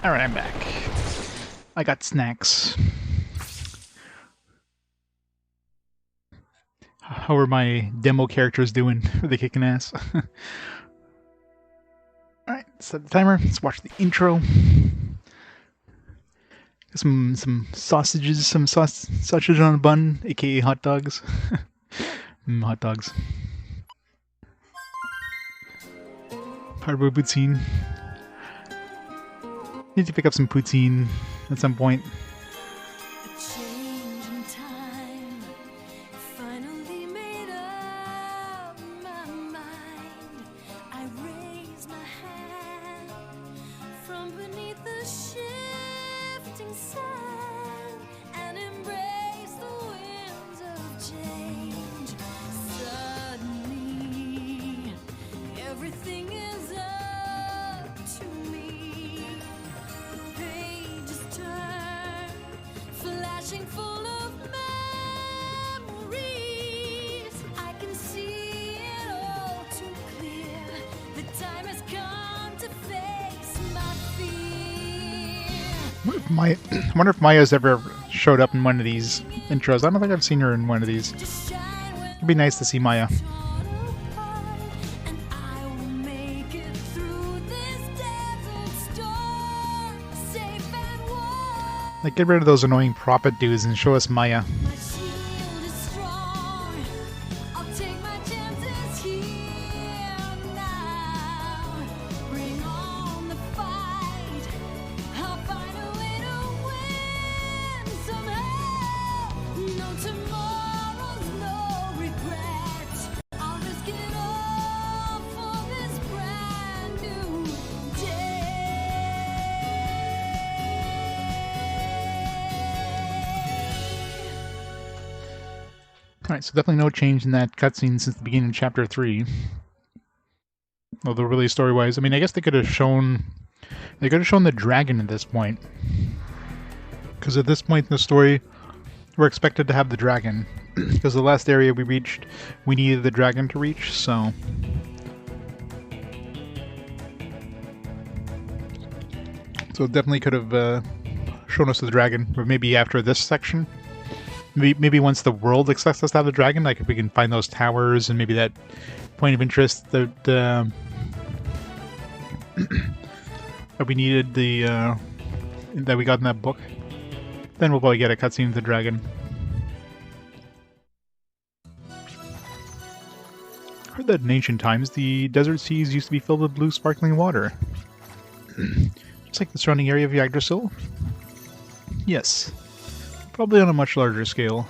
Alright, I'm back. I got snacks. How are my demo characters doing? Are they kicking ass? Alright, set the timer. Let's watch the intro. Some sausages, some sausage on a bun, aka hot dogs. Hot dogs. Hardwood poutine. Need to pick up some poutine at some point. I wonder if Maya's ever showed up in one of these intros. I don't think I've seen her in one of these. It'd be nice to see Maya. Like, get rid of those annoying prophet dudes and show us Maya. Alright, so definitely no change in that cutscene since the beginning of Chapter 3. Although really story-wise, I mean, I guess they could have shown the dragon at this point. Because at this point in the story, we're expected to have the dragon. Because the last area we reached, we needed the dragon to reach, so... So it definitely could have shown us the dragon, but maybe after this section. Maybe once the world expects us to have the dragon, like if we can find those towers and maybe that point of interest that that we needed, that we got in that book, then we'll probably get a cutscene with the dragon. Heard that in ancient times the desert seas used to be filled with blue sparkling water. Just like the surrounding area of Yggdrasil? Yes. Probably on a much larger scale.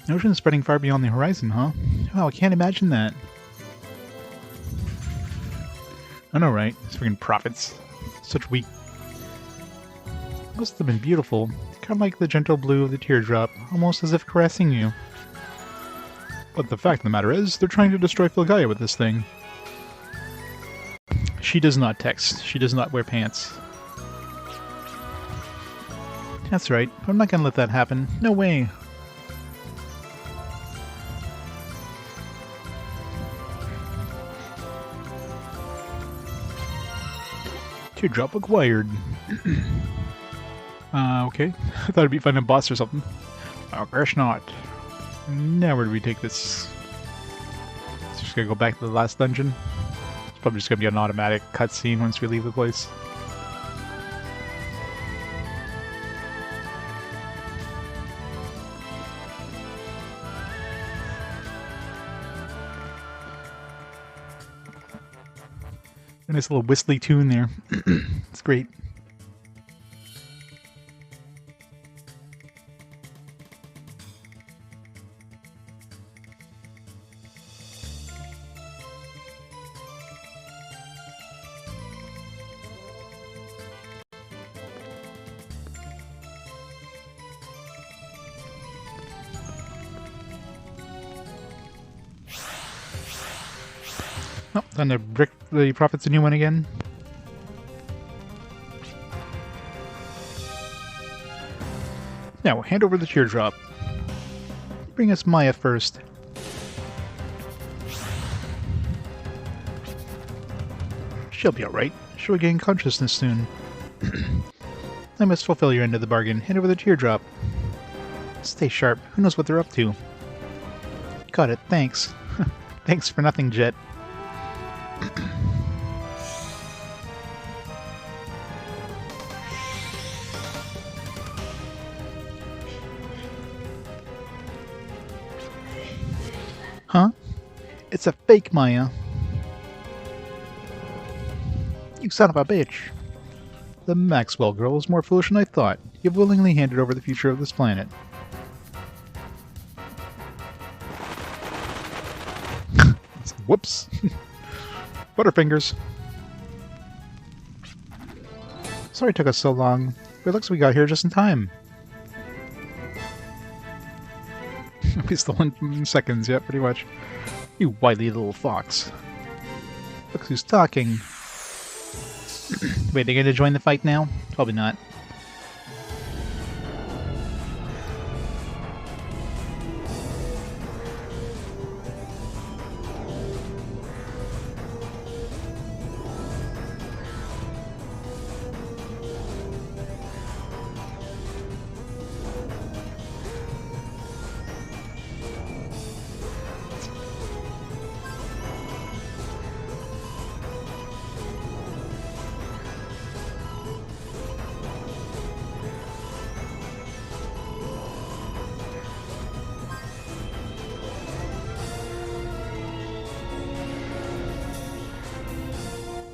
The ocean is spreading far beyond the horizon, huh? Wow, I can't imagine that. I know, right? These freaking prophets. Such weak... Must have been beautiful. Kind of like the gentle blue of the teardrop, almost as if caressing you. But the fact of the matter is, they're trying to destroy Filgaia with this thing. She does not text. She does not wear pants. That's right. I'm not gonna let that happen. No way. Teardrop acquired. Okay. I thought it'd be fun to boss or something. Oh, gosh not. Now where do we take this? It's just gonna go back to the last dungeon. It's probably just gonna be an automatic cutscene once we leave the place. A nice little whistly tune there. It's great. Oh, time to brick the Prophet's a new one again. Now, hand over the teardrop. Bring us Maya first. She'll be alright. She'll gain consciousness soon. I must fulfill your end of the bargain. Hand over the teardrop. Stay sharp. Who knows what they're up to? Got it. Thanks. Thanks for nothing, Jet. Huh? It's a fake, Maya. You son of a bitch. The Maxwell girl is more foolish than I thought. You've willingly handed over the future of this planet. Whoops. Butterfingers. Sorry it took us so long, but it looks like we got here just in time. We stole in seconds, yeah, pretty much. You wily little fox. Look who's talking. Wait, they're gonna join the fight now? Probably not.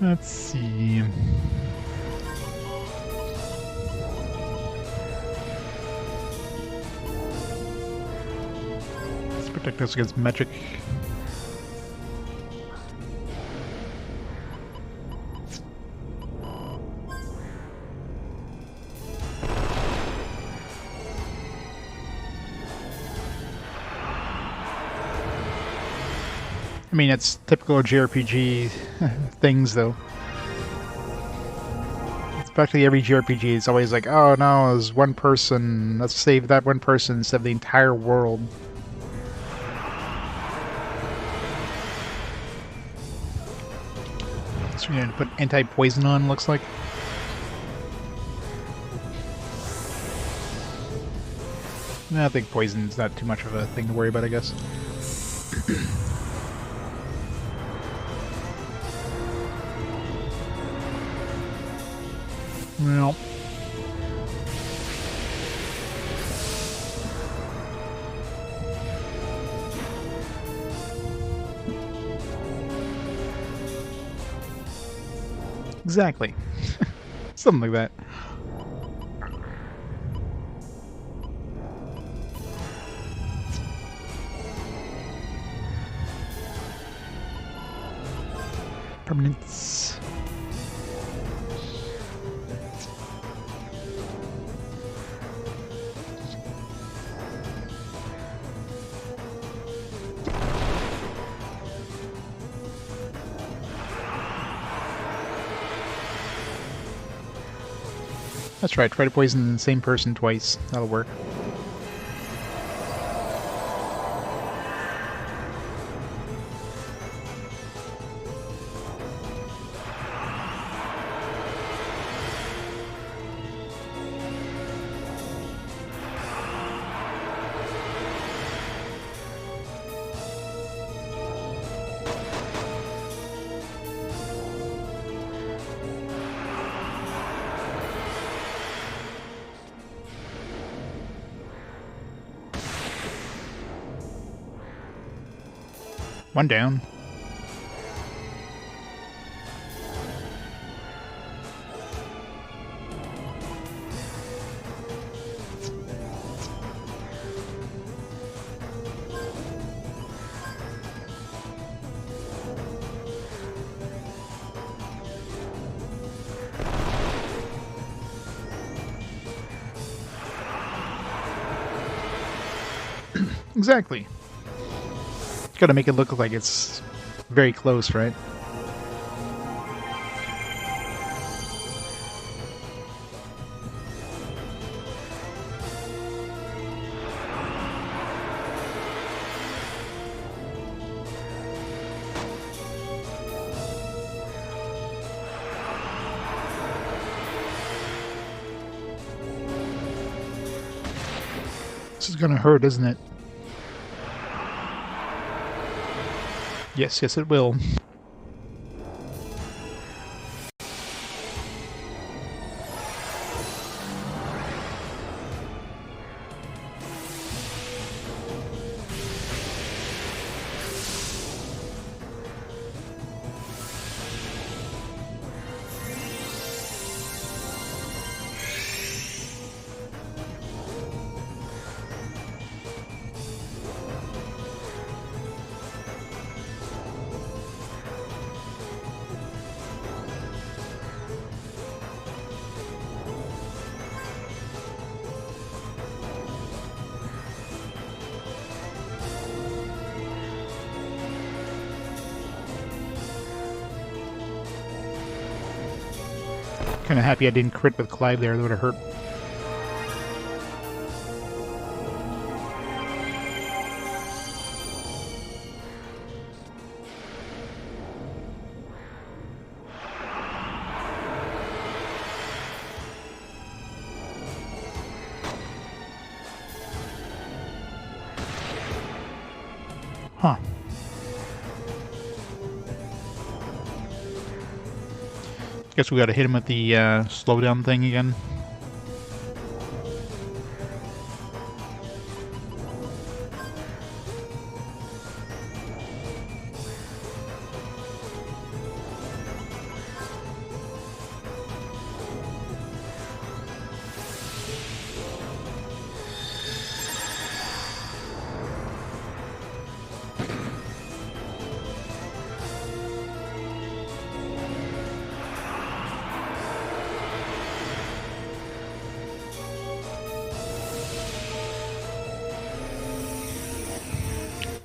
Let's see. Let's protect us against magic. I mean, it's typical JRPG things, though. It's practically every JRPG is always like, oh no, there's one person, let's save that one person instead of the entire world. So we're going to put anti-poison on, looks like. I think poison's not too much of a thing to worry about, I guess. Well. Exactly. Something like that. Permanence. That's right, try to poison the same person twice. That'll work. One down. Exactly. Gotta make it look like it's very close, right? This is gonna hurt, isn't it? Yes, yes it will. Kinda happy I didn't crit with Clive there, that would have hurt. Huh. Guess we gotta hit him with the slowdown thing again.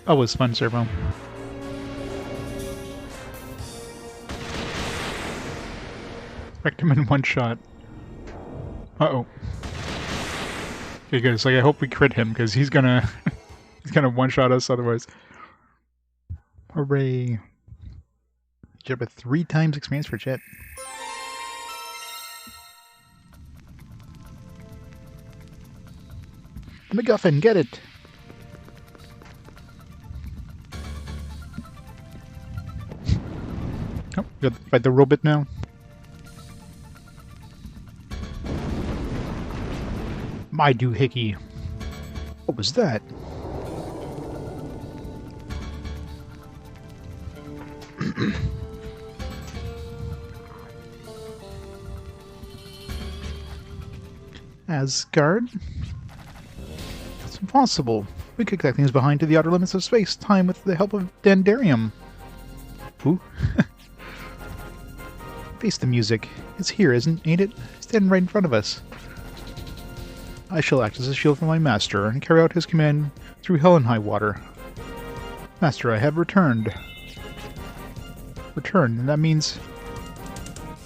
Always fun, Servo. Wrecked him in one shot. Uh-oh. Okay, good. It's like, I hope we crit him, because he's gonna... he's gonna one-shot us otherwise. Hooray. Get up with 3 times experience for Jet. MacGuffin, get it! Oh, we got to fight the robot now. My doohickey. What was that? Asgard? That's impossible. We could get things behind to the outer limits of space-time with the help of Dandarium. Ooh. Face the music. It's here, ain't it? Standing right in front of us. I shall act as a shield for my master and carry out his command through hell and high water. Master, I have returned. Returned, and that means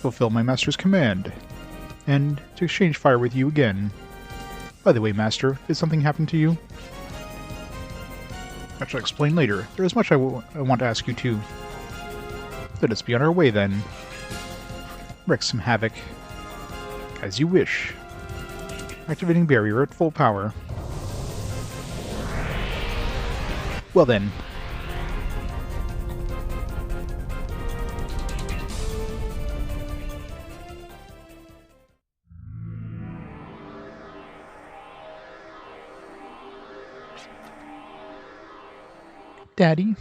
fulfill my master's command, and to exchange fire with you again. By the way, Master, did something happen to you? I shall explain later. There is much I want to ask you too. Let us be on our way then. Wreak some havoc. As you wish. Activating barrier at full power. Well then. Daddy?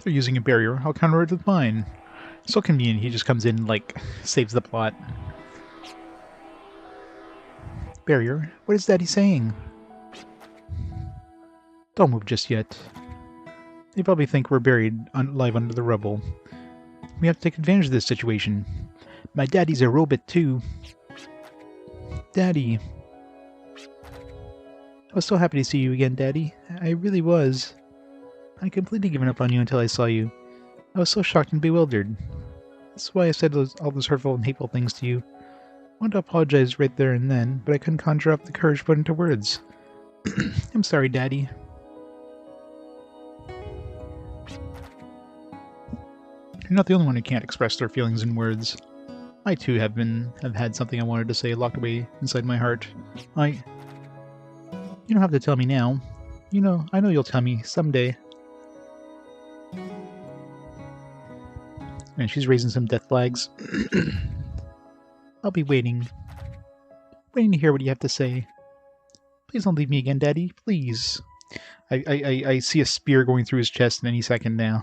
They're using a barrier. I'll counter it with mine. So convenient, he just comes in and, like, saves the plot. Barrier? What is Daddy saying? Don't move just yet. They probably think we're buried alive under the rubble. We have to take advantage of this situation. My daddy's a robot too. Daddy. I was so happy to see you again, Daddy. I really was. I'd completely given up on you until I saw you. I was so shocked and bewildered. That's why I said all those hurtful and hateful things to you. I wanted to apologize right there and then, but I couldn't conjure up the courage to put into words. I'm sorry, Daddy. You're not the only one who can't express their feelings in words. I too have had something I wanted to say locked away inside my heart. You don't have to tell me now. I know you'll tell me someday. And she's raising some death flags. I'll be waiting. Waiting to hear what you have to say. Please don't leave me again, Daddy. Please. I see a spear going through his chest in any second now.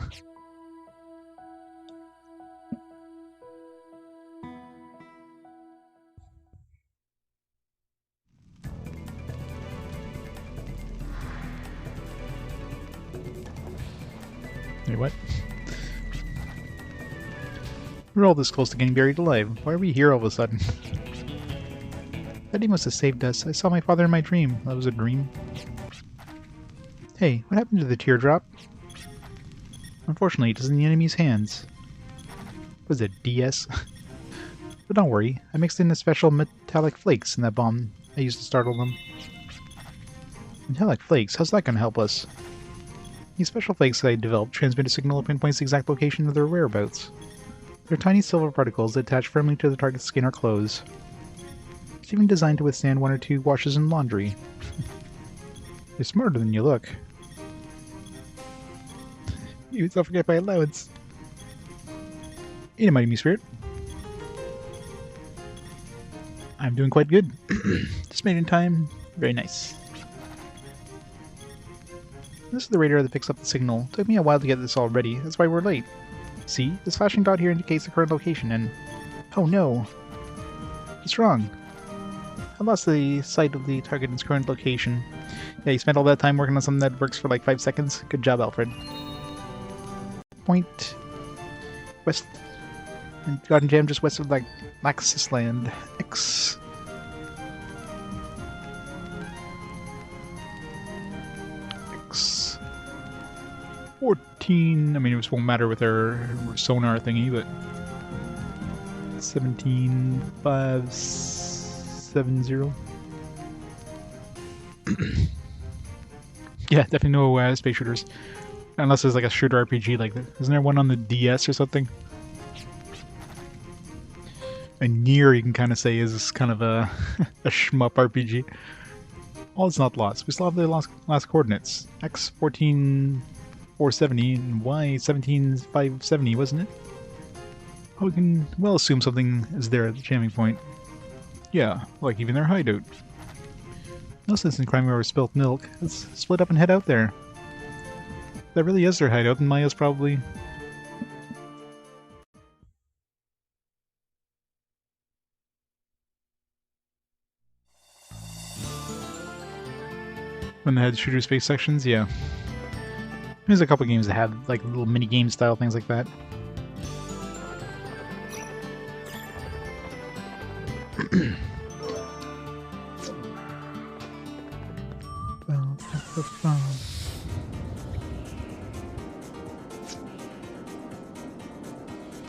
Wait, what? We're all this close to getting buried alive. Why are we here all of a sudden? Daddy must have saved us. I saw my father in my dream. That was a dream. Hey, what happened to the teardrop? Unfortunately, it is in the enemy's hands. Was it DS? But don't worry, I mixed in the special metallic flakes in that bomb I used to startle them. Metallic flakes? How's that going to help us? These special flakes I developed transmit a signal that pinpoints the exact location of their whereabouts. They're tiny silver particles that attach firmly to the target's skin or clothes. It's even designed to withstand 1 or 2 washes in laundry. You're smarter than you look. You don't forget my allowance. Ain't a mighty me, spirit. I'm doing quite good. Just made it in time. Very nice. This is the radar that picks up the signal. Took me a while to get this all ready. That's why we're late. See? This flashing dot here indicates the current location and... Oh no! What's wrong? I lost the sight of the target in its current location. Yeah, you spent all that time working on something that works for like 5 seconds? Good job, Alfred. Point... west... and Garden Jam just west of like Laxus Land. X... 14... I mean, it just won't matter with our sonar thingy, but... 17,570. Yeah, definitely no space shooters. Unless there's like a shooter RPG like that. Isn't there one on the DS or something? And Nier, you can kind of say, is kind of a, a shmup RPG. All is not lost. We still have the last coordinates. X 14,470 and Y 17,570, wasn't it? Oh, we can well assume something is there at the jamming point. Yeah, like even their hideout. No sense in climbing over spilt milk. Let's split up and head out there. If that really is their hideout, then Maya's probably... When they had shooter space sections, yeah. There's a couple games that have like little mini game style things like that.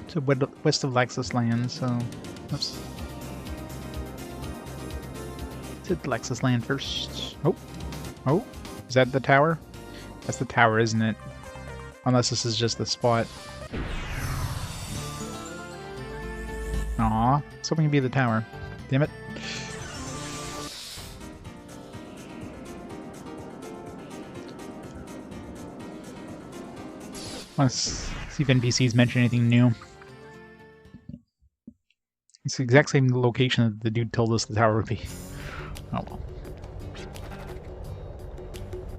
So west of Laxus Land, so oops. Let's hit Laxus Land first. Oh, is that the tower? That's the tower, isn't it? Unless this is just the spot. Aw, something can be the tower. Damn it. Let's see if NPCs mention anything new. It's the exact same location that the dude told us the tower would be. Oh well.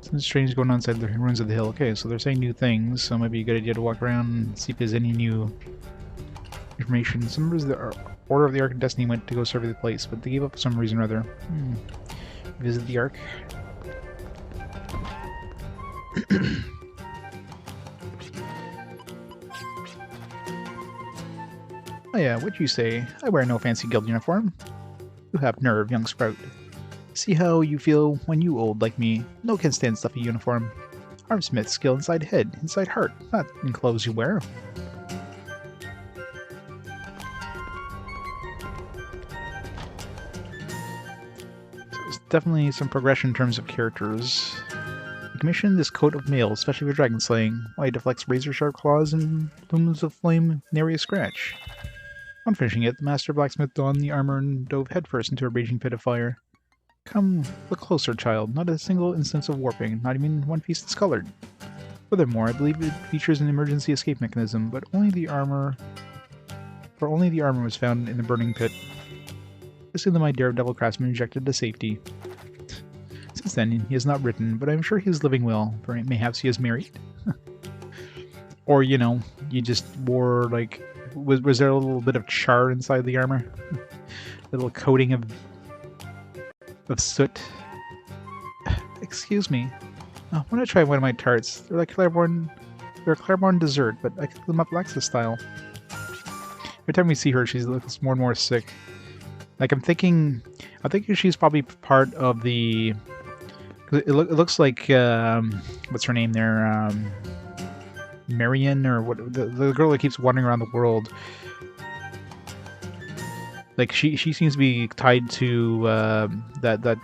Something strange going on inside the ruins of the hill. Okay, so they're saying new things, so it might be a good idea to walk around and see if there's any new information. Some members of the Order of the Ark of Destiny went to go survey the place, but they gave up for some reason or other. Visit the Ark. Oh yeah, what'd you say? I wear no fancy guild uniform. You have nerve, young sprout. See how you feel when you old like me. No can stand stuffy uniform. Armsmith skill inside head, inside heart, not in clothes you wear. So there's definitely some progression in terms of characters. You commissioned this coat of mail, especially for dragon slaying. Why it deflects razor sharp claws and lumens of flame, nary a scratch. On finishing it, the master blacksmith donned the armor and dove headfirst into a raging pit of fire. Come, look closer, child. Not a single instance of warping, not even one piece discolored. Furthermore, I believe it features an emergency escape mechanism, but only the armor was found in the burning pit. I assume that my daredevil craftsman injected to safety. Since then, he has not written, but I'm sure he is living well, for mayhaps he is married. Or, you know, you just wore, like... Was there a little bit of char inside the armor? A little coating of soot? Excuse me. I want to try one of my tarts. They're like they're a Claiborne dessert, but I cook them up Lexa style. Every time we see her, she looks more and more sick. Like, I'm thinking she's probably part of the... It looks like, what's her name there? Marion, or what? The girl that keeps wandering around the world. Like, she seems to be tied to that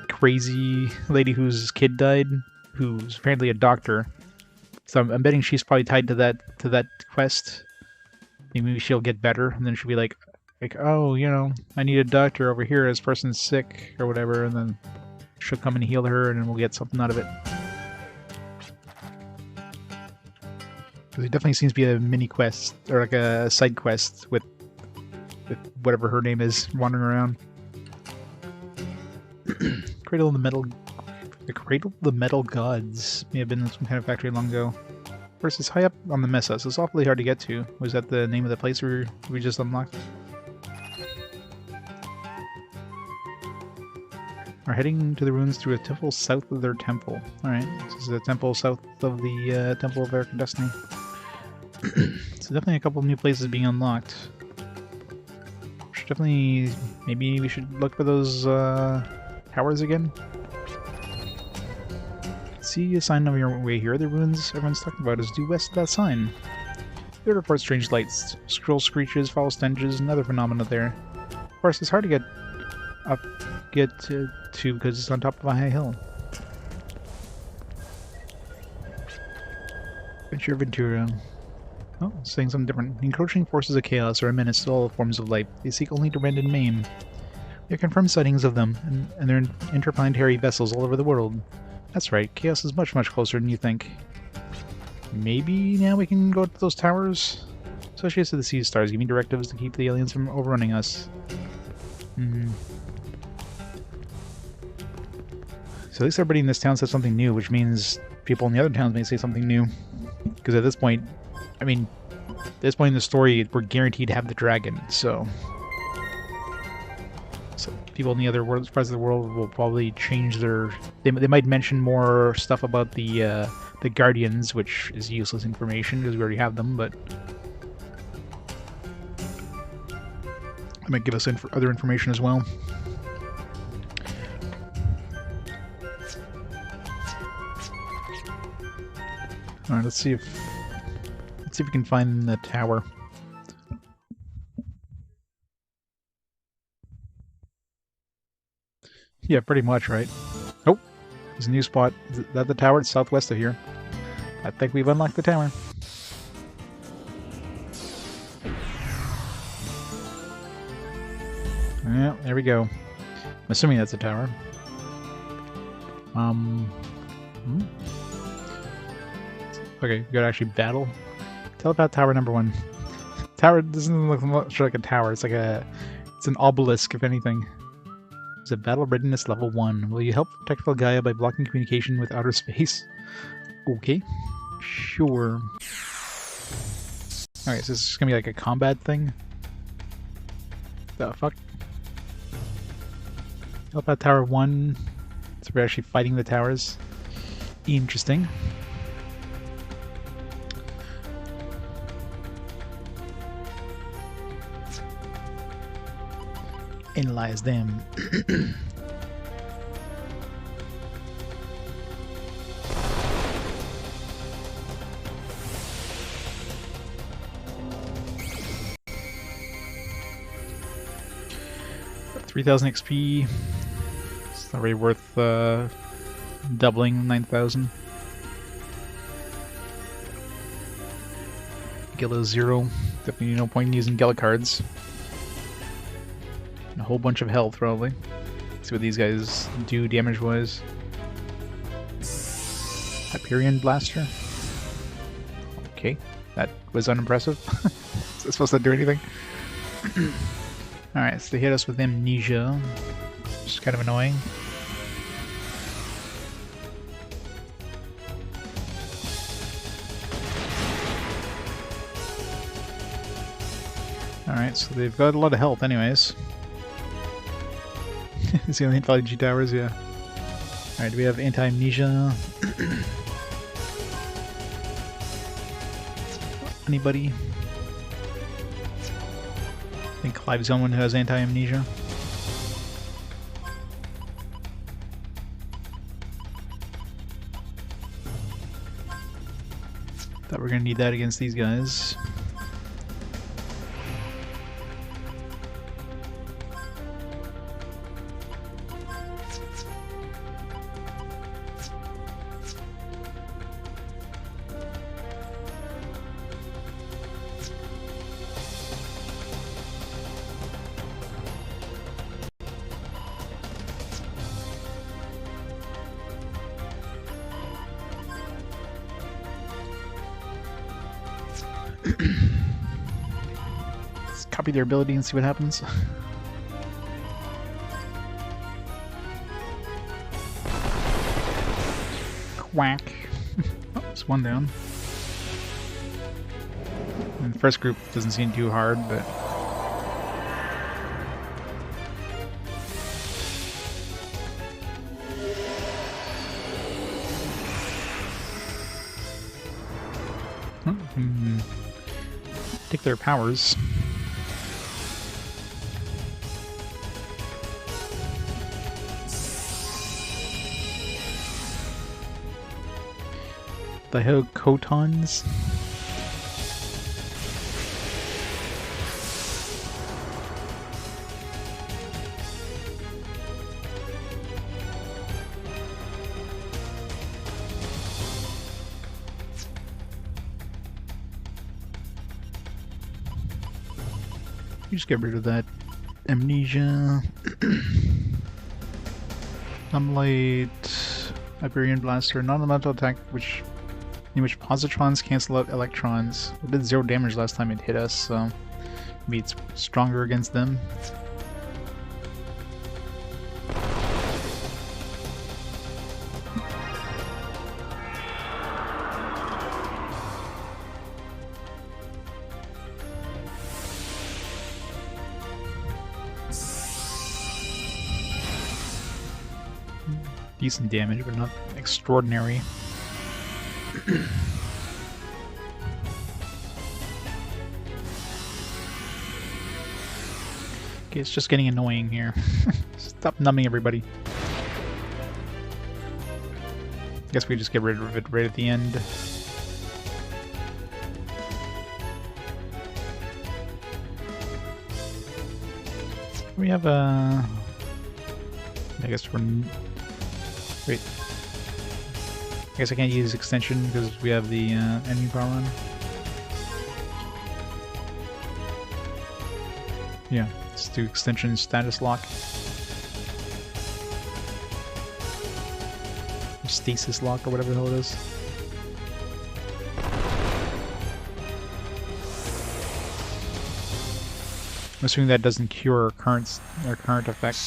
crazy lady whose kid died, who's apparently a doctor. So I'm betting she's probably tied to that quest. Maybe she'll get better, and then she'll be like, oh, you know, I need a doctor over here. This person's sick or whatever, and then she'll come and heal her, and then we'll get something out of it. Because it definitely seems to be a mini quest, or like a side quest with whatever her name is wandering around. The Cradle of the Metal Gods may have been in some kind of factory long ago. Of course, it's high up on the mesa, so it's awfully hard to get to. Was that the name of the place we just unlocked? We're heading to the ruins through a temple south of their temple. Alright, this is a temple south of the Temple of Eric and Destiny. So definitely a couple of new places being unlocked. Maybe we should look for those towers again. See a sign on your way here. The ruins everyone's talking about is due west of that sign. They report strange lights, scroll screeches, foul stenches, and other phenomena there. Of course, it's hard to get to because it's on top of a high hill. Ventura. Oh, saying something different. Encroaching forces of chaos are a menace to all forms of life. They seek only to rend and maim. There are confirmed sightings of them, and they're in interplanetary vessels all over the world. That's right, chaos is much, much closer than you think. Maybe now we can go to those towers? Associates of the Sea Stars give me directives to keep the aliens from overrunning us. So at least everybody in this town says something new, which means people in the other towns may say something new. Because at this point, I mean, at this point in the story, we're guaranteed to have the dragon, so people in the other parts of the world will probably change their... They might mention more stuff about the Guardians, which is useless information because we already have them, but they might give us other information as well. Alright, let's see if we can find the tower. Yeah, pretty much, right? Oh, there's a new spot. Is that the tower? It's southwest of here. I think we've unlocked the tower. Yeah, there we go. I'm assuming that's a tower. Okay, we gotta actually battle. Telepath Tower number 1. Tower doesn't look much like a tower. It's like it's an obelisk, if anything. It's a battle readiness level 1. Will you help protect Filgaia by blocking communication with outer space? Okay, sure. Alright, so this is gonna be like a combat thing. The fuck? Telepath Tower 1. So we're actually fighting the towers. Interesting. Analyze them. $3,000 XP. It's not really worth doubling 9,000. Gillo 0. Definitely no point in using Gala cards. And a whole bunch of health, probably. See what these guys do damage-wise. Hyperion Blaster. Okay, that was unimpressive. Is it supposed to do anything? Alright, so they hit us with Amnesia. Which is kind of annoying. Alright, so they've got a lot of health anyways. Is the only G towers? Yeah. Alright, do we have anti-amnesia? Anybody? I think Clive's the only one who has anti-amnesia. Thought we were gonna need that against these guys. Let's copy their ability and see what happens. Quack. Oh, it's one down. And the first group doesn't seem too hard, but... take their powers. The Hokotons. You just get rid of that amnesia. Sunlight, Hyperion Blaster, non-elemental attack, in which positrons cancel out electrons. It did 0 damage last time it hit us, so maybe it's stronger against them. Decent damage, but not extraordinary. Okay, it's just getting annoying here. Stop numbing everybody. Guess we just get rid of it right at the end. We have a... I guess we're... Wait. I guess I can't use extension because we have the enemy power on. Yeah, let's do extension status lock. Or stasis lock or whatever the hell it is. I'm assuming that doesn't cure our current effect.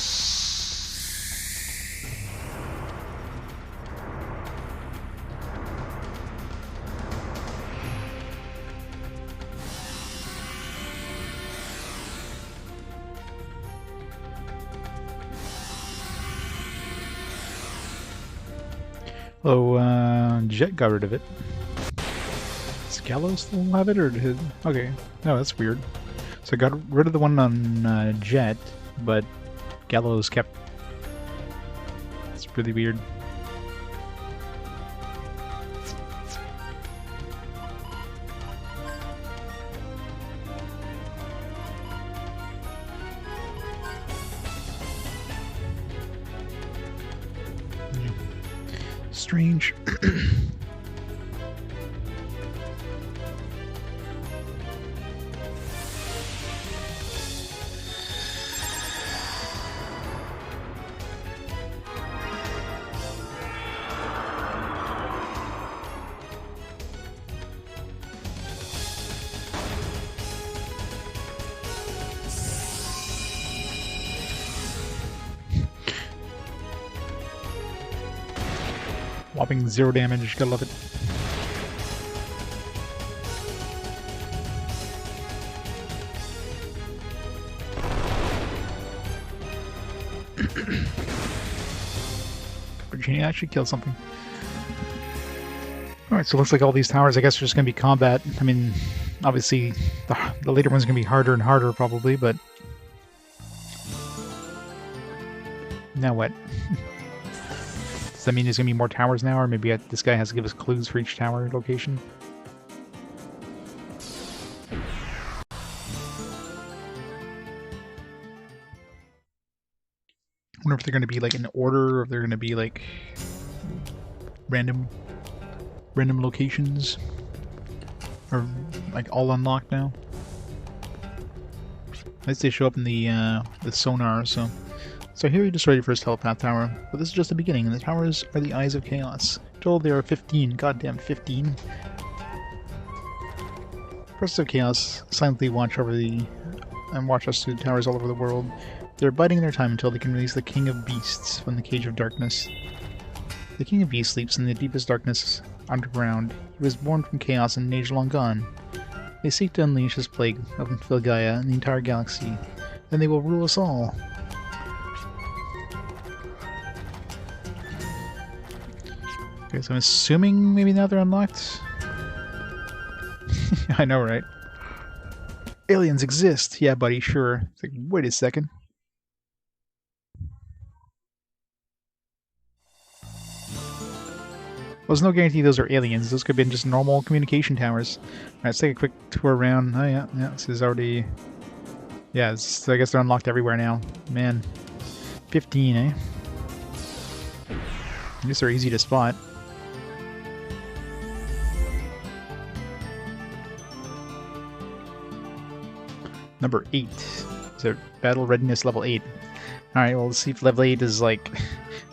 Oh, Jet got rid of it. Does Gallo still have it, or did... Okay, no, that's weird. So I got rid of the one on Jet, but Gallo's kept... It's really weird. Strange. Whopping 0 damage, gotta love it. Virginia actually killed something. Alright, so it looks like all these towers, I guess, are just going to be combat. I mean, obviously, the later one's going to be harder and harder, probably, but... Now what? Does that mean there's going to be more towers now, or maybe this guy has to give us clues for each tower location? I wonder if they're going to be, like, in order, or if they're going to be, like, random locations, or like all unlocked now. At least they show up in the sonar. So here you destroyed your first telepath tower, but this is just the beginning, and the towers are the eyes of chaos. Total there are 15. Goddamn 15. Forces of chaos silently watch us through the towers all over the world. They're biding their time until they can release the King of Beasts from the Cage of Darkness. The King of Beasts sleeps in the deepest darkness underground. He was born from chaos in an age long gone. They seek to unleash his plague of Filgaia and the entire galaxy. Then they will rule us all. Okay, so I'm assuming maybe now they're unlocked? I know, right? Aliens exist! Yeah, buddy, sure. It's like, wait a second. Well, there's no guarantee those are aliens. Those could have been just normal communication towers. Alright, let's take a quick tour around. Oh yeah, this is already... Yeah, I guess they're unlocked everywhere now. Man. 15, eh? I guess they're easy to spot. Number 8. Is it Battle Readiness level 8? Alright, well, let's see if level 8 is like...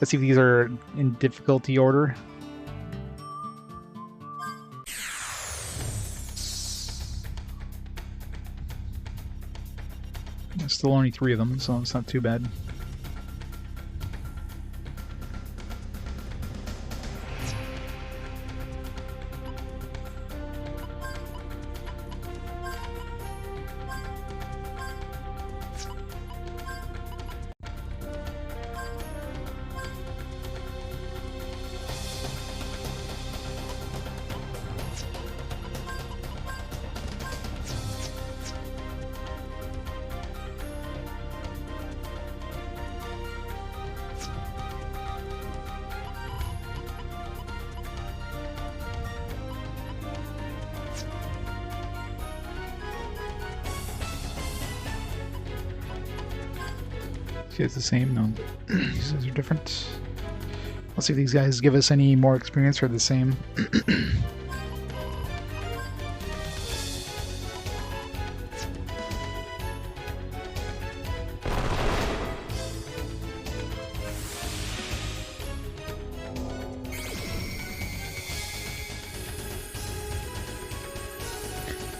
Let's see if these are in difficulty order. There's still only 3 of them, so it's not too bad. See, it's the same. No, these guys are different. Let's see if these guys give us any more experience or the same.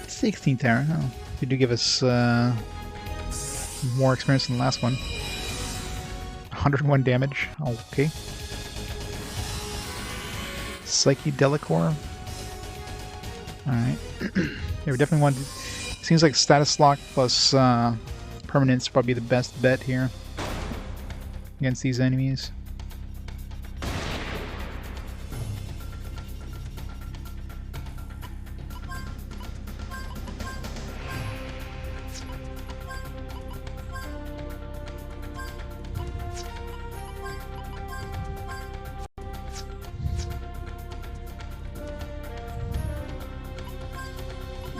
$16th hour. Oh, they do give us more experience than the last one. 101 damage. Okay. Psychedelic core. Alright. Yeah, we definitely want... Seems like status lock plus permanence probably the best bet here against these enemies.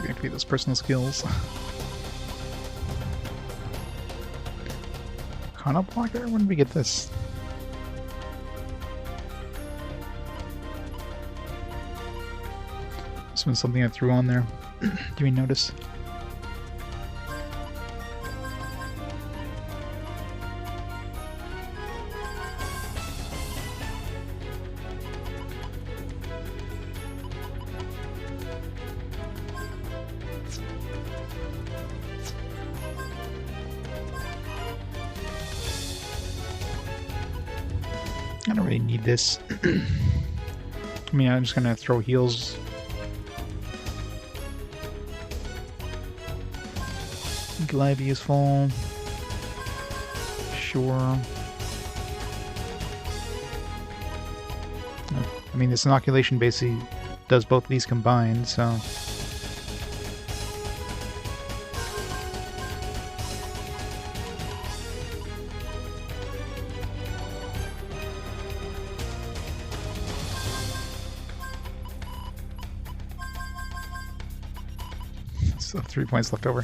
Activate those personal skills. Kana blocker? When did we get this? This was something I threw on there. Do we notice? I don't really need this. I mean, I'm just gonna throw heals. Glavy is full. Sure. I mean, this inoculation basically does both of these combined, so... So 3 points left over.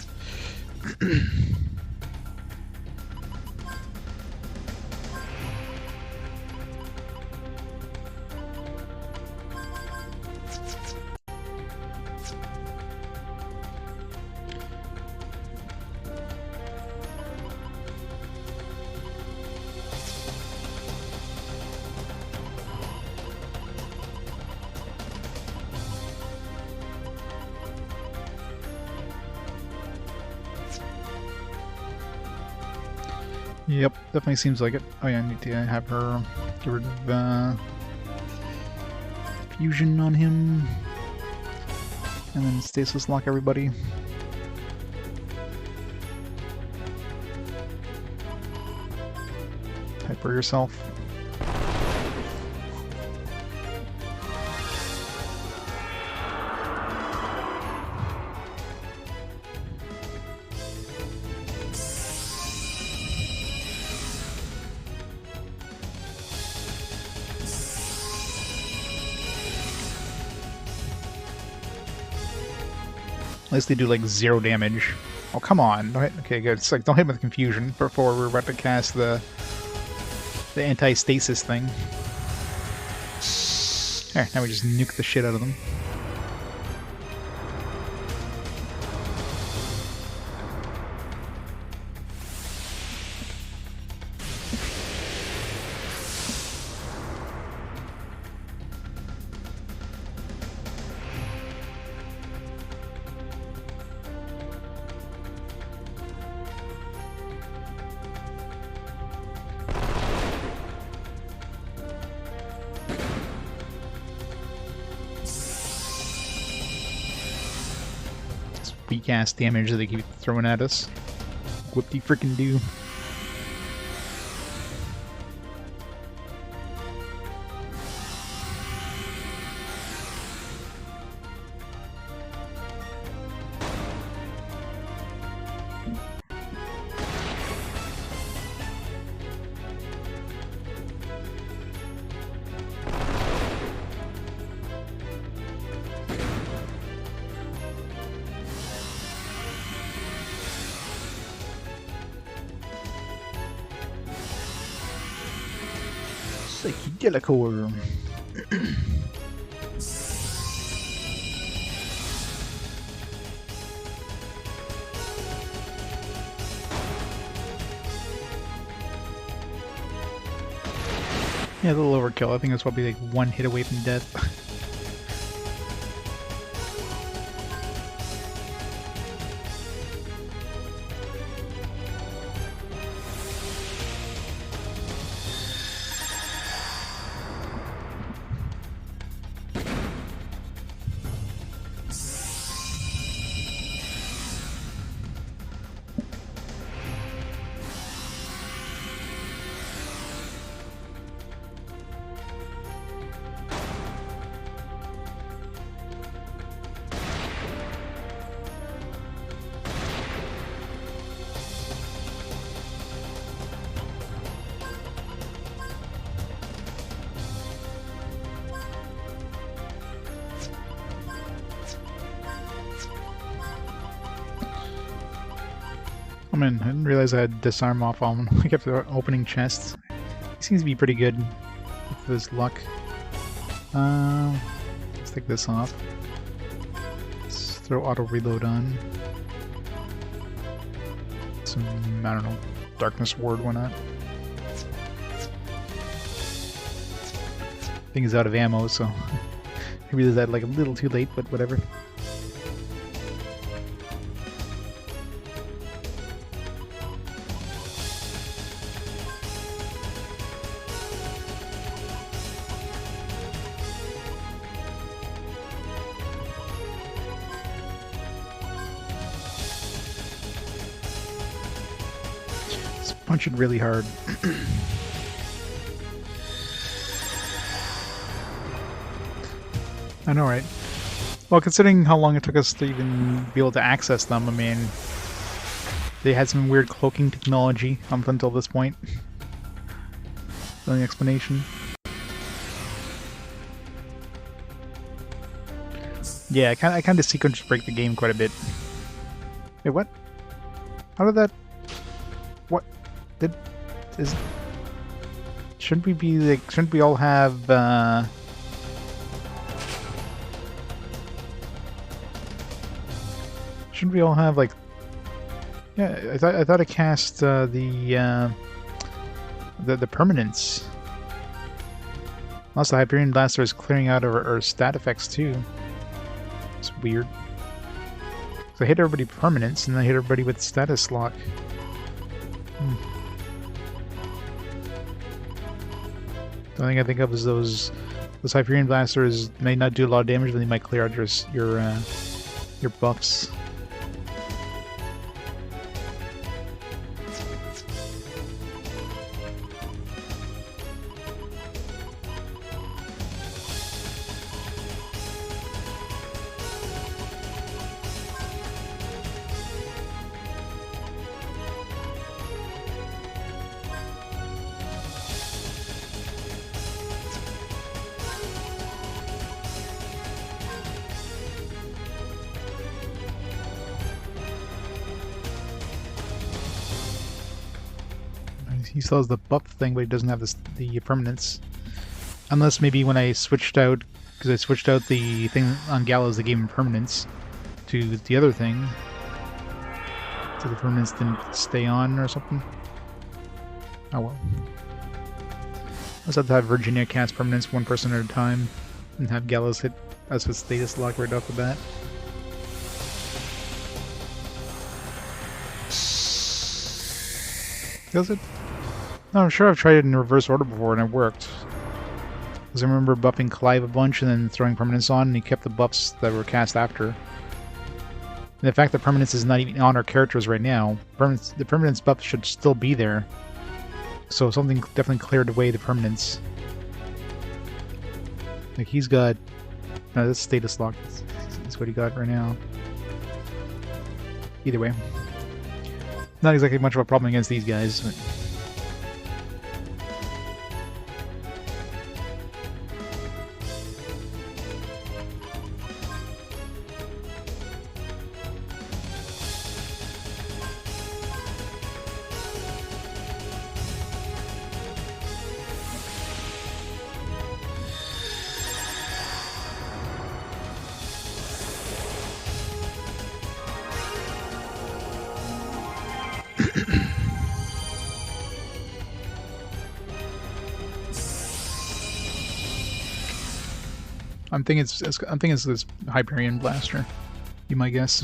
Yep, definitely seems like it. Oh yeah, I need to have her get rid of fusion on him. And then stasis lock everybody. Hyper yourself. At least they do like 0 damage. Oh, come on. Don't hit, okay, good. It's like, don't hit with confusion before we're about to cast the anti-stasis thing. Alright, now we just nuke the shit out of them. Weak ass damage that they keep throwing at us. Whoop-de frickin' do. Psychedelic. Yeah, a little overkill. I think it's probably like 1 hit away from death. Oh man, I didn't realize I had disarm off on him. I kept opening chests. He seems to be pretty good with his luck. Let's take this off. Let's throw auto reload on. Some, I don't know, darkness ward, why not? Thing is out of ammo, so I realized that like a little too late, but whatever. Punch it really hard. I know, right? Well, considering how long it took us to even be able to access them, I mean, they had some weird cloaking technology up until this point. The only explanation. Yeah, I kind of sequence break the game quite a bit. Wait, what? How did that... What? Shouldn't we be, like, shouldn't we all have, shouldn't we all have, like... Yeah, I thought it cast, the permanence. Also, Hyperion Blaster is clearing out our stat effects, too. It's weird. So I hit everybody permanence, and I hit everybody with status lock. The only thing I think of is those Hyperion Blasters may not do a lot of damage, but they might clear out your buffs. He still has the buff thing, but he doesn't have the permanence. Unless maybe when I switched out, because I switched out the thing on Gallows that gave him permanence to the other thing, so the permanence didn't stay on or something. Oh well. I just have to have Virginia cast permanence one person at a time, and have Gallows hit us with status lock right off the bat. Does it? No, I'm sure I've tried it in reverse order before and it worked. Because I remember buffing Clive a bunch and then throwing permanence on, and he kept the buffs that were cast after. And the fact that permanence is not even on our characters right now, the permanence buff should still be there. So something definitely cleared away the permanence. Like he's got... No, that's status lock. That's what he got right now. Either way. Not exactly much of a problem against these guys, but... I'm thinking it's this Hyperion Blaster. Be my guess.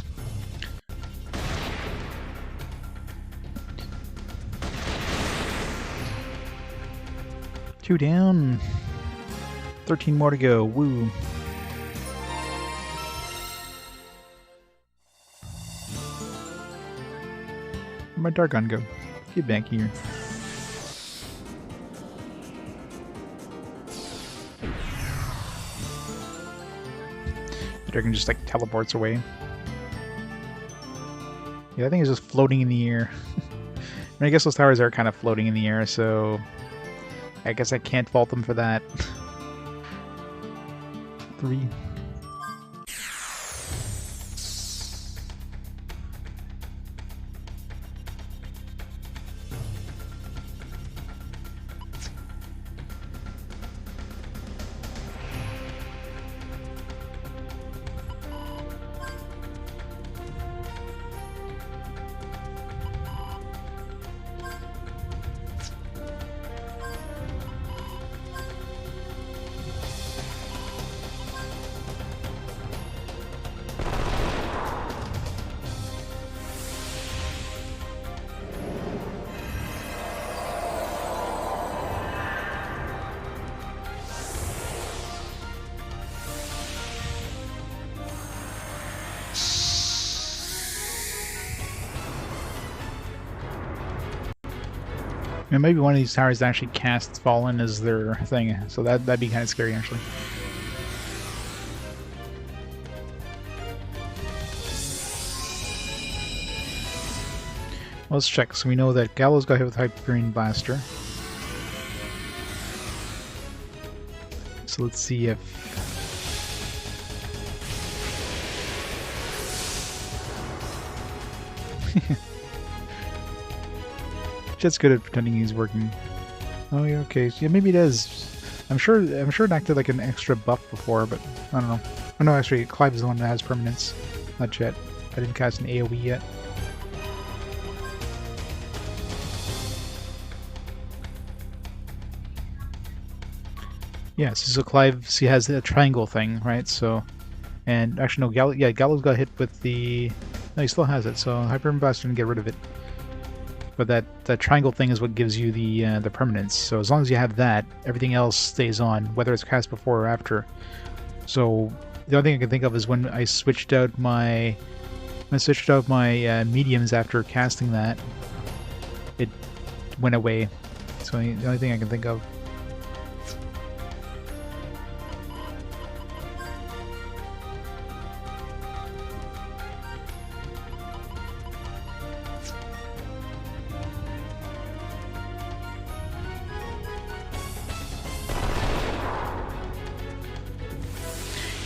Two down. 13 more to go. Woo. Where'd my Dark Gun go? Get back here. The Dragon just like teleports away. Yeah, that thing is just floating in the air. I mean, I guess those towers are kind of floating in the air, so I guess I can't fault them for that. 3. And maybe one of these towers actually casts Fallen as their thing, so that'd be kind of scary, actually. Let's check. So we know that Gallows got hit with Hyperion Blaster. So let's see if... Jet's good at pretending he's working. Oh yeah, okay. Yeah, maybe it is. I'm sure it acted like an extra buff before, but I don't know. Oh no, actually, Clive is the one that has permanence, not Jet. I didn't cast an AoE yet. Yeah, so Clive, he has a triangle thing, right? So, and actually no, Gallows got hit with the... No, he still has it, so Hyperion Blast didn't get rid of it. But that triangle thing is what gives you the permanence. So as long as you have that, everything else stays on, whether it's cast before or after. So the only thing I can think of is when I switched out my mediums after casting that, it went away. So the only thing I can think of.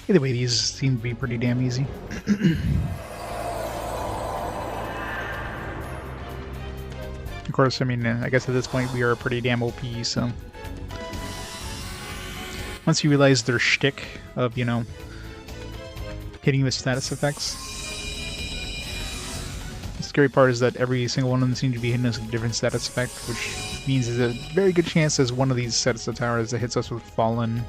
Either way, these seem to be pretty damn easy. Of course, I mean, I guess at this point we are pretty damn OP, so... Once you realize their shtick of, you know, hitting with status effects. The scary part is that every single one of them seems to be hitting us with a different status effect, which means there's a very good chance there's one of these sets of towers that hits us with Fallen.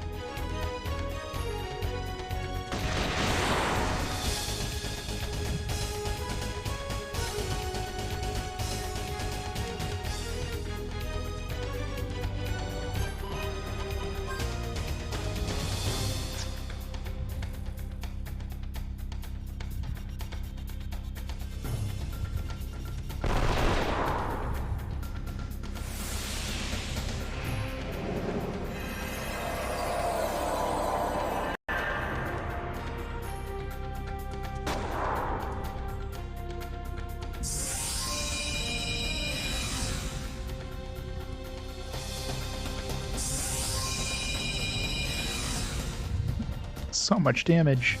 So much damage.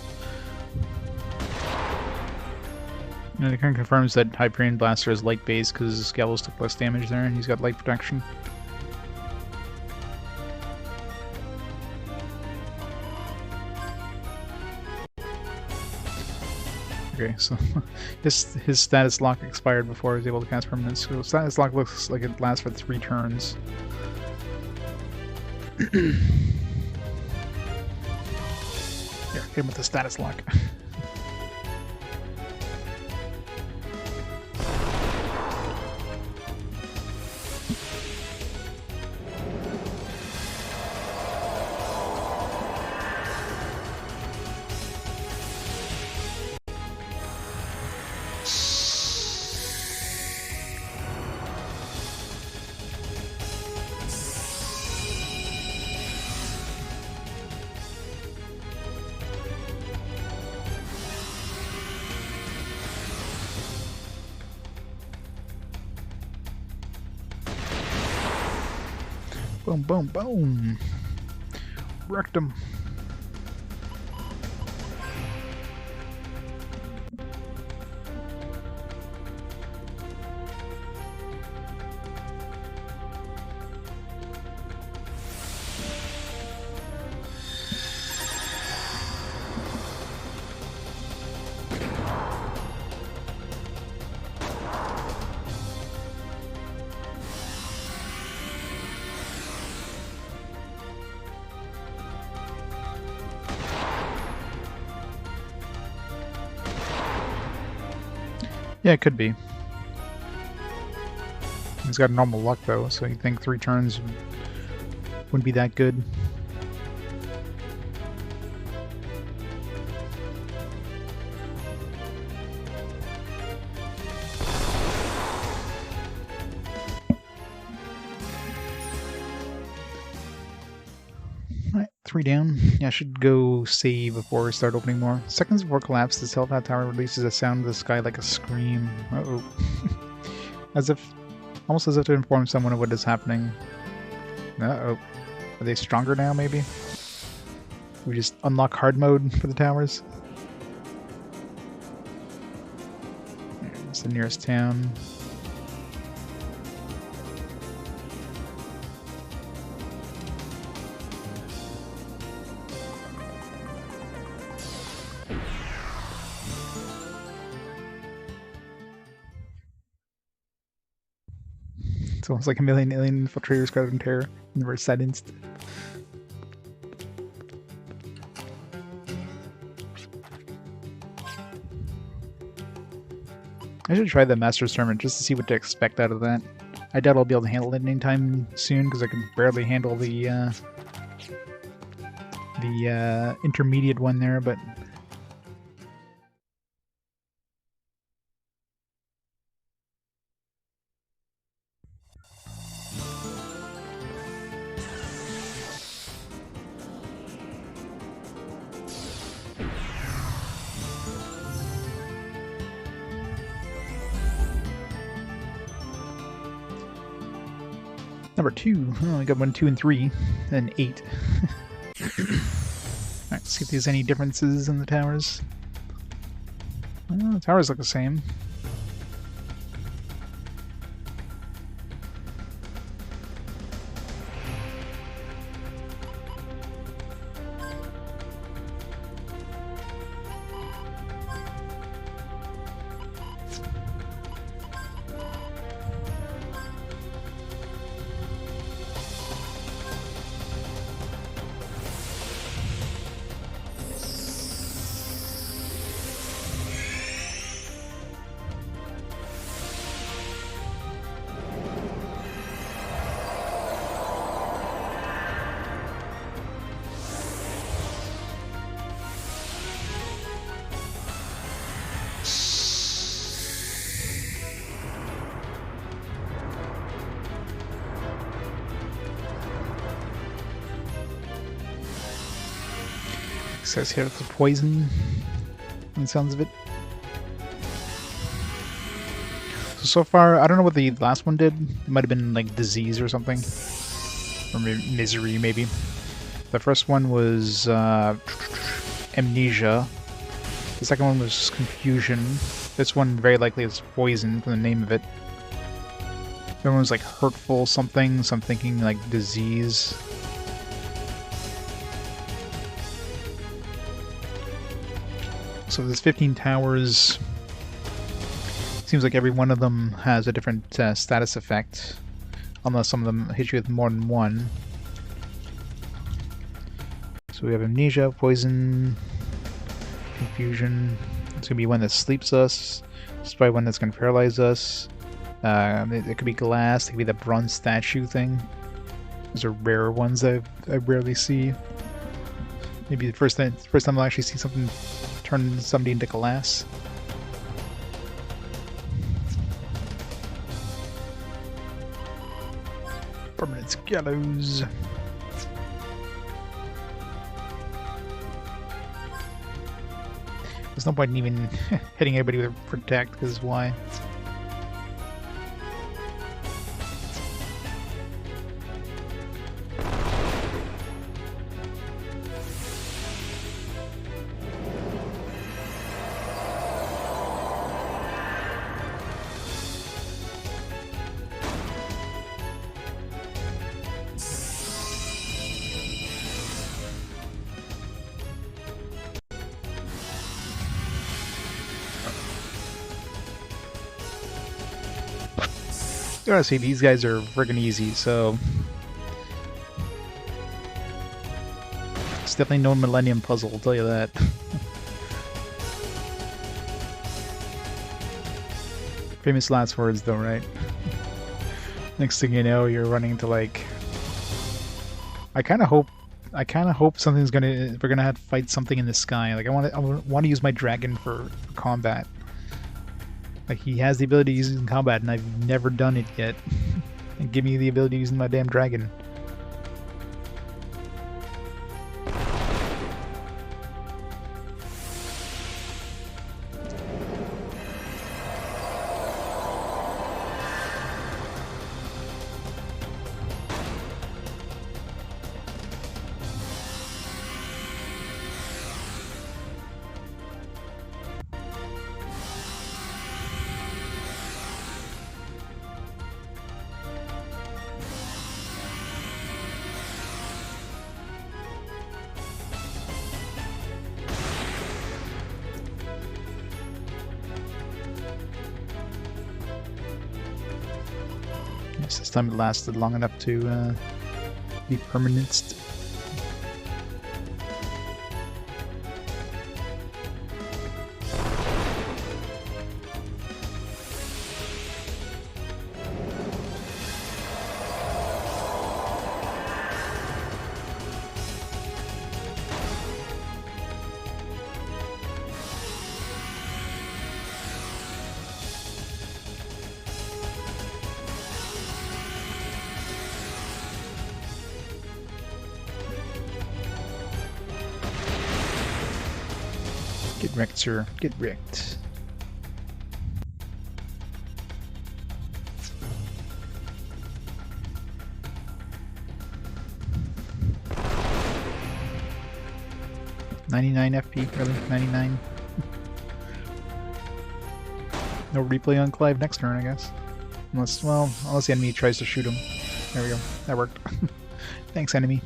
And it kind of confirms that Hyperion Blaster is light base because Gallows took less damage there and he's got light protection. Okay, so his status lock expired before he was able to cast permanence. So status lock looks like it lasts for 3 turns. Here, hit him with the status lock. Boom, boom, boom. Wrecked him. Yeah, it could be. He's got normal luck though, so you'd think 3 turns wouldn't be that good. 3 down. Yeah, I should go save before we start opening more. Seconds before collapse, the Telepath Tower releases a sound in the sky like a scream. Uh-oh. Almost as if to inform someone of what is happening. Uh-oh. Are they stronger now, maybe? We just unlock hard mode for the towers? It's the nearest town. It's almost like a million alien infiltrators caught in terror and were silenced. I should try the Master's Tournament just to see what to expect out of that. I doubt I'll be able to handle it anytime soon because I can barely handle the intermediate one there, but number 2. Oh, I got 1, 2, and 3, and 8. Alright, see if there's any differences in the towers. Oh, the towers look the same. Says here it's poison, on the sounds of it. So far, I don't know what the last one did. It might have been like disease or something. Or misery, maybe. The first one was amnesia. The second one was confusion. This one very likely is poison from the name of it. The other one was like hurtful something, so I'm thinking like disease. So there's 15 towers. Seems like every one of them has a different status effect, unless some of them hit you with more than one. So we have amnesia, poison, confusion. It's gonna be one that sleeps us. It's probably one that's gonna paralyze us. It could be glass. It could be the bronze statue thing. Those are rare ones I rarely see. Maybe the first time I'll actually see something turn somebody into glass. Permanent gallows. There's no point in even hitting anybody with a protect, because why? Honestly, these guys are friggin' easy, so it's definitely no Millennium Puzzle, I'll tell you that. Famous last words, though, right? Next thing you know, you're running into like. I kind of hope something's we're gonna have to fight something in the sky. Like I want to use my dragon for combat. Like, he has the ability to use it in combat, and I've never done it yet. And give me the ability to use my damn dragon. Yes, this time it lasted long enough to be permanent. Get wrecked, sir. Get wrecked. $99 FP, really? 99? No replay on Clive next turn, I guess. Unless, well, unless the enemy tries to shoot him. There we go. That worked. Thanks, enemy.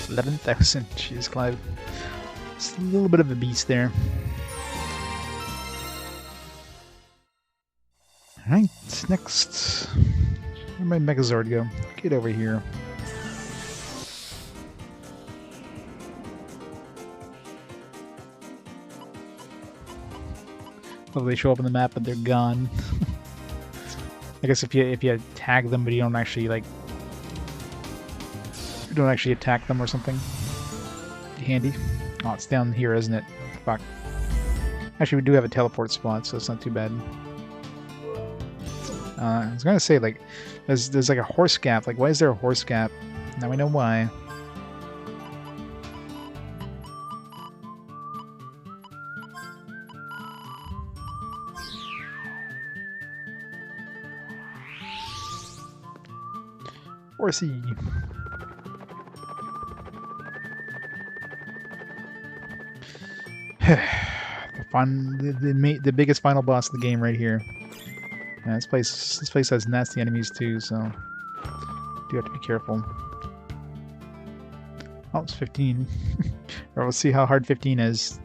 $11,000. Jeez, Clive. It's a little bit of a beast there. Alright, next. Where'd my Megazord go? Get over here. Well, they show up on the map, but they're gone. I guess if you tag them, but you don't actually like. Don't actually attack them or something. Handy. Oh, it's down here, isn't it? Fuck. Actually, we do have a teleport spot, so it's not too bad. I was gonna say, like, there's like a horse gap. Like, why is there a horse gap? Now we know why. Horsey. The biggest final boss of the game right here. Yeah, this place has nasty enemies too, so do have to be careful. Oh, it's 15. Or we'll see how hard 15 is.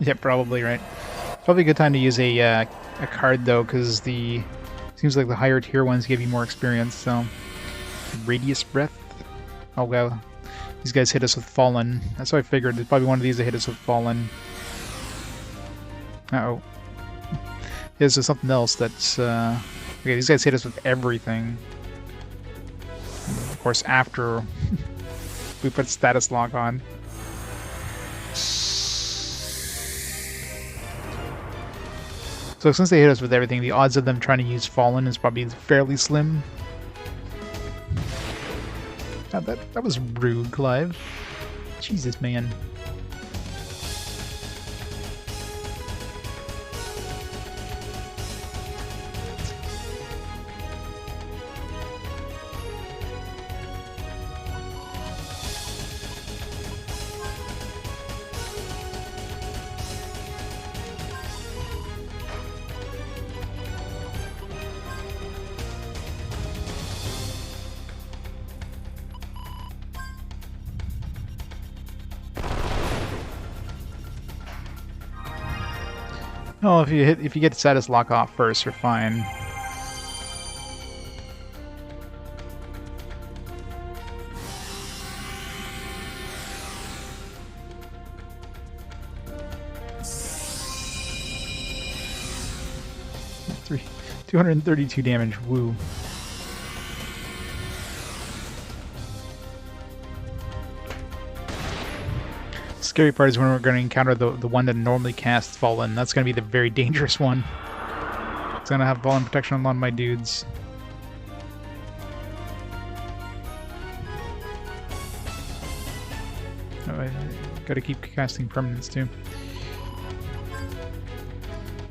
Yeah, probably right. Probably a good time to use a card though, because seems like the higher tier ones give you more experience. So, radius breath. Oh wow, these guys hit us with fallen. That's what I figured. There's probably one of these that hit us with fallen. Uh-oh. This is something else that's okay. These guys hit us with everything. Of course, after we put status lock on. So since they hit us with everything, the odds of them trying to use Fallen is probably fairly slim. God, that was rude, Clive. Jesus, man. Oh, if you get status lock off first, you're fine. 232 damage. Woo. Scary part is when we're going to encounter the one that normally casts Fallen. That's going to be the very dangerous one. It's going to have Fallen protection on a lot of my dudes. Oh, I got to keep casting permanents too.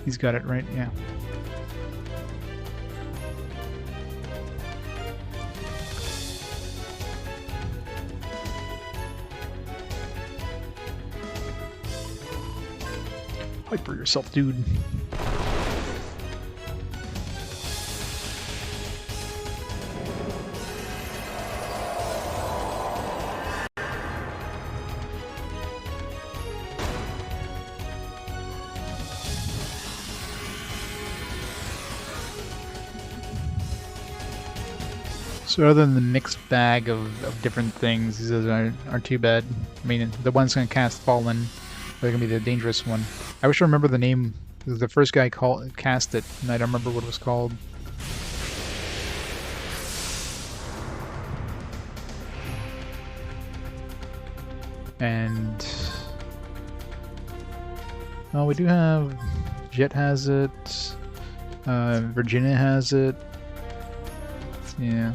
He's got it right, yeah. Hyper yourself, dude. So other than the mixed bag of different things, these aren't too bad. I mean, the one's going to cast Fallen. They're going to be the dangerous one. I wish I remember the name. The first guy cast it, and I don't remember what it was called. And... oh, we do have... Jet has it. Virginia has it. Yeah.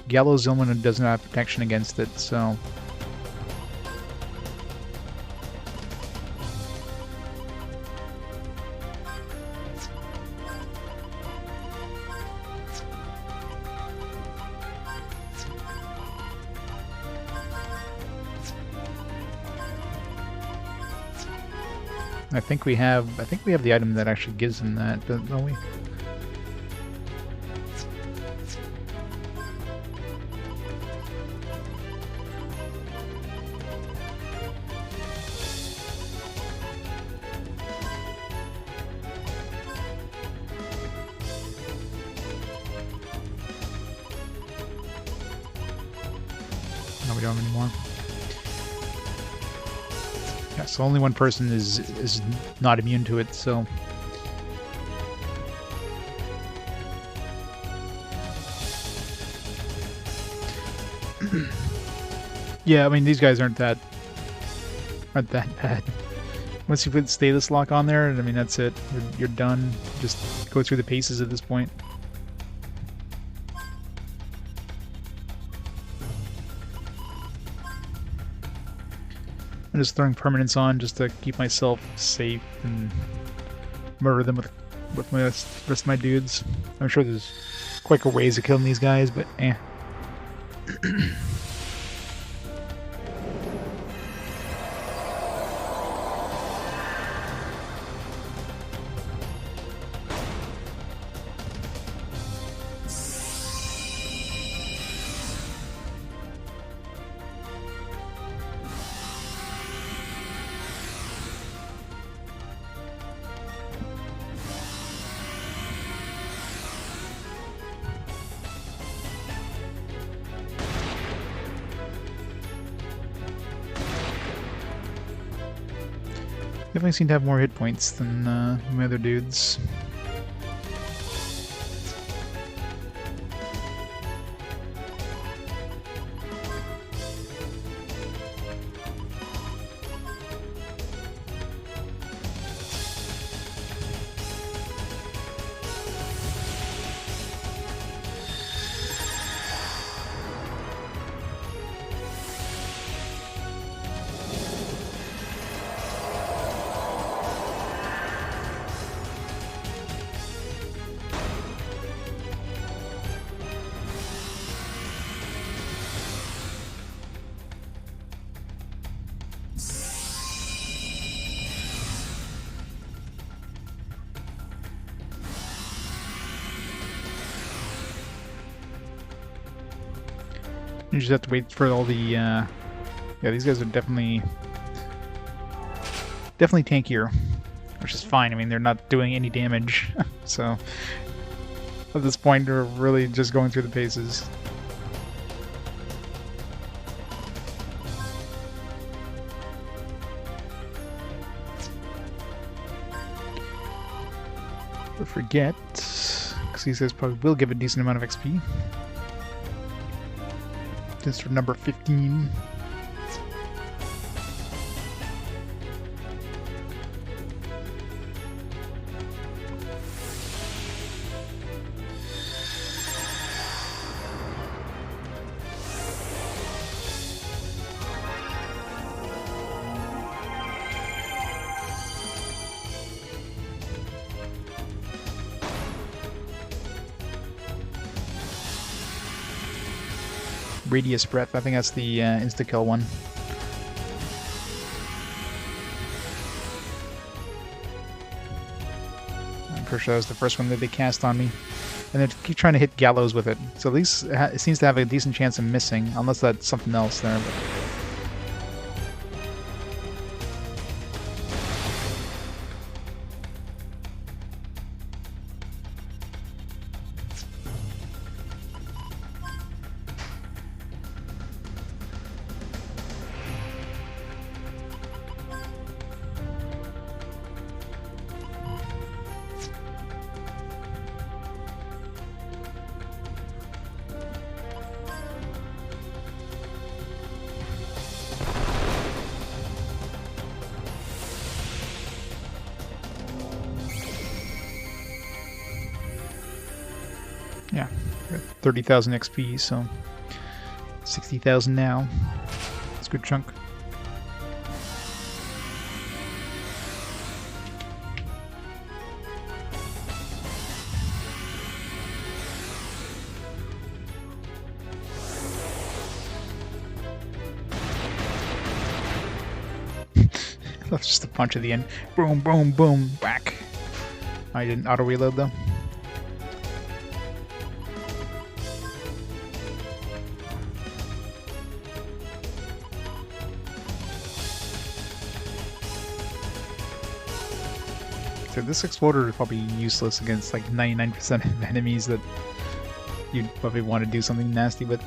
Gallo Zillman doesn't have protection against it, so... I think we have the item that actually gives him that, don't we? No, we don't anymore. Yeah, so only one person is not immune to it, so... yeah, I mean, these guys aren't that bad. Once you put status lock on there, I mean, that's it. You're done. Just go through the paces at this point. I'm just throwing permanents on just to keep myself safe and murder them with my rest of my dudes. I'm sure there's quicker ways of killing these guys, but eh. Definitely seem to have more hit points than my other dudes. You just have to wait for all the, yeah, these guys are definitely tankier, which is fine. I mean, they're not doing any damage, so at this point, they're really just going through the paces. Never forget, because he says probably will give a decent amount of XP. Just for number 15. Radius breath. I think that's the insta-kill one. I'm pretty sure that was the first one that they cast on me. And they keep trying to hit Gallows with it. So at least it seems to have a decent chance of missing, unless that's something else there. But... yeah, 30,000 XP, so 60,000 now. It's a good chunk. That's just a punch at the end. Boom, boom, boom, whack. I didn't auto-reload though. So this exploder is probably useless against like 99% of enemies that you'd probably want to do something nasty with.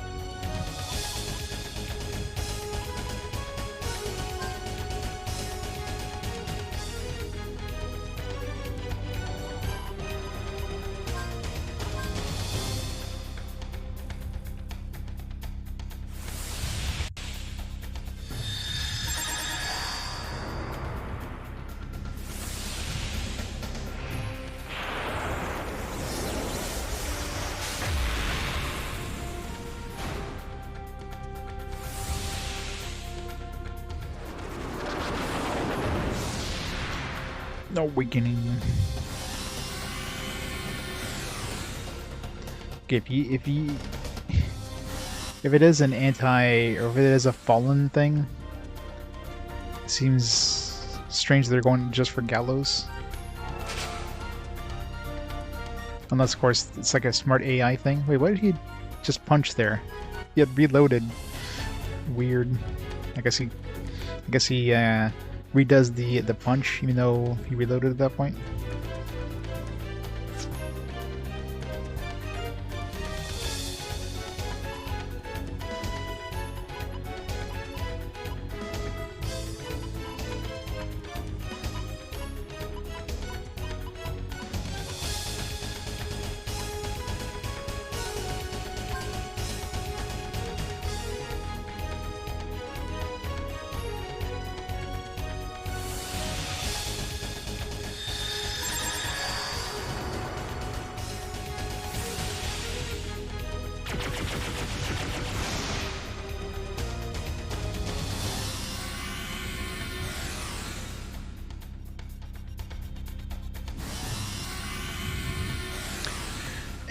No weakening. Okay, if it is an anti, or if it is a fallen thing, it seems strange they're going just for Gallows. Unless, of course, it's like a smart AI thing. Wait, why did he just punch there? He had reloaded. Weird. I guess he redoes the punch, even though he reloaded at that point.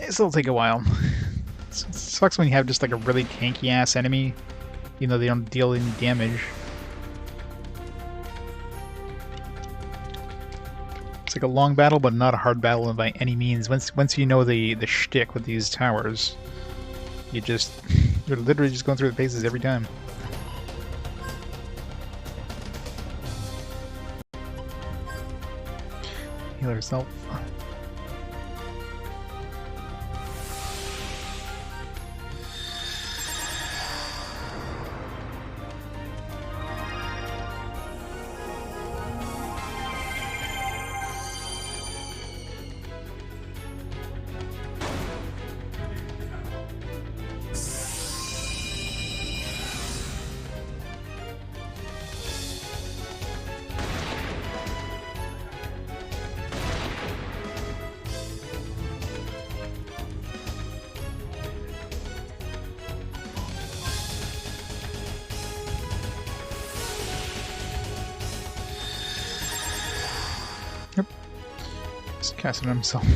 It'll take a while. It sucks when you have just like a really tanky ass enemy, even though they don't deal any damage. It's like a long battle, but not a hard battle by any means. Once you know the shtick with these towers, you're literally just going through the paces every time. Heal herself. Yep. Just casting himself.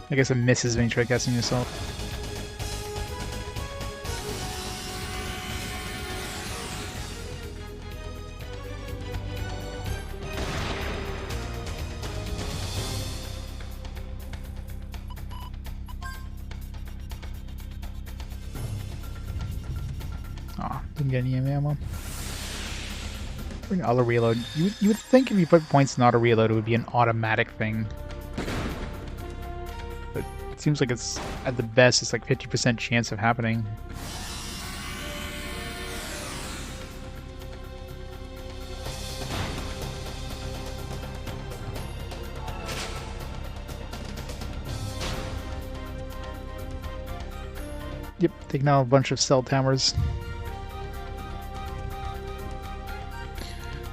I guess it misses when you try casting yourself. Aw, didn't get any ammo. Auto reload. You would think if you put points in auto reload, it would be an automatic thing. But it seems like it's, at the best, it's like 50% chance of happening. Yep, taking out a bunch of cell towers.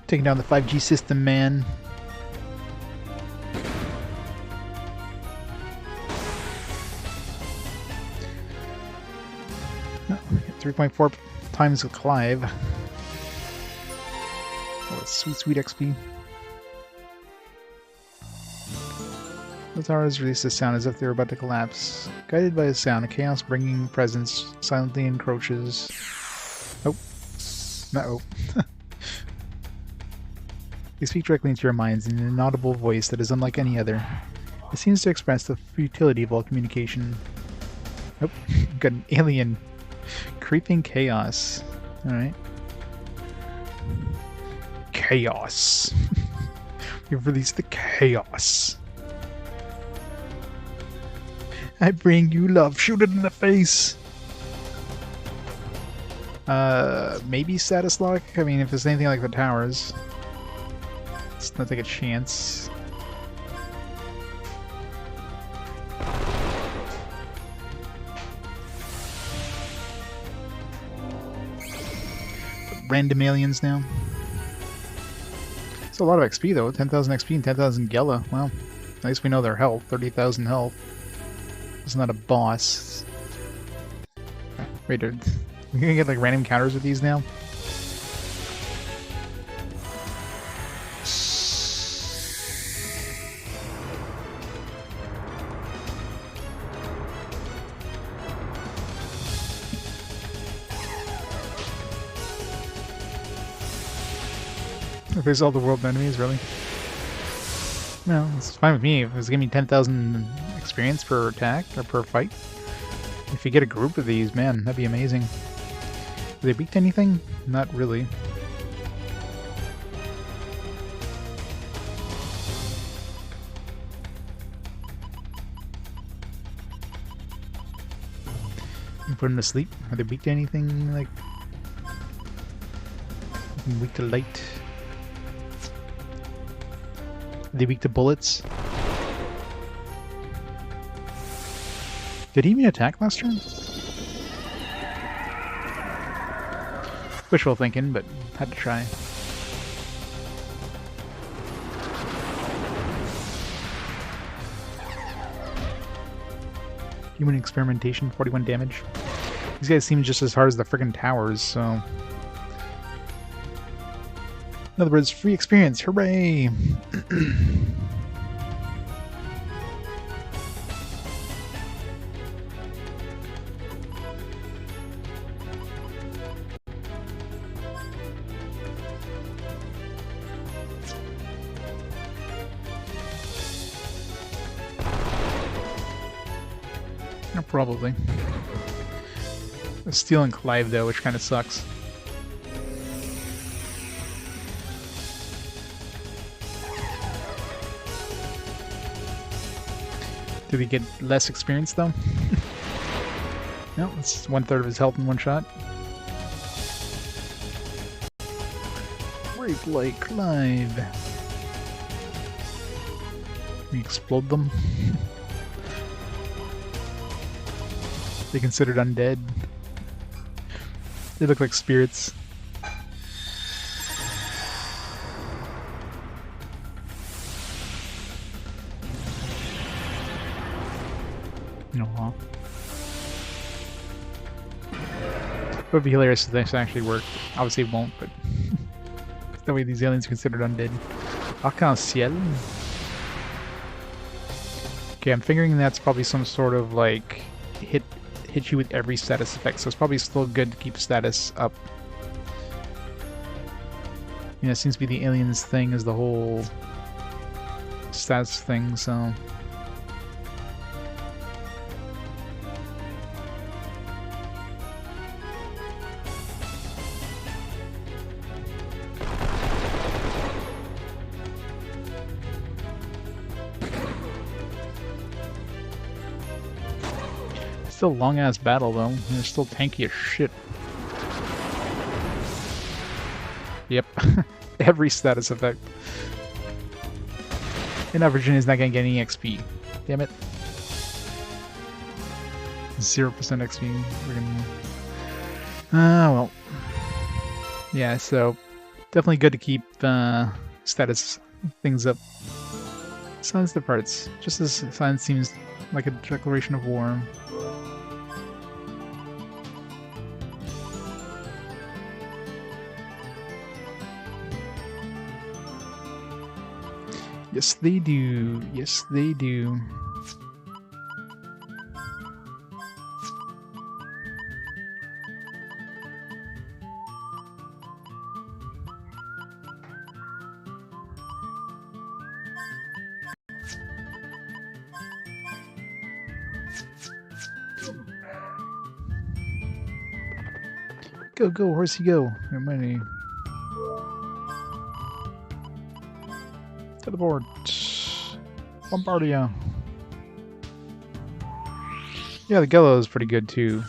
Taking down the 5G system, man. Oh, 3.4 times with Clive. Oh, that's sweet, sweet XP. The towers release a sound as if they're about to collapse. Guided by the sound, a chaos bringing presence silently encroaches. Oh. Uh-oh. They speak directly into your minds in an inaudible voice that is unlike any other. It seems to express the futility of all communication. Oh, got an alien. Creeping chaos. Alright. Chaos. You've released the chaos. I bring you love. Shoot it in the face. Maybe status lock? I mean, if it's anything like the towers. Let's not take a chance. Random aliens now. It's a lot of XP though. 10,000 XP and 10,000 Gela. Well, at least we know their health. 30,000 health. It's not a boss. Wait, are we gonna get like random counters with these now? Face all the world enemies, really? No, it's fine with me. If it was giving me 10,000 experience per attack or per fight. If you get a group of these, man, that'd be amazing. Are they weak to anything? Not really. You put them to sleep. Are they weak to anything? Like, weak to light? Are they weak to bullets? Did he even attack last turn? Wishful thinking, but had to try. Human experimentation, 41 damage. These guys seem just as hard as the friggin' towers, so... In other words, free experience, hooray! Yeah, probably. Stealing Clive though, which kind of sucks. Did we get less experience though? No, it's 1/3 of his health in one shot. Rape like Clive. We explode them. They considered undead. They look like spirits. Aww. It would be hilarious if this actually worked. Obviously it won't, but that way these aliens are considered undead. Arc-en-ciel. Okay, I'm figuring that's probably some sort of like hit you with every status effect, so it's probably still good to keep status up. You know, it seems to be the aliens thing is the whole status thing, so... Still a long-ass battle, though. They're still tanky as shit. Yep. Every status effect. And now Virginia's not gonna get any XP. Damn it. 0% XP. We're gonna... well. Yeah, so... Definitely good to keep status things up. Silence the parts. Just as silence seems like a declaration of war. Yes, they do. Yes, they do. Go, go, horsey, go. Your money. To the board. Bombardia. Yeah, the Gello is pretty good too.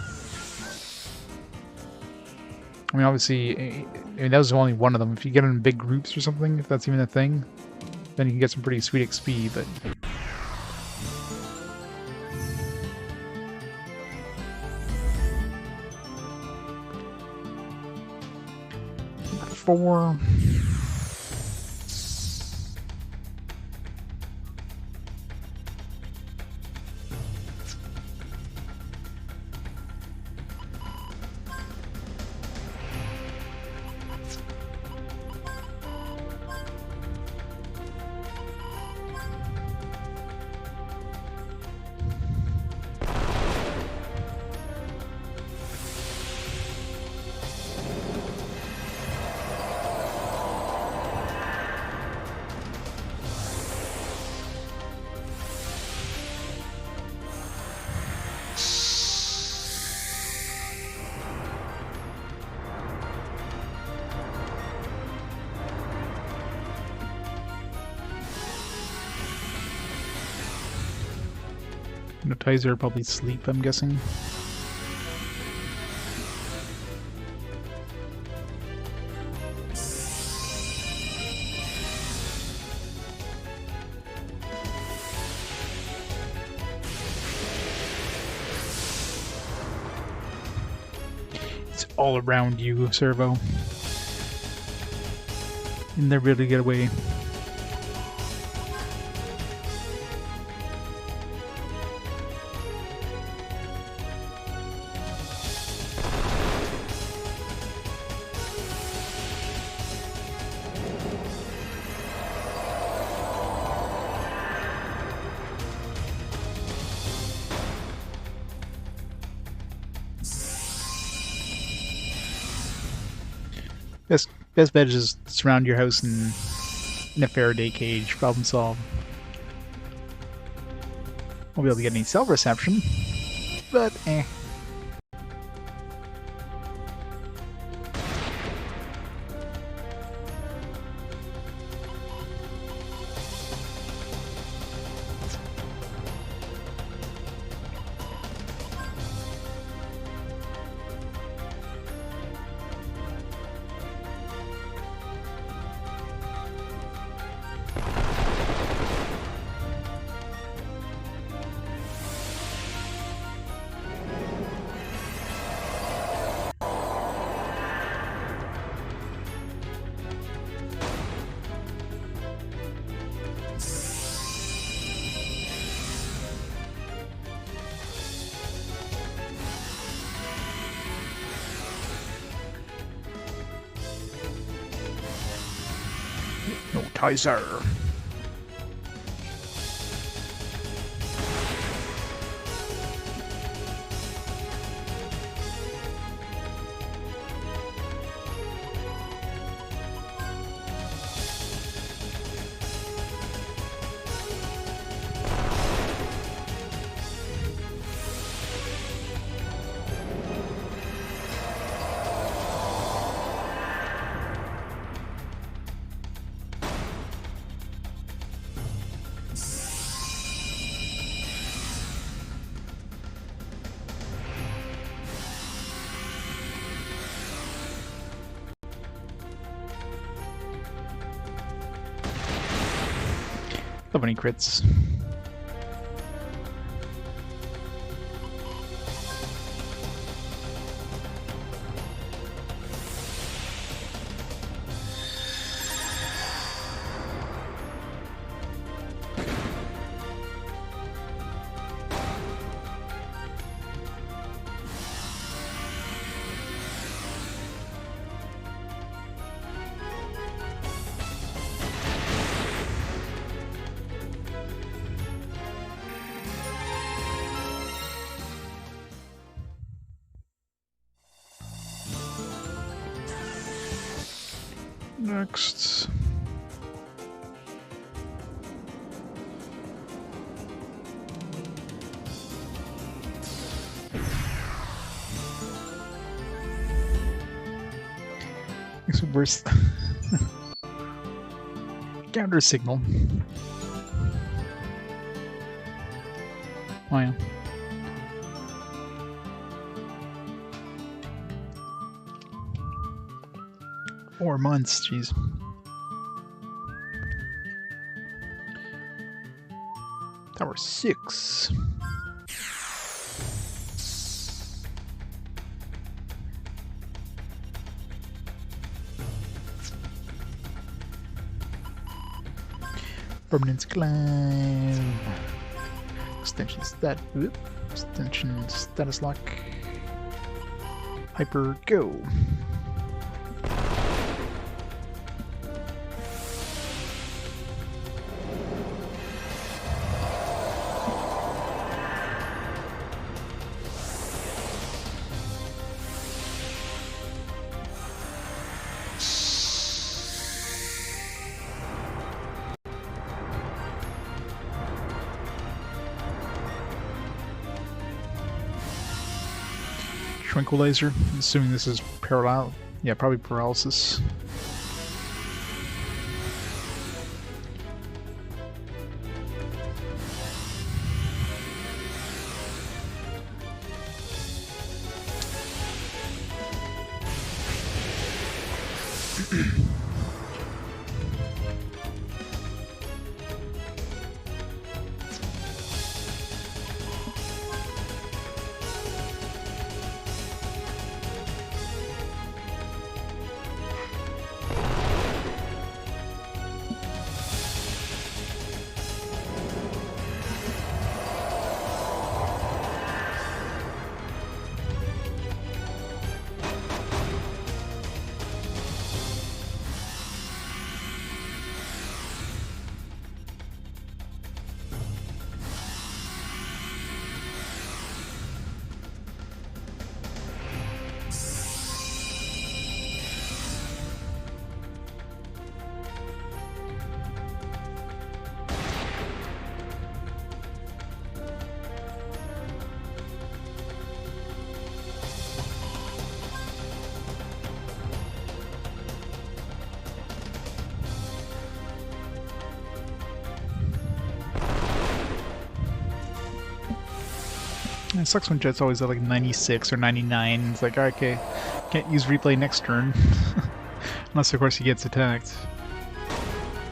I mean, obviously, that was only one of them. If you get in big groups or something, if that's even a thing, then you can get some pretty sweet XP, but... Four... Hypnotizer probably sleep, I'm guessing. It's all around you, Servo. And they're really get away. Best bet is just surround your house in a Faraday cage. Problem solved. Won't be able to get any cell reception, but eh. No Tizer. Love any crits. Next. Worse. Counter signal. Oh yeah. Four months, jeez. Tower 6. Permanent climb. Extension extension status lock. Hyper go. Tranquilizer. I'm assuming this is paralysis. Yeah, probably paralysis. It sucks when Jet's always at like 96 or 99. It's like, okay, can't use replay next turn. Unless, of course, he gets attacked.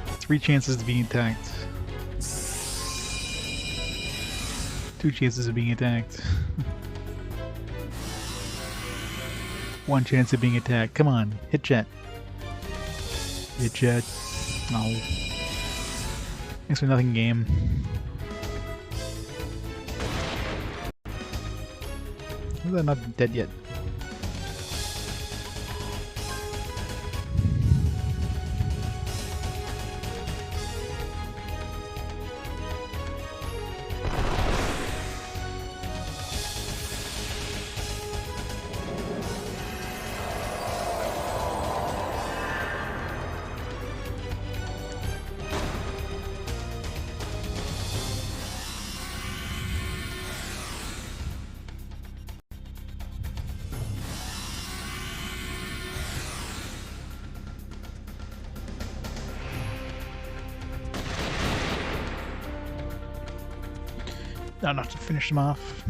3 chances of being attacked. 2 chances of being attacked. 1 chance of being attacked. Come on, hit Jet. Hit Jet. No. Thanks for nothing, game. They're not dead yet. Not enough to finish them off.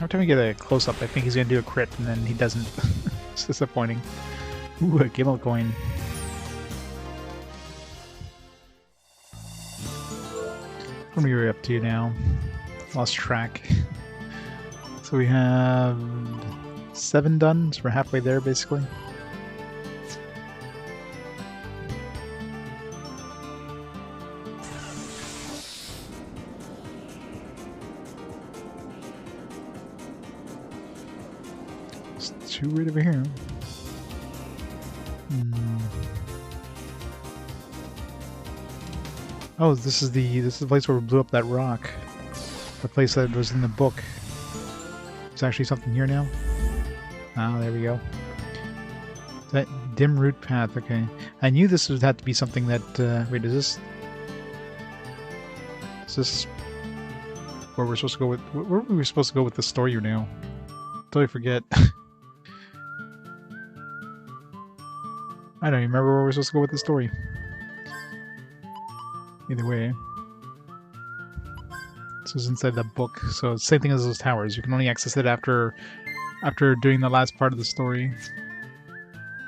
Every time we get a close-up, I think he's gonna do a crit, and then he doesn't. It's disappointing. Ooh, a Gimel coin. What are we up to now? Lost track. So we have 7 done, so we're halfway there, basically. There's 2 right over here. Oh, this is the place where we blew up that rock. The place that was in the book. There's actually something here now. Ah, there we go. That dim route path, okay. I knew this would have to be something that, wait, is this where we're supposed to go with, where were we supposed to go with the story now? Totally forget. I don't even remember where we're supposed to go with the story. Either way. This is inside the book, so it's the same thing as those towers. You can only access it after doing the last part of the story.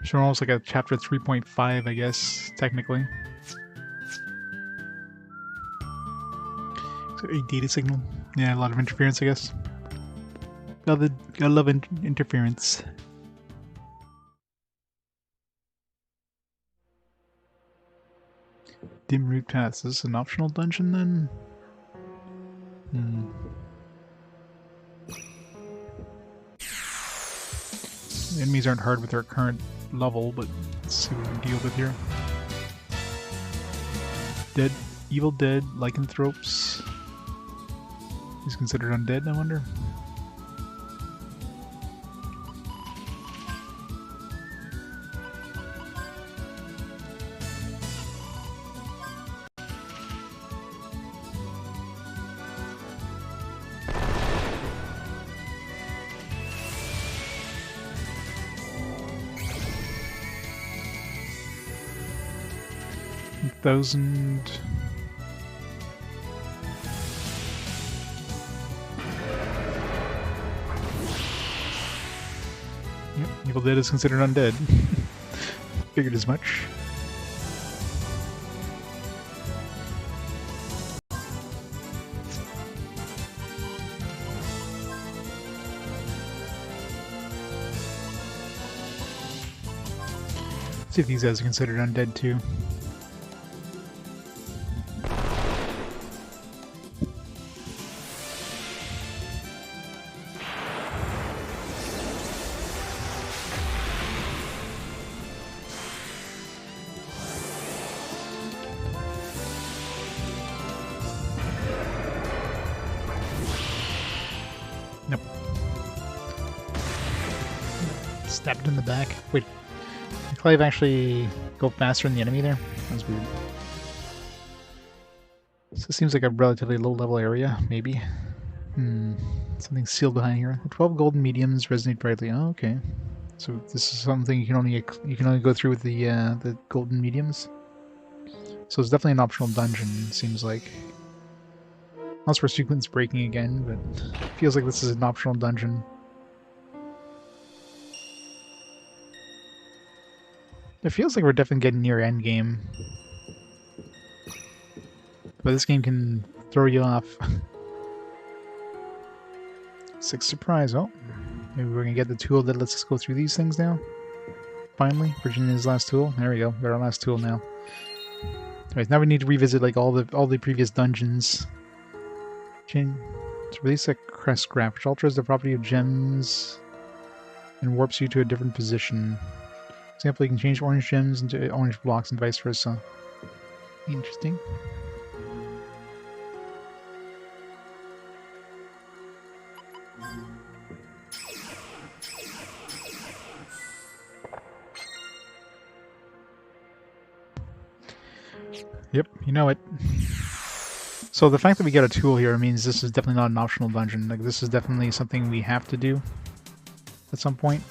So almost like a chapter 3.5, I guess, technically. So a data signal. Yeah, a lot of interference, I guess. Gotta love interference. Dim route path. Is this an optional dungeon then? The enemies aren't hard with our current level, but let's see what we can deal with here. Dead, evil dead, lycanthropes. He's considered undead, I wonder. Thousand. Yep, Evil Dead is considered undead. Figured as much. Let's see if these guys are considered undead too. Nope. Stabbed in the back. Wait, did Clive actually go faster than the enemy there? That was weird. So it seems like a relatively low-level area, maybe. Something sealed behind here. The 12 golden mediums resonate brightly. Oh, okay. So this is something you can only go through with the golden mediums. So it's definitely an optional dungeon. It seems like. Unless for sequence breaking again, but it feels like this is an optional dungeon. It feels like we're definitely getting near endgame. But this game can throw you off. 6 surprise. Oh, maybe we're gonna get the tool that lets us go through these things now. Finally, Virginia's last tool. There we go. Got our last tool now. Alright, now we need to revisit like all the previous dungeons. To release a crest graph, which alters the property of gems and warps you to a different position. For example, you can change orange gems into orange blocks and vice versa. Interesting. Yep, you know it. So the fact that we get a tool here means this is definitely not an optional dungeon. Like, this is definitely something we have to do at some point.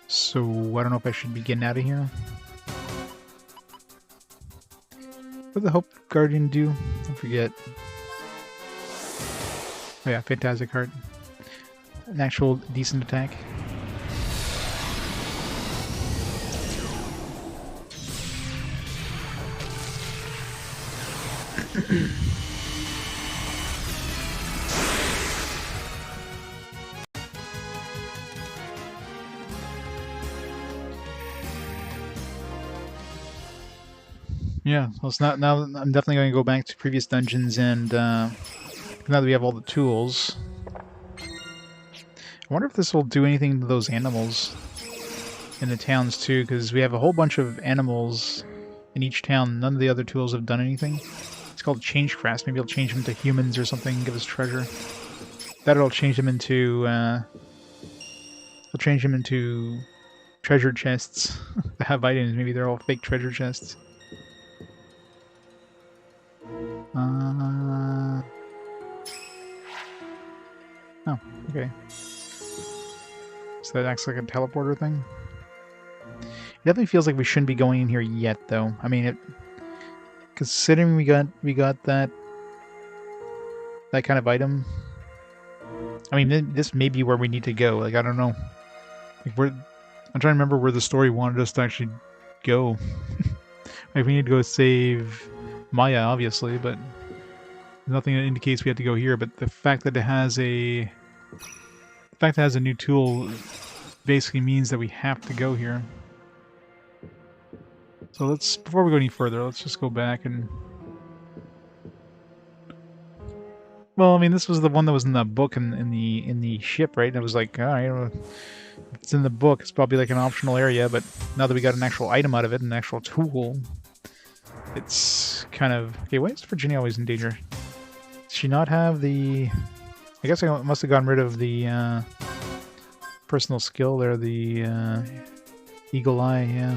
So I don't know if I should be getting out of here. What did the Hope Guardian do? I forget. Oh yeah, fantastic heart. An actual decent attack. Yeah, well, it's not now. I'm definitely going to go back to previous dungeons, and now that we have all the tools, I wonder if this will do anything to those animals in the towns too, because we have a whole bunch of animals in each town. None of the other tools have done anything. It's called change crafts. Maybe it'll change them to humans or something. Give us treasure. That'll change them into. It'll change them into treasure chests that have items. Maybe they're all fake treasure chests. Oh, okay. So that acts like a teleporter thing? It definitely feels like we shouldn't be going in here yet, though. I mean, considering we got that kind of item. I mean, this may be where we need to go. Like, I don't know. Like, I'm trying to remember where the story wanted us to actually go. Like, we need to go save Maya, obviously, but nothing that indicates we have to go here. But the fact that it has a new tool basically means that we have to go here. So before we go any further, let's just go back and... Well, I mean, this was the one that was in the book in the ship, right? And it was like, alright, it's in the book, it's probably like an optional area, but now that we got an actual item out of it, an actual tool, it's kind of... Okay, why is Virginia always in danger? Does she not have the... I guess I must have gotten rid of the personal skill there, the Eagle Eye, yeah.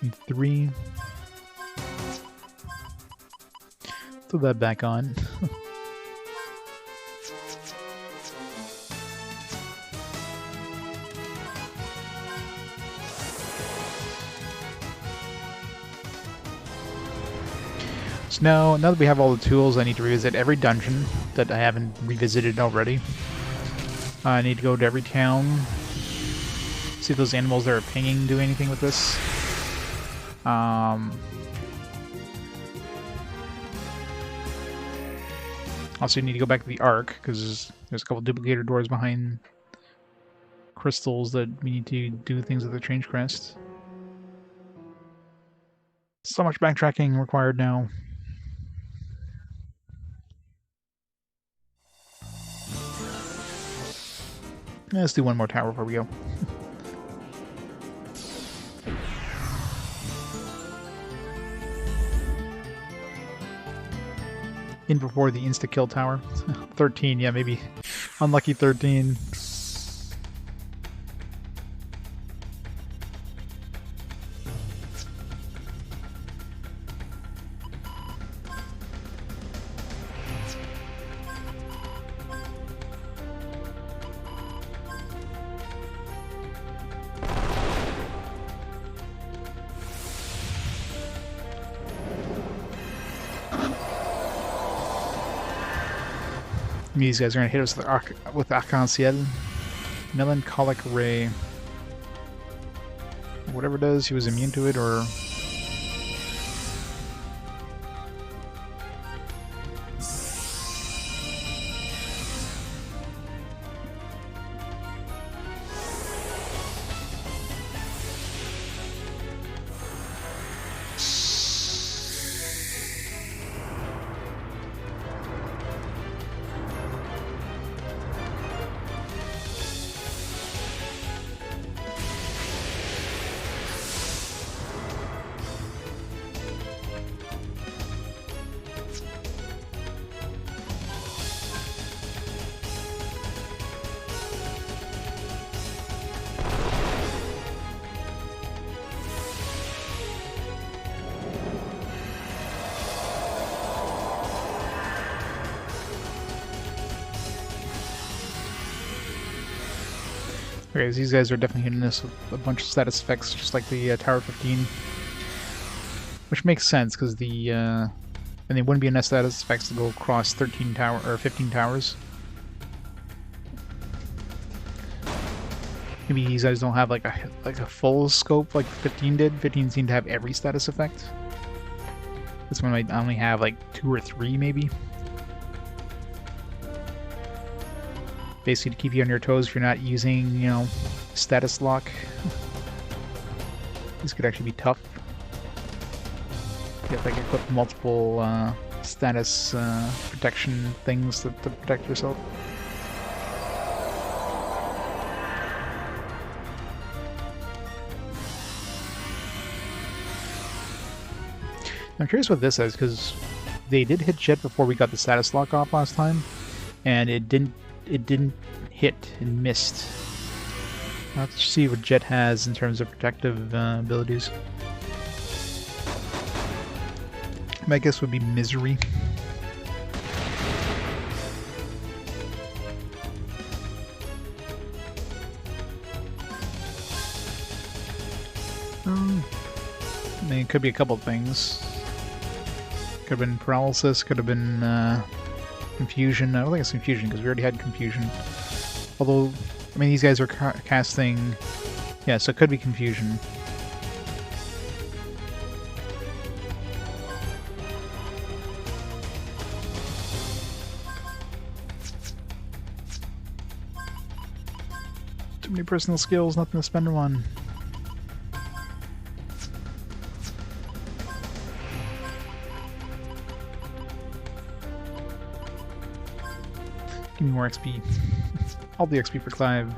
Need 3. Throw that back on. So now that we have all the tools, I need to revisit every dungeon that I haven't revisited already. I need to go to every town, see if those animals that are pinging do anything with this. Also need to go back to the Ark, because there's a couple duplicator doors behind crystals that we need to do things with the change crest. So much backtracking required now. Let's do one more tower before we go. In before the insta-kill tower. 13, yeah, maybe. Unlucky 13. These guys are going to hit us with Arc-en-Ciel. Melancholic Ray. Whatever it does, he was immune to it, or... Okay, these guys are definitely hitting us with a bunch of status effects, just like the Tower 15. Which makes sense, because and they wouldn't be enough status effects to go across 15 towers. Maybe these guys don't have like a full scope like 15 did. 15 seemed to have every status effect. This one might only have like 2 or 3 maybe. Basically to keep you on your toes if you're not using, you know, status lock. This could actually be tough. You have to like equip multiple status protection things to protect yourself. I'm curious what this is, because they did hit Jet before we got the status lock off last time, and it didn't hit, it missed. Let's see what Jet has in terms of protective abilities. My guess would be Misery. I mean, it could be a couple things. Could have been Paralysis, could have been Confusion. I don't think it's Confusion, because we already had Confusion. Although, I mean, these guys are casting... Yeah, so it could be Confusion. Too many personal skills, nothing to spend them on. Give me more XP. All the XP for Clive.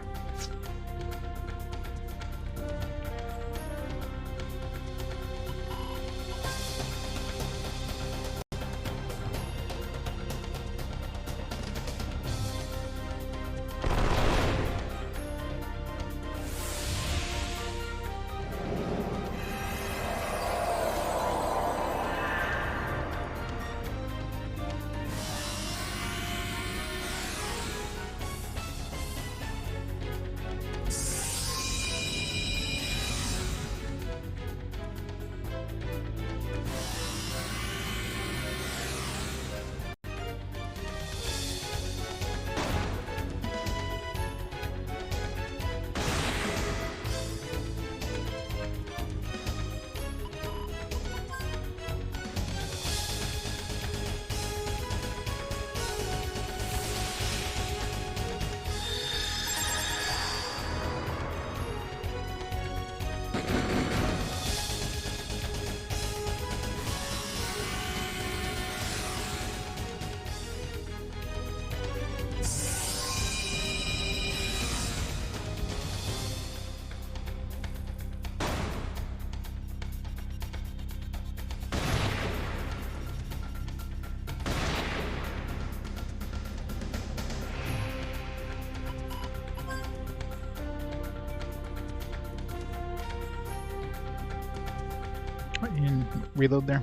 And reload there.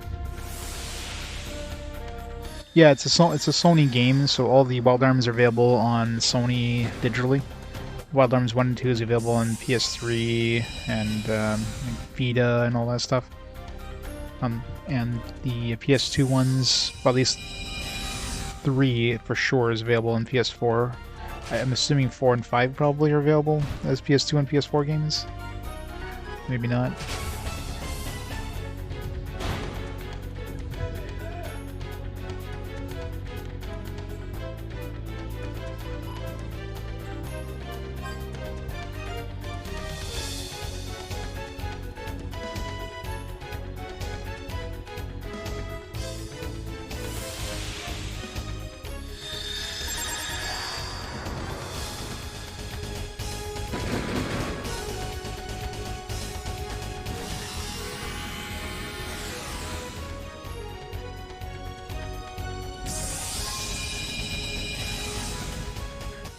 Yeah, it's a Sony game, so all the Wild Arms are available on Sony digitally. Wild Arms 1 and 2 is available on PS3 and Vita and all that stuff. And the PS2 ones, well, at least 3 for sure is available on PS4. I'm assuming 4 and 5 probably are available as PS2 and PS4 games. Maybe not.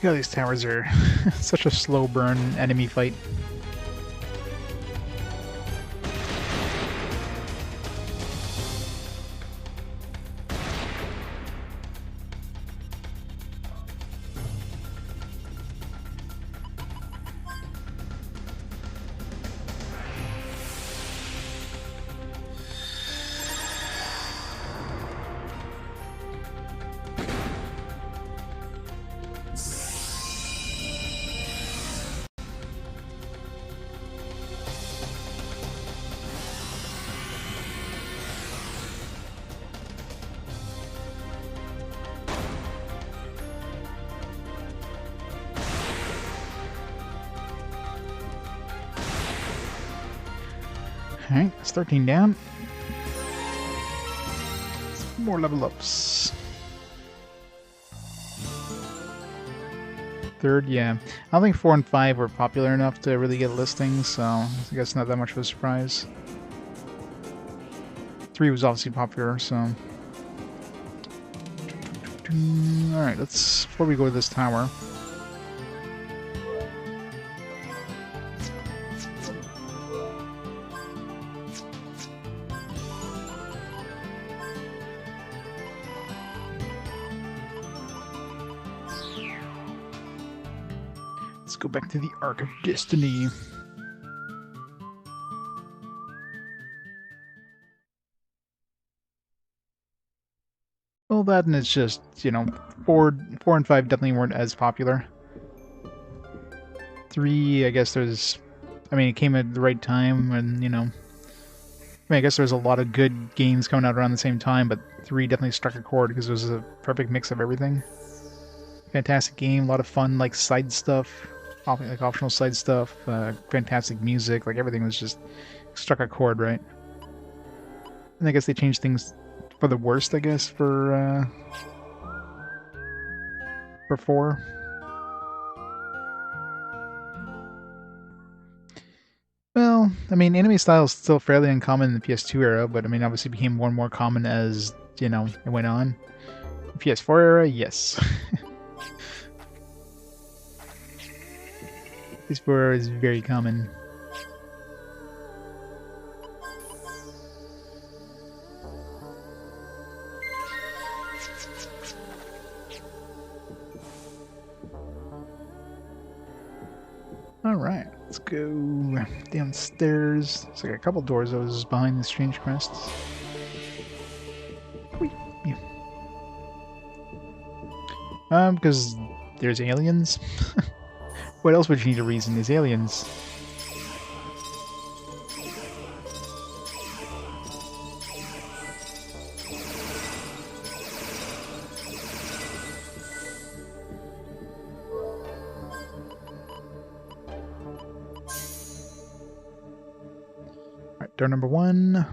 Yeah, these towers are such a slow burn enemy fight. Alright, that's 13 down. More level ups. Third, yeah. I don't think 4 and 5 were popular enough to really get listings, so I guess not that much of a surprise. 3 was obviously popular, so... Alright, let's... Before we go to this tower... Let's go back to the Ark of Destiny. Well, that and it's just, you know, 4 and 5 definitely weren't as popular. 3, I guess there's... I mean, it came at the right time, and, you know... I mean, I guess there's a lot of good games coming out around the same time, but 3 definitely struck a chord because it was a perfect mix of everything. Fantastic game, a lot of fun, like, side stuff, like optional side stuff, fantastic music, like everything was just struck a chord, right? And I guess they changed things for the worst, I guess, for 4. Well, I mean, enemy style is still fairly uncommon in the PS2 era, but I mean, obviously became more and more common as, you know, it went on. The PS4 era, yes. PS4 era is very common. Alright, let's go downstairs. There's like a couple doors that was behind the strange crests. Yeah. Because there's aliens. What else would you need a reason? There's aliens. Alright, door number 1.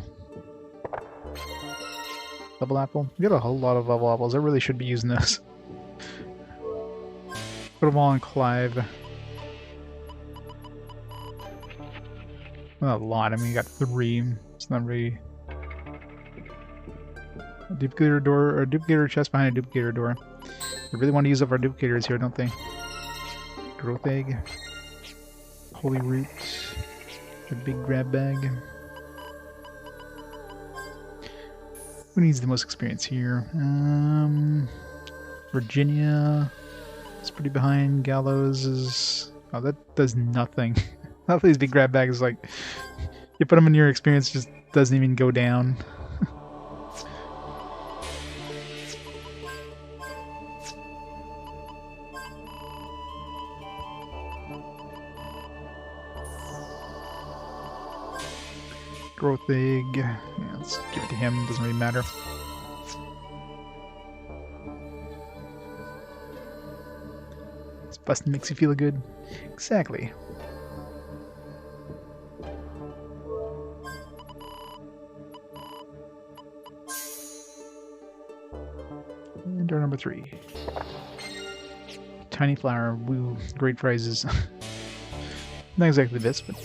Level apple. We got a whole lot of level apples. I really should be using those. Put them all on Clive. Not a lot. I mean, you got 3. It's not really... A duplicator door, or a duplicator chest behind a duplicator door. They really want to use up our duplicators here, don't they? Growth egg. Holy root. A big grab bag. Who needs the most experience here? Virginia. It's pretty behind. Gallows is... Oh, that does nothing. Not these big grab bags, like... You put them in your experience, just doesn't even go down. Growth egg. Yeah, let's give it to him. Doesn't really matter. This busting makes you feel good. Exactly. And door number 3. Tiny flower. Woo. Great prizes. Not exactly this, but...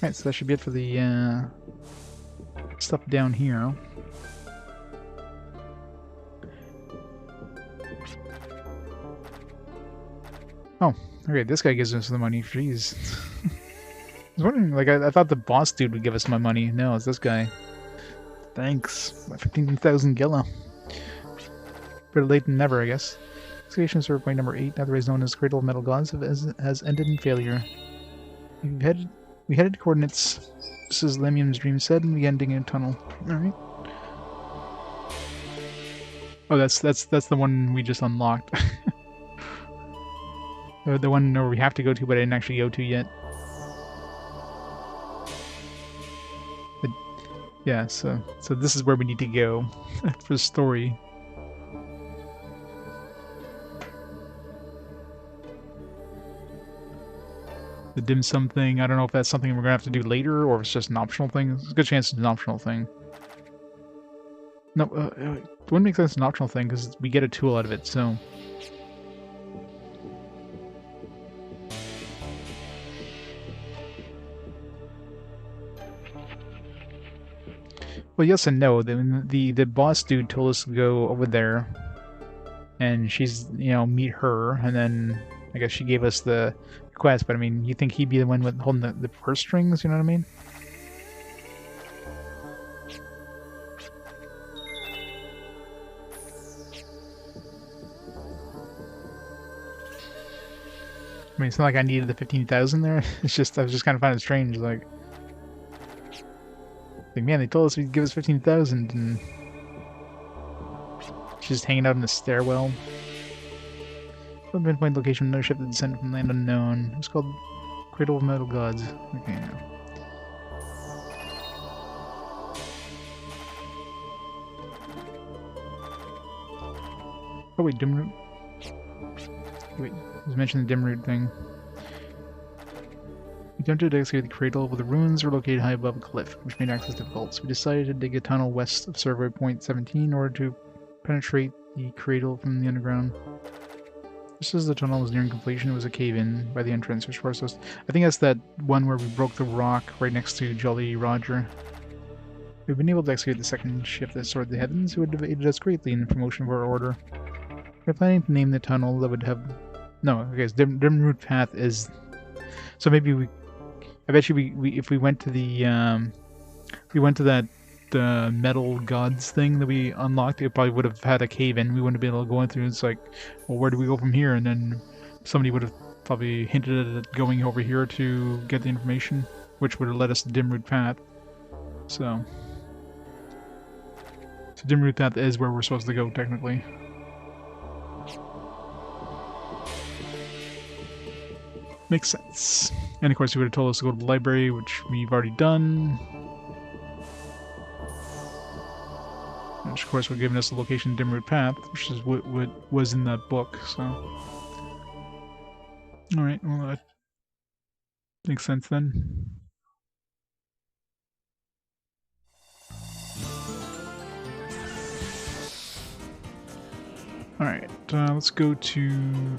Alright, so that should be it for the stuff down here. Oh, okay, this guy gives us the money. Jeez. I was wondering, like, I thought the boss dude would give us my money. No, it's this guy. Thanks. 15,000 gilla. Better late than never, I guess. Excavation server point number 8, otherwise known as Cradle of Metal Gods, has ended in failure. We headed to coordinates. This is Lemium's dream said, and began digging a tunnel. Alright. Oh, that's the one we just unlocked. The one where we have to go to, but I didn't actually go to yet. But, yeah, so this is where we need to go for the story. The dim sum thing, I don't know if that's something we're gonna have to do later or if it's just an optional thing. There's a good chance it's an optional thing. No, it wouldn't make sense as an optional thing because we get a tool out of it, so... Well, yes and no. The boss dude told us to go over there, and she's, you know, meet her, and then I guess she gave us the quest, but I mean, you think he'd be the one with holding the purse strings, you know what I mean? I mean, it's not like I needed the 15,000 there. It's just, I was just kind of finding it strange, like, man, they told us he'd give us 15,000, and she's just hanging out in the stairwell. Pinpoint location, another ship that descended from land unknown. It's called Cradle of Metal Gods. Okay, now. Oh wait, dim root. Wait, just mentioned the dim root thing. We attempted to excavate the cradle, but the ruins were located high above a cliff, which made access difficult. So we decided to dig a tunnel west of survey point 17 in order to penetrate the cradle from the underground. Just as the tunnel was nearing completion, it was a cave-in by the entrance, which forced us... I think that's that one where we broke the rock right next to Jolly Roger. We've been able to execute the second ship that soared the heavens, who would have aided us greatly in the promotion of our order. We're planning to name the tunnel that would have... No, okay, so dim root path is... So maybe we... I bet you we if we went to the... we went to that metal gods thing that we unlocked, it probably would have had a cave-in. We wouldn't be able to go in through. It's like, well, where do we go from here? And then somebody would have probably hinted at going over here to get the information, which would have led us to dim root path. So dim root path is where we're supposed to go, technically. Makes sense. And of course, he would have told us to go to the library, which we've already done. Which, of course, would have given us the location dim root path, which is what was in that book, so... Alright, well, that makes sense then. Alright, let's go to...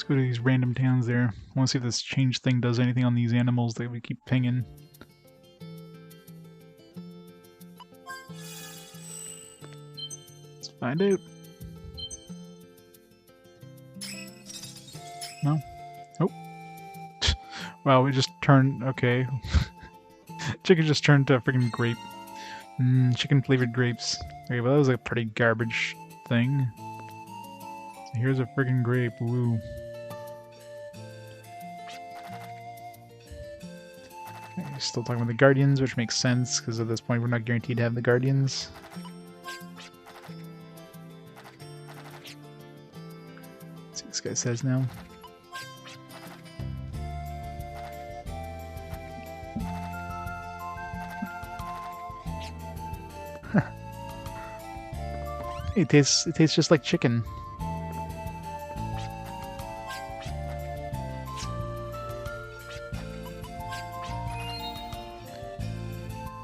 Go to these random towns there. I want to see if this change thing does anything on these animals that we keep pinging. Let's find out. No? Oh. Wow, we just turned... Okay. Chicken just turned to a freaking grape. Chicken flavored grapes. Okay, well that was a pretty garbage thing. So here's a freaking grape. Woo. Still talking about the Guardians, which makes sense, because at this point we're not guaranteed to have the Guardians. Let's see what this guy says now. It tastes just like chicken.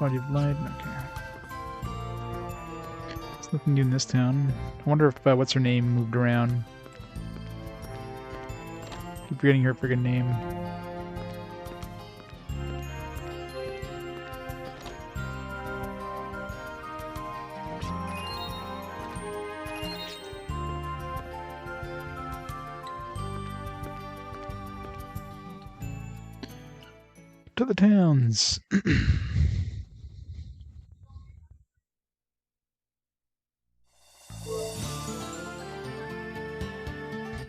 Body of light, okay. There's nothing new in this town. I wonder if what's her name moved around. Keep forgetting her friggin' name. To the towns.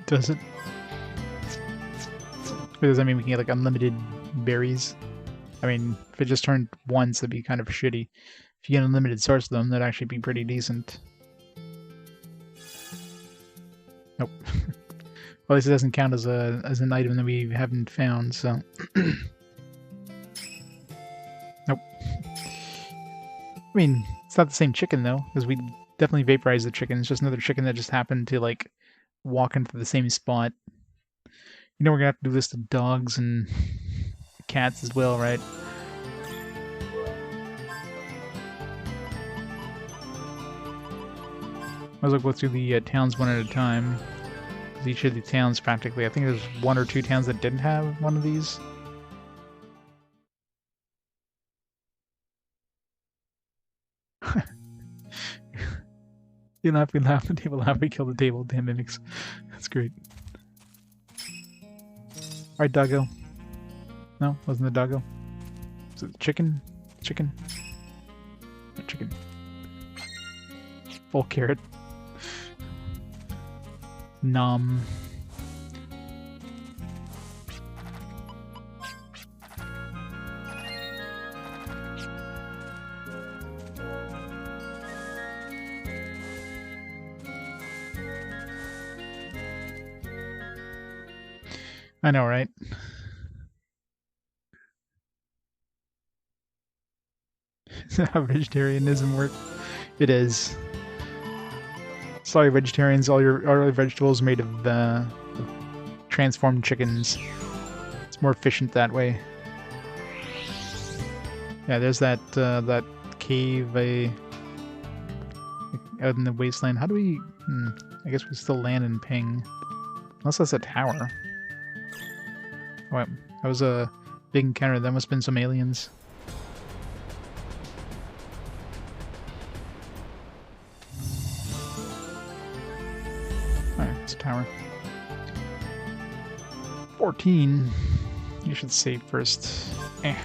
Does it? Does that mean we can get like unlimited berries? I mean, if it just turned once, that'd be kind of shitty. If you get unlimited source of them, that'd actually be pretty decent. Nope. Well, at least it doesn't count as an item that we haven't found, so... I mean, it's not the same chicken though, because we definitely vaporized the chicken. It's just another chicken that just happened to like walk into the same spot. You know we're gonna have to do this to dogs and cats as well, right? Might as well go through the towns one at a time. Each of the towns practically, I think there's 1 or 2 towns that didn't have one of these. You laugh, we laugh, the table laugh, we kill the table, damn mimics. That's great. Alright, doggo. No, wasn't the doggo. Was it chicken? Chicken? No, chicken. Full carrot. Nom. I know, right? Is that how vegetarianism works? It is. Sorry, vegetarians, all your vegetables made of transformed chickens. It's more efficient that way. Yeah, there's that that cave out in the wasteland. How do we? I guess we still land in Ping, unless that's a tower. Oh, wait, that was a big encounter. That must have been some aliens. Alright, it's a tower. 14. You should save first. Eh.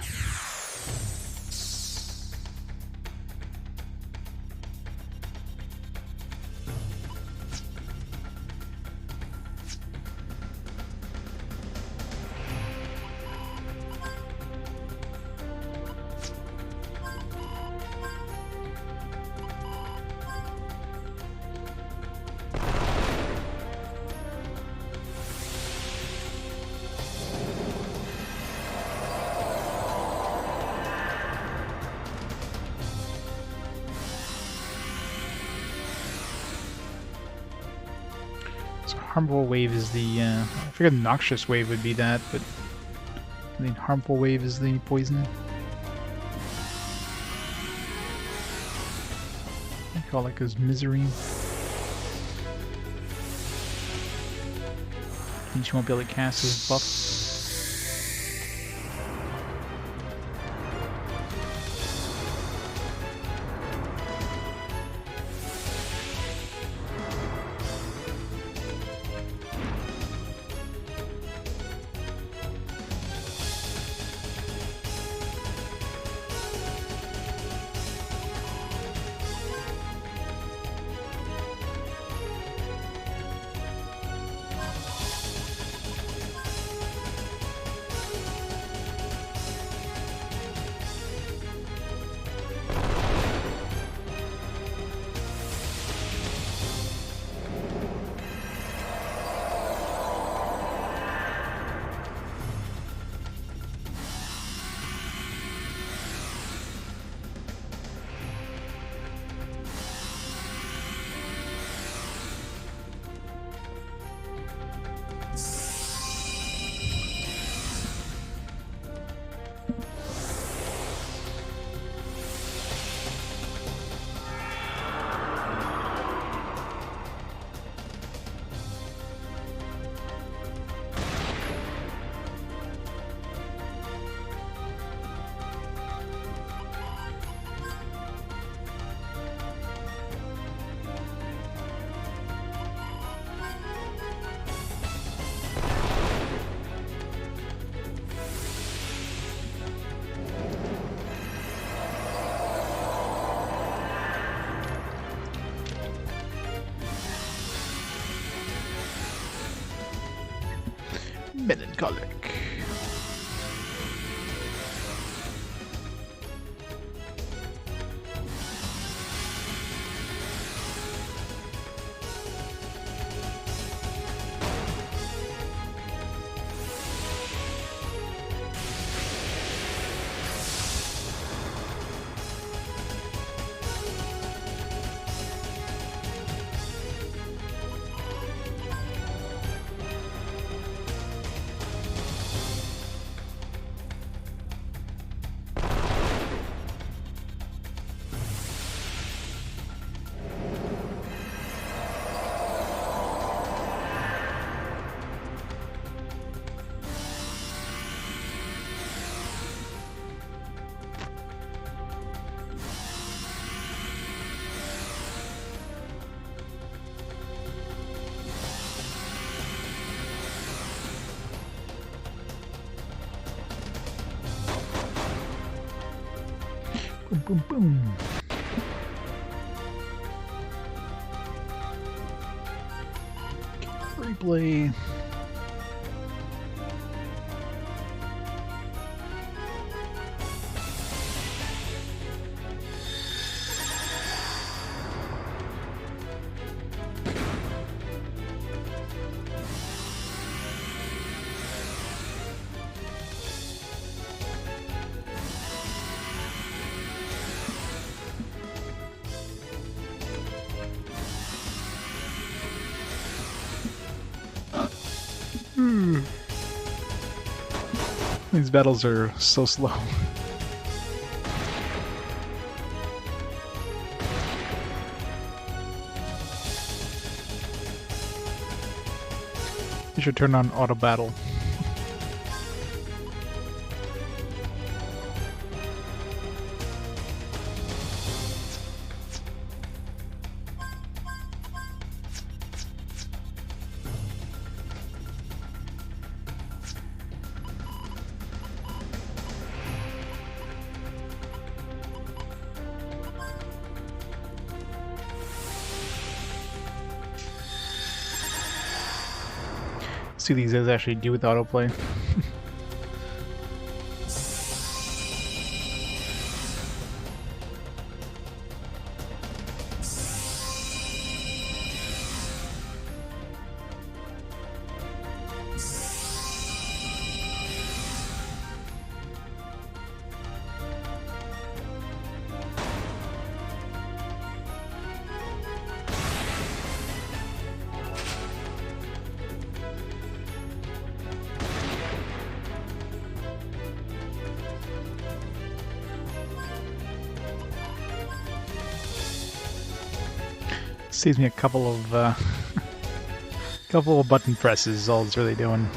Harmful wave is the, I figured noxious wave would be that, but the harmful wave is the poison. I call it his misery. Means you won't be able to cast his buff. Melancholic. Boom, boom, boom. Replay. These battles are so slow. You should turn on auto battle. See these guys actually do with autoplay. Saves me a couple of button presses. All it's really doing.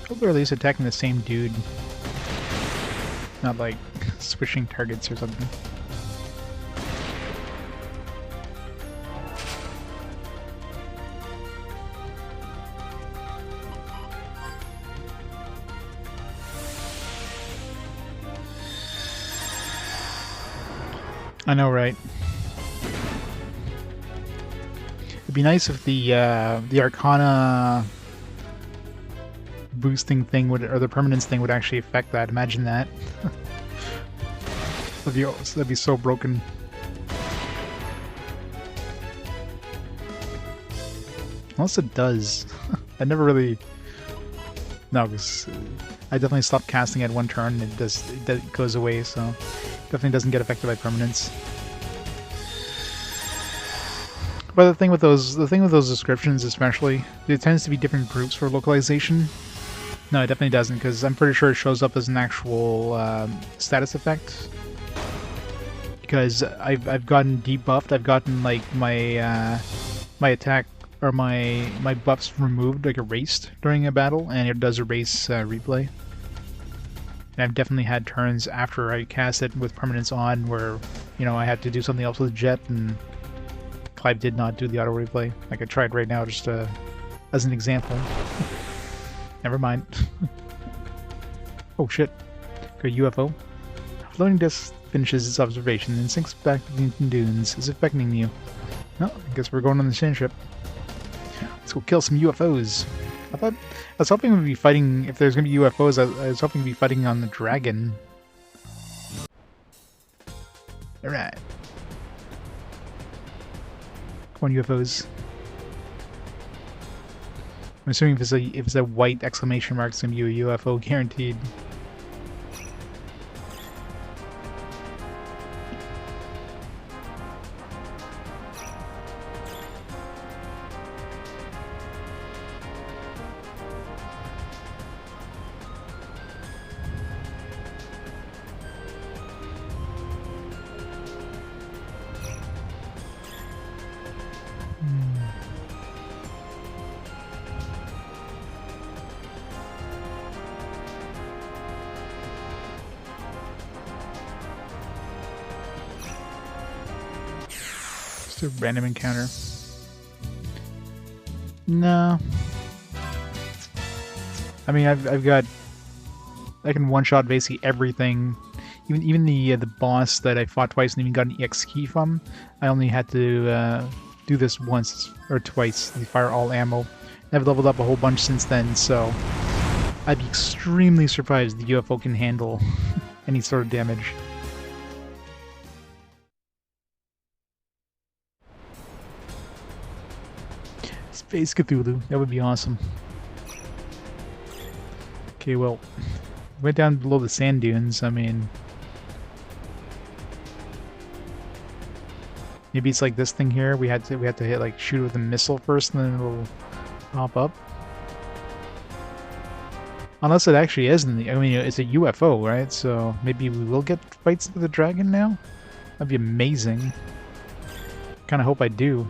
Hope they're at least attacking the same dude. Not like switching targets or something. I know, right? It'd be nice if the Arcana boosting thing would, or the permanence thing would actually affect that. Imagine that. That'd be so broken. Unless it does. I never really... No, because I definitely stopped casting at one turn and it goes away, so definitely doesn't get affected by permanence. But the thing with those descriptions especially, it tends to be different groups for localization. No, it definitely doesn't, because I'm pretty sure it shows up as an actual status effect. Because I've gotten debuffed, I've gotten like my my attack or my buffs removed, like erased during a battle, and it does erase replay. And I've definitely had turns after I cast it with permanence on where, you know, I had to do something else with Jet and Clive did not do the auto replay. Like I tried right now just as an example. Never mind. Oh shit. Got a UFO. Floating disc finishes its observation and sinks back to the dunes as if beckoning you. Well, I guess we're going on the same ship. Let's go kill some UFOs. I was hoping we'd be fighting, if there's going to be UFOs, I was hoping to be fighting on the dragon. Alright. Come on, UFOs. I'm assuming if it's a white exclamation mark, it's gonna be a UFO guaranteed. A random encounter. No. I mean, I've got. I can one-shot basically everything. Even the boss that I fought twice and even got an EX key from. I only had to do this once or twice. They fire all ammo. I've leveled up a whole bunch since then, so I'd be extremely surprised the UFO can handle any sort of damage. Space Cthulhu, that would be awesome. Okay, well, went down below the sand dunes. I mean, maybe it's like this thing here. We had to hit like shoot it with a missile first, and then it'll pop up. Unless it actually is in the. I mean, it's a UFO, right? So maybe we will get fights with the dragon now. That'd be amazing. Kind of hope I do.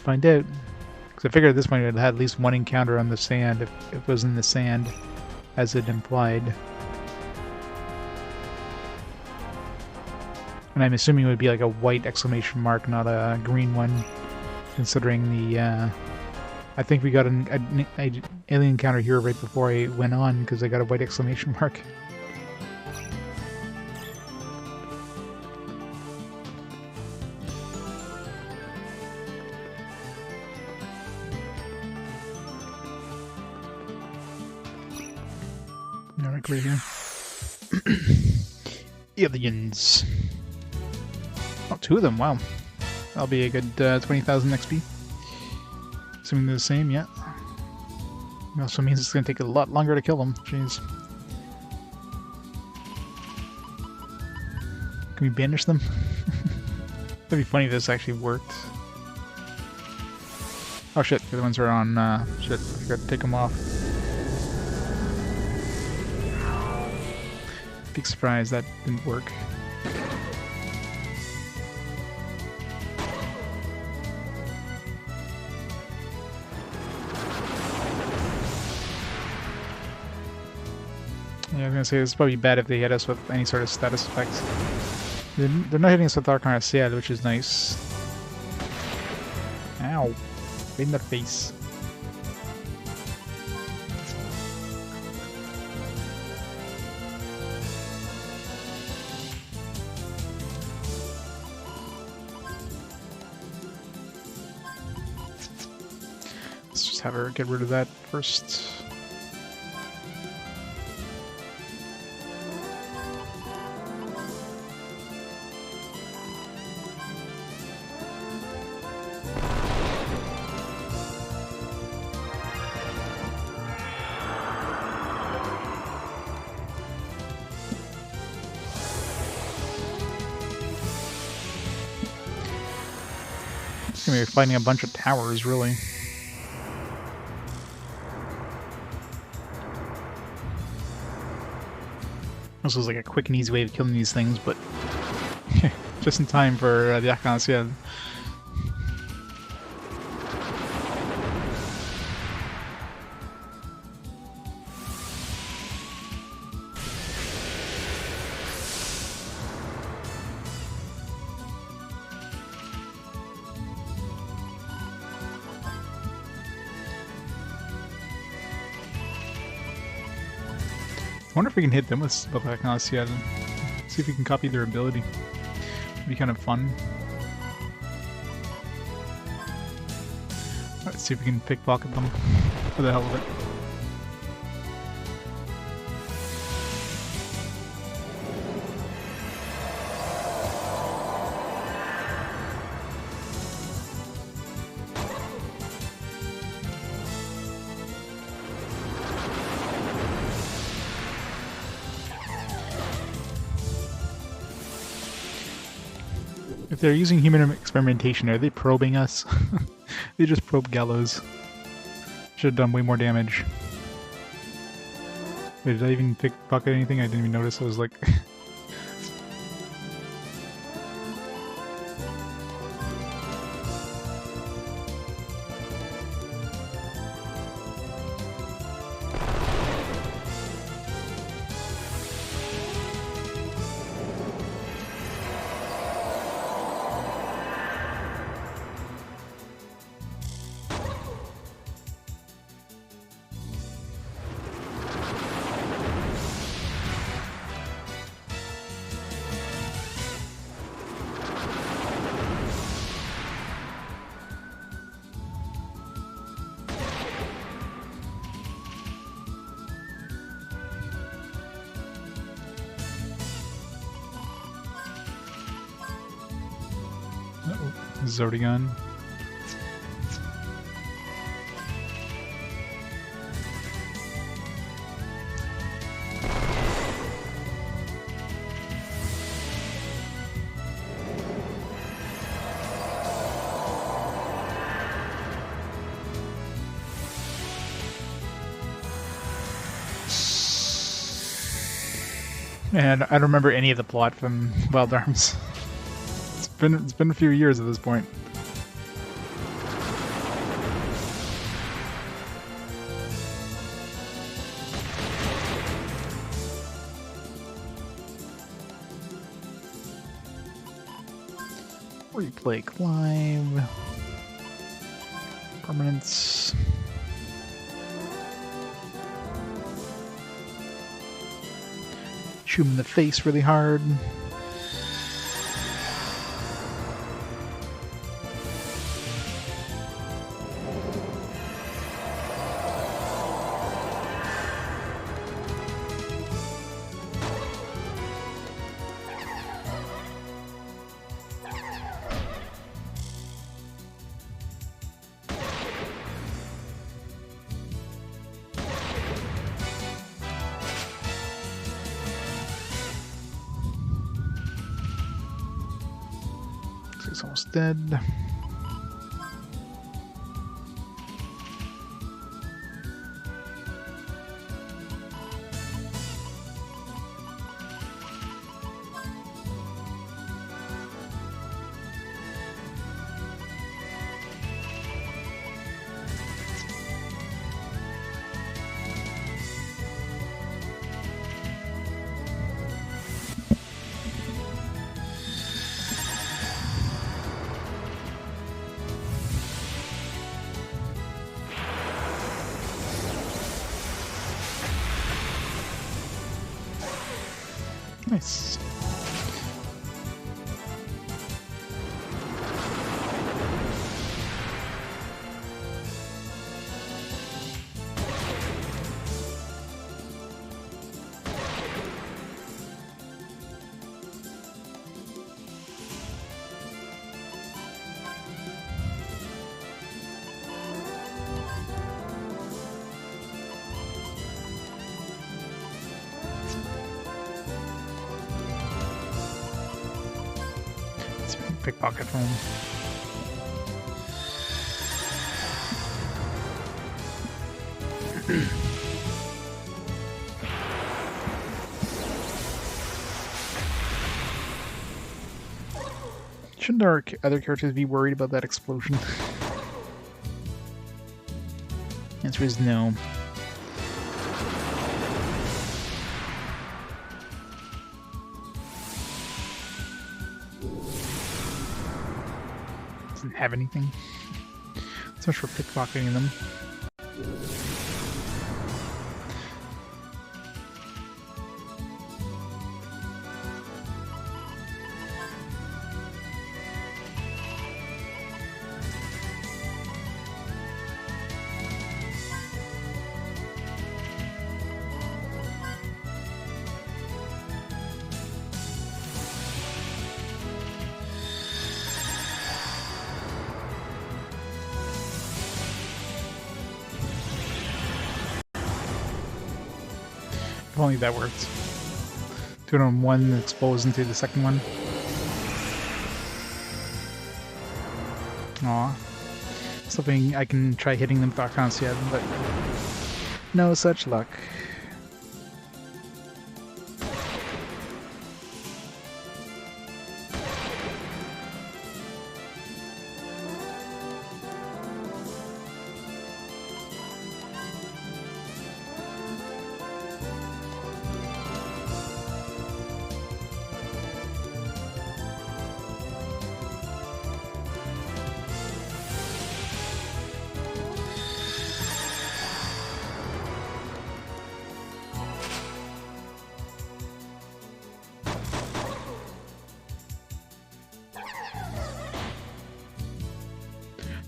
Find out. Because I figured at this point it had at least one encounter on the sand if it was in the sand, as it implied. And I'm assuming it would be like a white exclamation mark, not a green one, considering the, I think we got an alien encounter here right before I went on, because I got a white exclamation mark. Right here. Aliens. Oh, two of them, wow. That'll be a good 20,000 XP. Assuming they're the same, yeah. It also means it's going to take a lot longer to kill them. Jeez. Can we banish them? That'd be funny if this actually worked. Oh shit, the other ones are on, shit, I forgot to take them off. Big surprise that didn't work. Yeah, I was gonna say it's probably bad if they hit us with any sort of status effects. They're not hitting us with Arcana Sead, which is nice. Ow. Right in the face. Let's just have her get rid of that first. It's gonna be fighting a bunch of towers, really. This was like a quick and easy way of killing these things, but just in time for the Arcana Sead. I wonder if we can hit them with Arcana Sead and see if we can copy their ability. It'd be kind of fun. Let's see if we can pickpocket them for the hell of it. they're using human experimentation. Are they probing us? They just probed Gallows. Should have done way more damage. Wait, did I even pickpocket anything? I didn't even notice. I was like... Zordigon. And I don't remember any of the plot from Wild Arms. It's been a few years at this point. Replay climb. Permanence. Shoot him in the face really hard. He's almost dead. Nice. Pickpocket from him. Shouldn't our other characters be worried about that explosion? The answer is no. Doesn't have anything. So much for pickpocketing them. If only that worked. Do it on one, expose into the second one. Aw. Something I can try hitting them with Arcancia, but no such luck.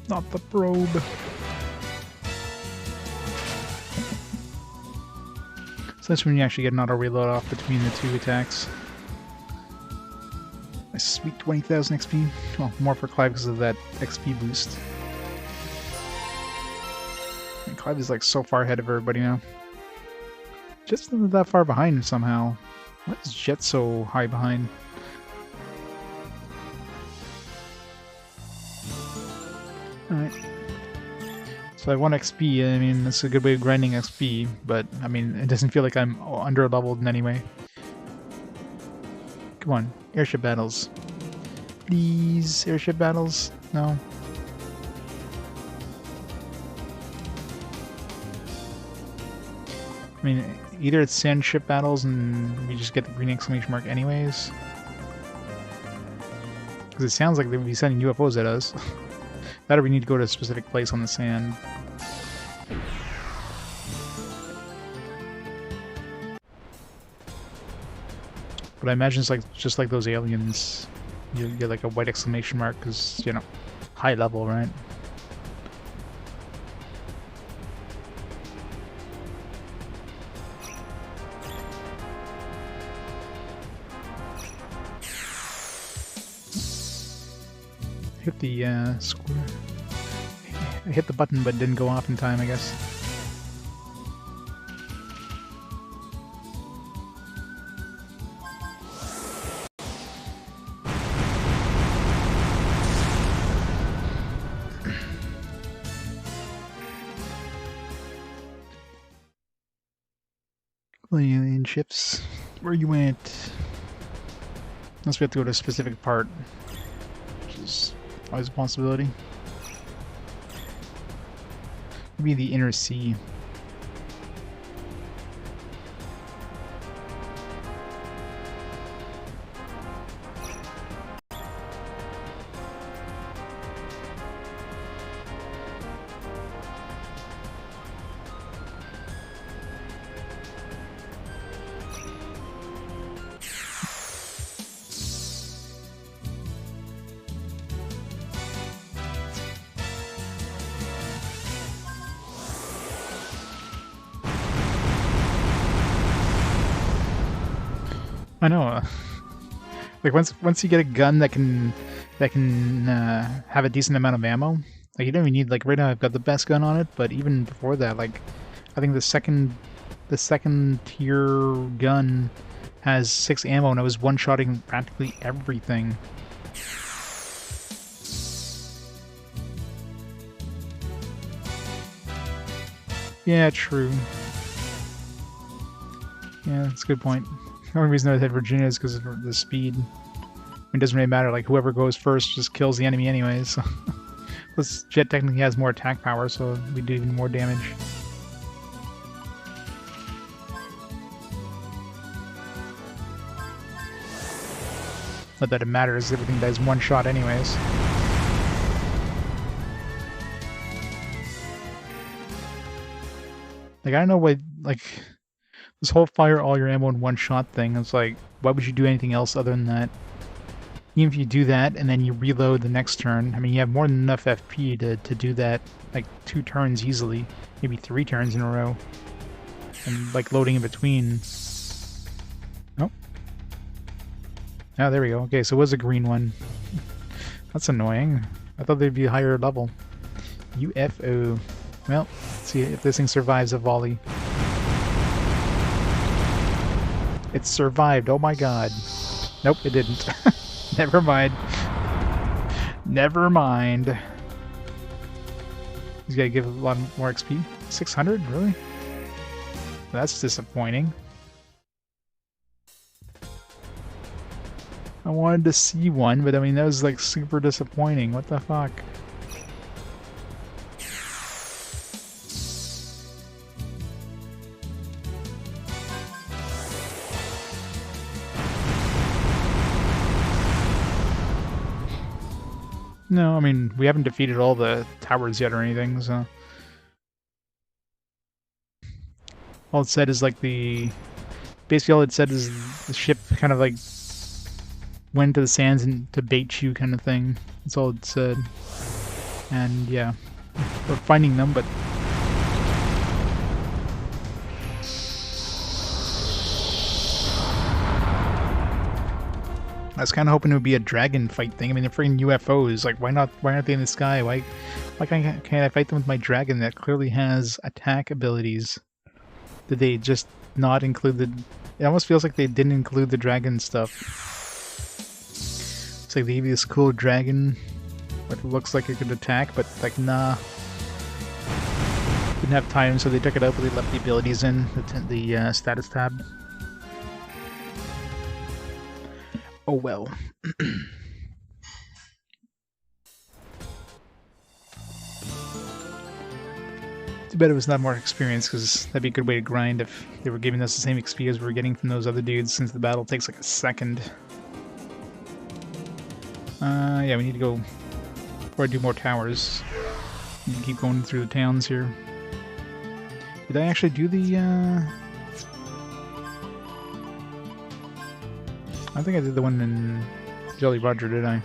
Not the probe. So that's when you actually get an auto reload off between the two attacks. A sweet 20,000 XP. Well, more for Clive because of that XP boost. And Clive is like so far ahead of everybody now. Jet's not that far behind somehow. Why is Jet so high behind? Alright. So I have 1 XP, I mean, that's a good way of grinding XP, but, I mean, it doesn't feel like I'm under-leveled in any way. Come on, airship battles. Please, airship battles? No. I mean, either it's sand ship battles and we just get the green exclamation mark anyways. Because it sounds like they would be sending UFOs at us. That or we need to go to a specific place on the sand. But I imagine it's like just like those aliens. You get like a white exclamation mark because, you know, high level, right? Hit the square. I hit the button but didn't go off in time, I guess. Alien ships, where you went? Unless we have to go to a specific part, which is always a possibility. Maybe the inner sea. I know. Like once you get a gun that can have a decent amount of ammo, like you don't even need, like right now I've got the best gun on it, but even before that, like I think the second tier gun has 6 ammo and I was one-shotting practically everything. Yeah, true. Yeah, that's a good point. The only reason I hit Virginia is because of the speed. It doesn't really matter, like whoever goes first just kills the enemy anyways. So. Plus Jet technically has more attack power, so we do even more damage. Not that it matters, everything dies one shot anyways. Like I don't know what, like this whole fire all your ammo in one shot thing, it's like, why would you do anything else other than that? Even if you do that and then you reload the next turn, I mean you have more than enough FP to do that like 2 turns easily, maybe 3 turns in a row. And like loading in between. Oh. Oh, there we go. Okay, so it was a green one. That's annoying. I thought they'd be higher level. UFO. Well, let's see if this thing survives a volley. It survived, oh my god. Nope, it didn't. Never mind. Never mind. He's got to give a lot more XP. 600? Really? That's disappointing. I wanted to see one, but I mean, that was like super disappointing. What the fuck? No, I mean, we haven't defeated all the towers yet or anything, so... All it said is like the... Basically all it said is the ship kind of like went to the sands and to bait you kind of thing. That's all it said. And yeah, we're finding them, but... I was kind of hoping it would be a dragon fight thing. I mean, they're freaking UFOs. Like, why not? Why aren't they in the sky? Why can't I fight them with my dragon that clearly has attack abilities? Did they just not include the... It almost feels like they didn't include the dragon stuff. It's like they gave you this cool dragon that looks like it could attack, but like, nah. Didn't have time, so they took it out, but they left the abilities in, the status tab. Oh well. Too bad it was not more experience, because that'd be a good way to grind if they were giving us the same XP as we were getting from those other dudes, since the battle takes like a second. Yeah, we need to go... Before I do more towers. Need to keep going through the towns here. Did I actually do the, I think I did the one in Jolly Roger, did I?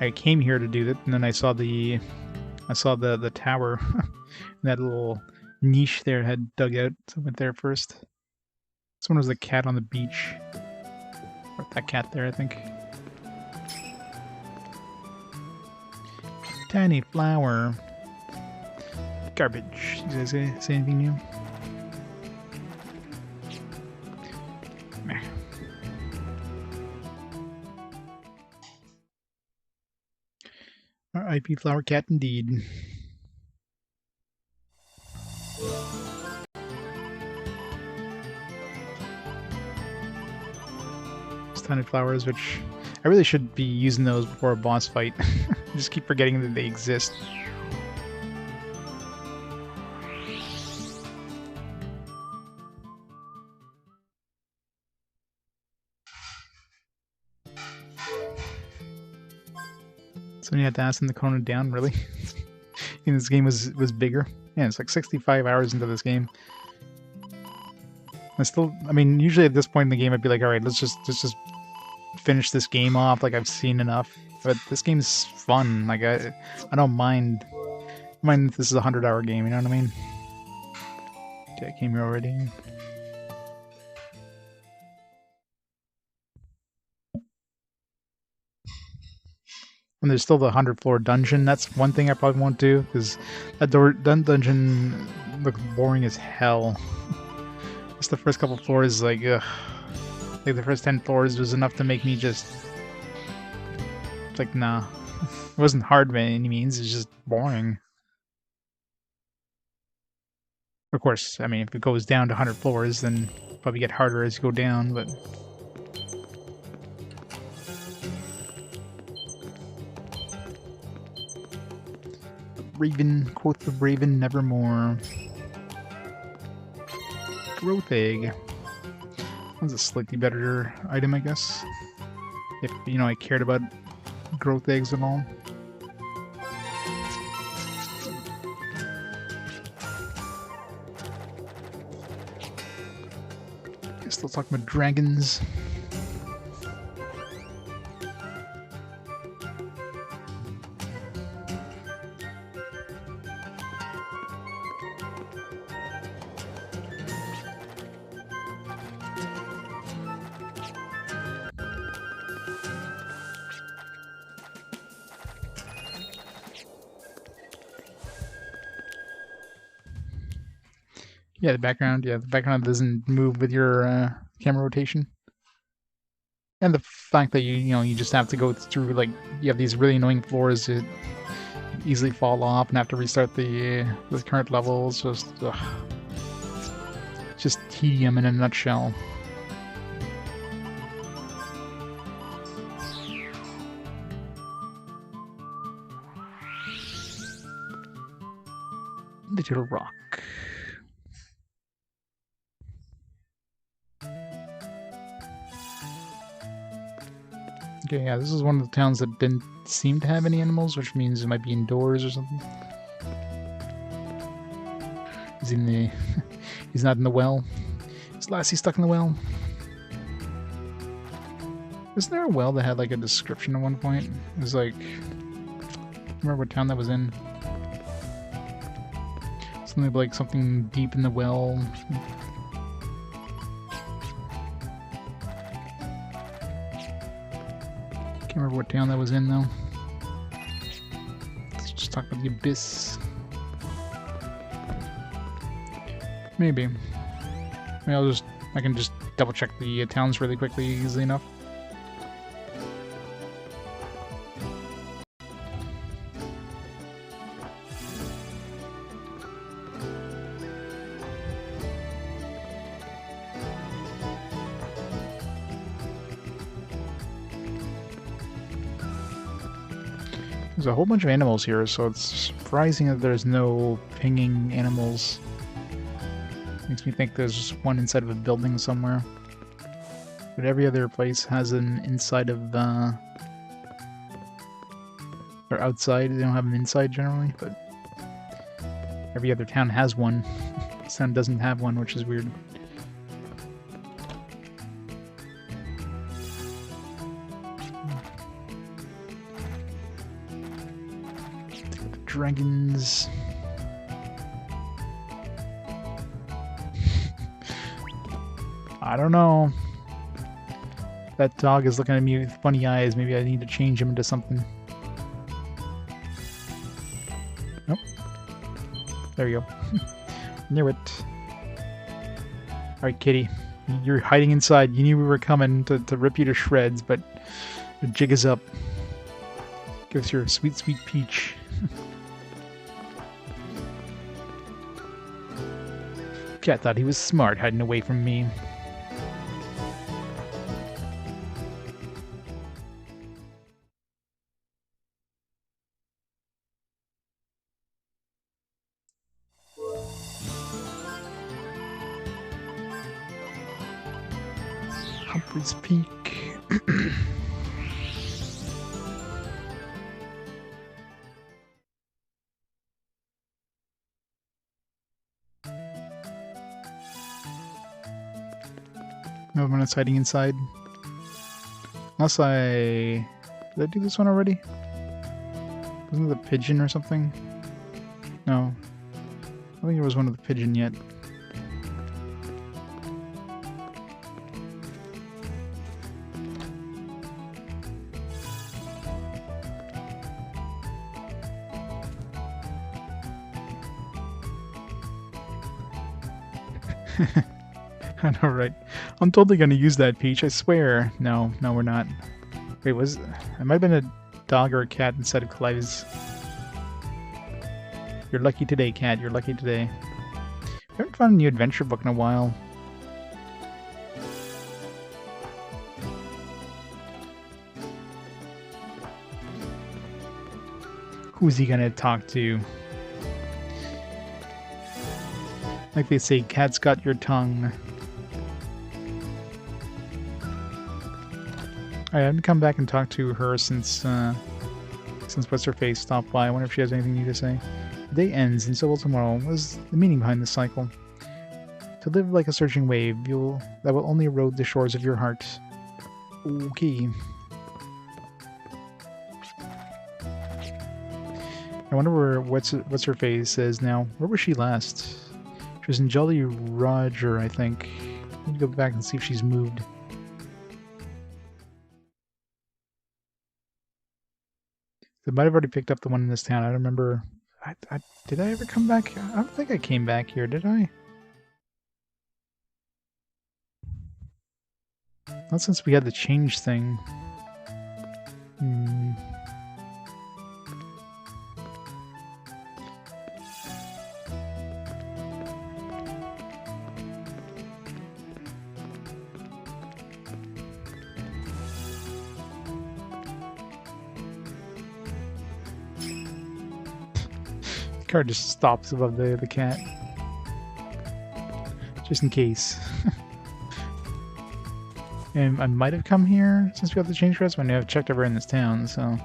I came here to do that, and then I saw the tower. That little niche there had dug out, so I went there first. This one was the cat on the beach. Or that cat there, I think. Tiny flower. Garbage. You guys say anything new? Meh. R.I.P. Flower Cat indeed. Tiny flowers, which I really should be using those before a boss fight. I just keep forgetting that they exist. So you had to ask them to tone it down, really? And this game was bigger. Yeah, it's like 65 hours into this game. I mean, usually at this point in the game I'd be like, alright, let's just finish this game off, like I've seen enough. But this game's fun. Like I don't mind if this is a 100-hour game, you know what I mean? Okay, I came here already. And there's still the 100-floor dungeon. That's one thing I probably won't do, because that dungeon looks boring as hell. Just the first couple floors, like, ugh. Like the first 10 floors was enough to make me just... like, nah. It wasn't hard by any means, it's just boring. Of course, I mean, if it goes down to 100 floors, then it'll probably get harder as you go down, but... Raven, quote the Raven nevermore. Growth egg. That's a slightly better item, I guess. If, you know, I cared about growth eggs and all. Still talking about dragons. Yeah, the background doesn't move with your camera rotation. And the fact that you just have to go through, like, you have these really annoying floors that easily fall off and have to restart the current levels. Just tedium in a nutshell. Digital rock. Okay, yeah, this is one of the towns that didn't seem to have any animals, which means it might be indoors or something. He's in the... he's not in the well. Is Lassie stuck in the well? Isn't there a well that had like a description at one point? It was like... I remember what town that was in. Something like something deep in the well. Can't remember what town that was in though. Let's just talk about the abyss. Maybe. Maybe I can just double check the towns really quickly, easily enough. There's a whole bunch of animals here, so it's surprising that there's no pinging animals. Makes me think there's one inside of a building somewhere. But every other place has an inside of, or outside. They don't have an inside generally, but every other town has one. This town doesn't have one, which is weird. Dragons. I don't know. That dog is looking at me with funny eyes. Maybe I need to change him into something. Nope. There you go. Knew it. Alright, kitty. You're hiding inside. You knew we were coming to rip you to shreds, but the jig is up. Give us your sweet, sweet peach. Cat thought he was smart hiding away from me. Humphrey's Peak. No one is hiding inside. Unless did I do this one already? Wasn't it the pigeon or something? No. I think it was one of the pigeon yet. I know, right? I'm totally gonna use that peach, I swear. No, we're not. Wait, it might have been a dog or a cat instead of Clive's. You're lucky today, cat. You're lucky today. I haven't found a new adventure book in a while. Who's he gonna talk to? Like they say, cat's got your tongue. I haven't come back and talked to her since What's-Her-Face stopped by. I wonder if she has anything new to say. The day ends, and so will tomorrow. What is the meaning behind this cycle? To live like a surging wave, that will only erode the shores of your heart. Okay. I wonder where What's-Her-Face is now. Where was she last? She was in Jolly Roger, I think. I need to go back and see if she's moved. They might have already picked up the one in this town. I don't remember. Did I ever come back? I don't think I came back here, did I? Not since we had the change thing. Car just stops above the cat. Just in case. And I might have come here since we have the change quest. I mean, I've checked everywhere in this town, so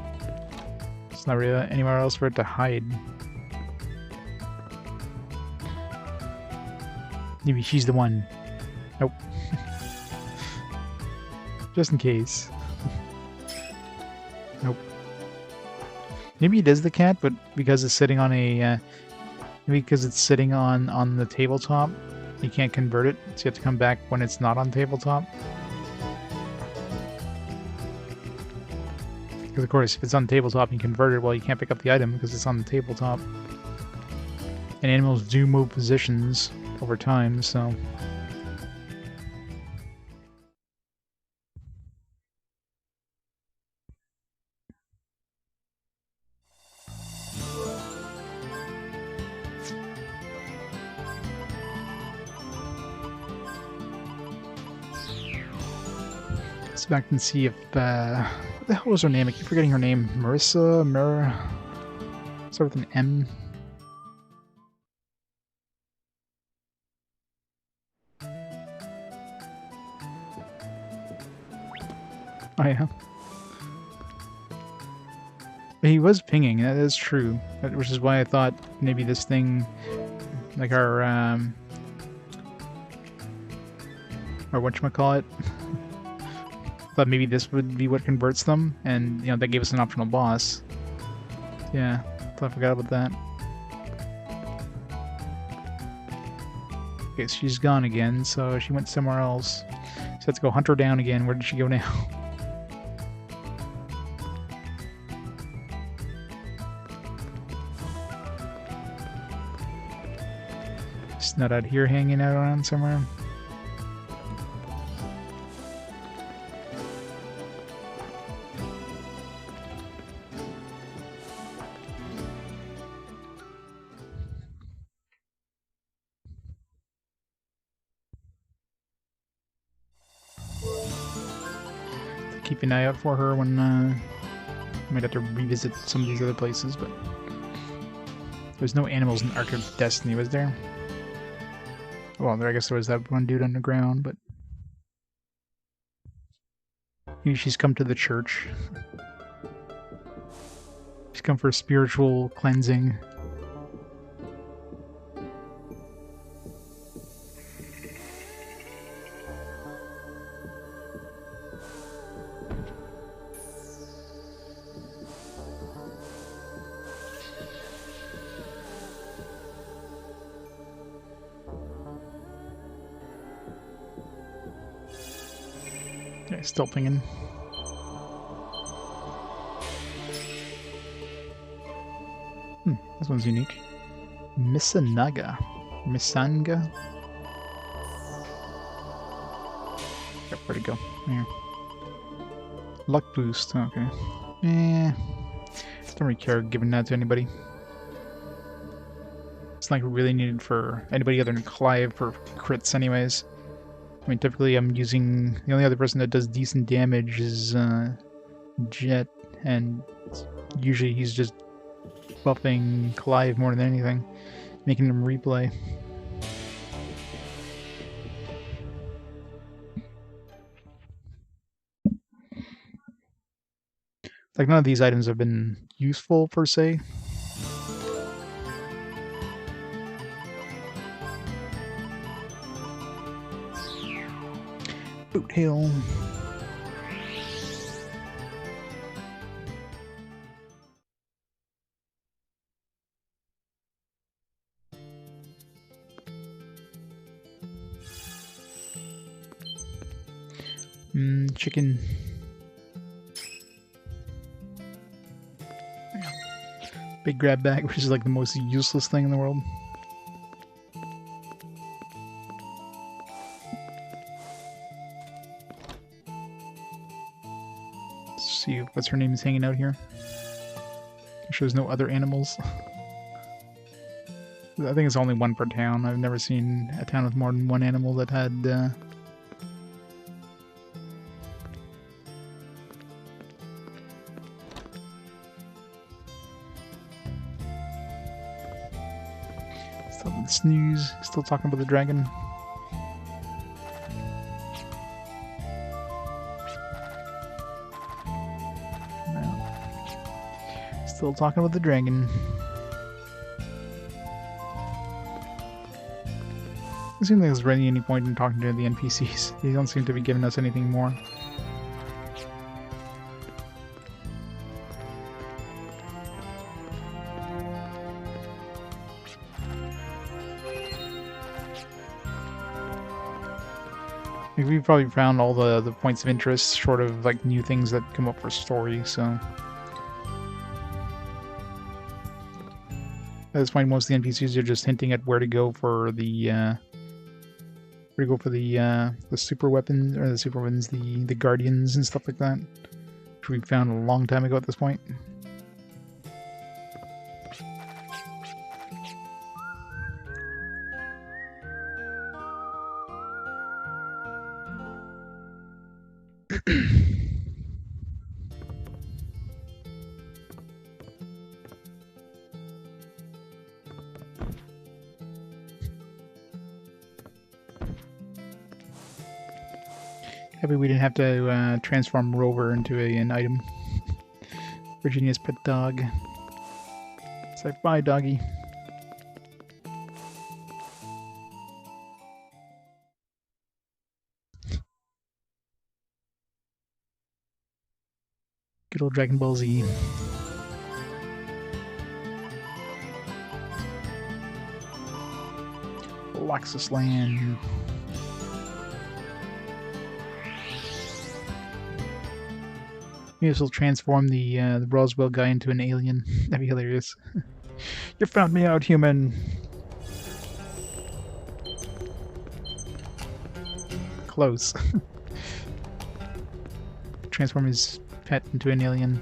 it's not really anywhere else for it to hide. Maybe she's the one. Nope. Just in case. Nope. Maybe it is the cat, but because it's sitting on a maybe because it's sitting on the tabletop, you can't convert it, so you have to come back when it's not on tabletop. Because of course, if it's on the tabletop and you convert it, well, you can't pick up the item because it's on the tabletop. And animals do move positions over time, so... Let's back and see if, what the hell was her name? I keep forgetting her name. Marissa? Start with an M? Oh yeah. He was pinging, that is true. Which is why I thought maybe this thing, like our whatchamacallit, thought maybe this would be what converts them, and you know, that gave us an optional boss. Yeah, I forgot about that. Okay, so she's gone again, so she went somewhere else. So let's go hunt her down again. Where did she go now? It's not out here hanging out around somewhere. Keep an eye out for her when I might have to revisit some of these other places, but there's no animals in Ark of Destiny, was there? Well, I guess there was that one dude underground, but maybe she's come to the church. She's come for spiritual cleansing. Okay, still pinging. This one's unique. Misanaga. Misanga? Yep, where'd it go? Here. Luck boost, okay. Don't really care giving that to anybody. It's not really needed for anybody other than Clive for crits anyways. I mean, typically I'm using... The only other person that does decent damage is Jet, and usually he's just buffing Clive more than anything, making him replay. Like, none of these items have been useful, per se. Boot Hill. Chicken. Big grab bag, which is like the most useless thing in the world. Let's see what's her name is hanging out here. I'm sure there's no other animals. I think it's only one per town. I've never seen a town with more than one animal that had Snooze. Still talking about the dragon. No. Still talking about the dragon. It seems like there's really any point in talking to the NPCs. They don't seem to be giving us anything more. We've probably found all the points of interest, short of like new things that come up for story, so... At this point, most of the NPCs are just hinting at where to go for the super weapons, or the super weapons, the guardians and stuff like that, which we found a long time ago at this point. Happy we didn't have to transform Rover into an item. Virginia's pet dog. It's like, bye, doggy. Good old Dragon Ball Z. Laxus Land. Maybe this will transform the Roswell guy into an alien. That'd be hilarious. You found me out, human! Close. Transform his pet into an alien.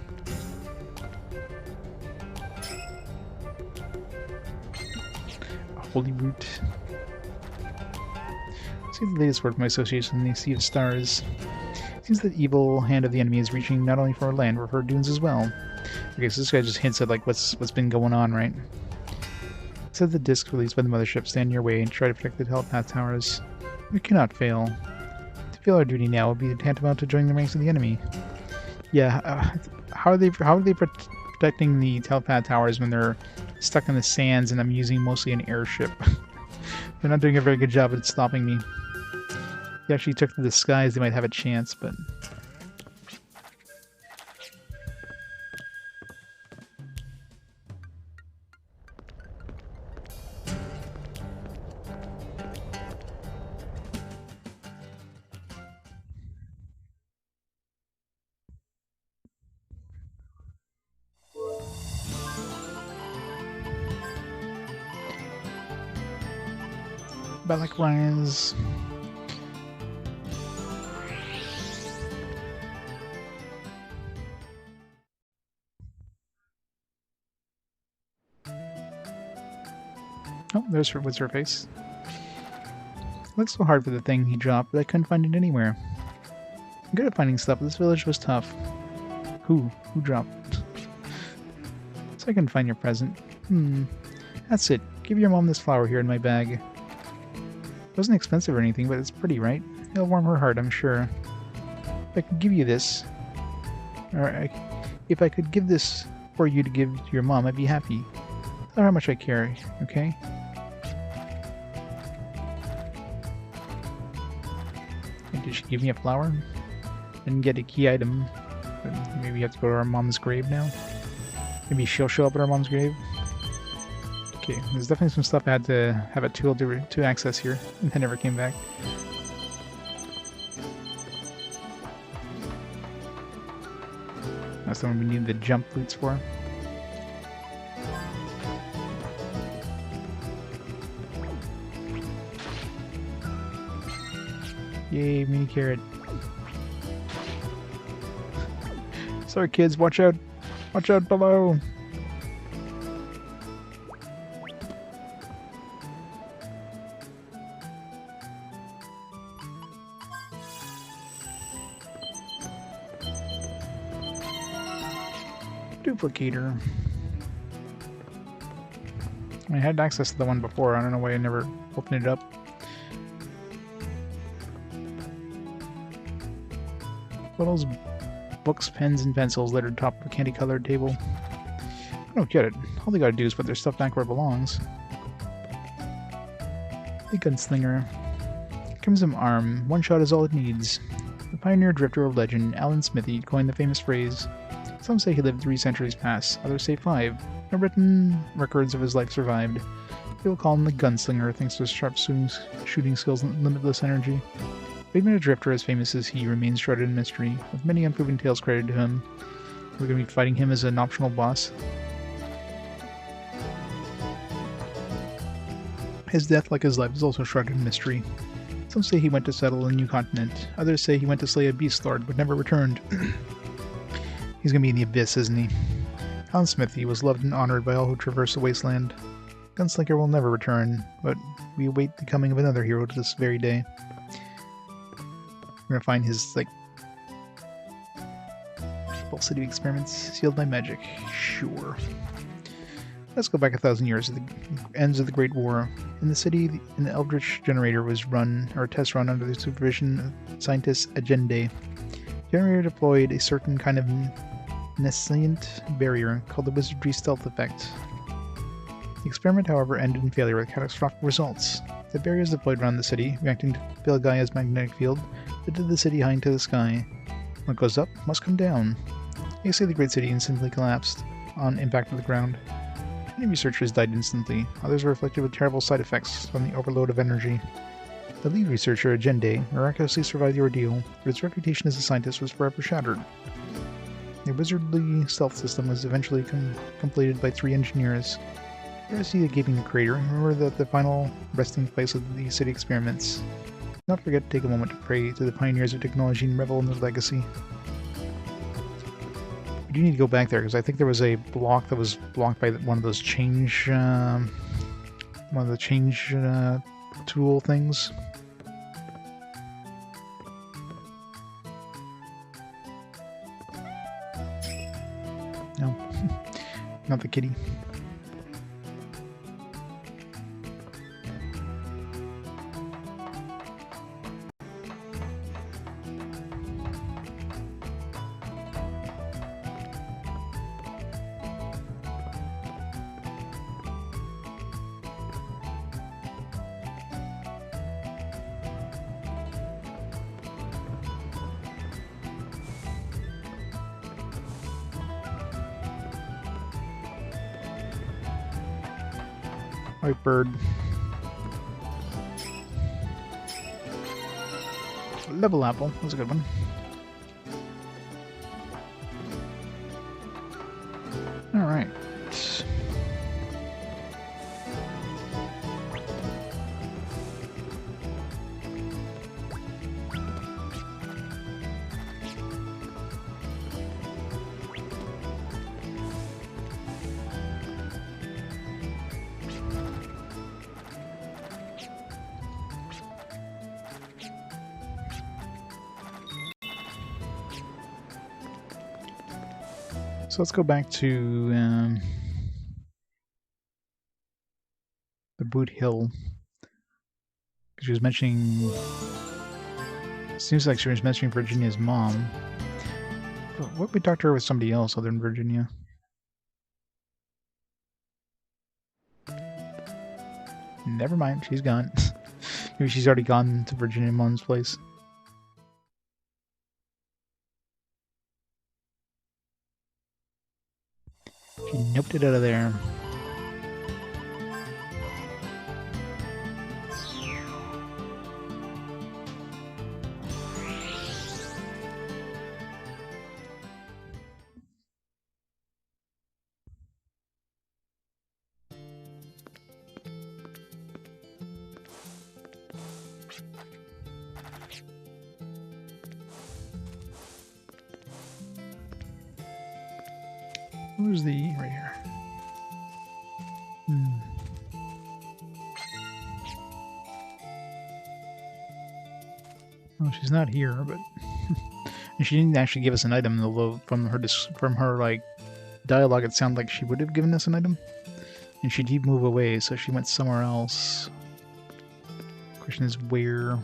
Holy root. See the latest word from my association in the Sea of Stars. Seems that the evil hand of the enemy is reaching not only for our land, but for our dunes as well. Okay, so this guy just hints at like what's been going on, right? It said the discs released by the mothership stand in your way and try to protect the telepath towers. We cannot fail. To fail our duty now would be tantamount to joining the ranks of the enemy. Yeah, how are they protecting the telepath towers when they're stuck in the sands and I'm using mostly an airship? They're not doing a very good job at stopping me. If they actually took to the skies, they might have a chance, but... Balak Rise. Oh, there's her. What's her face? Looks so hard for the thing he dropped, but I couldn't find it anywhere. I'm good at finding stuff, but this village was tough. Who? Who dropped? So I can find your present. That's it. Give your mom this flower here in my bag. It wasn't expensive or anything, but it's pretty, right? It'll warm her heart, I'm sure. If I could give you this... Or if I could give this for you to give to your mom, I'd be happy. Tell her how much I care, okay? Did she give me a flower? Didn't get a key item. But maybe we have to go to our mom's grave now? Maybe she'll show up at our mom's grave? Okay, there's definitely some stuff I had to have a tool to access here, and I never came back. That's the one we need the jump boots for. Yay, mini carrot. Sorry kids, watch out! Watch out below! Duplicator. I had access to the one before. I don't know why I never opened it up. What those books, pens, and pencils littered atop of a candy-colored table? I don't get it. All they gotta do is put their stuff back where it belongs. The gunslinger. Crimson Arm. One shot is all it needs. The pioneer drifter of legend, Alan Smithy, coined the famous phrase. Some say he lived 3 centuries past, others say 5. No written records of his life survived. People call him the gunslinger, thanks to his sharp shooting skills and limitless energy. But even a drifter as famous as he remains shrouded in mystery, with many unproven tales credited to him. We're going to be fighting him as an optional boss. His death, like his life, is also shrouded in mystery. Some say he went to settle a new continent. Others say he went to slay a beast lord, but never returned. He's going to be in the abyss, isn't he? Alan Smithy was loved and honored by all who traverse the wasteland. Gunslinger will never return, but we await the coming of another hero to this very day. We're going to find his, falsity experiments sealed by magic. Sure. Let's go back 1,000 years to the ends of the Great War. In the city, an Eldritch generator was run, or a test run, under the supervision of scientist Agende. The generator deployed a certain kind of nescient barrier called the Wizardry Stealth Effect. The experiment, however, ended in failure with catastrophic results. The barriers deployed around the city, reacting to Filgaia's magnetic field, lifted the city high into the sky. What goes up must come down. You see the great city instantly collapsed on impact with the ground. Many researchers died instantly, others were afflicted with terrible side effects from the overload of energy. The lead researcher, Agende, miraculously survived the ordeal, but his reputation as a scientist was forever shattered. The wizardly stealth system was eventually completed by 3 engineers. Here I see a gaping crater. Remember that the final resting place of the city experiments. Do not forget to take a moment to pray to the pioneers of technology and revel in their legacy. We do need to go back there, because I think there was a block that was blocked by one of those change... one of the change tool things. No. Not the kitty. White bird. Level apple. That was a good one. Alright. So let's go back to the Boot Hill. She was mentioning... Seems like she was mentioning Virginia's mom. But what we talked to her with somebody else other than Virginia? Never mind, she's gone. Maybe she's already gone to Virginia Mom's place. She noped it out of there. Where's the... right here. Oh, she's not here, but... and she didn't actually give us an item, although from her like, dialogue it sounded like she would have given us an item. And she did move away, so she went somewhere else. Question is where?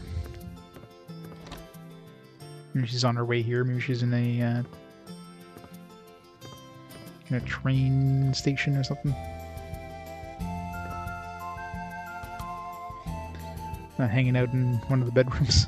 Maybe she's on her way here. Maybe she's in a train station or something. Not hanging out in one of the bedrooms.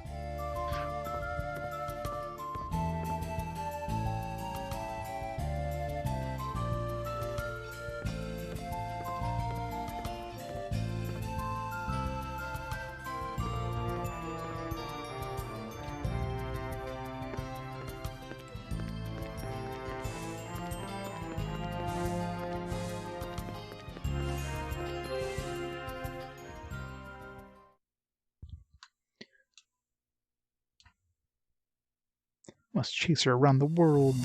Must chase her around the world.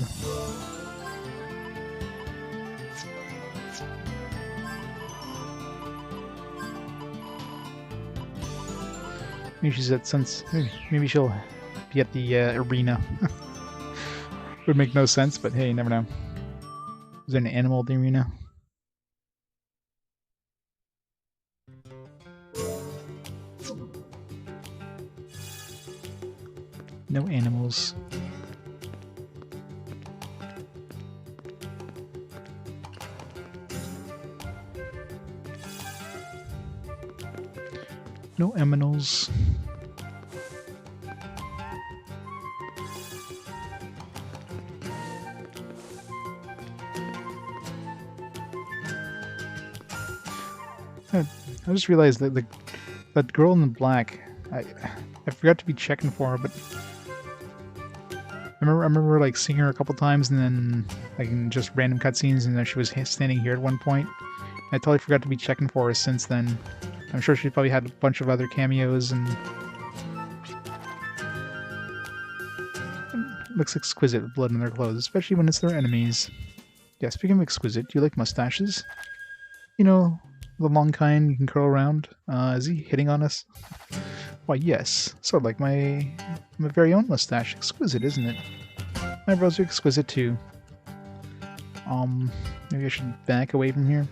Maybe she's at Suns. Maybe she'll be at the arena. Would make no sense, but hey, you never know. Is there an animal at the arena? No animals. No aminals. I just realized that that girl in the black, I forgot to be checking for her, but I remember like seeing her a couple times, and then like in just random cutscenes, and then she was standing here at one point. I totally forgot to be checking for her since then. I'm sure she probably had a bunch of other cameos, and looks exquisite with blood on their clothes, especially when it's their enemies. Yeah, speaking of exquisite, do you like mustaches? You know, the long kind you can curl around. Is he hitting on us? Why, yes. Sort of like my very own mustache. Exquisite, isn't it? My brows are exquisite too. Maybe I should back away from here.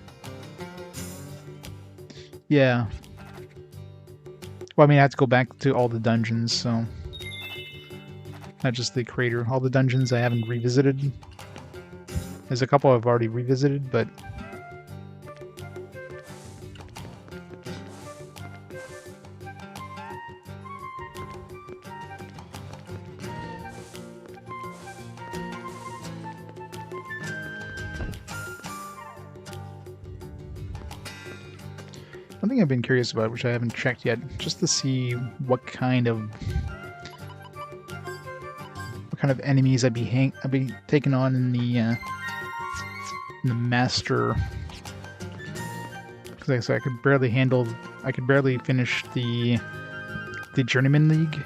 Yeah. Well, I mean, I have to go back to all the dungeons, so... Not just the crater. All the dungeons I haven't revisited. There's a couple I've already revisited, but... One thing I've been curious about, which I haven't checked yet, just to see what kind of enemies I'd be taking on in the master. Because I could barely finish the Journeyman League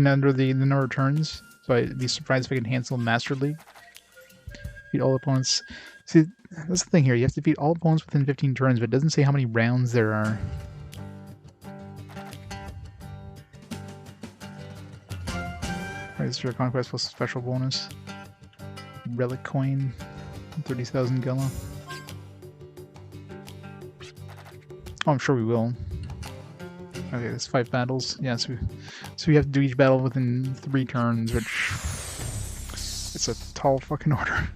under the no returns. So I'd be surprised if I could handle Master League. Beat all opponents. See, that's the thing here. You have to beat all opponents within 15 turns, but it doesn't say how many rounds there are. Register Conquest plus special bonus. Relic coin. 30,000 Gala. Oh, I'm sure we will. Okay, that's 5 battles. Yeah, so we have to do each battle within 3 turns, which... It's a tall fucking order.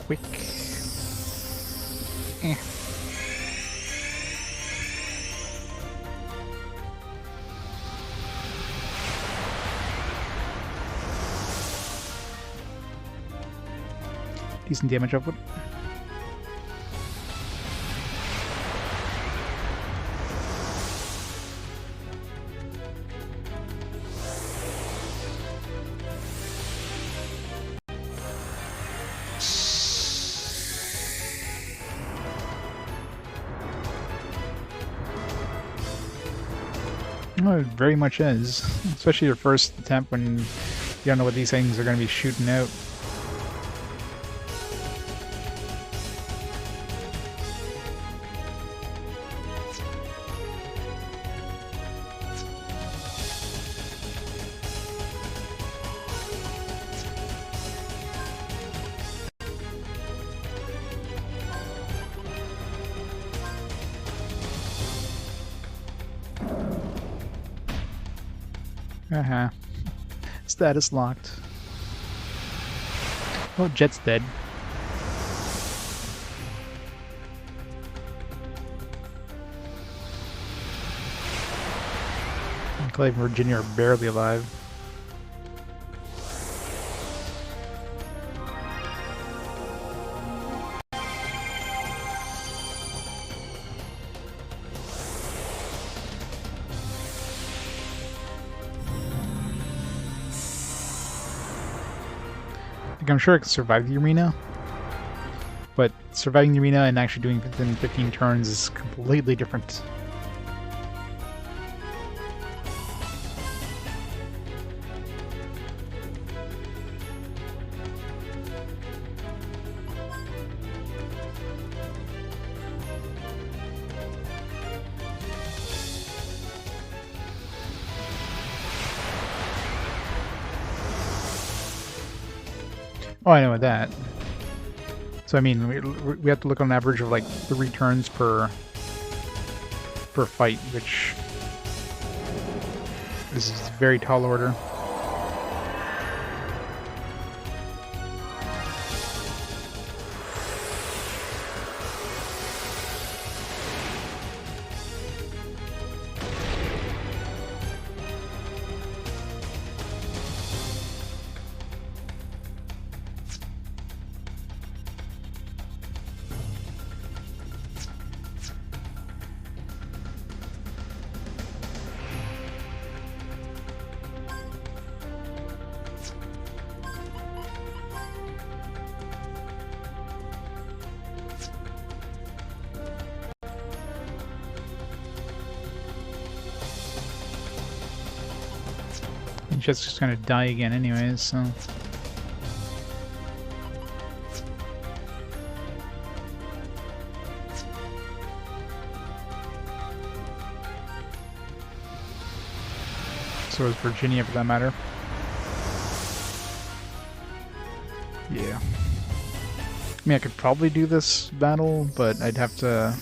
Quick. Decent damage output. Oh, it very much is. Especially your first attempt when you don't know what these things are going to be shooting out. Uh-huh. Status locked. Oh, Jet's dead. Clay and Virginia are barely alive. I'm sure I could survive the arena, but surviving the arena and actually doing it within 15 turns is completely different. Oh, I know that. So I mean, we have to look on an average of like 3 turns per fight, which is very tall order. Just gonna die again anyways, so... So is Virginia, for that matter. Yeah. I mean, I could probably do this battle, but I'd have to...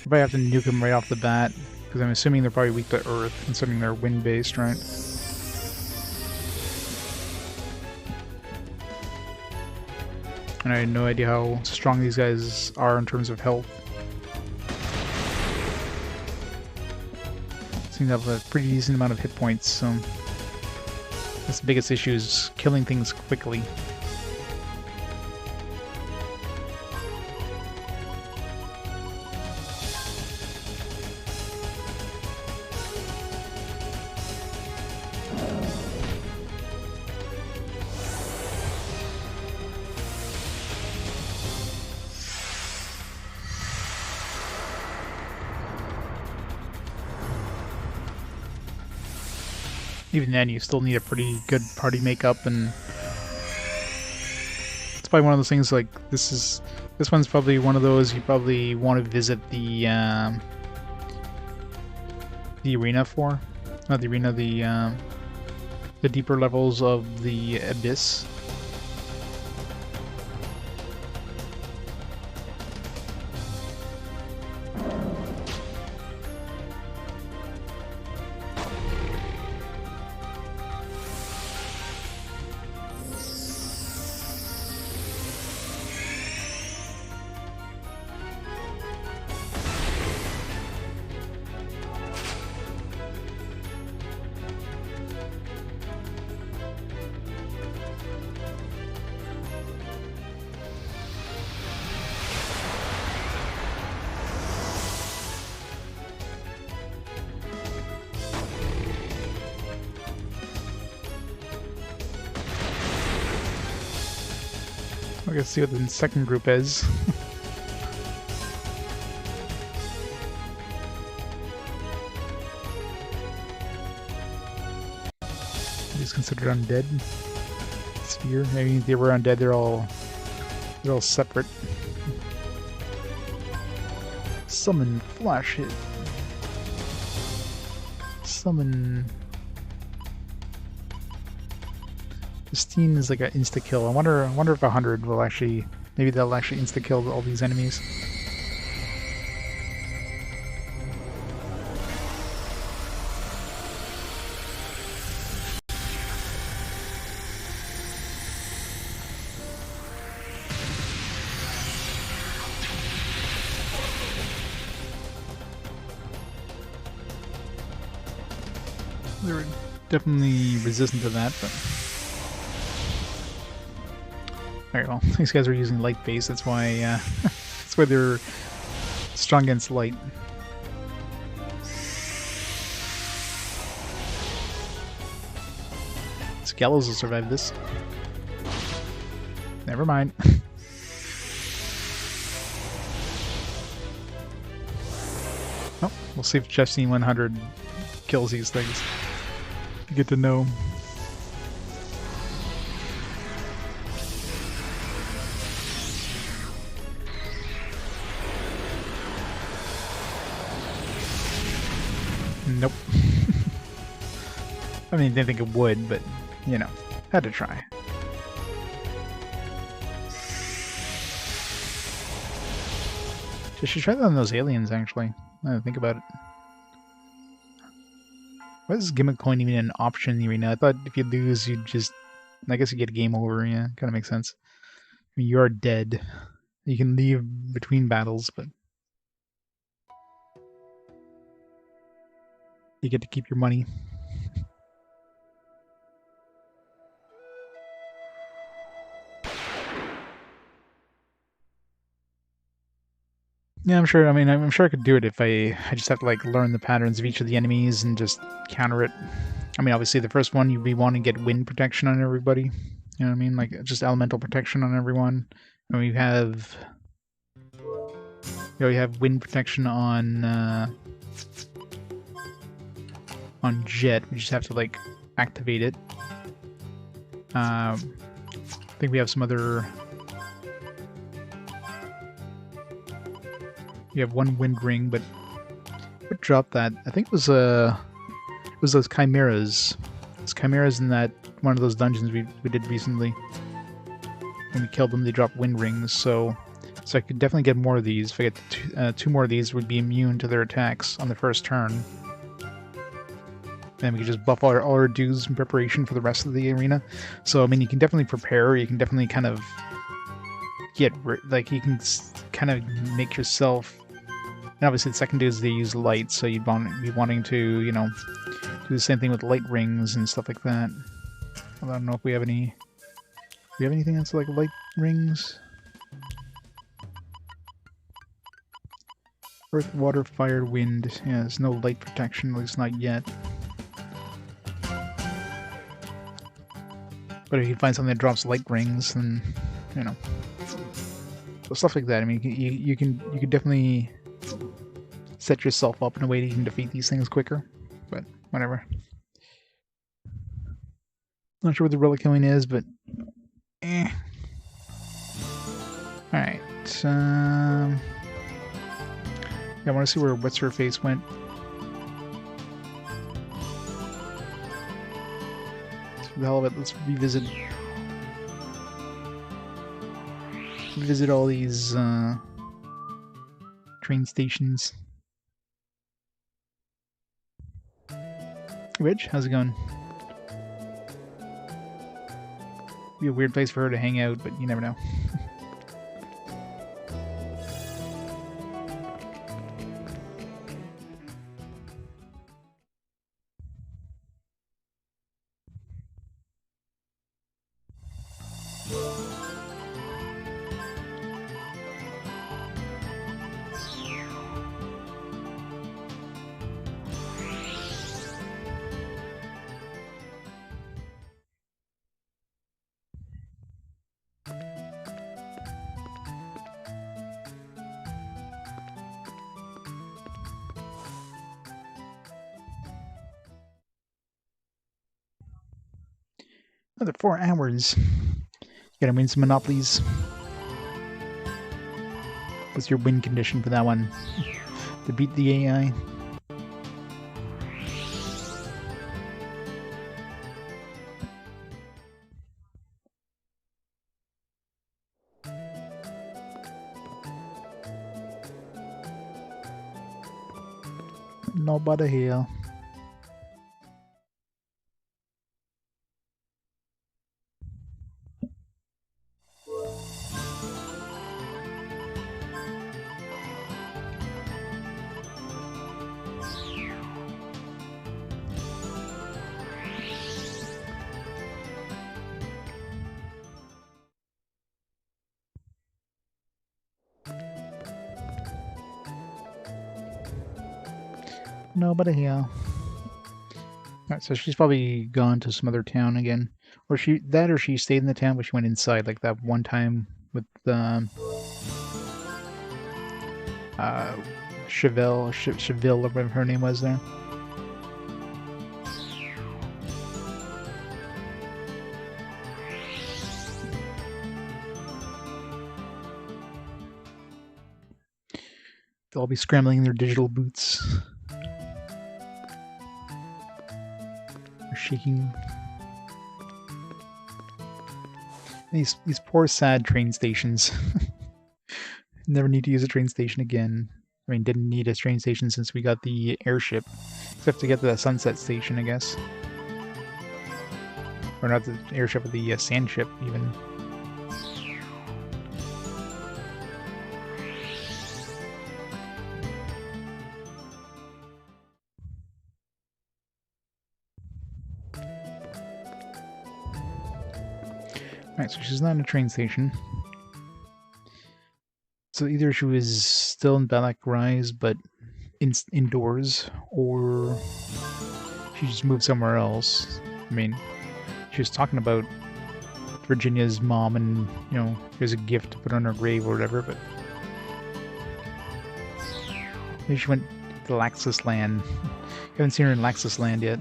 Probably have to nuke them right off the bat. Because I'm assuming they're probably weak to Earth, considering they're wind-based, right? And I had no idea how strong these guys are in terms of health. Seem to have a pretty decent amount of hit points, so... That's the biggest issue, is killing things quickly. Even then, you still need a pretty good party makeup, and it's probably one of those things like this one's probably one of those you probably want to visit the arena for, not the arena, the deeper levels of the abyss. Let's see what the second group is. considered undead sphere. Maybe if they were undead, they're all separate. Summon flash hit. Summon. Pristine is like an insta kill. I wonder if 100 will actually. Maybe they'll actually insta kill all these enemies. They're definitely resistant to that, but... Alright, well, these guys are using light base, that's why that's why they're strong against light. Gallows will survive this. Never mind. Oh, we'll see if Jessie 100 kills these things. Good to know. Nope. I mean, didn't think it would, but, you know, had to try. Just should try that on those aliens, actually. Now that I think about it. Why is gimmick coin even an option in the arena? I thought if you lose, you'd just... I guess you get a game over, yeah. Kind of makes sense. I mean, you are dead. You can leave between battles, but... you get to keep your money. Yeah, I'm sure. I mean, I'm sure I could do it if I just have to like learn the patterns of each of the enemies and just counter it. I mean, obviously the first one you'd be wanting to get wind protection on everybody. You know what I mean? Like just elemental protection on everyone. And we have, we have wind protection on Jet. We just have to like activate it. I think we have some other. We have one wind ring, but what dropped that? I think it was those chimeras. Those chimeras in that one of those dungeons we did recently. When we killed them, they dropped wind rings. So I could definitely get more of these. If I get two more of these, would be immune to their attacks on the first turn. Then we could just buff all our dues in preparation for the rest of the arena. So I mean, you can definitely prepare. You can definitely kind of get like you can kind of make yourself. And obviously the second is they use light, so you'd be wanting to, you know, do the same thing with light rings and stuff like that. I don't know if we have any... Do we have anything else like light rings? Earth, water, fire, wind. Yeah, there's no light protection, at least not yet. But if you find something that drops light rings, then, you know. So stuff like that. I mean, you can definitely set yourself up in a way that you can defeat these things quicker, but whatever. Not sure what the relic killing is, but eh. Alright, yeah, I want to see where What's Her Face went. For the hell of it, let's revisit all these train stations. Rich, how's it going? Be a weird place for her to hang out, but you never know. Another 4 hours. You gotta win some monopolies. What's your win condition for that one? To beat the AI? Nobody here. Nobody here. Alright, so she's probably gone to some other town again. Or she stayed in the town, but she went inside, like that one time with Cheville, or whatever her name was there. They'll all be scrambling in their digital boots. They're shaking. These poor sad train stations. Never need to use a train station again. I mean, didn't need a train station since we got the airship. Except to get to the Sunset Station, I guess. Or not the airship, but the sand ship, even. Alright, so she's not in a train station. So either she was still in Balak Rise, but indoors, or she just moved somewhere else. I mean, she was talking about Virginia's mom and, you know, here's a gift to put on her grave or whatever, but maybe she went to Laxus Land. Haven't seen her in Laxus Land yet.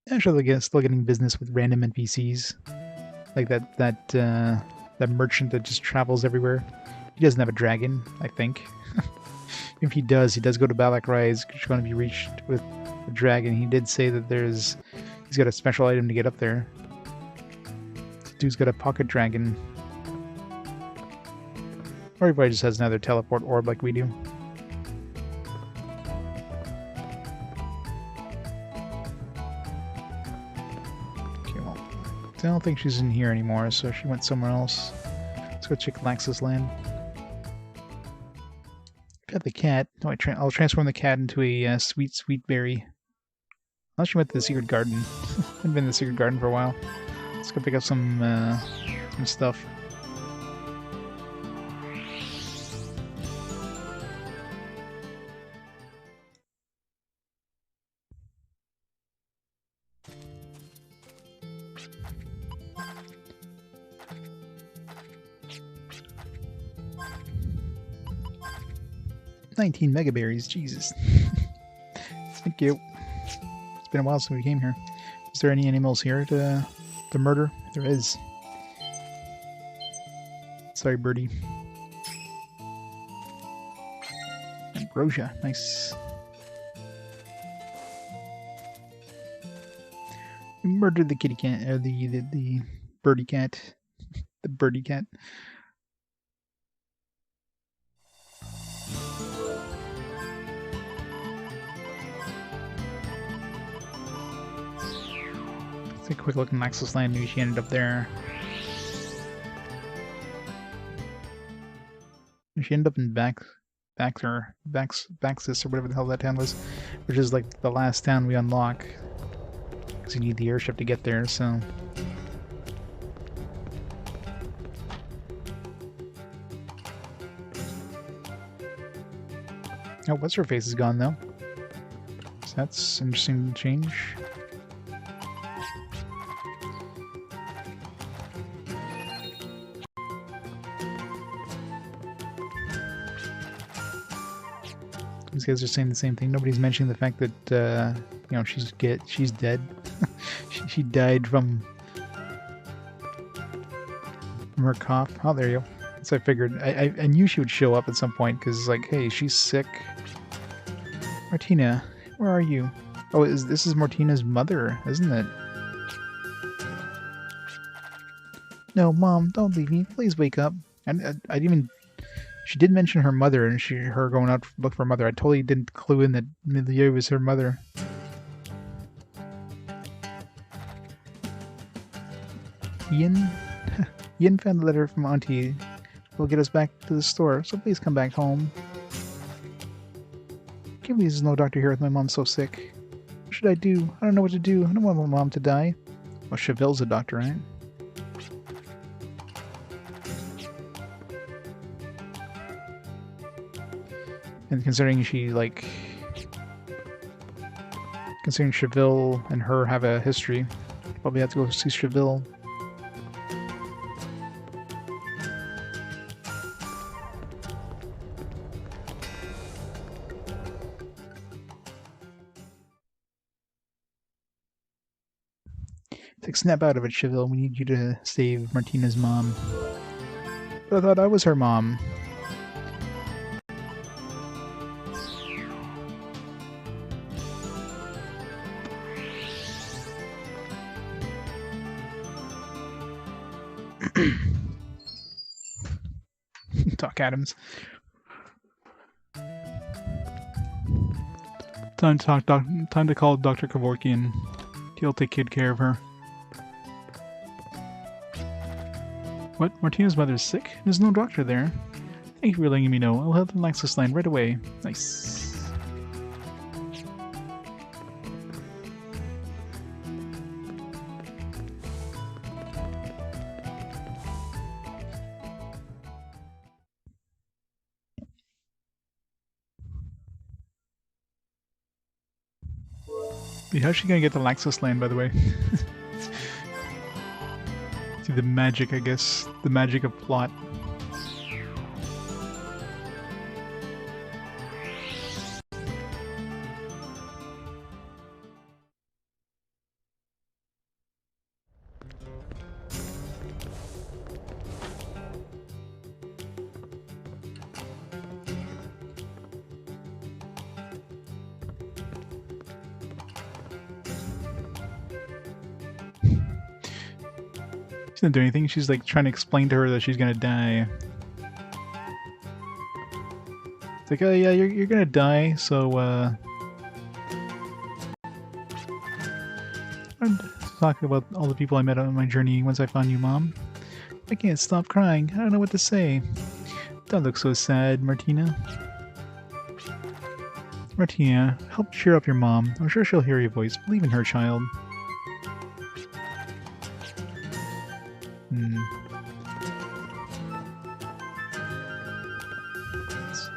Actually, they're still getting business with random NPCs, like that merchant that just travels everywhere. He doesn't have a dragon, I think. If he does go to Balak Rise. He's going to be reached with a dragon. He did say that he's got a special item to get up there. This dude's got a pocket dragon. Or he probably just has another teleport orb like we do. I don't think she's in here anymore, so she went somewhere else. Let's go check Laxus Land. Got the cat. No, I'll transform the cat into a sweet berry. Unless she went to the secret garden. I've been in the secret garden for a while. Let's go pick up some stuff. $19 megaberries, Jesus. Thank you. It's been a while since we came here. Is there any animals here to murder? There is. Sorry, birdie. Ambrosia, nice. We murdered the kitty cat, or the birdie cat. The birdie cat. Take a quick look in Laxus Land. Maybe she ended up there. She ended up in Baxis, or whatever the hell that town was, which is like the last town we unlock. Because you need the airship to get there, so. Oh, what's her face is gone though. So that's interesting change. These guys are saying the same thing. Nobody's mentioning the fact that you know, she's dead. she died from her cough. Oh, there you go. So I figured, I knew she would show up at some point, because it's like, hey, she's sick. Martina, where are you? Oh, this is Martina's mother, isn't it? No, Mom, don't leave me. Please wake up. And I didn't even... She did mention her mother, and her going out to look for her mother. I totally didn't clue in that Milieu was her mother. Ian? Ian found the letter from Auntie. Will get us back to the store, so please come back home. Can't believe there's no doctor here with my mom so sick. What should I do? I don't know what to do. I don't want my mom to die. Well, Chevelle's a doctor, right? And considering considering Chevelle and her have a history, probably have to go see Chevelle. It's like, snap out of it, Chevelle. We need you to save Martina's mom. But I thought I was her mom. Doc Adams. Time to call Dr. Kevorkian. He'll take good care of her. What? Martina's mother's sick? There's no doctor there. Thank you for letting me know. I'll help the Lexus line right away. Nice. How's she gonna get the Laxus land, by the way? See the magic, I guess. The magic of plot. She didn't do anything. She's like trying to explain to her that she's gonna die. It's like, oh yeah, you're gonna die, so I'm talking about all the people I met on my journey once I found you, Mom. I can't stop crying. I don't know what to say. Don't look so sad, Martina. Martina, help cheer up your mom. I'm sure she'll hear your voice. Believe in her, child.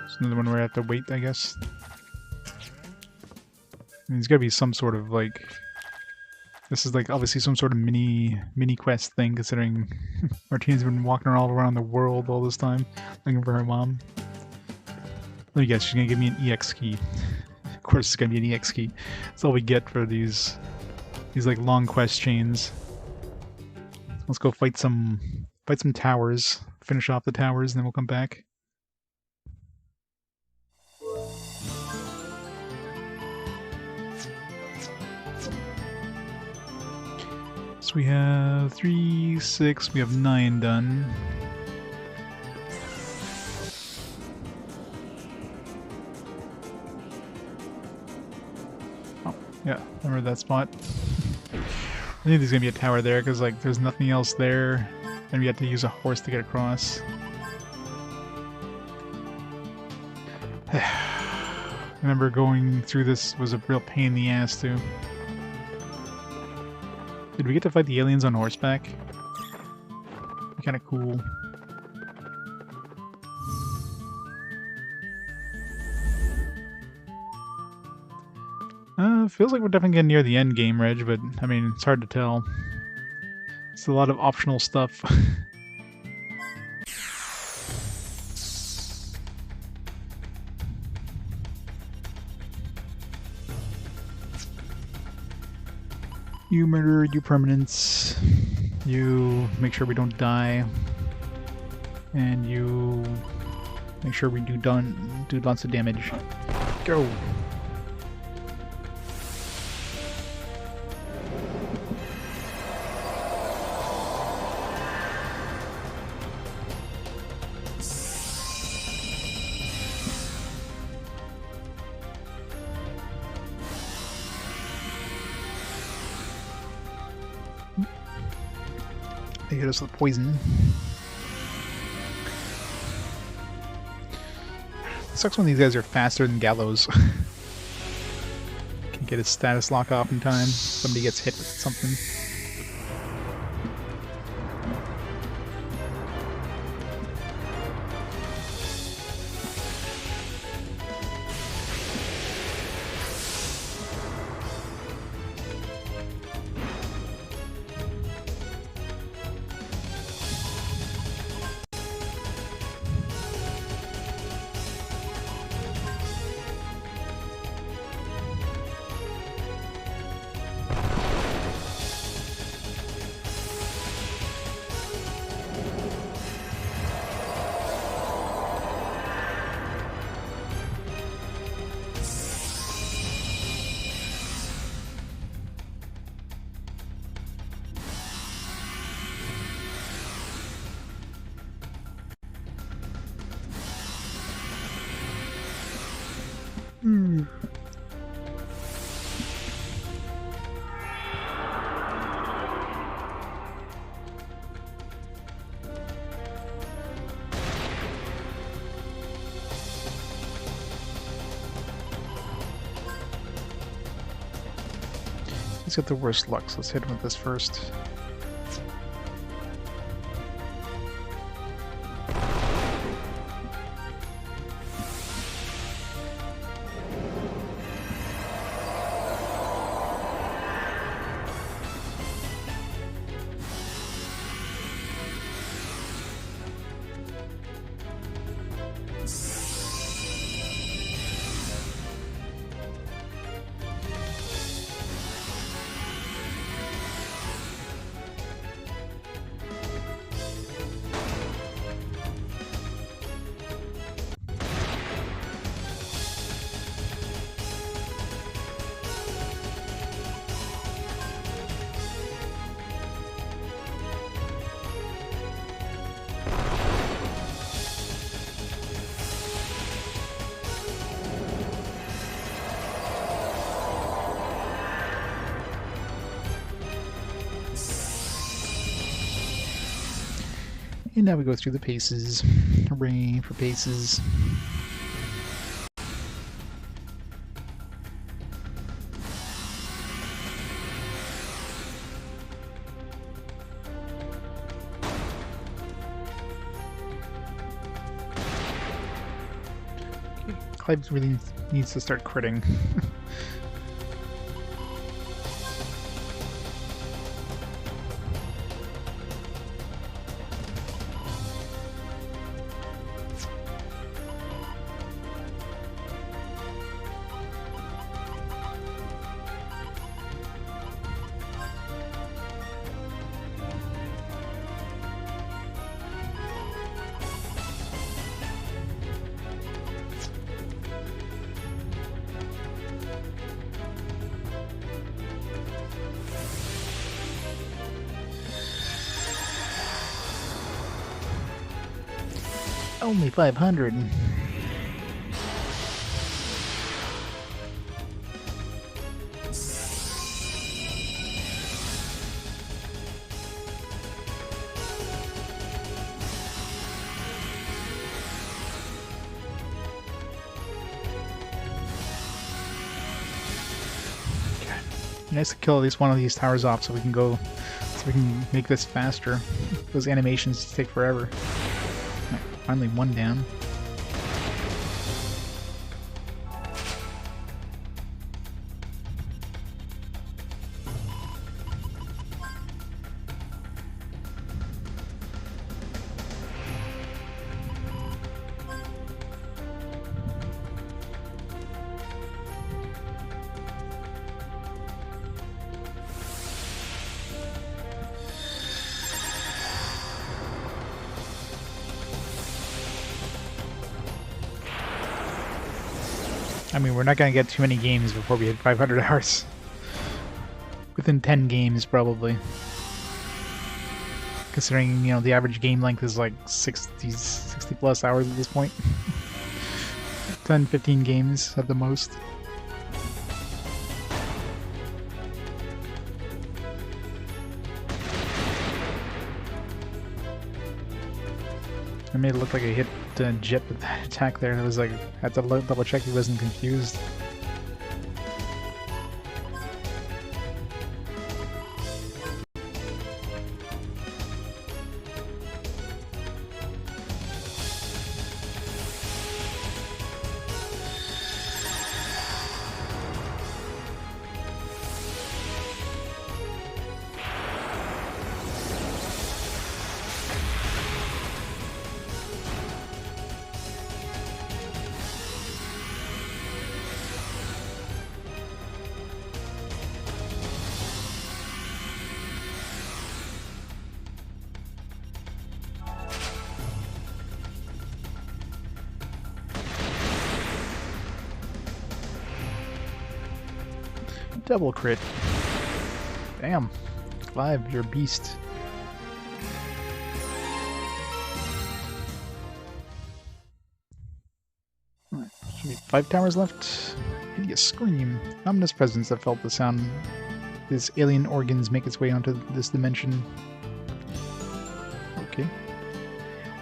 It's another one where I have to wait, I guess. I mean, there's gotta be some sort of, like... This is, like, obviously some sort of mini quest thing, considering Martina's been walking all around the world all this time, looking for her mom. Let me guess, she's gonna give me an EX key. Of course it's gonna be an EX key. That's all we get for these like, long quest chains. Let's go fight some towers. Finish off the towers, and then we'll come back. So we have 3, 6, we have 9 done. Oh, yeah, remember that spot. I think there's gonna be a tower there because, like, there's nothing else there, and we have to use a horse to get across. I remember going through this was a real pain in the ass too. Did we get to fight the aliens on horseback? Kind of cool. Feels like we're definitely getting near the end game, Reg, but I mean, it's hard to tell. It's a lot of optional stuff. You murder, you permanence, you make sure we don't die, and you make sure we do lots of damage. Go! They hit us with poison. It sucks when these guys are faster than Gallows. Can get his status lock off in time. Somebody gets hit with something. He's got the worst luck, so let's hit him with this first. And now we go through the paces. Hooray for paces. Clive really needs to start critting. Only 500. Nice to kill at least one of these towers off so we can go, so we can make this faster. Those animations take forever. Right, finally one down. I mean, we're not going to get too many games before we hit 500 hours. Within 10 games, probably. Considering, you know, the average game length is like 60 plus hours at this point. 10, 15 games at the most. I made it look like I hit Jet with that attack there. It was like, I had to double check he wasn't confused. Double crit. Damn. Clive, you're a beast. Alright, should be 5 towers left. Hideous scream. Ominous presence that felt the sound. His alien organs make its way onto this dimension. Okay.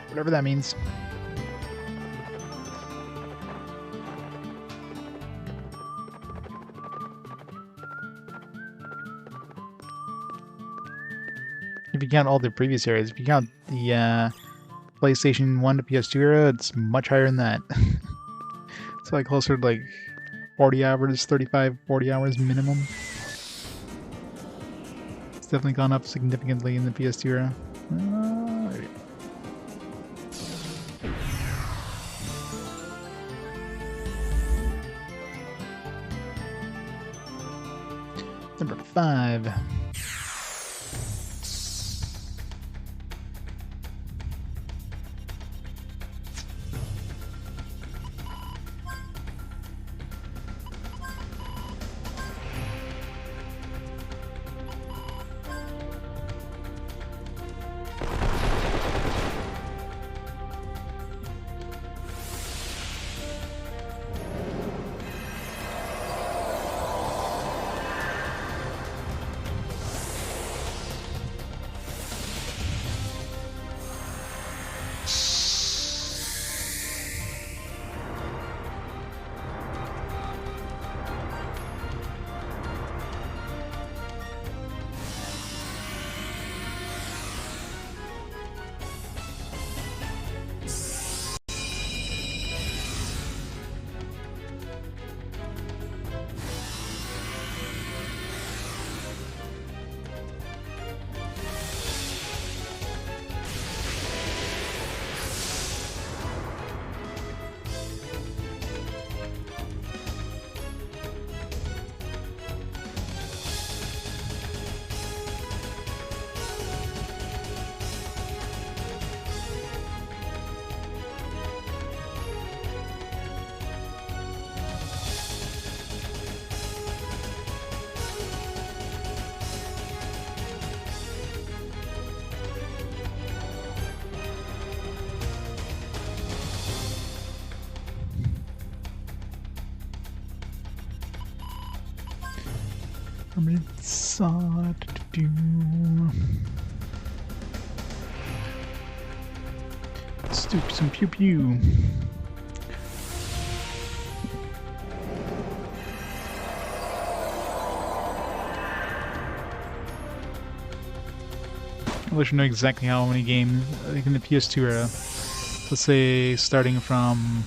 Whatever that means. If you count all the previous areas, if you count the PlayStation 1 to PS2 era, it's much higher than that. It's like closer to like 40 hours, 35, 40 hours minimum. It's definitely gone up significantly in the PS2 era. Alright. Number 5. Permanent saw. Let's do some pew pew. I'll let you know exactly how many games, like in the PS2 era. Let's say starting from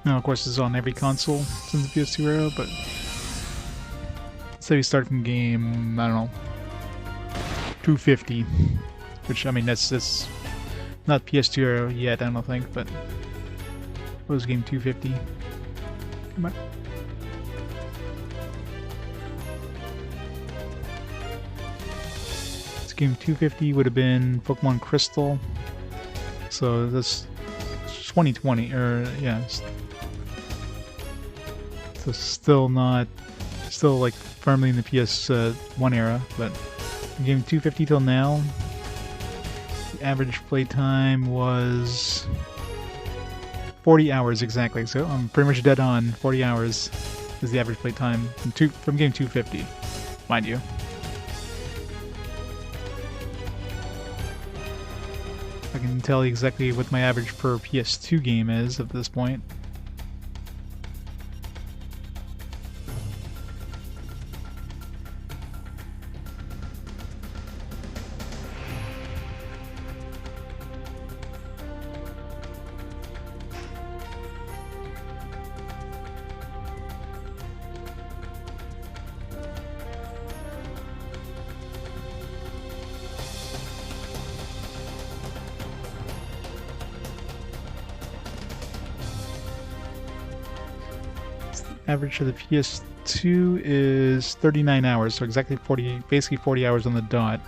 now, of course, this is on every console since the PS2 era, but let's say we start from game, I don't know, 250, which, I mean, that's not PS2 era yet, I don't think, but what was game 250? Come on. This game 250 would have been Pokemon Crystal. So this 2020, or yeah. So still like firmly in the PS1 era, but game 250 till now. The average playtime was 40 hours exactly, so I'm pretty much dead on. 40 hours is the average playtime from game 250, mind you. I can tell you exactly what my average per PS2 game is at this point. Average of the PS2 is 39 hours, so exactly 40 hours on the dot.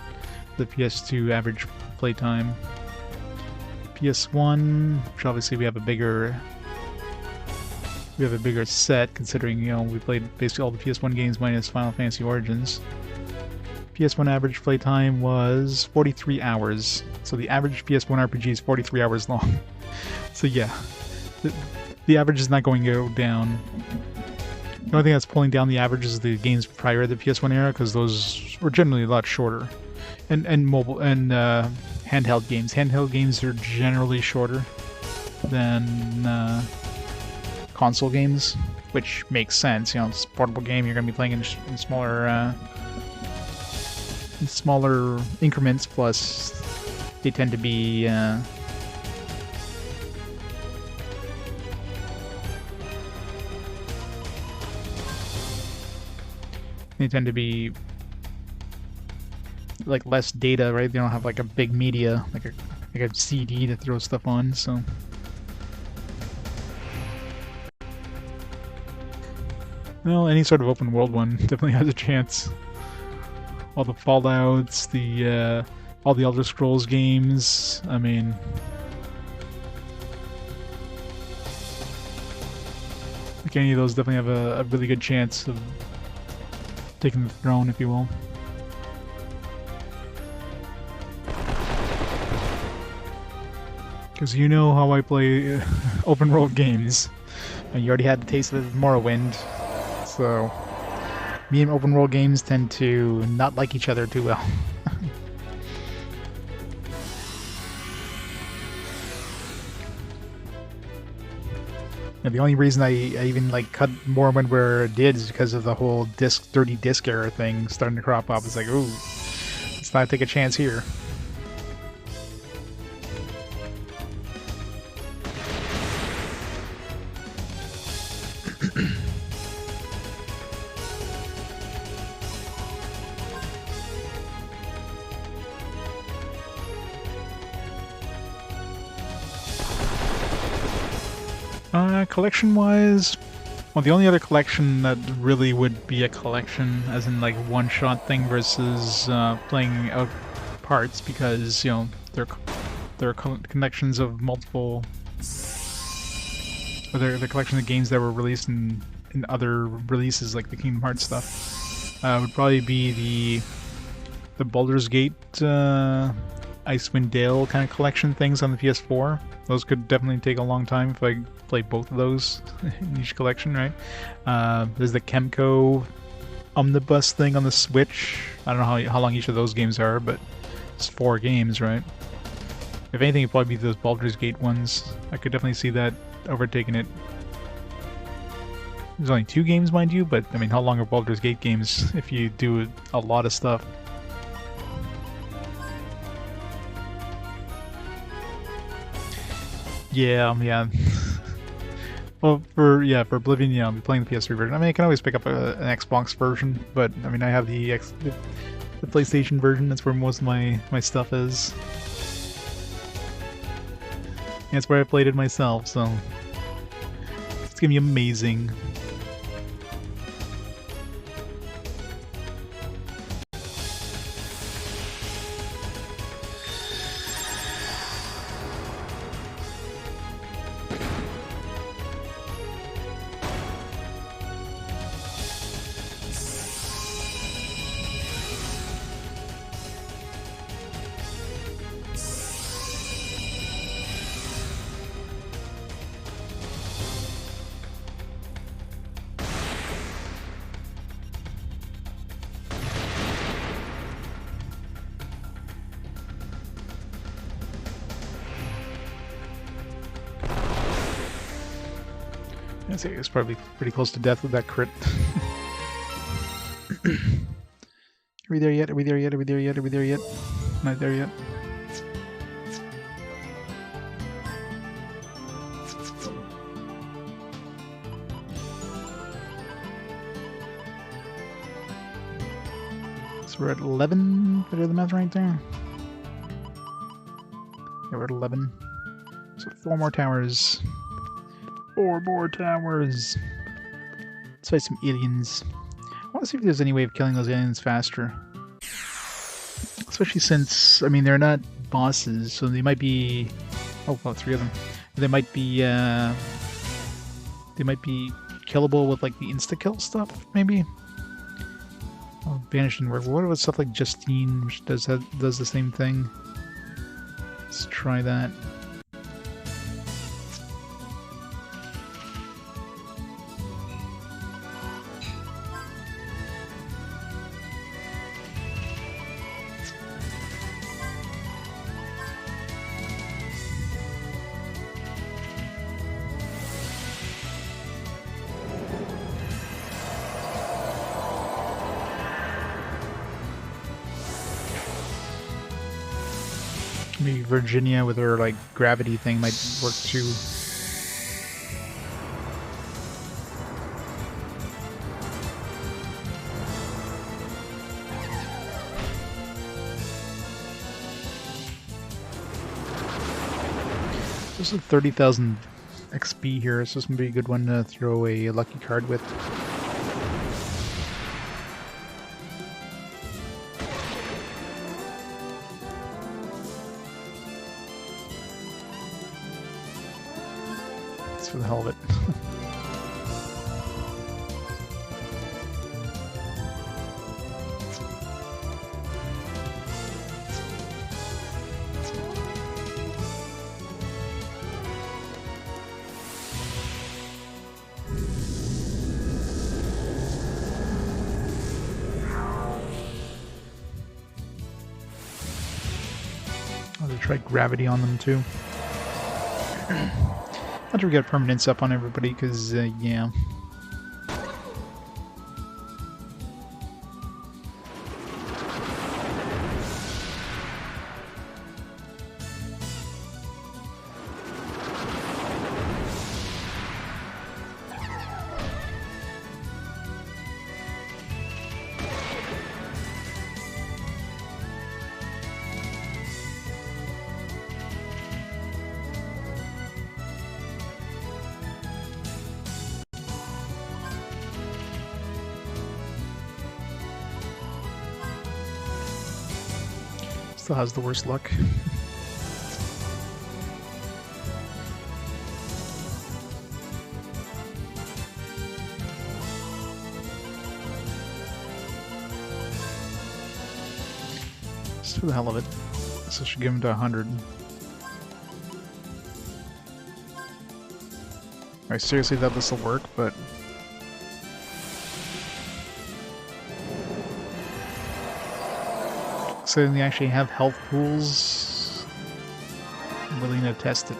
The PS2 average playtime. PS1, which obviously we have a bigger set, considering we played basically all the PS1 games minus Final Fantasy Origins. PS1 average playtime was 43 hours, so the average PS1 RPG is 43 hours long. So yeah, the average is not going to go down. The only thing that's pulling down the average is the games prior to the PS1 era, because those were generally a lot shorter. And mobile and handheld games. Handheld games are generally shorter than console games, which makes sense. It's a portable game. You're going to be playing in smaller increments. Plus, they tend to be like less data, right? They don't have like a big media, like a CD to throw stuff on, so. Well, any sort of open world one definitely has a chance. All the Fallouts, all the Elder Scrolls games, I mean. Like any of those definitely have a really good chance of taking the throne, if you will. Because you know how I play open world games. And you already had the taste of it with Morrowind. So, me and open world games tend to not like each other too well. And the only reason I even like cut Morrowind where it did is because of the whole dirty disc era thing starting to crop up. It's like, ooh, let's not take a chance here. Collection-wise, well, the only other collection that really would be a collection, as in like one-shot thing versus playing out parts, because they're collections of multiple, or they're collection of games that were released in other releases, like the Kingdom Hearts stuff. Would probably be the Baldur's Gate, Icewind Dale kind of collection things on the PS4. Those could definitely take a long time if I play both of those in each collection, right? There's the Kemco Omnibus thing on the Switch. I don't know how long each of those games are, but it's 4 games, right? If anything, it'd probably be those Baldur's Gate ones. I could definitely see that overtaking it. There's only 2 games, mind you, but I mean, how long are Baldur's Gate games if you do a lot of stuff? Yeah. Well, for Oblivion, I'll be playing the PS3 version. I mean, I can always pick up an Xbox version, but I mean, I have the PlayStation version. That's where most of my stuff is. That's where I played it myself, so it's gonna be amazing. I say it's probably pretty close to death with that crit. Are we there yet? Are we there yet? Are we there yet? Are we there yet? Not there yet. So we're at 11. Did I do the math right there? Yeah, we're at 11. So 4 more towers. 4 more towers. Let's fight some aliens. I want to see if there's any way of killing those aliens faster. Especially since, I mean, they're not bosses, so they might be... Oh, well, 3 of them. They might be killable with, like, the insta-kill stuff, maybe? Oh, Vanishing Work. What about stuff like Justine, which does the same thing? Let's try that. Maybe Virginia with her, like, gravity thing might work too. There's a 30,000 XP here, so this would be a good one to throw a lucky card with. For the hell of it. I'll try gravity on them too. After we get permanence up on everybody, because, yeah. Still has the worst luck. Just for the hell of it. So I should give him to 100. I seriously thought this will work, but... So they actually have health pools. I'm willing to test it.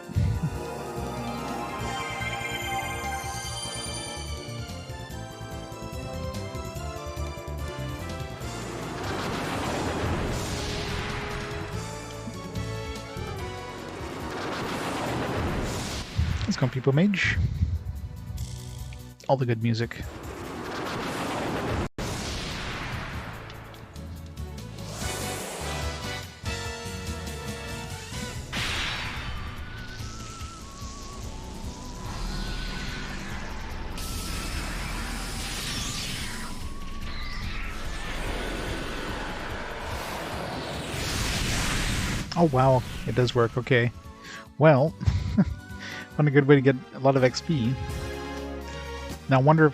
Let's go, People Mage. All the good music. Oh wow, it does work, okay. Well, what a good way to get a lot of XP. Now I wonder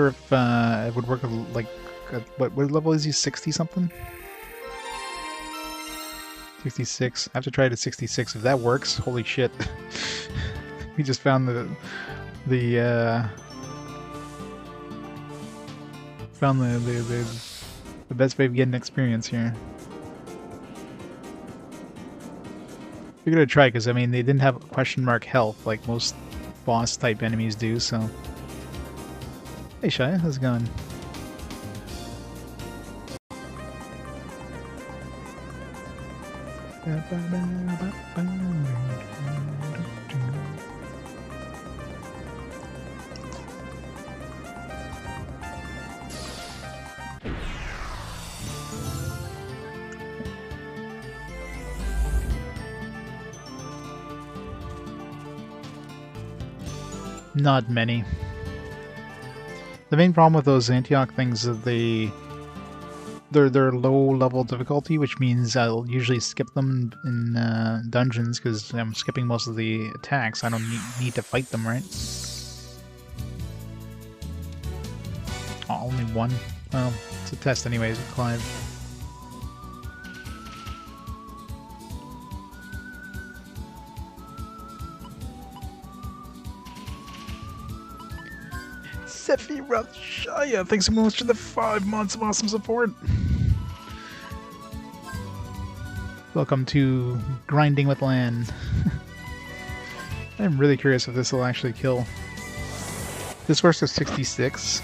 if it would work like, what level is he, 60 something? 66. I have to try it at 66. If that works, holy shit. We just found the best way of getting experience here. We're gonna try, because I mean they didn't have question mark health like most boss type enemies do, so. Hey Shia, how's it going? Not many. The main problem with those Antioch things is they're low level difficulty, which means I'll usually skip them in dungeons because I'm skipping most of the attacks. I don't need to fight them, right? Oh, only one? Well, it's a test anyways with Clive. Sephiroth Shia, thanks so much for the 5 months of awesome support. Welcome to Grinding with Land. I'm really curious if this will actually kill. This works at 66.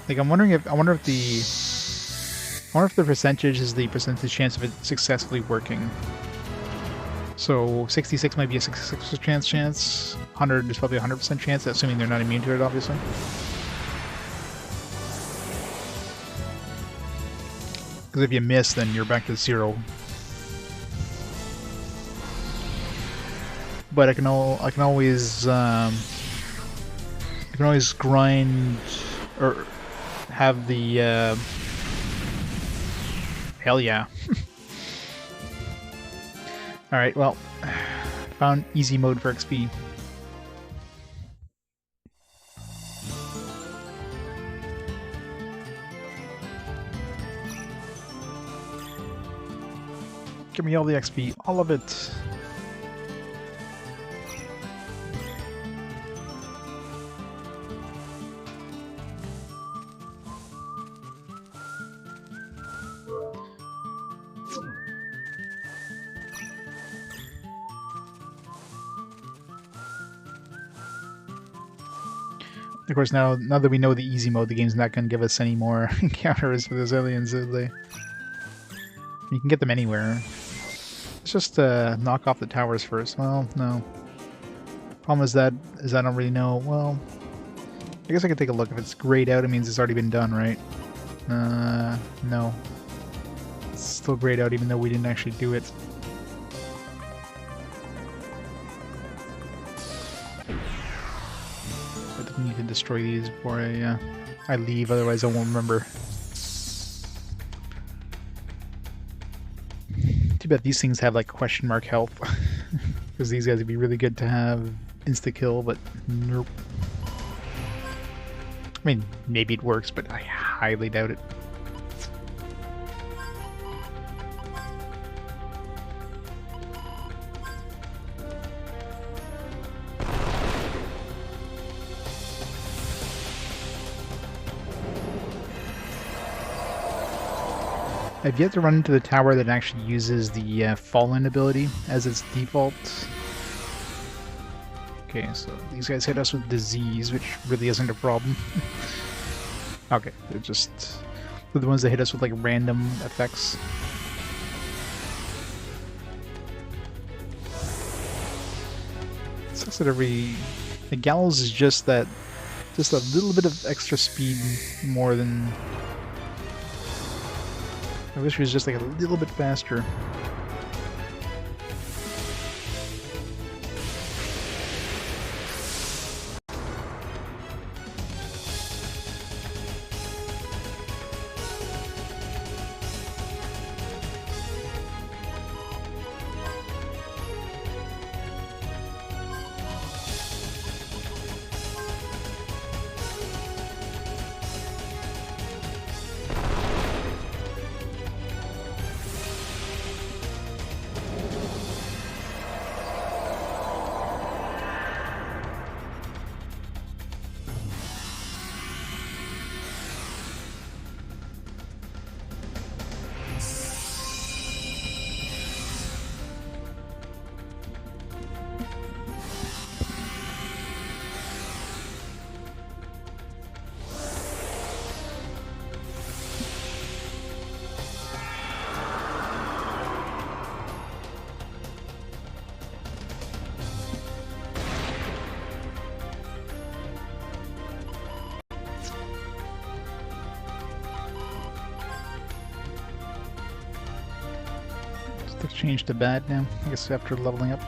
Like, I wonder if the percentage is the percentage chance of it successfully working. So 66 might be a 66% chance. 100 is probably a 100% chance, assuming they're not immune to it, obviously. Because if you miss, then you're back to 0. But I can always grind or have the hell yeah. All right, well, found easy mode for XP. Give me all the XP, all of it. Of course, now that we know the easy mode, the game's not going to give us any more encounters for those aliens, is they? You can get them anywhere. Let's just knock off the towers first. Well, no. Problem is that I don't really know. Well, I guess I could take a look. If it's grayed out, it means it's already been done, right? No. It's still grayed out even though we didn't actually do it. I need to destroy these before I leave, otherwise I won't remember. Too bad these things have like question mark health. Because these guys would be really good to have insta-kill, but nope. I mean, maybe it works, but I highly doubt it. I've yet to run into the tower that actually uses the Fallen ability as its default. Okay, so these guys hit us with disease, which really isn't a problem. Okay, they're the ones that hit us with like random effects. It sucks that the Gallows is just a little bit of extra speed more than. I wish it was just like a little bit faster. It's changed to bad now, I guess after leveling up.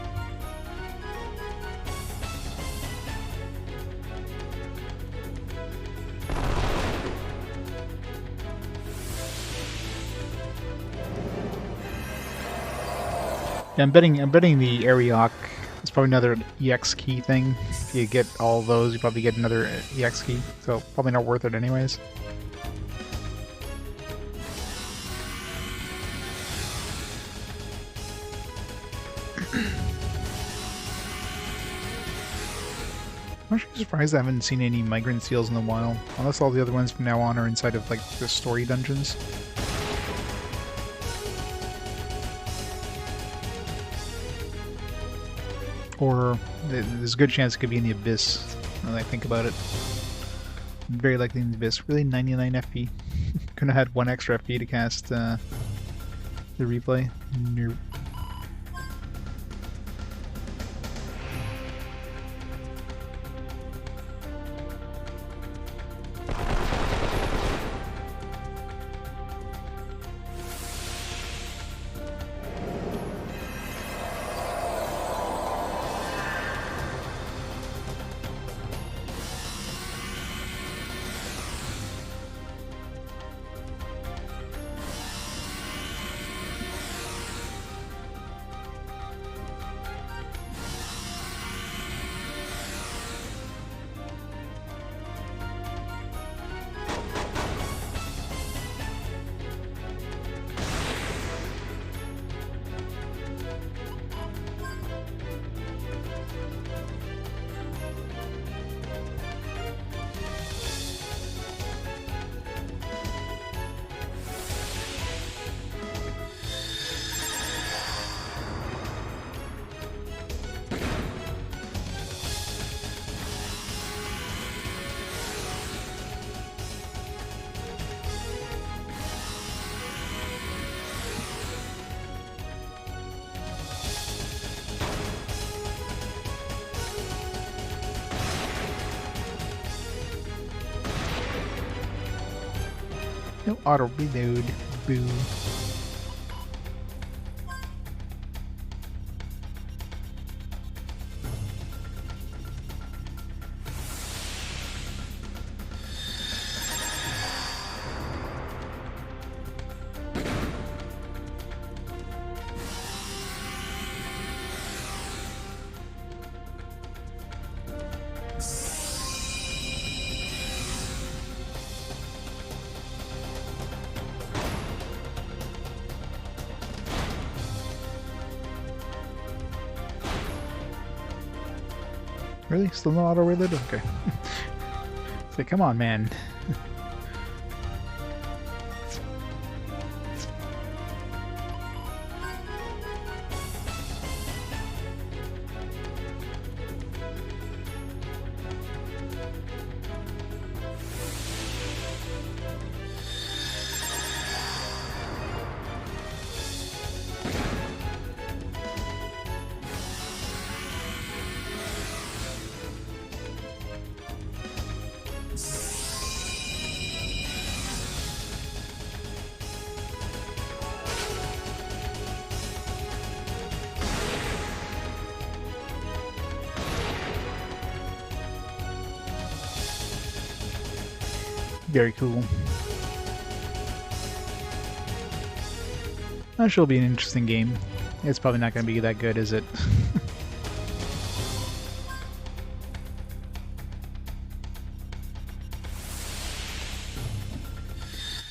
Yeah, I'm betting the Ariok is probably another EX key thing. If you get all those, you probably get another EX key, so probably not worth it anyways. I'm actually surprised I haven't seen any migrant seals in a while, unless all the other ones from now on are inside of like the story dungeons. Or there's a good chance it could be in the Abyss, now that I think about it. Very likely in the Abyss. Really, 99 FP. Couldn't have had one extra FP to cast the replay. Nope. No auto reload. Boo. Really? Still no auto reload? Okay. It's like, come on, man. Very cool. That should be an interesting game. It's probably not going to be that good, is it?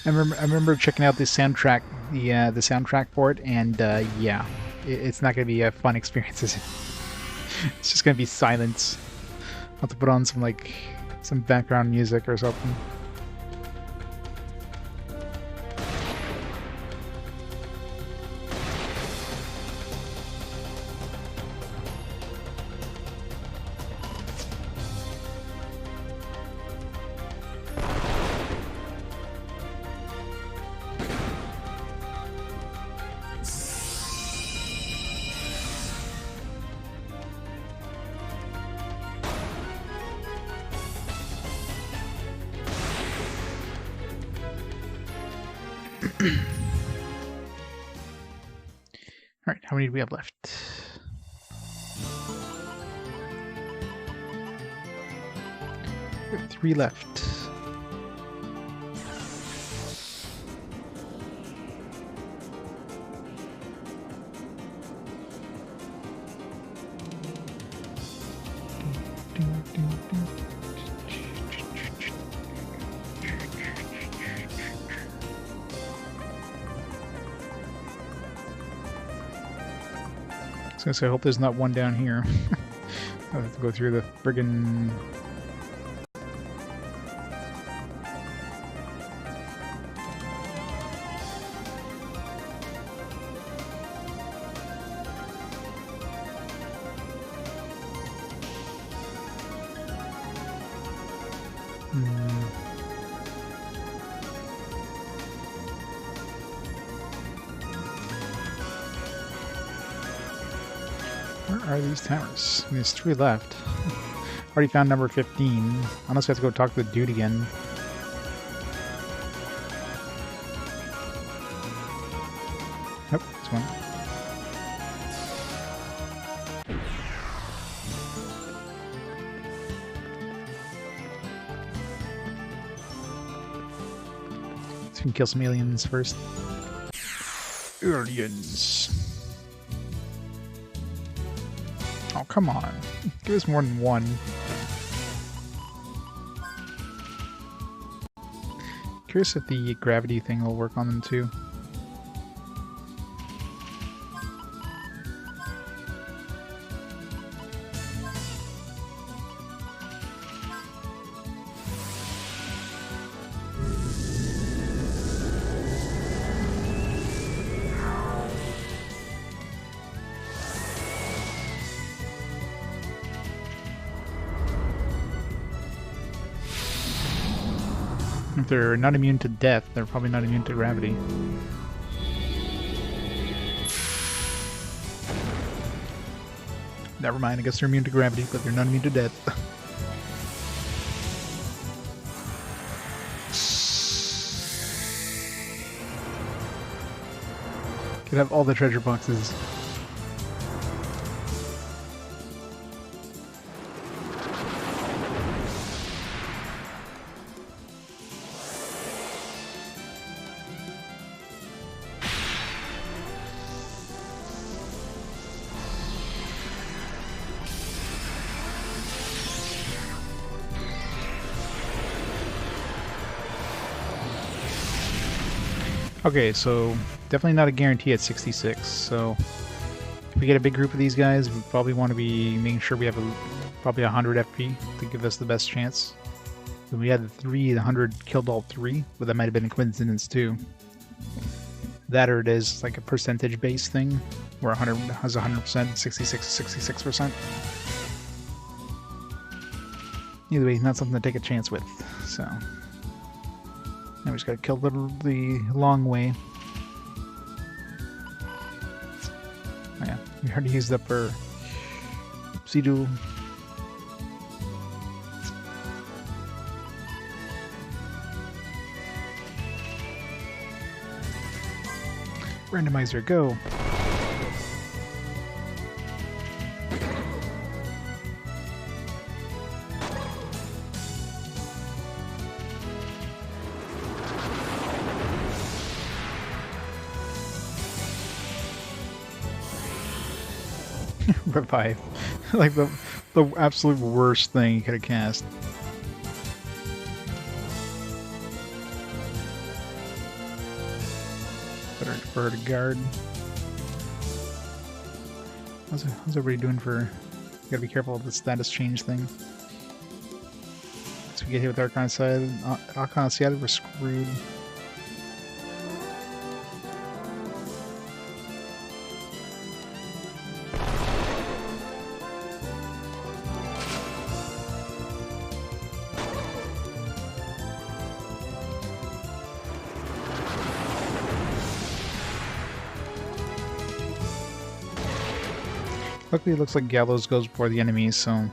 I remember checking out the soundtrack, the soundtrack for it, and yeah, it's not going to be a fun experience, is it? It's just going to be silence. I'll have to put on some background music or something. How many do we have left? We have 3 left. So I hope there's not one down here. I have to go through the friggin'... Where are these towers? I mean, there's 3 left. Already found number 15. Unless we have to go talk to the dude again. Nope, this one. So we can kill some aliens first. Aliens. Oh, come on. Give us more than one. Curious if the gravity thing will work on them too. If they're not immune to death, they're probably not immune to gravity. Never mind, I guess they're immune to gravity, but they're not immune to death. Could have all the treasure boxes. Okay, so definitely not a guarantee at 66, so if we get a big group of these guys, we probably want to be making sure we have probably 100 FP to give us the best chance. When we had the 3, the 100 killed all 3, but that might have been a coincidence too. That or it is like a percentage based thing, where 100 has 100%, 66 66%. Either way, not something to take a chance with, so... Now we just gotta kill the long way. Oh yeah, we already used up our Oopsie-doo. Randomizer, go! Revive. Like the absolute worst thing you could have cast. Better for her to guard. How's everybody doing for... Gotta be careful of the status change thing. So we get hit with Archon Side, we're screwed. Luckily, it looks like Gallows goes before the enemies, so...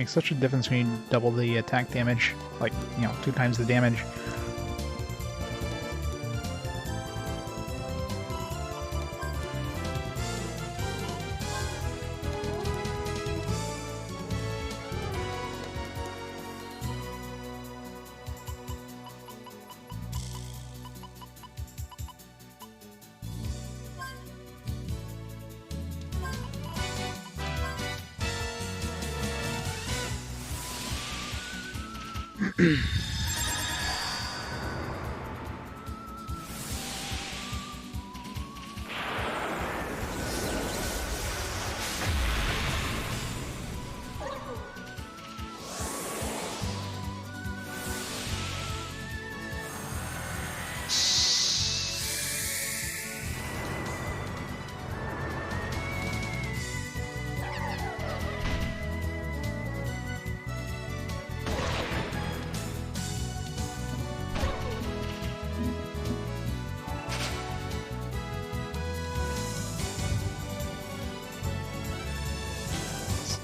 makes such a difference when you double the attack damage, like, you know, 2 times the damage.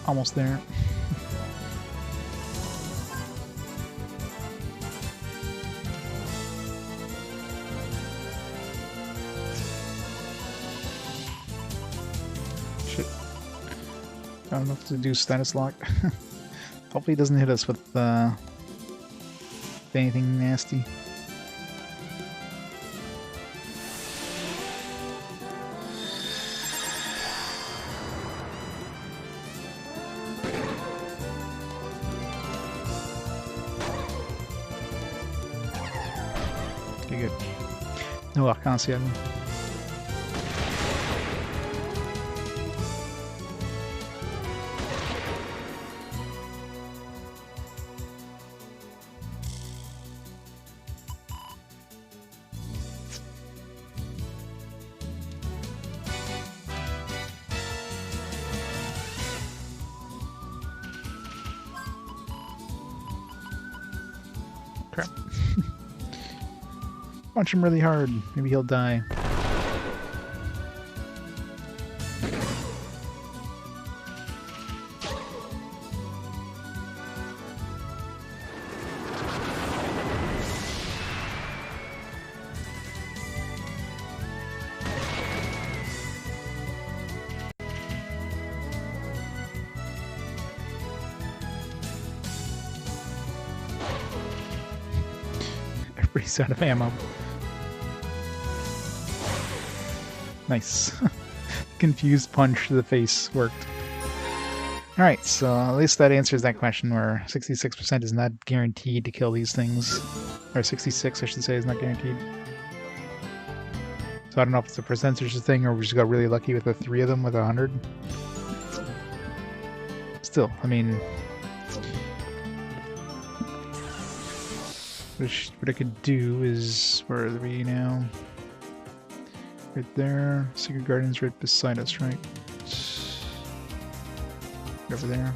Almost there. Shit. I don't know if to do status lock. Hopefully it doesn't hit us with anything nasty. Okay, good. No, I can't see it. Crap. Punch him really hard. Maybe he'll die. Everybody's out of ammo. Nice. Confused punch to the face worked. Alright, so at least that answers that question where 66% is not guaranteed to kill these things. Or 66, I should say, is not guaranteed. So I don't know if it's a percentage thing or we just got really lucky with the 3 of them with 100. Still, I mean... What I could do is... Where are we now? Right there. Secret Guardian's right beside us, right? Over there.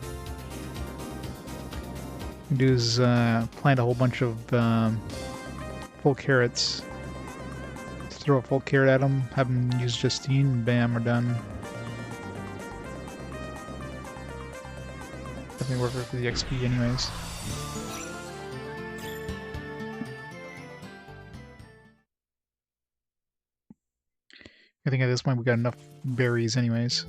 What we can do is plant a whole bunch of full carrots. Throw a full carrot at them, have them use Justine, and bam, we're done. Definitely worth it for the XP anyways. I think at this point we got enough berries anyways.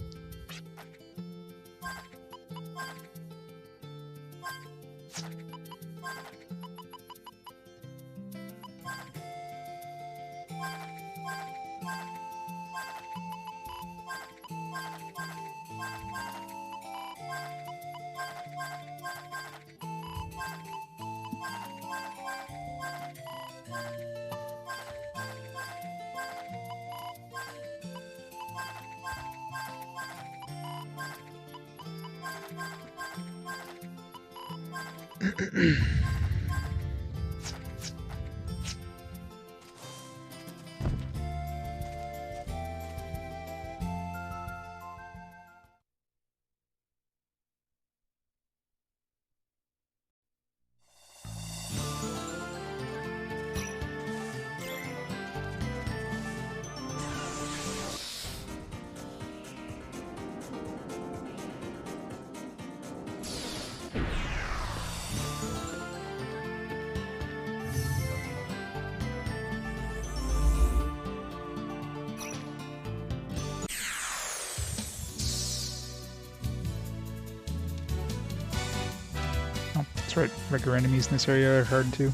That's right, regular enemies in this area are hard too.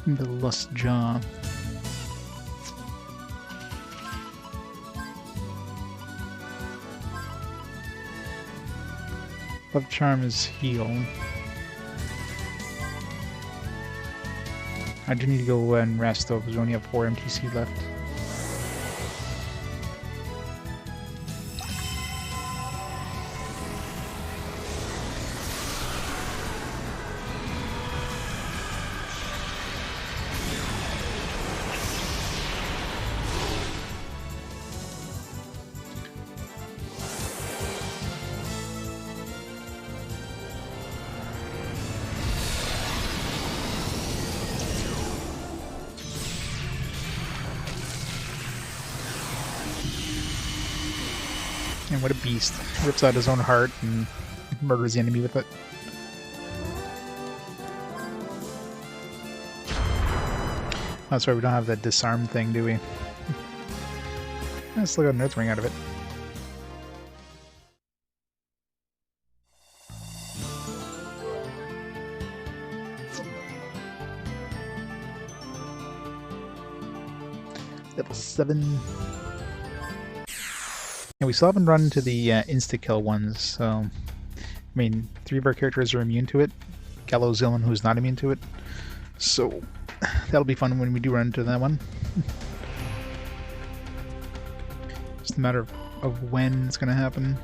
The Lust Jaw. Love Charm is heal. I do need to go and rest though, because we only have 4 MTC left. And what a beast. Rips out his own heart and murders the enemy with it. Oh, sorry, we don't have that disarm thing, do we? Let's still got an Earth Ring out of it. Level 7. And we still haven't run into the insta-kill ones, so... I mean, 3 of our characters are immune to it. Gallows Zillin, who's not immune to it. So, that'll be fun when we do run into that one. Just a matter of when it's gonna happen.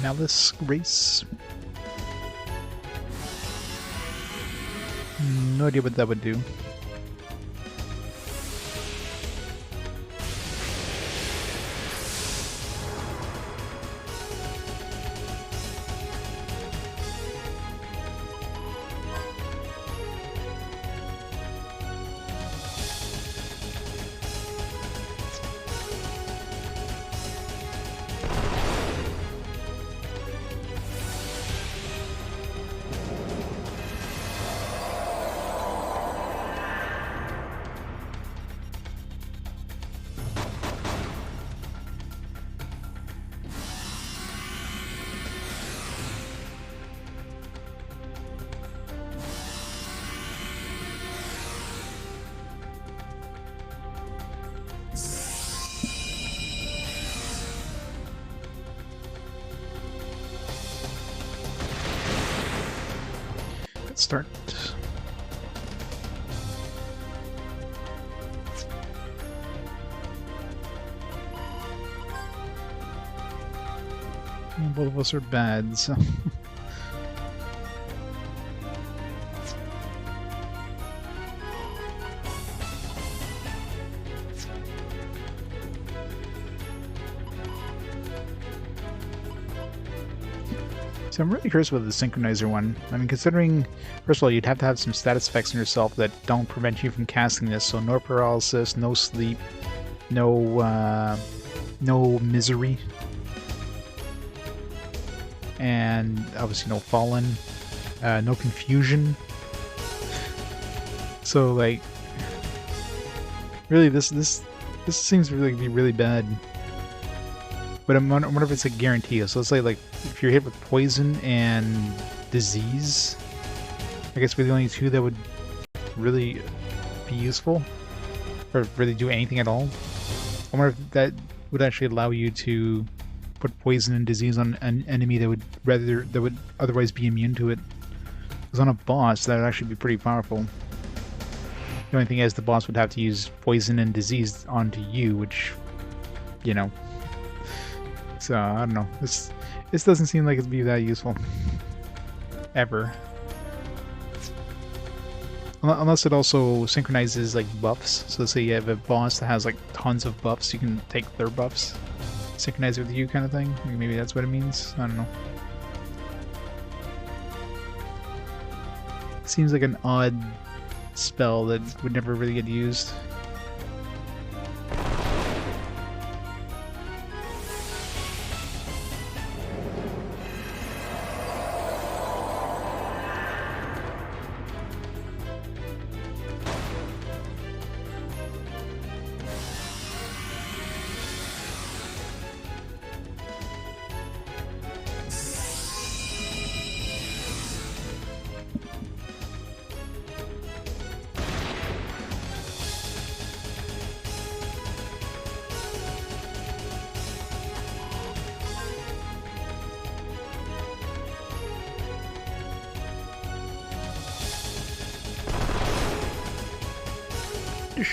Malice Race. No idea what that would do. Start. Both of us are bad, so... So I'm really curious about the synchronizer one. I mean, considering, first of all, you'd have to have some status effects on yourself that don't prevent you from casting this. So no paralysis, no sleep, no misery, and obviously no fallen, no confusion. So like, really, this seems really to be really bad. But I wonder if it's a guarantee. So let's say, like, if you're hit with poison and disease, I guess we're the only 2 that would really be useful, or really do anything at all. I wonder if that would actually allow you to put poison and disease on an enemy that would otherwise be immune to it. Because on a boss, that would actually be pretty powerful. The only thing is the boss would have to use poison and disease onto you, which, you know. So, I don't know. This doesn't seem like it'd be that useful. Ever. Unless it also synchronizes, like, buffs. So let's say you have a boss that has, like, tons of buffs, you can take their buffs, synchronize it with you kind of thing. Maybe that's what it means. I don't know. Seems like an odd spell that would never really get used.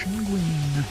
Green.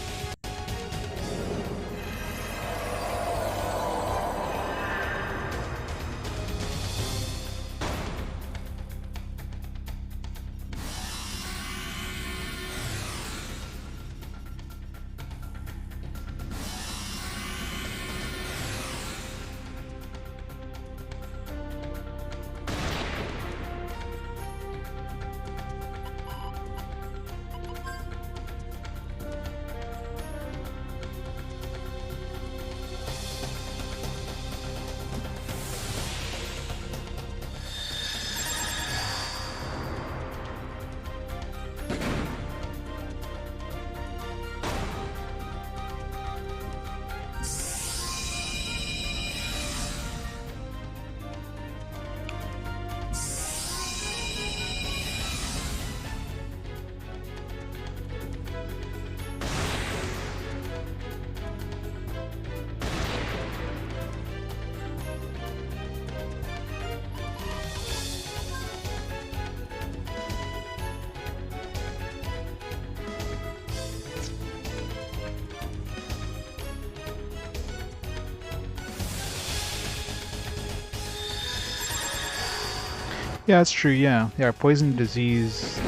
Yeah, that's true, yeah. Yeah, poison disease.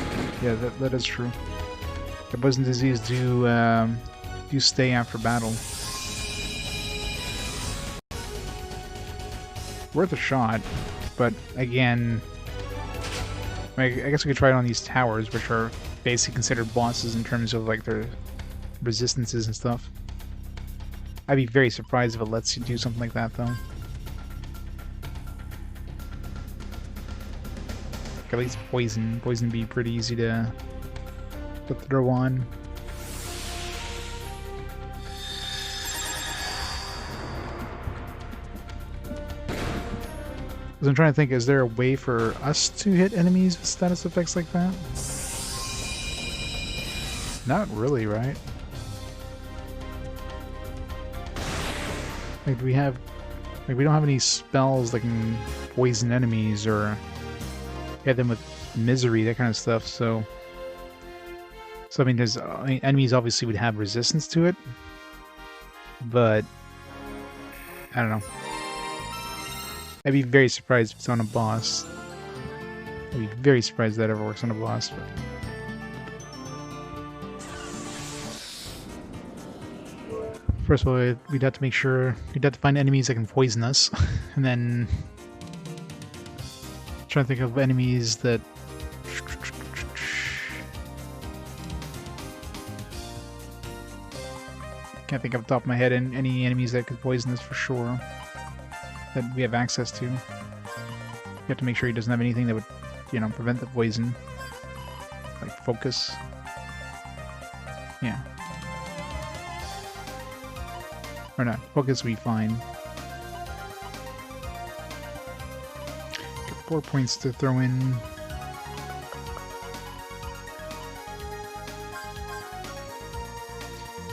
Yeah, that is true. The poison disease do stay after battle. Worth a shot, but again, I guess we could try it on these towers, which are basically considered bosses in terms of like their resistances and stuff. I'd be very surprised if it lets you do something like that, though. At least poison. Poison be pretty easy to throw on. Because I'm trying to think, is there a way for us to hit enemies with status effects like that? Not really, right? Like, we don't have any spells that can poison enemies or hit them with misery, that kind of stuff, so I mean, enemies obviously would have resistance to it, but I don't know. I'd be very surprised if it's on a boss. I'd be very surprised that ever works on a boss. But... First of all, we'd have to make sure we'd have to find enemies that can poison us, and then trying to think of enemies that can't think off the top of my head any enemies that could poison us for sure that we have access to. You have to make sure he doesn't have anything that would, you know, prevent the poison, like focus. Yeah, or not. Focus would be fine. 4 points to throw in.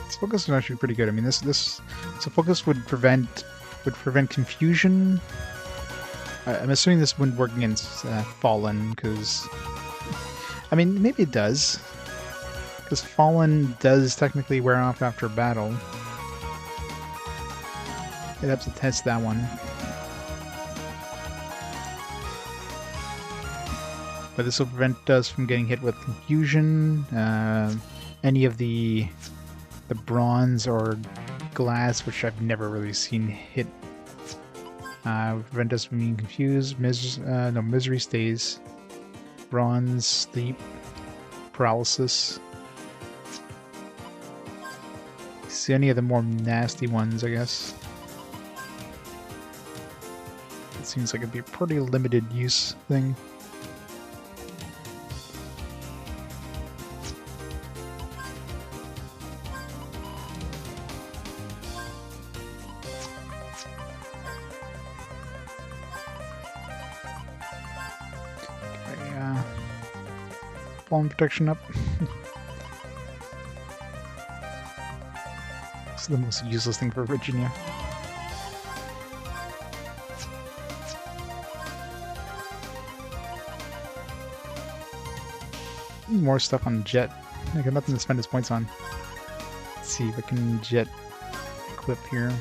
This focus is actually pretty good. I mean, so focus would prevent confusion. I'm assuming this wouldn't work against Fallen, because I mean, maybe it does. Because Fallen does technically wear off after battle. I'd have to test that one. But this will prevent us from getting hit with confusion, any of the bronze or glass, which I've never really seen hit. Prevent us from being confused. Misery stays. Bronze, sleep, paralysis. See any of the more nasty ones, I guess. It seems like it'd be a pretty limited use thing. Fallen protection up. This is the most useless thing for Virginia. More stuff on Jet. I got nothing to spend his points on. Let's see if I can Jet equip here.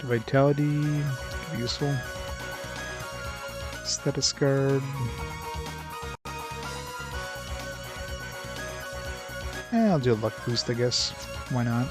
Vitality, could be useful. Status guard. I'll do a luck boost, I guess. Why not?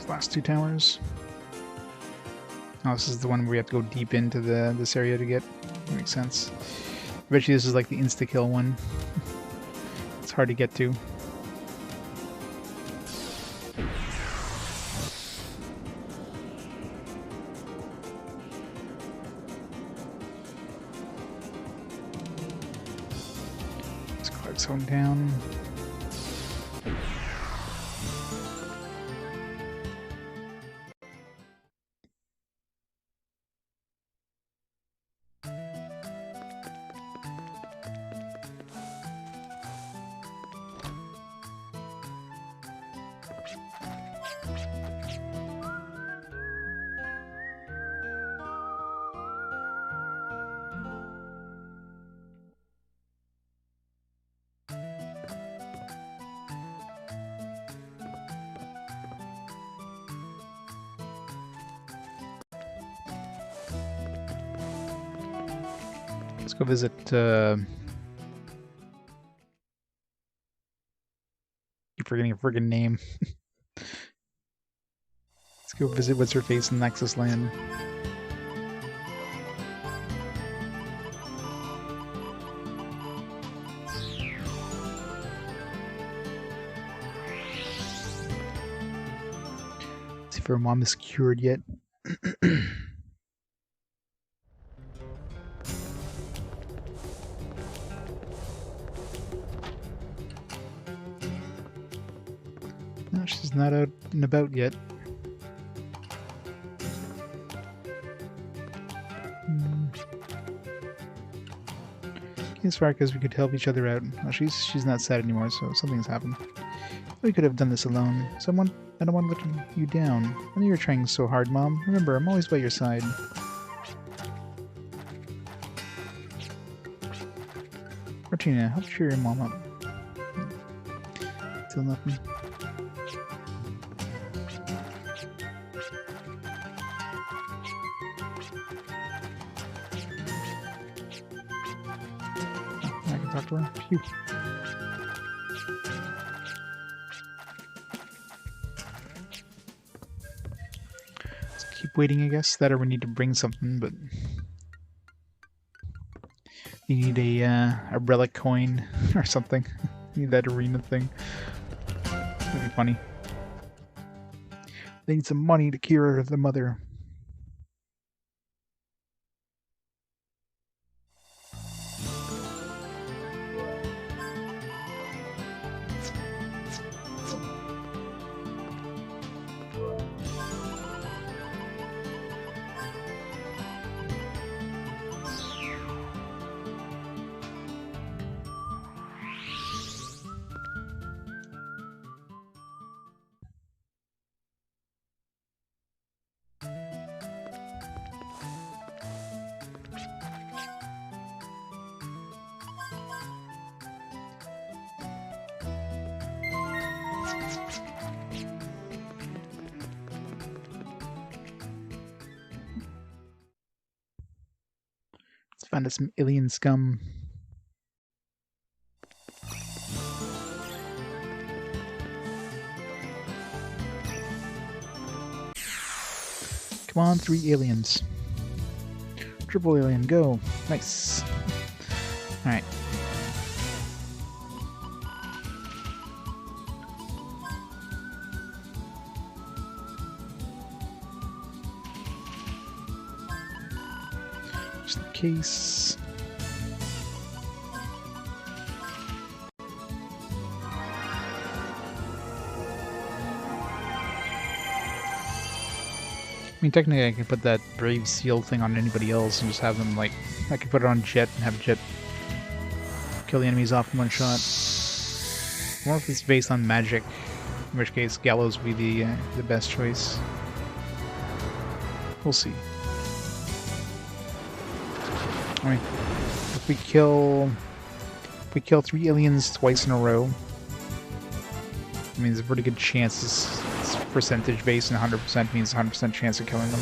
Last two towers. Oh, this is the one where we have to go deep into this area to get. That makes sense. I bet you this is like the insta-kill one. It's hard to get to. Let's climb zone down. Let's go visit, keep forgetting her friggin' name. Let's go visit What's-Her-Face in Nexus Land. See if her mom is cured yet. No, she's not out and about yet. As far as we could help each other out. Well, she's not sad anymore, so something's happened. We could have done this alone. I don't want to let you down. I know you're trying so hard, Mom. Remember, I'm always by your side. Martina, help cheer your mom up. Still nothing. I can talk to her. Phew. Let's keep waiting, I guess. That or we need to bring something, but you need a relic coin or something. You need that arena thing. That'd be funny. They need some money to cure the mother. Find us some alien scum. Come on, 3 aliens. Triple alien, go. Nice. Alright. Just in case. I mean, technically I could put that Brave Seal thing on anybody else and just have them, like, I could put it on Jet and have Jet kill the enemies off in one shot. Or if it's based on magic, in which case Gallows would be the best choice. We'll see. I mean, if we kill 3 aliens twice in a row, I mean, there's a pretty good chance it's percentage based, and 100% means 100% chance of killing them.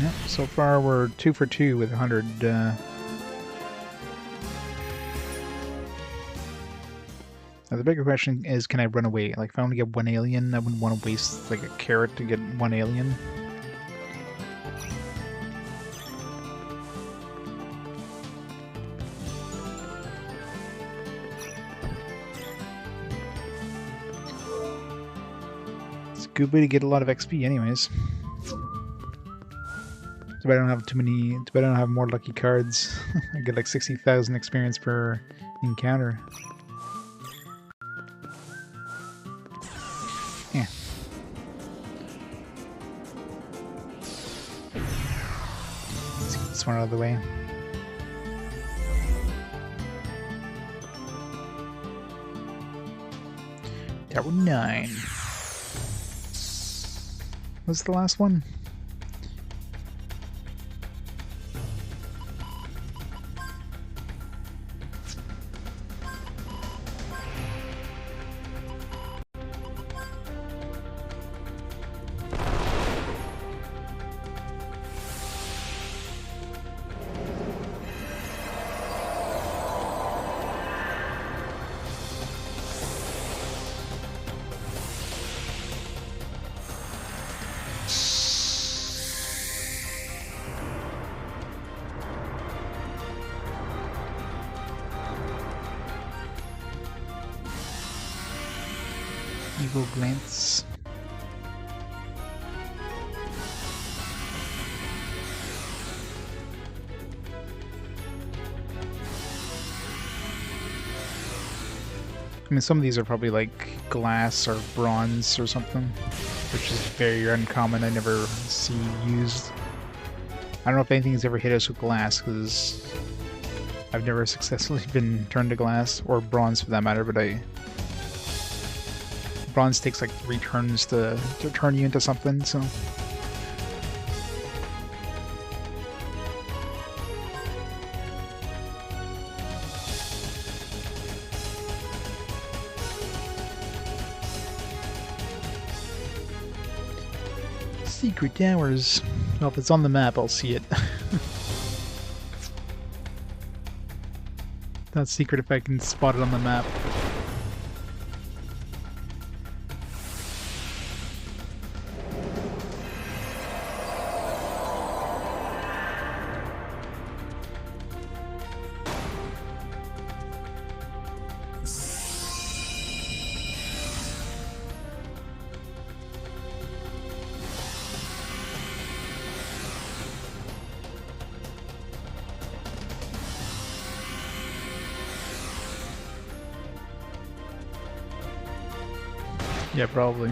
Yep, so far we're 2 for 2 with 100. Now the bigger question is, can I run away? Like, if I want to get 1 alien, I wouldn't want to waste, like, a carrot to get 1 alien. It's a good way to get a lot of XP anyways. Too bad I don't have too many, too bad I don't have more lucky cards. I get like 60,000 experience per encounter. Yeah. Let's get this one out of the way. Tower 9. What's the last one? Evil glance. I mean, some of these are probably like glass or bronze or something, which is very uncommon. I never see used. I don't know if anything's ever hit us with glass, because I've never successfully been turned to glass, or bronze for that matter, but bronze takes like 3 turns to turn you into something, so. Secret towers. Well, if it's on the map, I'll see it. Not secret if I can spot it on the map. Yeah, probably.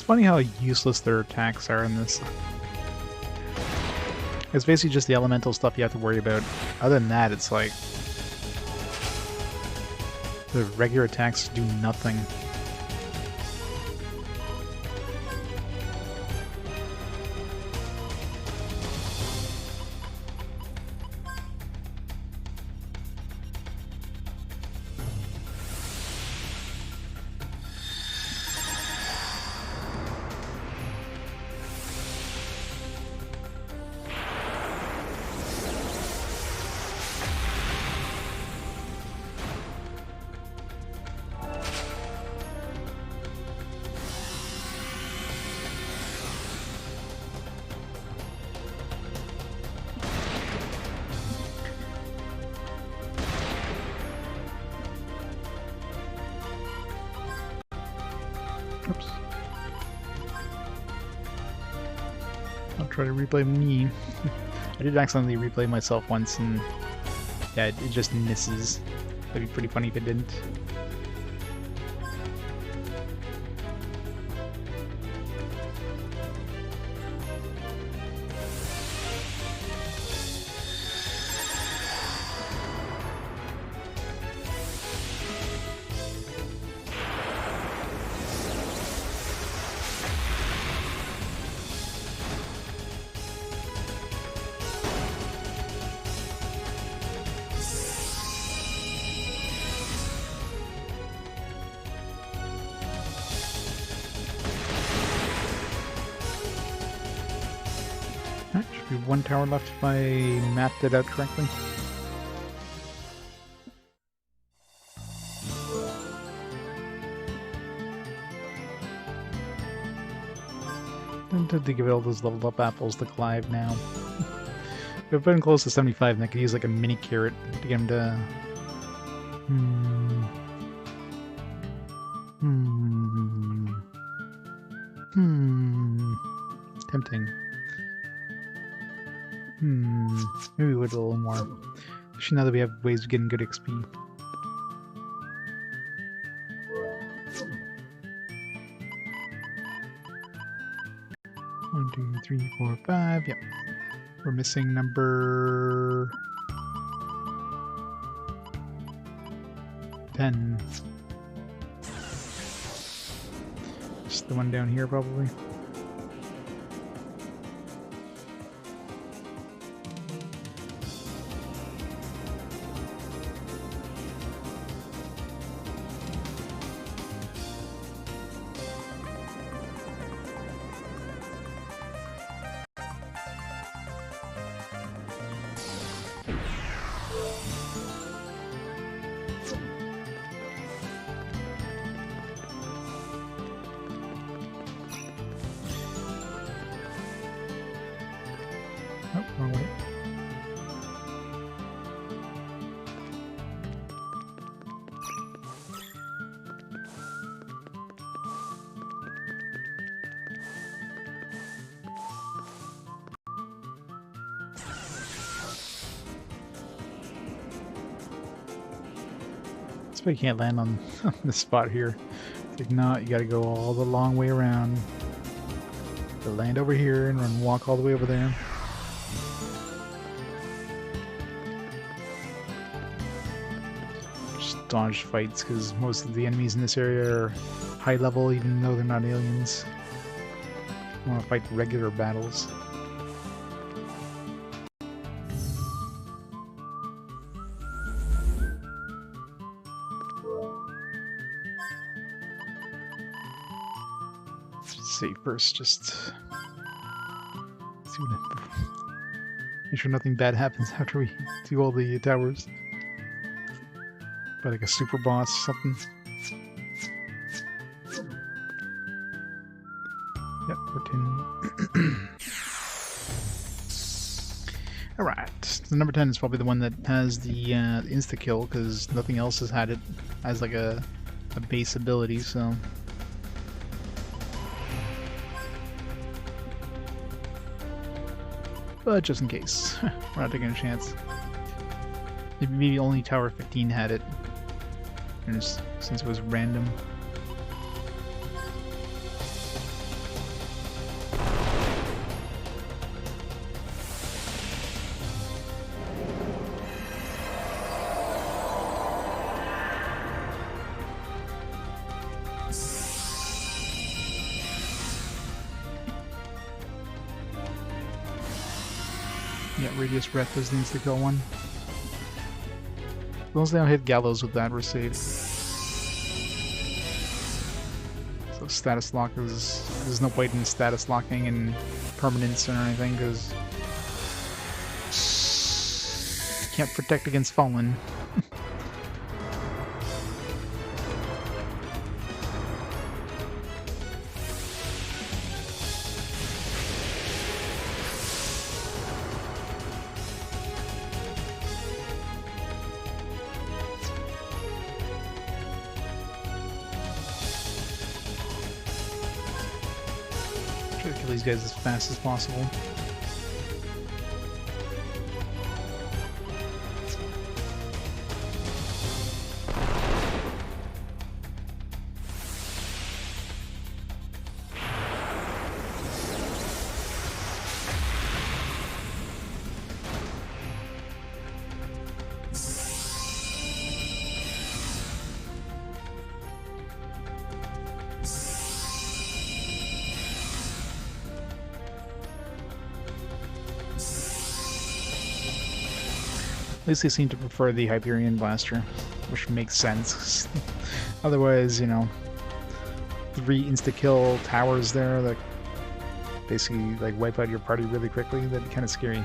It's funny how useless their attacks are in this. It's basically just the elemental stuff you have to worry about. Other than that, it's like the regular attacks do nothing. Oops. I'll try to replay me. I did accidentally replay myself once and yeah, it just misses. That'd be pretty funny if it didn't. Alright, should be one tower left if I mapped it out correctly. Tempted to give all those leveled up apples to Clive now. If I've been close to 75, then I could use like a mini carrot to get him to... Tempting. Maybe we would a little more. Especially now that we have ways of getting good XP. One, 2, 3, 4, 5. Yep. We're missing number 10. Just the one down here, probably. Oh, wrong way. That's why you can't land on this spot here. It's like, no, you gotta go all the long way around. To land over here and then walk all the way over there. Just dodge fights because most of the enemies in this area are high level even though they're not aliens. I want to fight regular battles. Save first, just see what make sure nothing bad happens after we do all the towers. But like a super boss or something. Yep, 14. Alright, so number 10 is probably the one that has the insta-kill, because nothing else has had it as like a base ability, so... But just in case, we're not taking a chance. Maybe only Tower 15 had it, since it was random. Yeah, radius breath is the insta-kill one. As long as they don't hit gallows with that, we're safe. So status lock is... There's no point in status locking and permanence or anything, because... Can't protect against fallen. Try to kill these guys as fast as possible. At least they seem to prefer the Hyperion Blaster, which makes sense. Otherwise, you know, 3 insta-kill towers there that basically like wipe out your party really quickly, that'd be kind of scary.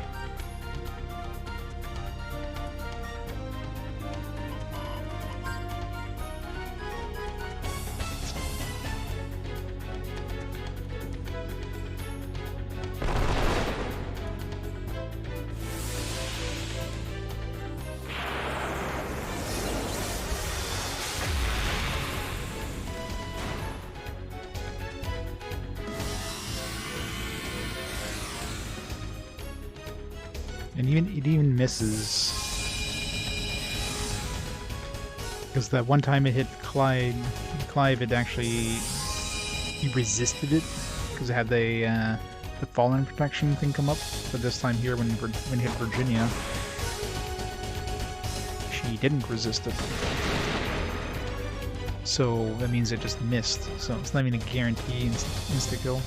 And it even misses. Because that one time it hit Clive, it actually... he resisted it, because it had the Fallen protection thing come up. But this time here, when it hit Virginia, she didn't resist it. So that means it just missed. So it's not even a guarantee insta-kill.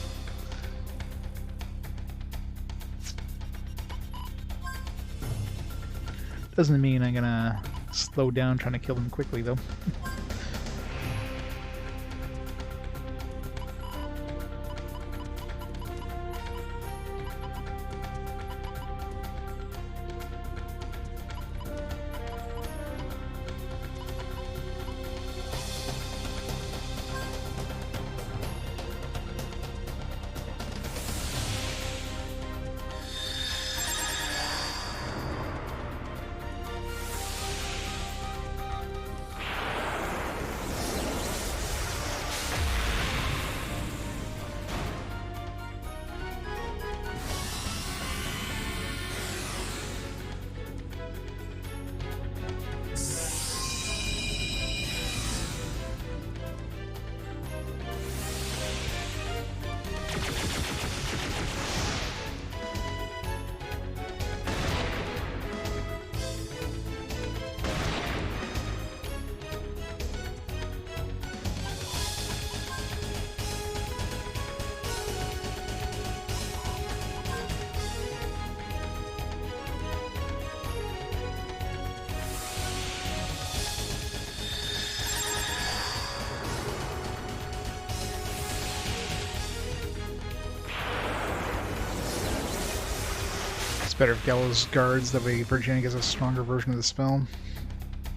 Doesn't mean I'm gonna slow down trying to kill them quickly, though. Better if Gallows guards, that way Virginia gets a stronger version of the spell,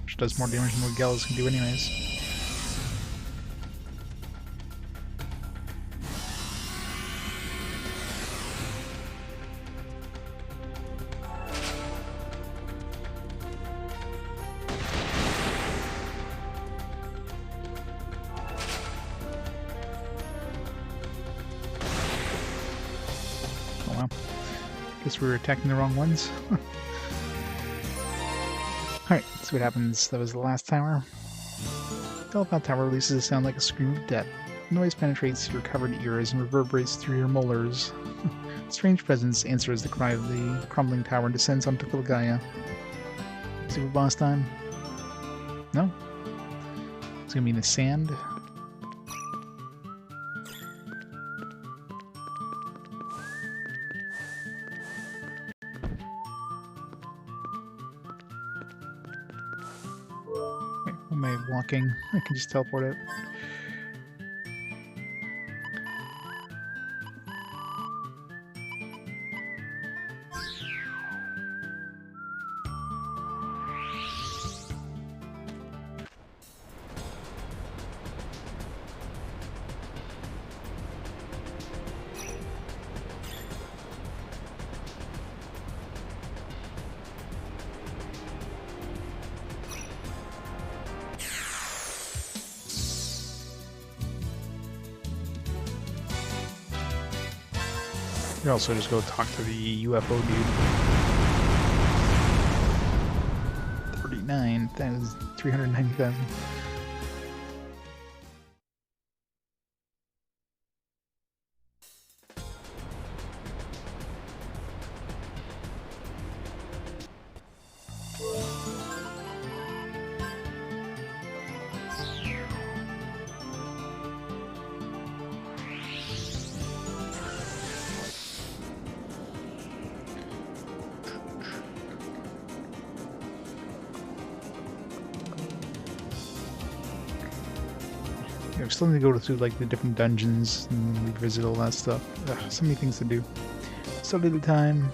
which does more damage than what Gallows can do anyways. Oh wow. Guess we were attacking the wrong ones. Alright, let's see what happens. That was the last tower. Telepath Tower releases a sound like a scream of death. The noise penetrates your covered ears and reverberates through your molars. Strange presence answers the cry of the crumbling tower and descends onto Filgaia. Super boss time? No? It's gonna be in the sand. Am I walking? I can just teleport out. You also just go talk to the UFO dude. 39, that is 390,000. I still need to go through like the different dungeons and revisit all that stuff. Ugh, so many things to do. So little time.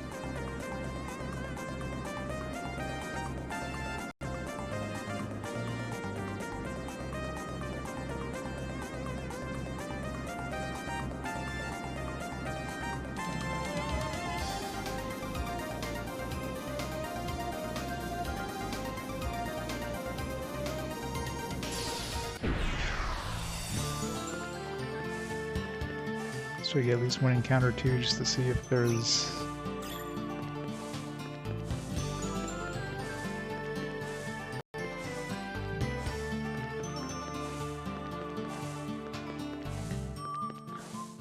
So we get at least one encounter too, just to see if there's...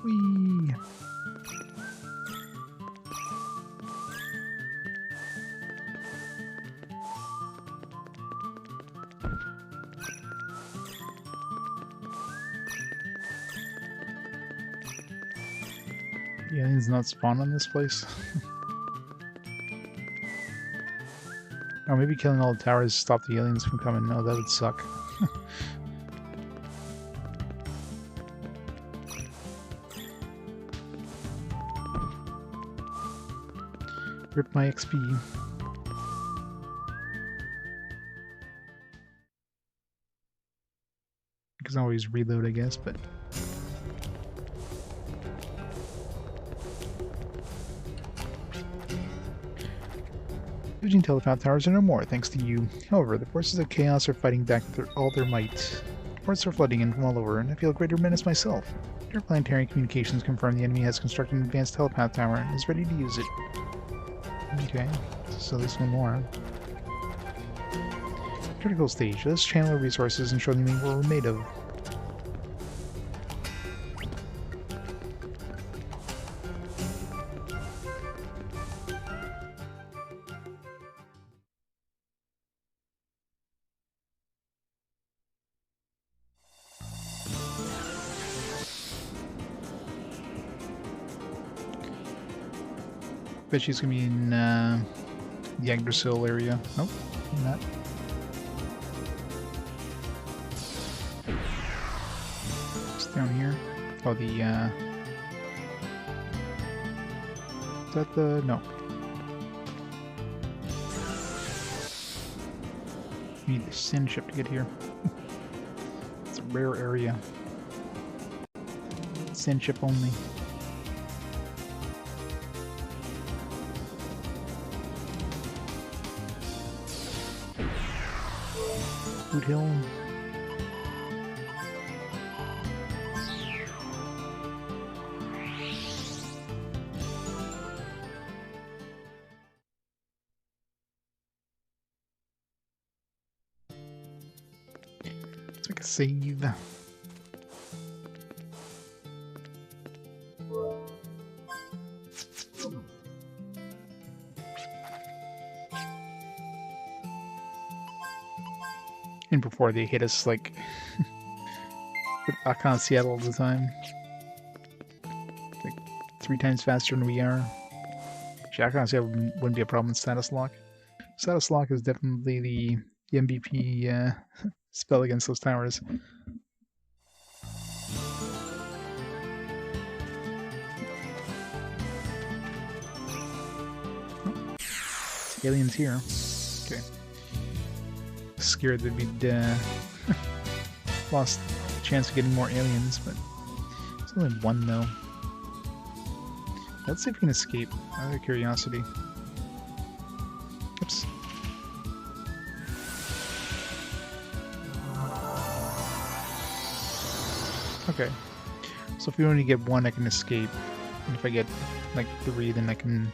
Whee! The aliens not spawn on this place? Or maybe killing all the towers stop the aliens from coming. No, that would suck. Rip my XP. I can always reload, I guess, but... Telepath towers are no more, thanks to you. However, the forces of chaos are fighting back with all their might. Reports are flooding in from all over, and I feel a greater menace myself. Interplanetary communications confirm the enemy has constructed an advanced telepath tower and is ready to use it. Okay, so there's one more. Critical stage. Let's channel our resources and show them what we're made of. Bet she's gonna be in the Yggdrasil area. Nope, not. It's down here. Oh, the is that the... no. You need the sand ship to get here. It's a rare area. Sand ship only. Boot Hill. It's like a save. And before they hit us, like, back on Seattle all the time. Like, 3 times faster than we are. Actually, Seattle wouldn't be a problem with status lock. Status lock is definitely the the MVP spell against those towers. Aliens here. Okay. Scared that we'd lost the chance of getting more aliens, but it's only one though. Let's see if we can escape, out of curiosity. Oops. Okay. So if we only get one, I can escape. And if I get like 3, then I can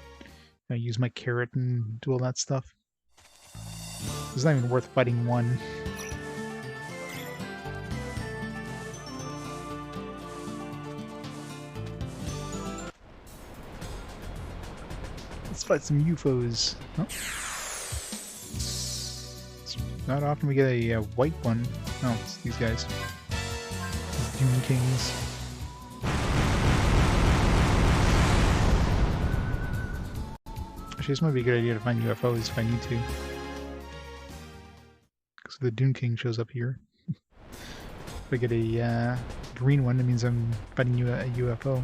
use my carrot and do all that stuff. It's not even worth fighting one. Let's fight some UFOs. Oh. It's not often we get a white one. No, it's these guys. These Dune Kings. Actually, this might be a good idea to find UFOs if I need to. Because the Dune King shows up here. If I get a green one, it means I'm fighting a UFO.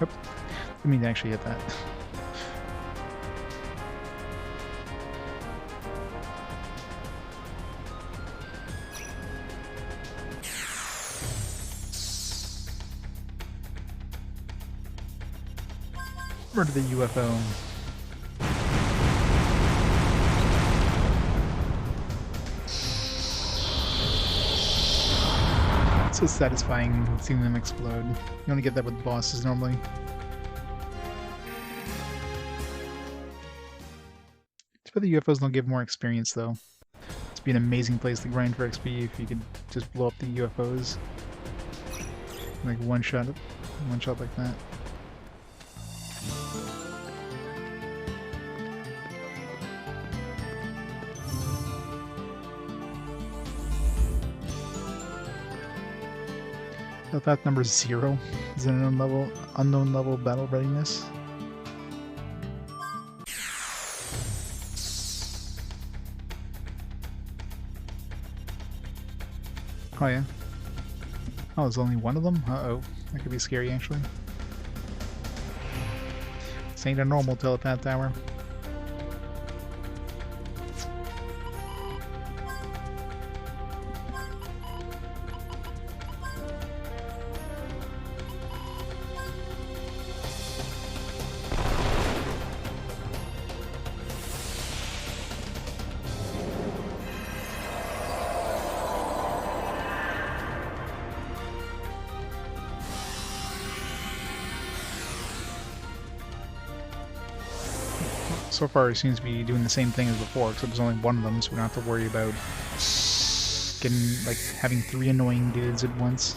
Oops. I mean to actually hit that. Murder the UFO. It's so satisfying seeing them explode. You only get that with bosses normally. It's for the UFOs don't give more experience though. It'd be an amazing place to grind for XP if you could just blow up the UFOs. Like one shot like that. Path number 0 is an unknown level battle readiness. Oh yeah. Oh, there's only one of them? Uh-oh. That could be scary actually. This ain't a normal telepath tower. So far, it seems to be doing the same thing as before, except there's only one of them, so we don't have to worry about having 3 annoying dudes at once.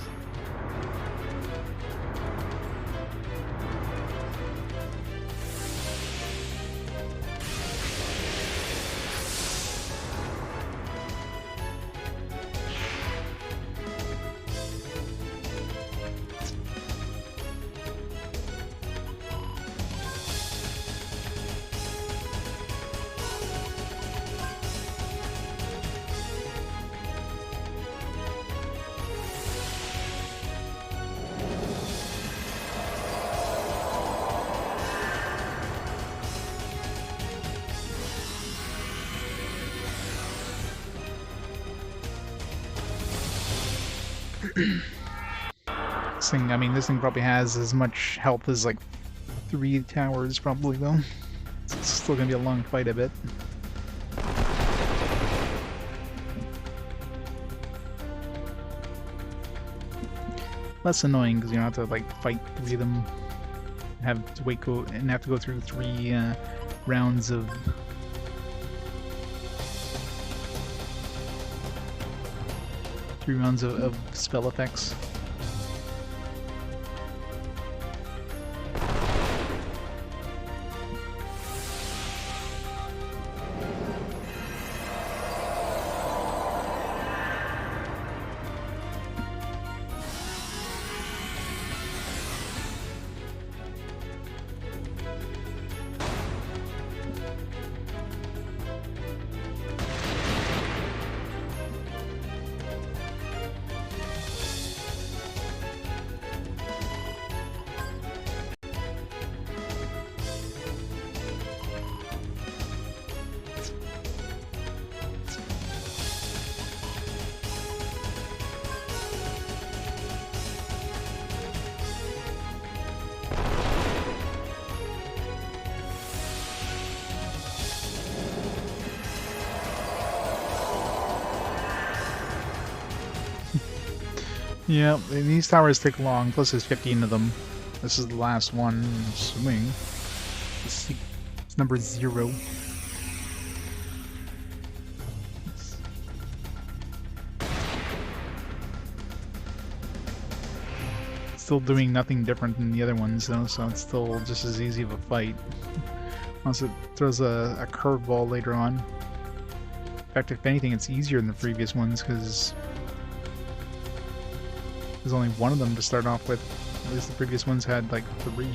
This thing probably has as much health as like 3 towers probably though. It's still gonna be a long fight a bit. Less annoying because you don't have to like fight 3 of them. Have to go through 3 rounds of spell effects. Yeah, these towers take long, plus there's 15 of them. This is the last one, I'm assuming. It's number 0. Still doing nothing different than the other ones though, so it's still just as easy of a fight. Unless it throws a curveball later on. In fact, if anything, it's easier than the previous ones because there's only one of them to start off with. At least the previous ones had like 3.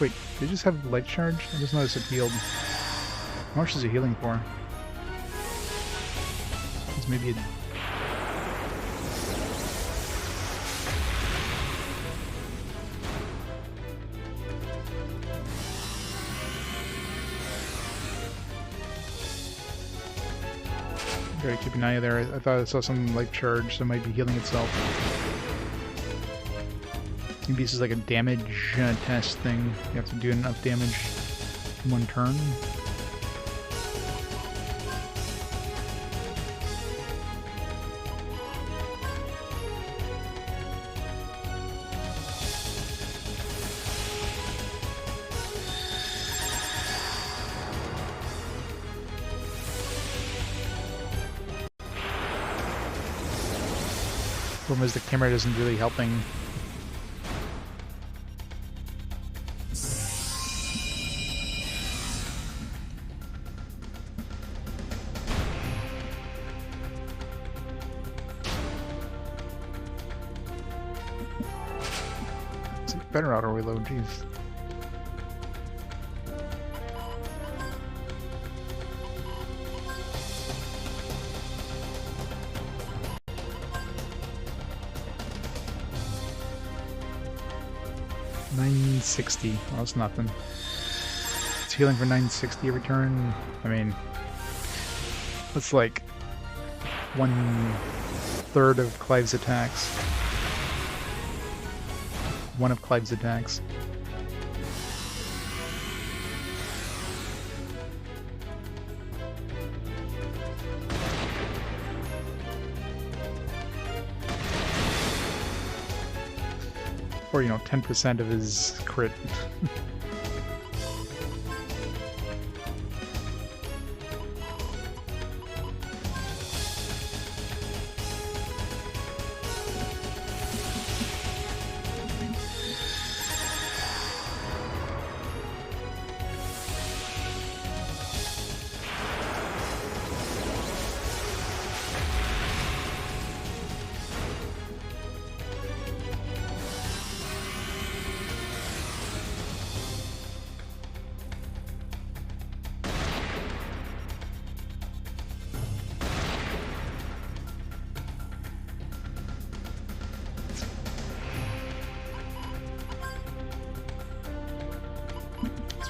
Wait, they just have light charge? I just noticed it healed. How much is it healing for? It's maybe a... Gotta keep an eye there. I thought I saw some light charge that might be healing itself. Maybe this is like a damage test thing. You have to do enough damage in one turn. Problem is the camera isn't really helping. Better auto reload, jeez. $960. Well, that's nothing. It's healing for $960 every turn. I mean, that's like 1/3 of Clive's attacks. One of Clive's attacks. Or, 10% of his crit.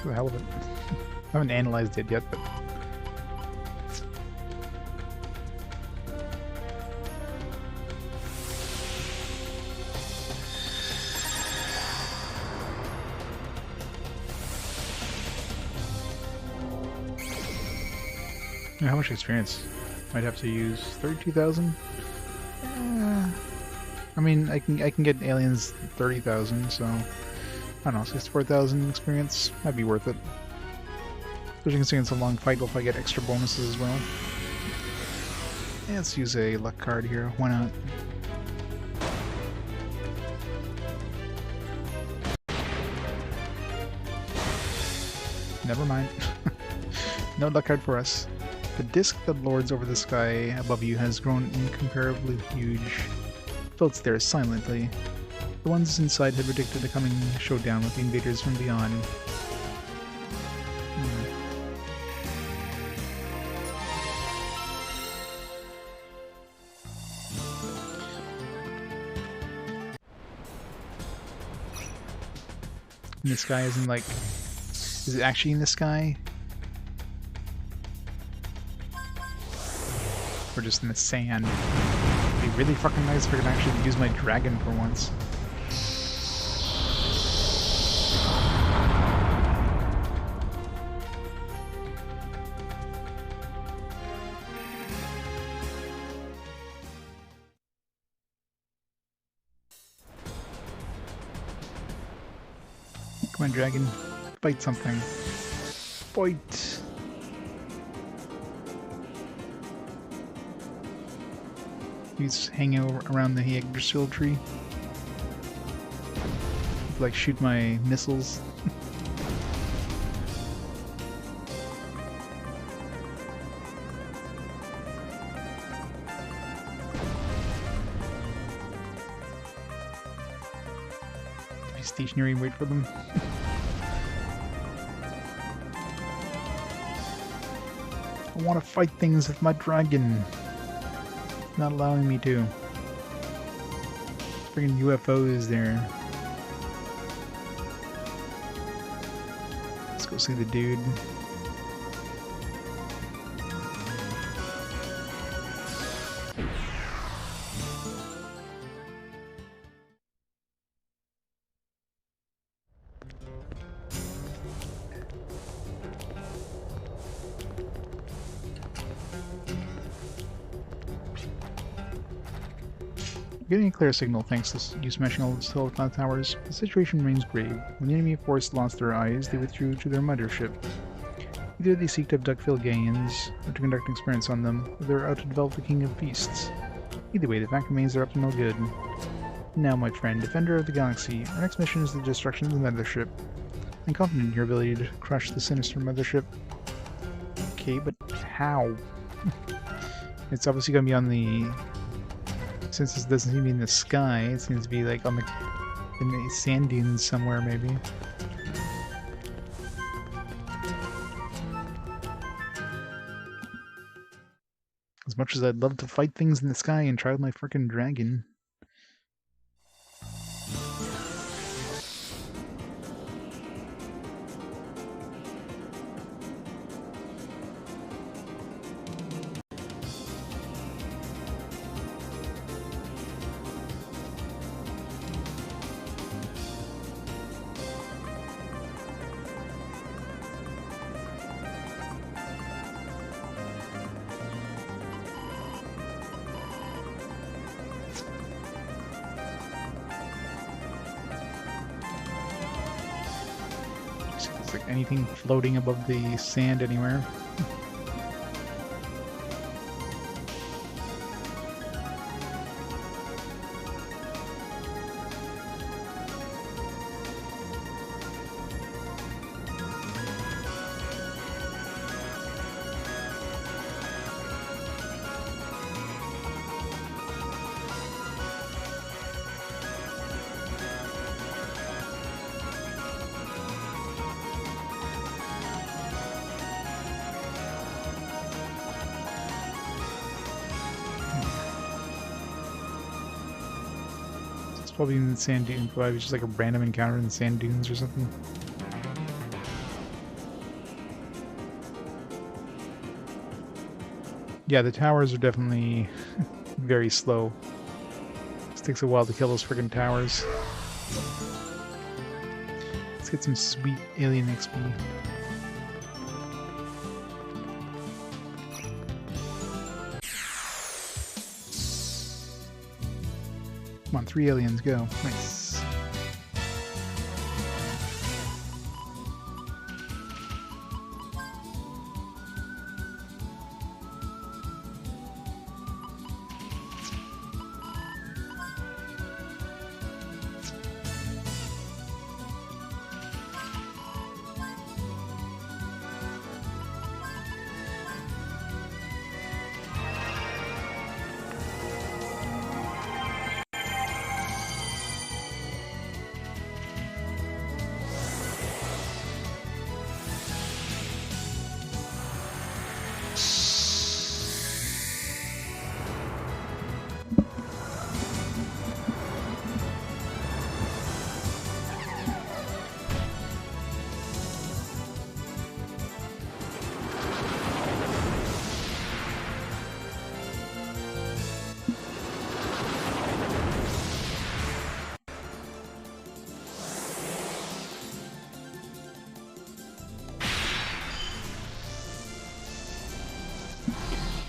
For the hell of it. I haven't analyzed it yet, but... Yeah, how much experience? Might have to use 32,000? I mean, I can get aliens 30,000, so... I don't know, 64,000 experience might be worth it. Especially considering it's a long fight, if I get extra bonuses as well. Yeah, let's use a luck card here, why not? Never mind. No luck card for us. The disc that lords over the sky above you has grown incomparably huge. Floats there silently. The ones inside had predicted a coming showdown with the invaders from beyond. And the sky isn't like... Is it actually in the sky? Or just in the sand? It'd be really fucking nice if I could actually use my dragon for once. Come on, dragon. Fight something. Fight! He's hanging around the Yggdrasil tree. Like, shoot my missiles. Be stationary and wait for them. I want to fight things with my dragon. It's not allowing me to. Freaking UFOs there. Let's go see the dude. Getting a clear signal thanks to you smashing all the telecom towers. The situation remains grave. When the enemy force lost their eyes, they withdrew to their mothership. Either they seek to abduct Filgaians, or to conduct an experiments on them, or they're out to develop the King of Beasts. Either way, the fact remains they're up to no good. Now, my friend, Defender of the Galaxy, our next mission is the destruction of the mothership. I'm confident in your ability to crush the sinister mothership. Okay, but how? It's obviously going to be on the... Since this doesn't seem to be in the sky, it seems to be like on in the sand dunes somewhere, maybe. As much as I'd love to fight things in the sky and try with my frickin' dragon. Like anything floating above the sand anywhere. Probably in the sand dunes, probably just like a random encounter in the sand dunes or something. Yeah, the towers are definitely very slow. It takes a while to kill those friggin' towers. Let's get some sweet alien XP. Come on, 3 aliens, go. Nice.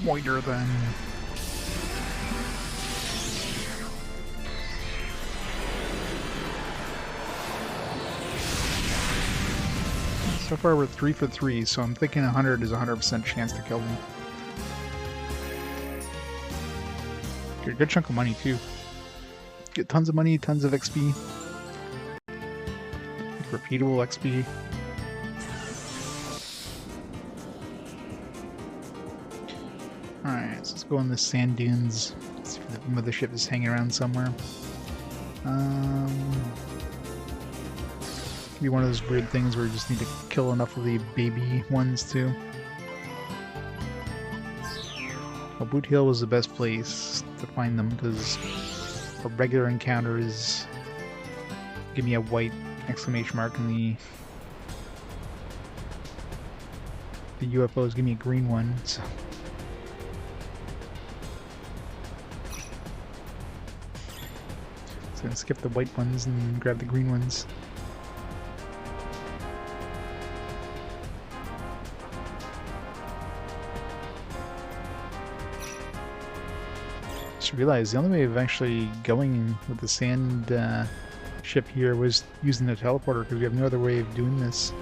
Whiter than... So far we're 3 for 3, so I'm thinking 100 is a 100% chance to kill them. Get a good chunk of money too. Get tons of money, tons of XP. Repeatable XP. Alright, so let's go on the sand dunes. See if the mothership is hanging around somewhere. Could be one of those weird things where you just need to kill enough of the baby ones too. Well, Boot Hill was the best place to find them because for regular encounters, give me a white exclamation mark, and the UFOs give me a green one. So. Gonna skip the white ones and grab the green ones. Just realized the only way of actually going with the sand ship here was using the teleporter, because we have no other way of doing this.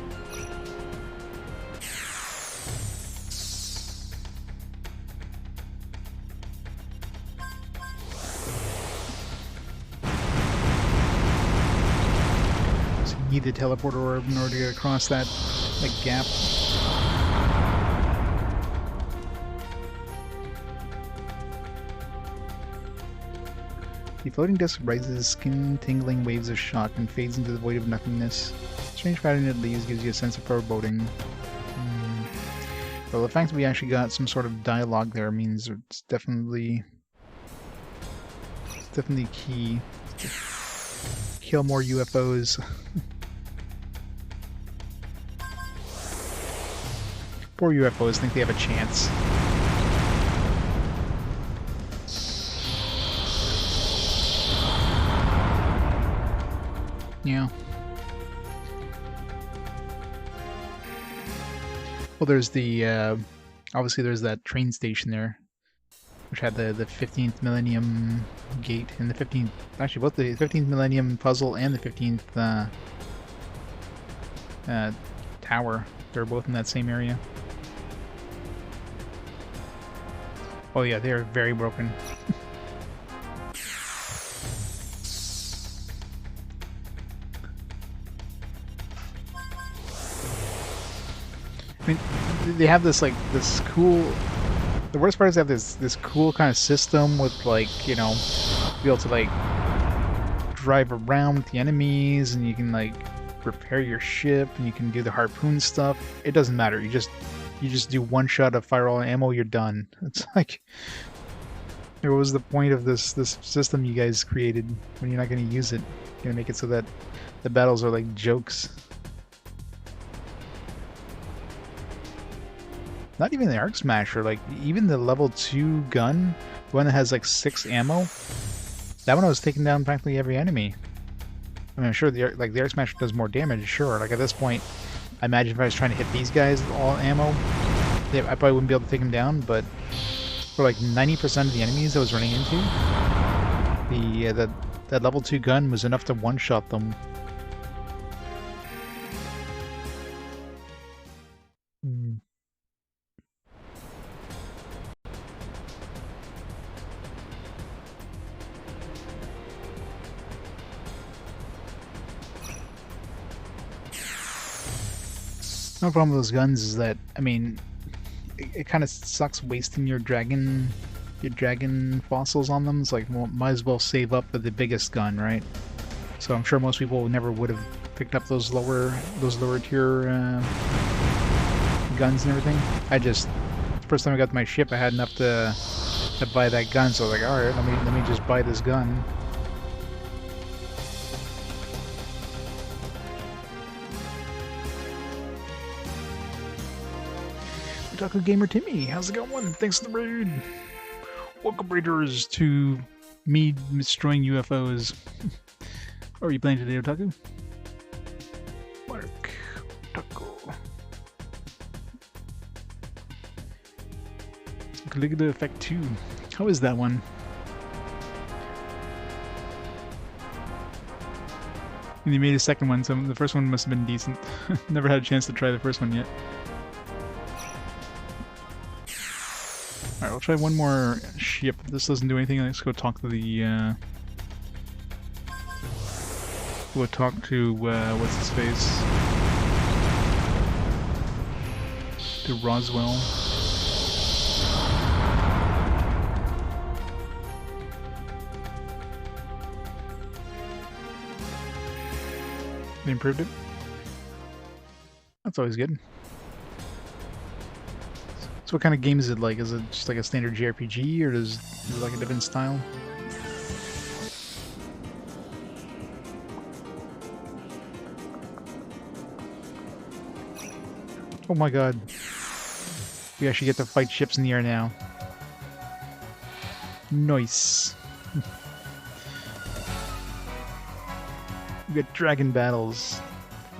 Need the teleporter orb in order to get across that gap. The floating disc rises skin-tingling waves of shock and fades into the void of nothingness. The strange pattern it leaves gives you a sense of foreboding. Well, the fact that we actually got some sort of dialogue there means it's definitely key to kill more UFOs. Poor UFOs think they have a chance. Yeah. Well, there's the, obviously there's that train station there, which had the 15th Millennium Gate and the 15th, actually both the 15th Millennium Puzzle and the 15th Tower. They're both in that same area. Oh yeah, they are very broken. I mean, they have this this cool. The worst part is they have this cool kind of system with you know, be able to drive around with the enemies, and you can repair your ship, and you can do the harpoon stuff. It doesn't matter. You just do one shot of fireball ammo, you're done. It's what was the point of this system you guys created when you're not going to use it? You're going to make it so that the battles are like jokes. Not even the Arc Smasher, even the level 2 gun, the one that has 6 ammo, that one was taking down practically every enemy. I mean, I'm sure the Arc Smasher does more damage, sure. At this point, I imagine if I was trying to hit these guys with all ammo, I probably wouldn't be able to take them down, but for 90% of the enemies I was running into, that level 2 gun was enough to one-shot them. No problem with those guns is that, I mean, it kind of sucks wasting your dragon fossils on them. It's well, might as well save up for the biggest gun, right? So I'm sure most people never would have picked up those lower tier guns and everything. The first time I got to my ship, I had enough to buy that gun, so I was all right, let me just buy this gun. Otaku Gamer Timmy, how's it going? Thanks for the raid. Welcome, raiders, to me destroying UFOs. What are you playing today, Otaku? Mark, Otaku. Caligula Effect 2. How is that one? And they made a second one, so the first one must have been decent. Never had a chance to try the first one yet. Alright, we'll try one more ship. If this doesn't do anything, let's go talk to the, we'll talk to, what's his face? To Roswell. They improved it? That's always good. So what kind of game is it like? Is it just like a standard JRPG, or is it like a different style? Oh my god. We actually get to fight ships in the air now. Nice. We get dragon battles.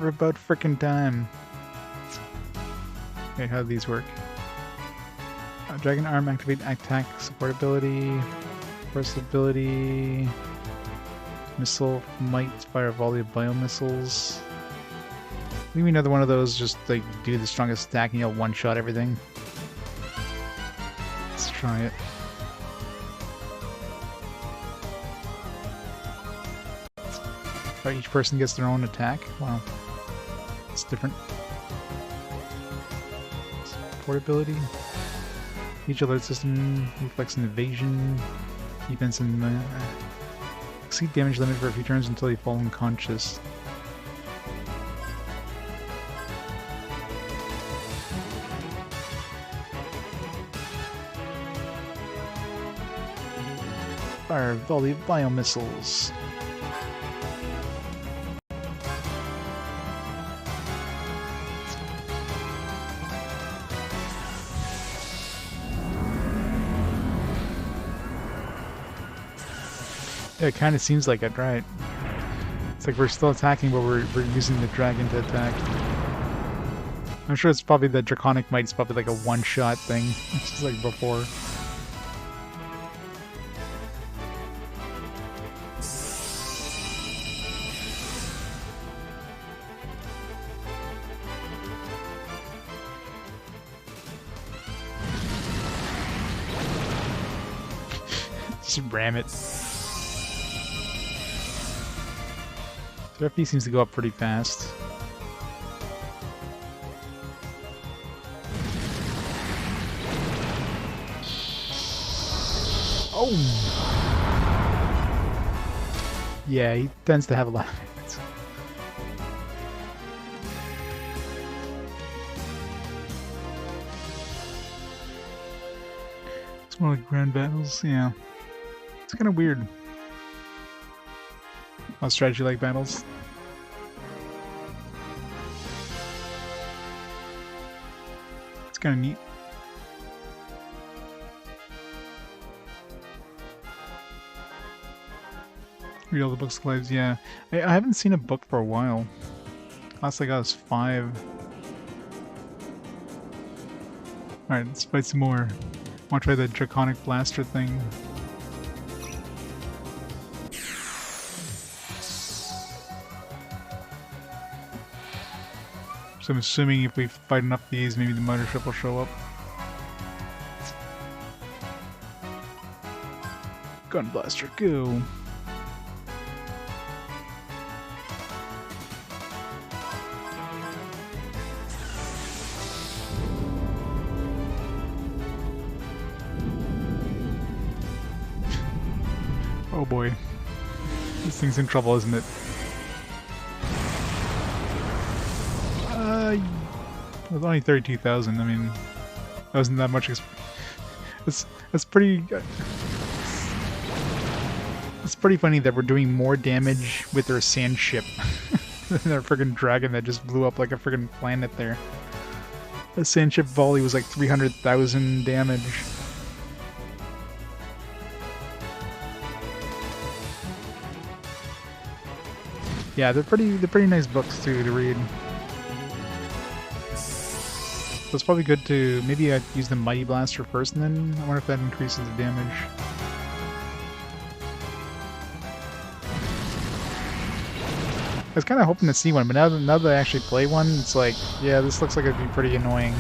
We're about frickin' time. Okay, how do these work? Dragon arm, activate attack support ability, versatility, missile might, fire a volley of biomissiles. Maybe another one of those, just like do the strongest attack and you'll one-shot everything. Let's try it. Oh, each person gets their own attack? Wow. It's different. Support ability. Each alert system reflects an evasion, defense, and exceed damage limit for a few turns until you fall unconscious. Fire volley of biomissiles. Yeah, it kind of seems like it, right? It's like we're still attacking, but we're using the dragon to attack. I'm sure it's probably the draconic might is probably like a one-shot thing, just like before. Just ram it. The FP seems to go up pretty fast. Oh! Yeah, he tends to have a lot of hits. It's more like grand battles, yeah. It's kind of weird. Strategy-like battles. It's kind of neat. Read all the books lives, yeah. I haven't seen a book for a while. Last I got was 5. Alright, let's fight some more. I want to try the Draconic Blaster thing. So I'm assuming if we fight enough of these, maybe the mothership will show up. Gun Blaster, go! Oh boy. This thing's in trouble, isn't it? It was only 32,000. I mean, that wasn't that much. That's pretty. It's pretty funny that we're doing more damage with our sand ship than our friggin' dragon that just blew up like a friggin' planet there. The sand ship volley was like 300,000 damage. Yeah, they're pretty nice books too to read. So it's probably good to, maybe I'd use the Mighty Blaster first, and then I wonder if that increases the damage. was kind of hoping to see one, but now that I actually play one, it's like, yeah, this looks like it'd be pretty annoying.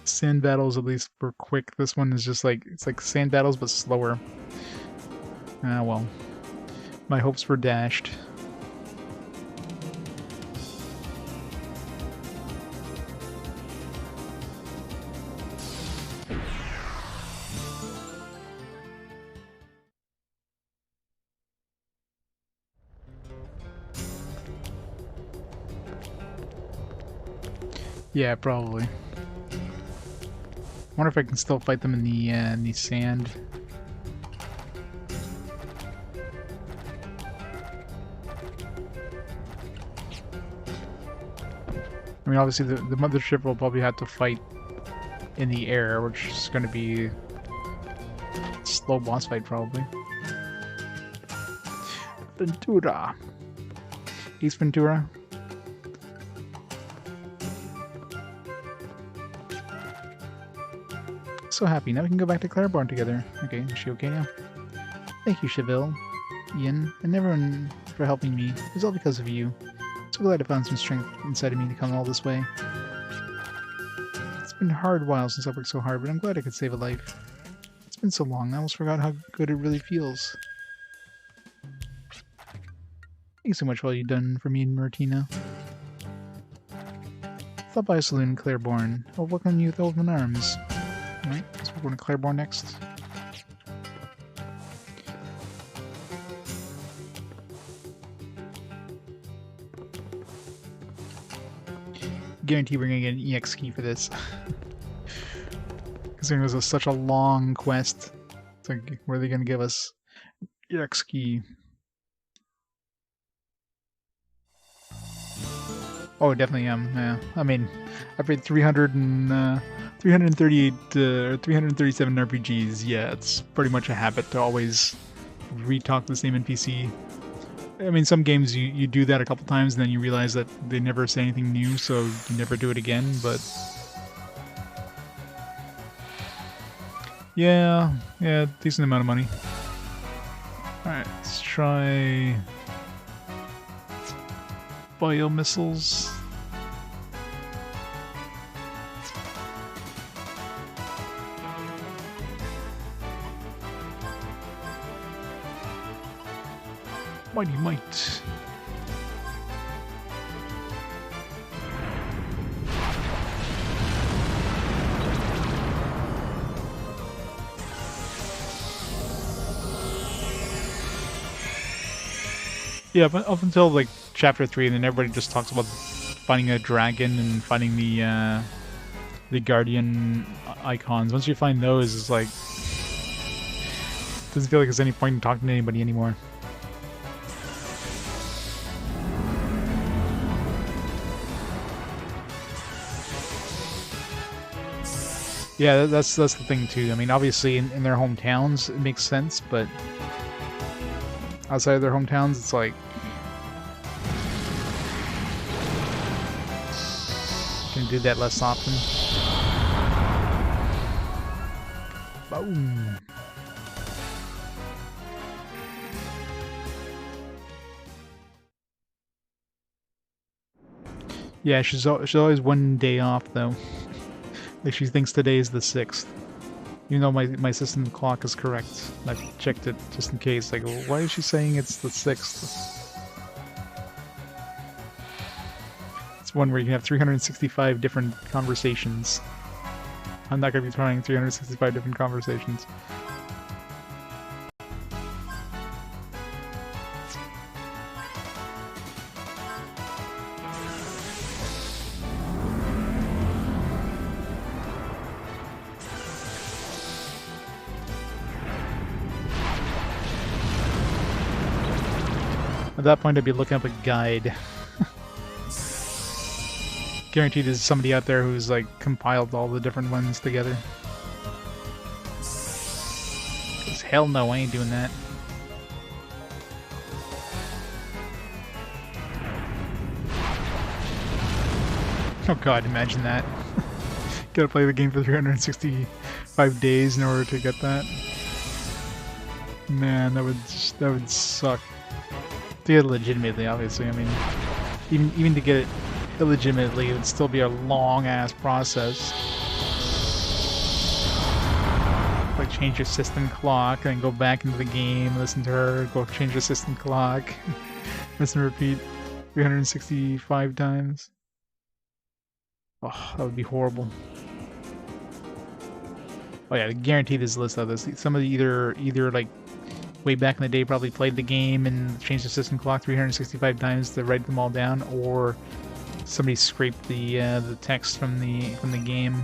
Sand battles at least were quick. This one is just like, it's like sand battles but slower. Ah, well. My hopes were dashed. Yeah, probably. Wonder if I can still fight them in the sand. I mean, obviously the mothership will probably have to fight in the air, which is going to be a slow boss fight probably. Ventura. East Ventura. So happy. Now we can go back to Claiborne together. Okay, is she okay now? Thank you, Cheville, Ian, and everyone for helping me. It was all because of you. So glad I found some strength inside of me to come all this way. It's been a hard while since I worked so hard, but I'm glad I could save a life. It's been so long, I almost forgot how good it really feels. Thank you so much for all you've done for me and Martina. Stop by a saloon in Claiborne. I'll welcome you with open arms. Alright, so we're going to Claiborne next. Guarantee we're going to get an EX key for this. Considering this is such a long quest. It's like, where are they going to give us EX key? Oh, definitely am. Yeah, I mean, I played 338 or 337 RPGs. Yeah, it's pretty much a habit to always re-talk the same NPC. I mean, some games you do that a couple times and then you realize that they never say anything new, so you never do it again, but... Yeah, decent amount of money. Alright, let's try... Biomissiles. Mighty Might. Yeah, but up until like chapter 3, and then everybody just talks about finding a dragon and finding the guardian icons. Once you find those, it's like doesn't feel like there's any point in talking to anybody anymore. Yeah, that's the thing too. I mean, obviously in their hometowns it makes sense, but outside of their hometowns, it's like can do that less often. Boom. Yeah, she's always one day off though. Like she thinks today is the 6th. Even though my system clock is correct. I've checked it just in case. Like, well, why is she saying it's the 6th? It's one where you can have 365 different conversations. I'm not going to be trying 365 different conversations. At that point, I'd be looking up a guide. Guaranteed there's somebody out there who's like compiled all the different ones together. 'Cause hell no, I ain't doing that. Oh god, imagine that. Gotta play the game for 365 days in order to get that. Man, that would suck. To get it legitimately, obviously. I mean, even to get it illegitimately, it would still be a long-ass process. Like, change your system clock, and then go back into the game, listen to her, go change your system clock, listen and repeat 365 times. Oh, that would be horrible. Oh yeah, guaranteed there's a list of this. Somebody either like way back in the day probably played the game and changed the system clock 365 times to write them all down, or somebody scraped the text from the game.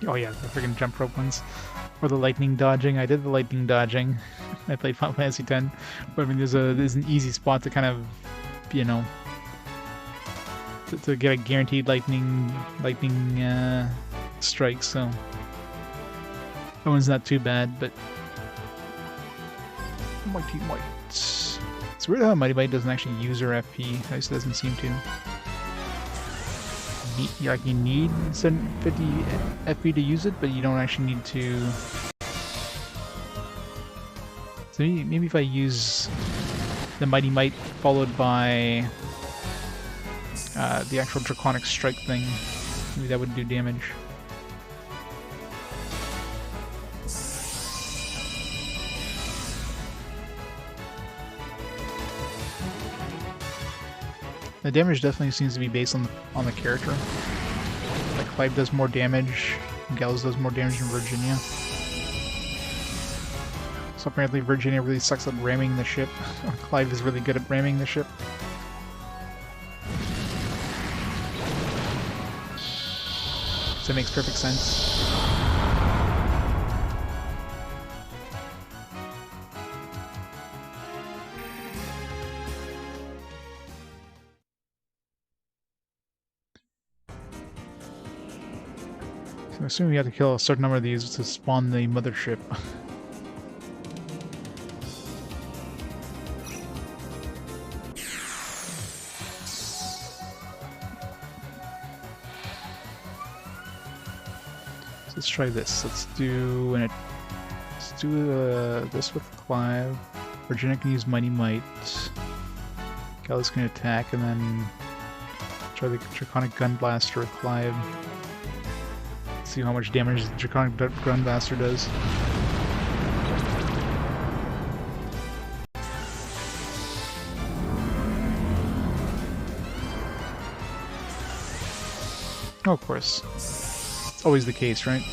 Oh yeah, the freaking jump rope ones. Or the lightning dodging. I did the lightning dodging. I played Final Fantasy X. But I mean, there's an easy spot to kind of, you know, to get a guaranteed lightning strike. So that one's not too bad. But Mighty Might. It's weird how Mighty Might doesn't actually use her FP. At least it doesn't seem to. Like you need 750 FP to use it, but you don't actually need to. So maybe if I use the Mighty Might followed by the actual Draconic Strike thing, maybe that would do damage. The damage definitely seems to be based on the character. Like Clive does more damage, Gals does more damage than Virginia. So apparently Virginia really sucks at ramming the ship. Clive is really good at ramming the ship. So that makes perfect sense. I'm assuming we have to kill a certain number of these to spawn the mothership. So let's try this. Let's do this with Clive. Virginia can use Mighty Might. Gallus can attack, and then try the Draconic Gun Blaster with Clive. See how much damage the Draconic Gun Blaster does. Oh, of course. It's always the case, right?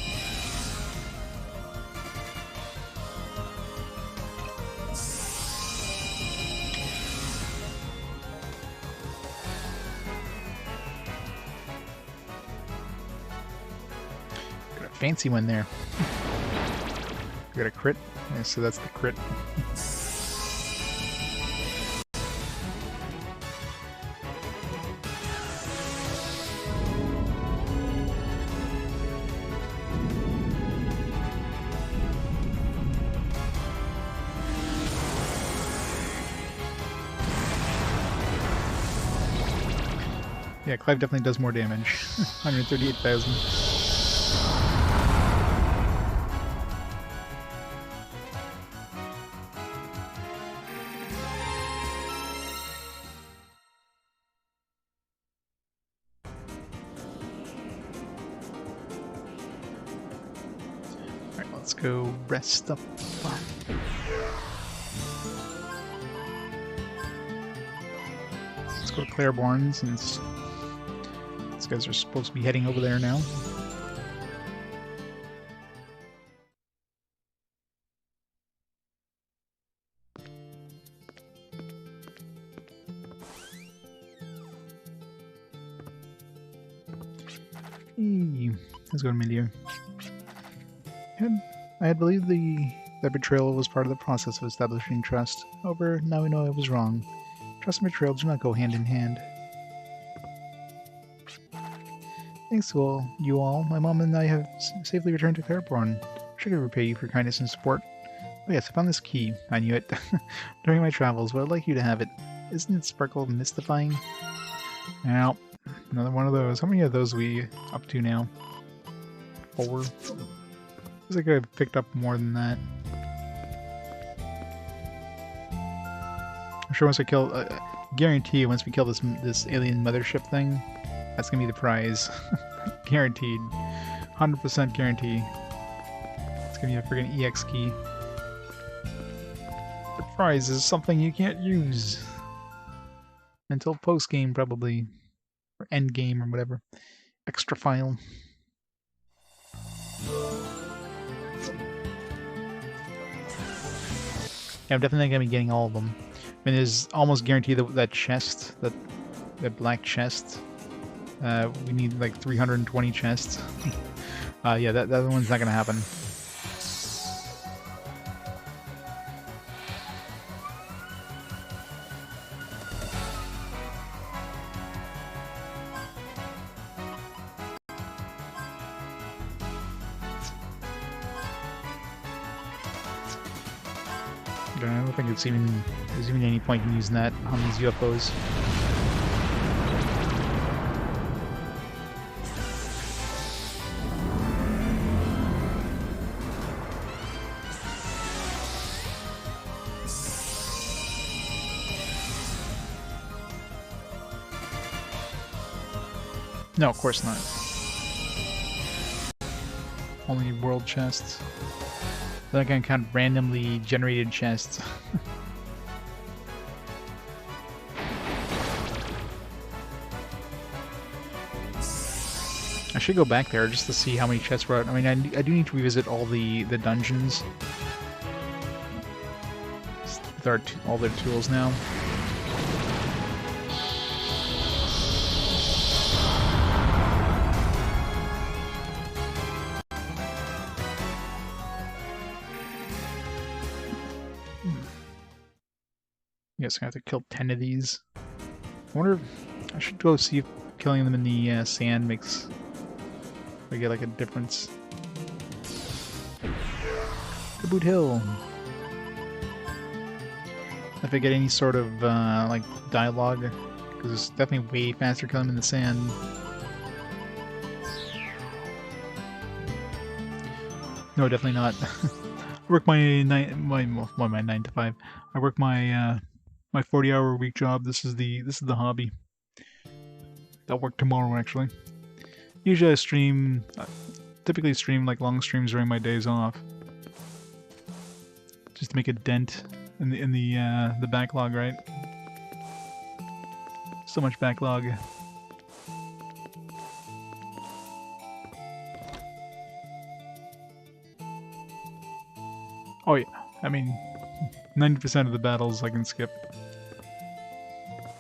Fancy one there. Got a crit. Yeah, so that's the crit. Yeah, Clive definitely does more damage. 138,000. Let's go rest up. Let's go to Claiborne since these guys are supposed to be heading over there now. Hey, let's go to Milieu. I had believed that betrayal was part of the process of establishing trust. However, now we know I was wrong. Trust and betrayal do not go hand in hand. Thanks to you all, my mom and I have safely returned to Claiborne. I could repay you for kindness and support. Oh yes, I found this key. I knew it. During my travels, but I'd like you to have it. Isn't it sparkle mystifying? Now, Another one of those. How many of those are we up to now? 4. Feels like I picked up more than that. I'm sure once I kill, guarantee once we kill this alien mothership thing, that's gonna be the prize. Guaranteed. 100% guarantee. It's gonna be a friggin' EX key. The prize is something you can't use until post game, probably, or end game, or whatever. Extra file. Yeah, I'm definitely gonna be getting all of them. I mean, there's almost guaranteed that chest, that black chest. We need like 320 chests. Yeah, that one's not gonna happen. I don't think there's even any point in using that on these UFOs. No, of course not. Only world chests. Then I can count randomly generated chests. I should go back there just to see how many chests were out. I mean, I do need to revisit all the dungeons with all their tools now. Yes, I have to kill 10 of these. I wonder if I should go see if killing them in the sand makes I get like a difference. The Boot Hill. If I get any sort of like dialogue, because it's definitely way faster killing them in the sand. No, definitely not. I work my 9 to 5. I work my my 40-hour week job. This is the hobby. I'll work tomorrow actually. Usually I stream, typically stream like long streams during my days off, just to make a dent in the backlog, right? So much backlog. Oh yeah, I mean, 90% of the battles I can skip.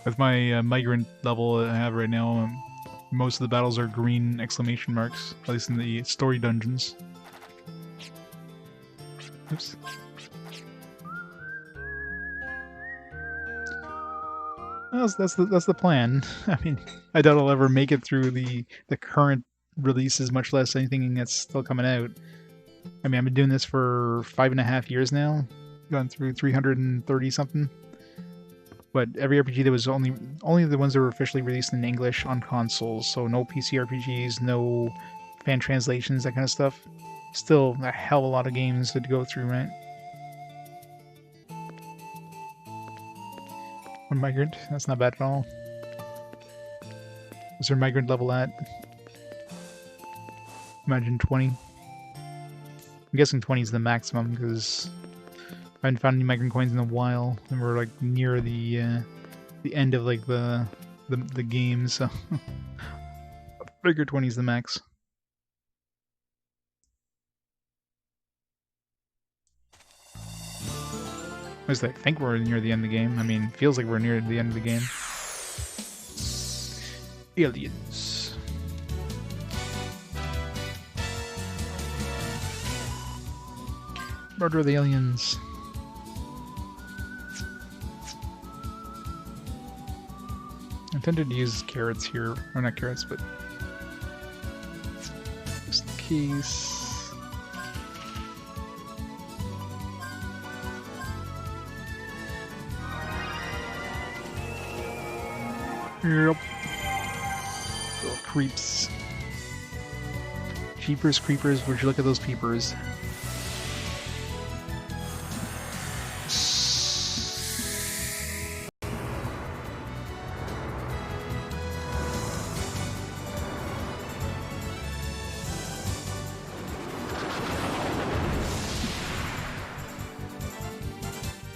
With my migrant level I have right now, most of the battles are green exclamation marks, at least in the story dungeons. Oops. Well, that's the plan. I mean, I doubt I'll ever make it through the current releases, much less anything that's still coming out. I mean, I've been doing this for 5.5 years now. Gone through 330 something. But every RPG that was only the ones that were officially released in English on consoles, so no PC RPGs, no fan translations, that kind of stuff. Still a hell of a lot of games to go through, right? One migrant, that's not bad at all. What's their migrant level at? Imagine 20. I'm guessing 20 is the maximum, because I haven't found any migrant coins in a while, and we're like near the end of like the game, so I figure 20 is the max. At least I think we're near the end of the game. I mean, it feels like we're near the end of the game. Aliens. Murder the aliens. I intended to use carrots here, or not carrots, but just in case. Yep. creeps. Jeepers creepers, would you look at those peepers?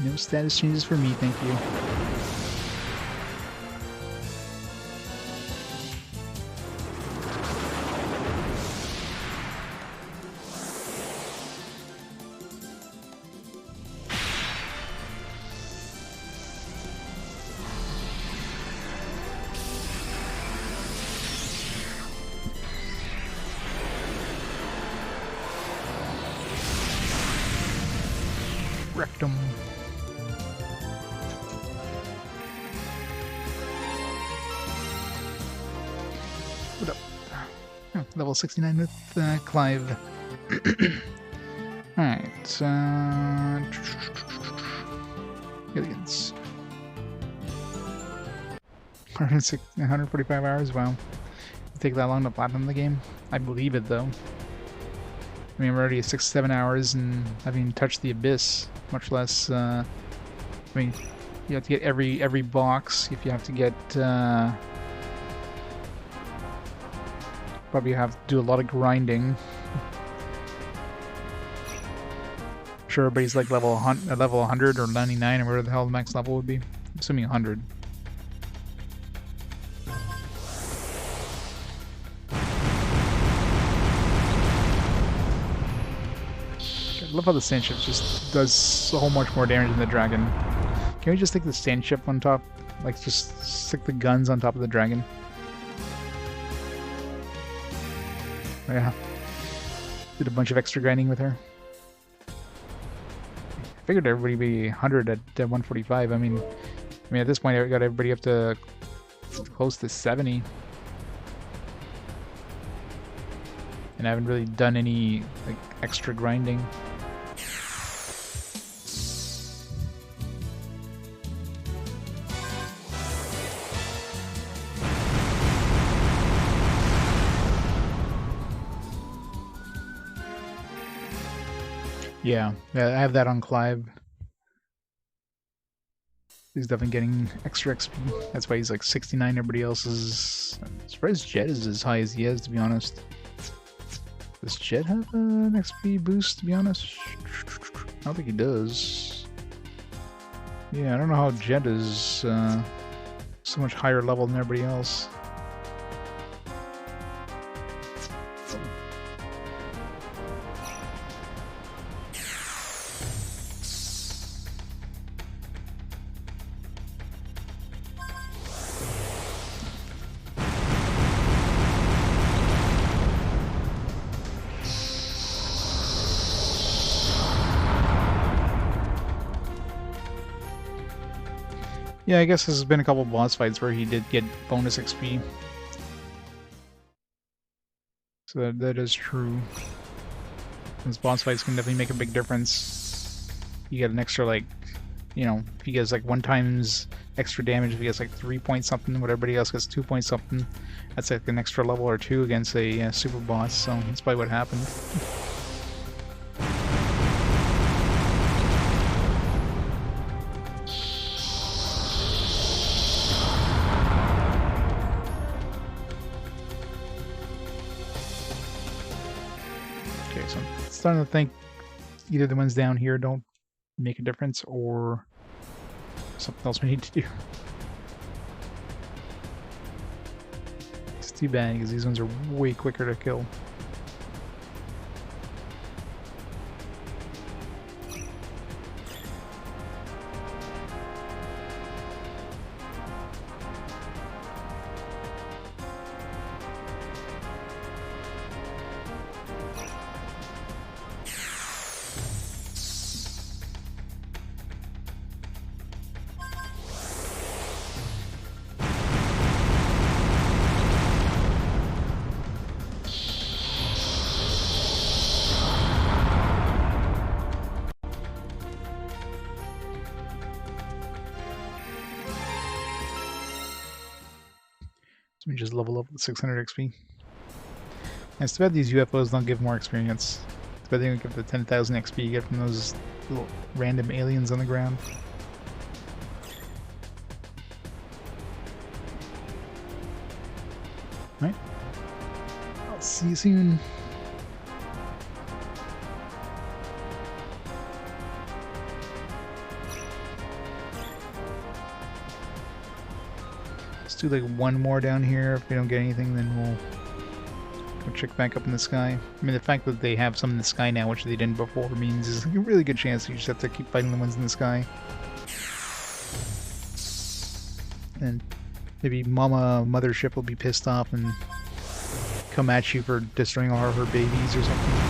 No status changes for me, thank you. Rectum. What up? Oh, level 69 with Clive. Alright, Gilligan's. 145 hours? Wow. It'll take that long to platinum the game? I believe it, though. I mean, we're already at 6-7 hours and haven't even touched the abyss, much less, I mean, you have to get every box. If you have to get, probably have to do a lot of grinding. Sure, everybody's like level 100 or 99 or whatever the hell the max level would be. I'm assuming 100. I love how the sand ship just does so much more damage than the dragon. Can we just stick the sand ship on top? Like, just stick the guns on top of the dragon? Yeah. Did a bunch of extra grinding with her. I figured everybody would be 100 at 145. I mean, at this point, I got everybody up to close to 70. And I haven't really done any, like, extra grinding. Yeah, I have that on Clive. He's definitely getting extra XP. That's why he's like 69. Everybody else is... I'm surprised Jet is as high as he is, to be honest. Does Jet have an XP boost, to be honest? I don't think he does. Yeah, I don't know how Jet is so much higher level than everybody else. Yeah, I guess there's been a couple boss fights where he did get bonus XP. So that is true. Those boss fights can definitely make a big difference. You get an extra, like, you know, if he gets like 1 times extra damage, if he gets like 3 point something, what everybody else gets 2 point something, that's like an extra level or 2 against a super boss, so that's probably what happened. Okay, so I'm starting to think either the ones down here don't make a difference or something else we need to do. It's too bad because these ones are way quicker to kill. So we just level up with 600 XP. And it's too bad these UFOs don't give more experience. It's bad they don't give the 10,000 XP you get from those little random aliens on the ground. Right? I'll see you soon. Let's do like one more down here. If we don't get anything, then we'll go check back up in the sky. I mean, the fact that they have some in the sky now, which they didn't before, means there's a really good chance you just have to keep fighting the ones in the sky. And maybe Mama Mothership will be pissed off and come at you for destroying all of her babies or something.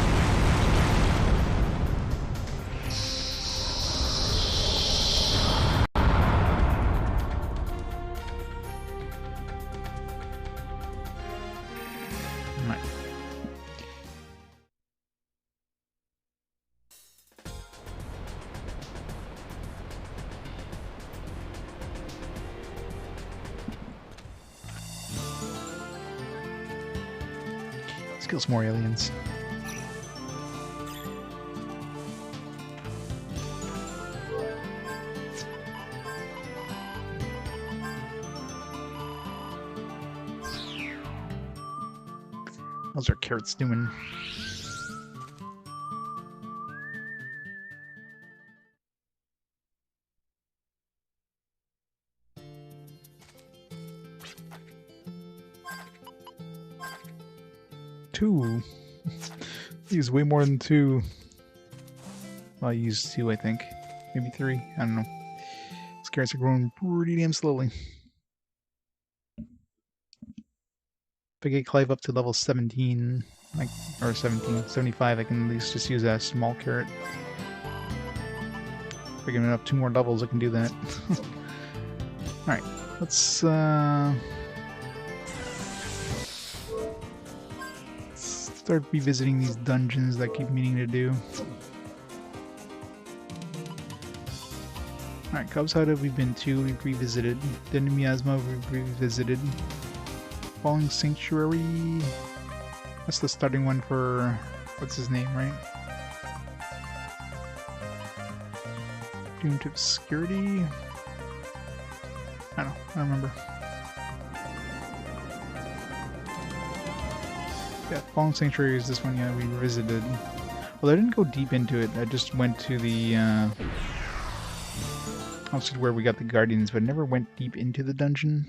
Let's kill some more aliens. How's our carrots doing? Two. Use way more than two. Well, I used two, I think. Maybe three. I don't know. These carrots are growing pretty damn slowly. If I get Clive up to level 17, like, or 75, I can at least just use that small carrot. If I get it up 2 more levels, I can do that. Alright, let's start revisiting these dungeons that I keep meaning to do. Alright, Cubs Hut we've been to, we've revisited. Den Miasma we've revisited. Falling Sanctuary. That's the starting one for what's his name, right? Doomed to Obscurity. I don't remember. Yeah, Falling Sanctuary is this one, yeah, we revisited. Well, I didn't go deep into it, I just went to the, obviously where we got the Guardians, but never went deep into the dungeon.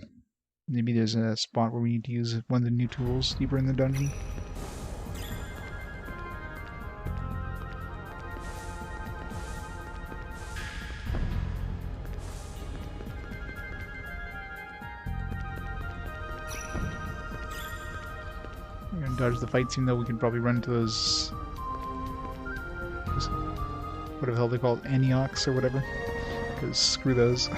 Maybe there's a spot where we need to use one of the new tools deeper in the dungeon. We're gonna dodge the fight scene though, we can probably run into those... what the hell they call it? Aniox or whatever. Because screw those.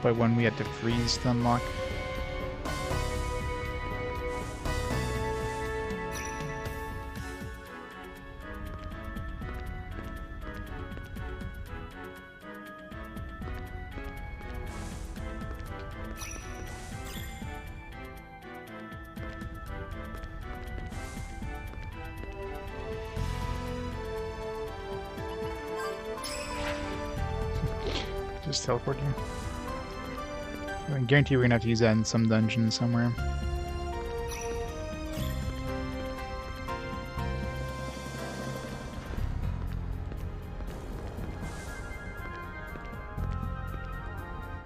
By one we had to freeze to unlock. Just teleport here. I guarantee we're gonna have to use that in some dungeon somewhere.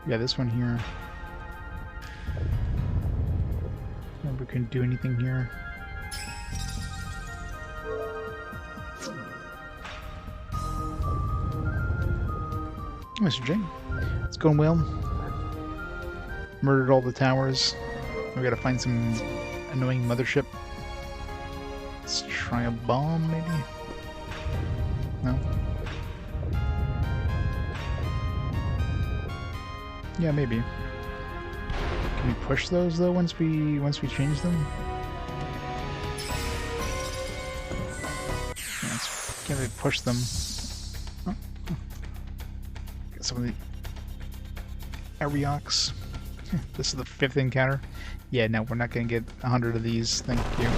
Yeah, this one here. If we couldn't do anything here. Mr. J, it's going well. Murdered all the towers. We gotta find some annoying mothership. Let's try a bomb, maybe? No? Yeah, maybe. Can we push those though once we change them? Yeah, can't really push them. Oh. Get some of the Ariox. This is the 5th encounter. Yeah, no, we're not gonna get 100 of these. Thank you.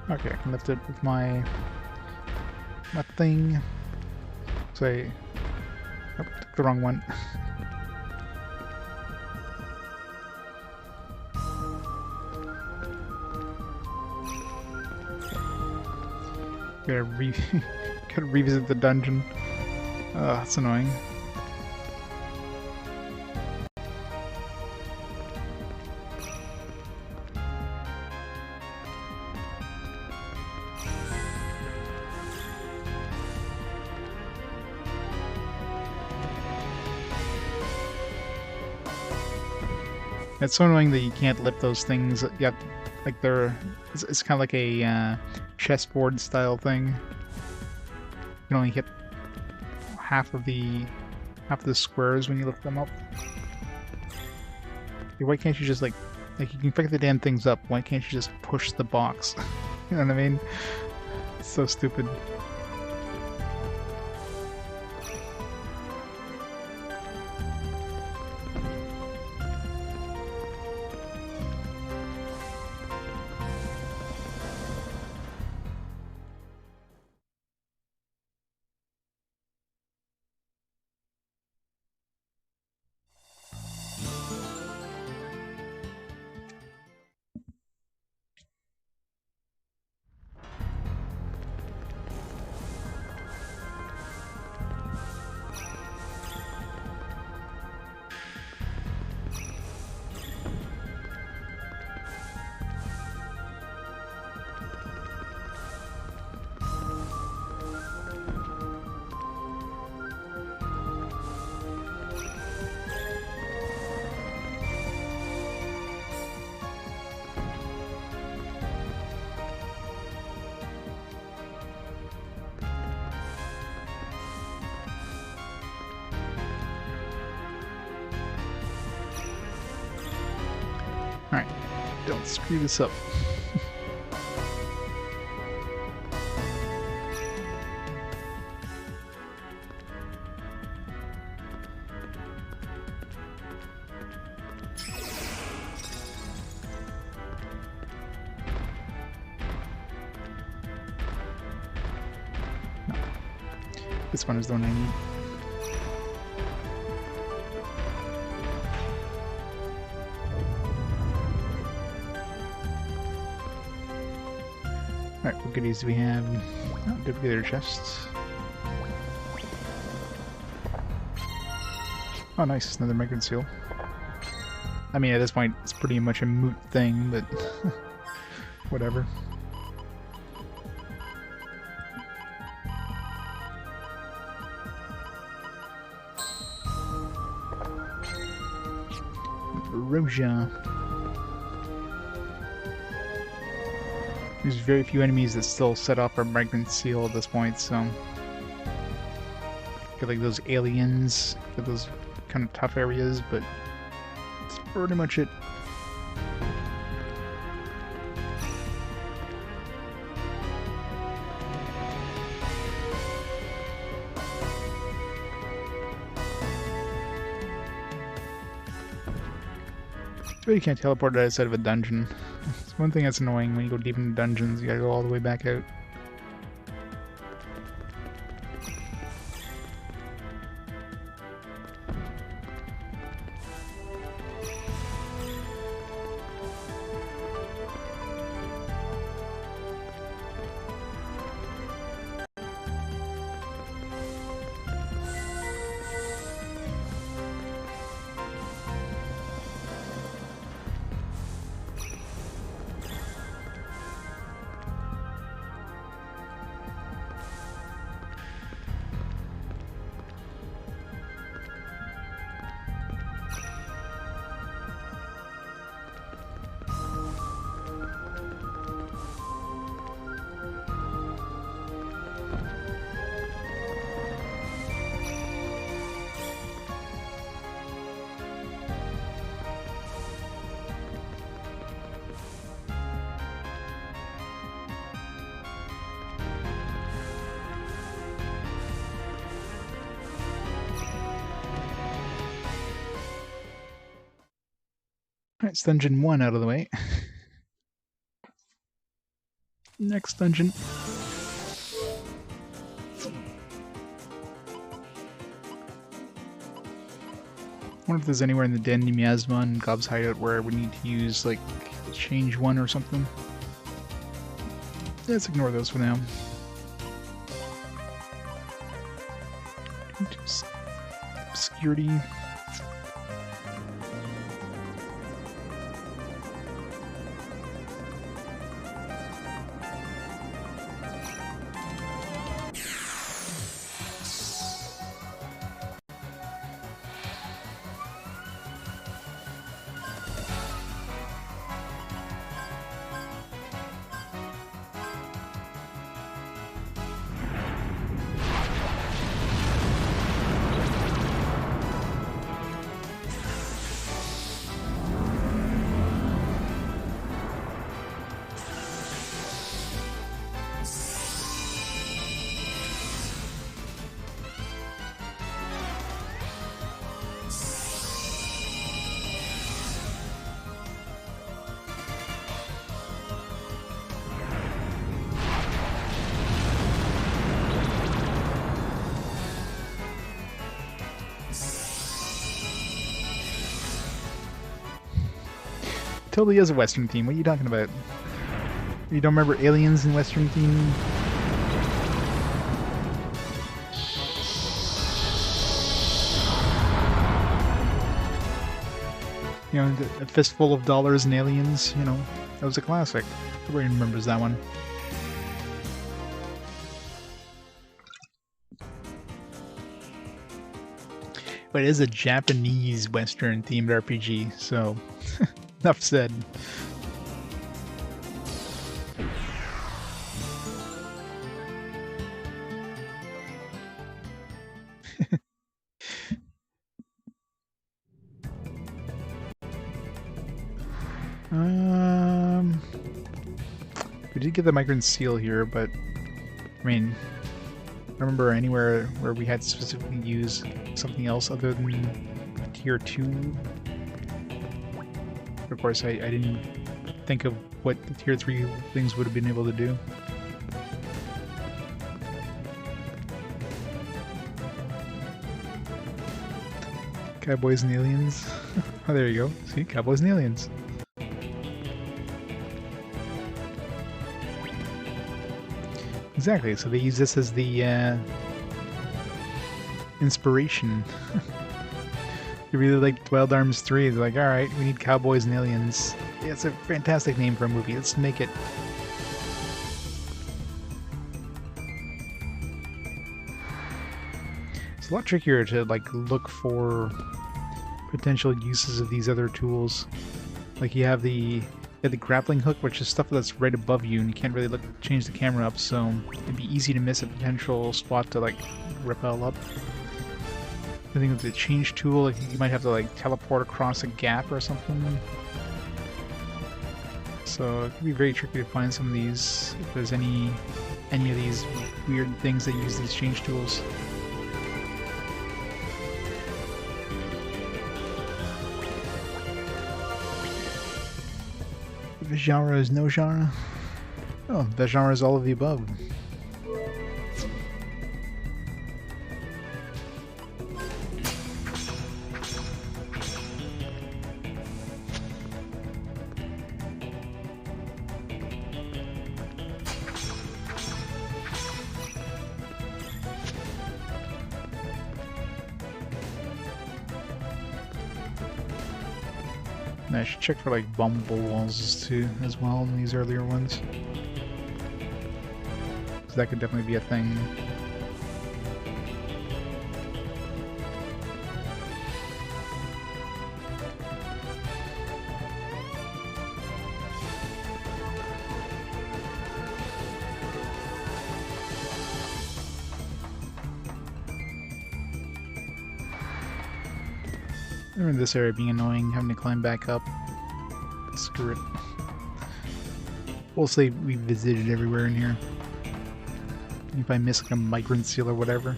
Okay, I can lift it with my thing. Say, oh, took the wrong one. Gotta revisit the dungeon. Oh, that's annoying. It's so annoying that you can't lift those things. Yet, like it's kind of like a chessboard style thing. You can only hit half of the squares when you lift them up. Why can't you just like you can pick the damn things up? Why can't you just push the box? You know what I mean? It's so stupid. Alright, don't screw this up. No. This one is the one I need. Alright, what goodies do we have? Oh, duplicator chests. Oh nice, another migrant seal. I mean, at this point, it's pretty much a moot thing, but whatever. Roja. There's very few enemies that still set off our migrant seal at this point, so... Get like those aliens, get those kind of tough areas, but that's pretty much it. So you can't teleport outside of a dungeon. It's one thing that's annoying when you go deep into dungeons, you gotta go all the way back out. That's dungeon 1 out of the way. Next dungeon. I wonder if there's anywhere in the Den Miasma and Gob's Hideout where we need to use, like, change 1 or something. Let's ignore those for now. Obscurity. Totally is a Western theme. What are you talking about? You don't remember Aliens in Western theme? You know, a fistful of dollars and aliens, you know, that was a classic. Everybody remembers that one. But it is a Japanese Western themed RPG, so enough said. We did get the migrant seal here, but I mean, I remember anywhere where we had to specifically use something else other than tier 2. Of course, I didn't think of what the tier 3 things would have been able to do. Cowboys and aliens. Oh, there you go. See, cowboys and aliens. Exactly, so they use this as the inspiration. You really liked Wild Arms 3, they're like, alright, we need cowboys and aliens. Yeah, it's a fantastic name for a movie, let's make it. It's a lot trickier to like look for potential uses of these other tools. Like you have the grappling hook, which is stuff that's right above you, and you can't really change the camera up, so it'd be easy to miss a potential spot to like rappel up. I think with the change tool, like you might have to like teleport across a gap or something. So it can be very tricky to find some of these if there's any of these weird things that use these change tools. The genre is no genre. Oh, the genre is all of the above. I should check for like bombable walls too, as well, in these earlier ones. So that could definitely be a thing. I remember this area being annoying, having to climb back up. Screw it. We'll say we visited everywhere in here. If I miss like a migrant seal or whatever.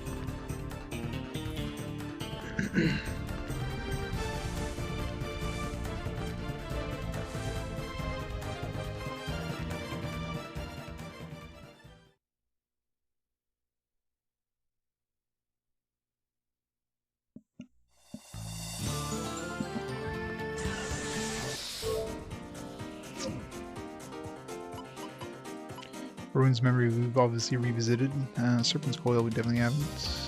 Ruin's Memory we've obviously revisited. Serpent's Coil we definitely haven't.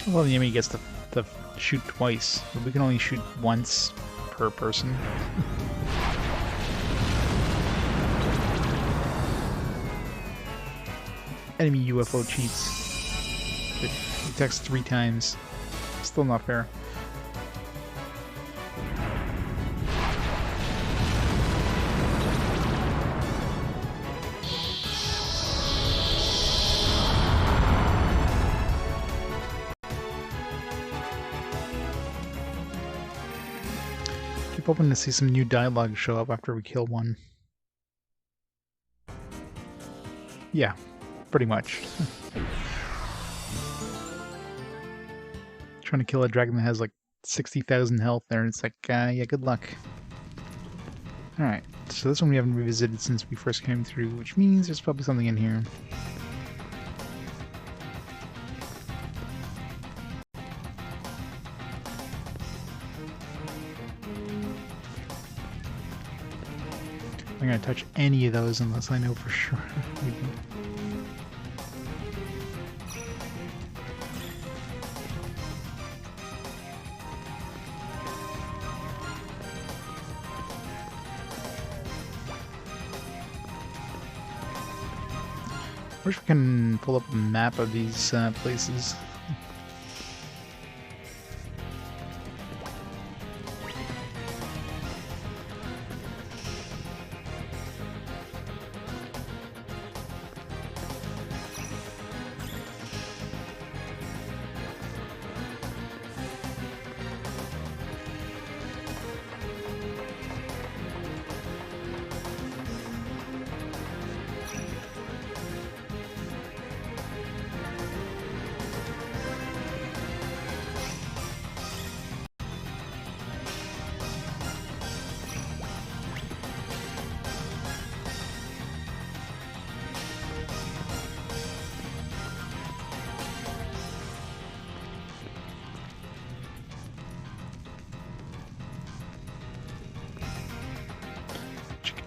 Well, the enemy gets to shoot twice, but we can only shoot once per person. Enemy UFO cheats. It detects 3 times. Still not fair. Hoping to see some new dialogue show up after we kill one. Yeah, pretty much. Trying to kill a dragon that has like 60,000 health there, and it's like, yeah, good luck. Alright, so this one we haven't revisited since we first came through, which means there's probably something in here. I'm not gonna touch any of those unless I know for sure. I wish we can pull up a map of these places.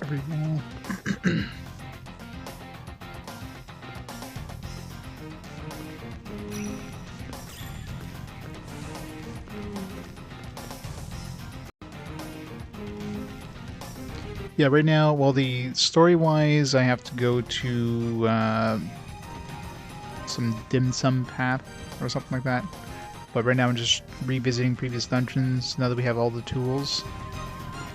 Every wall. Yeah, right now, well, the story-wise, I have to go to some dim sum path or something like that. But right now I'm just revisiting previous dungeons now that we have all the tools.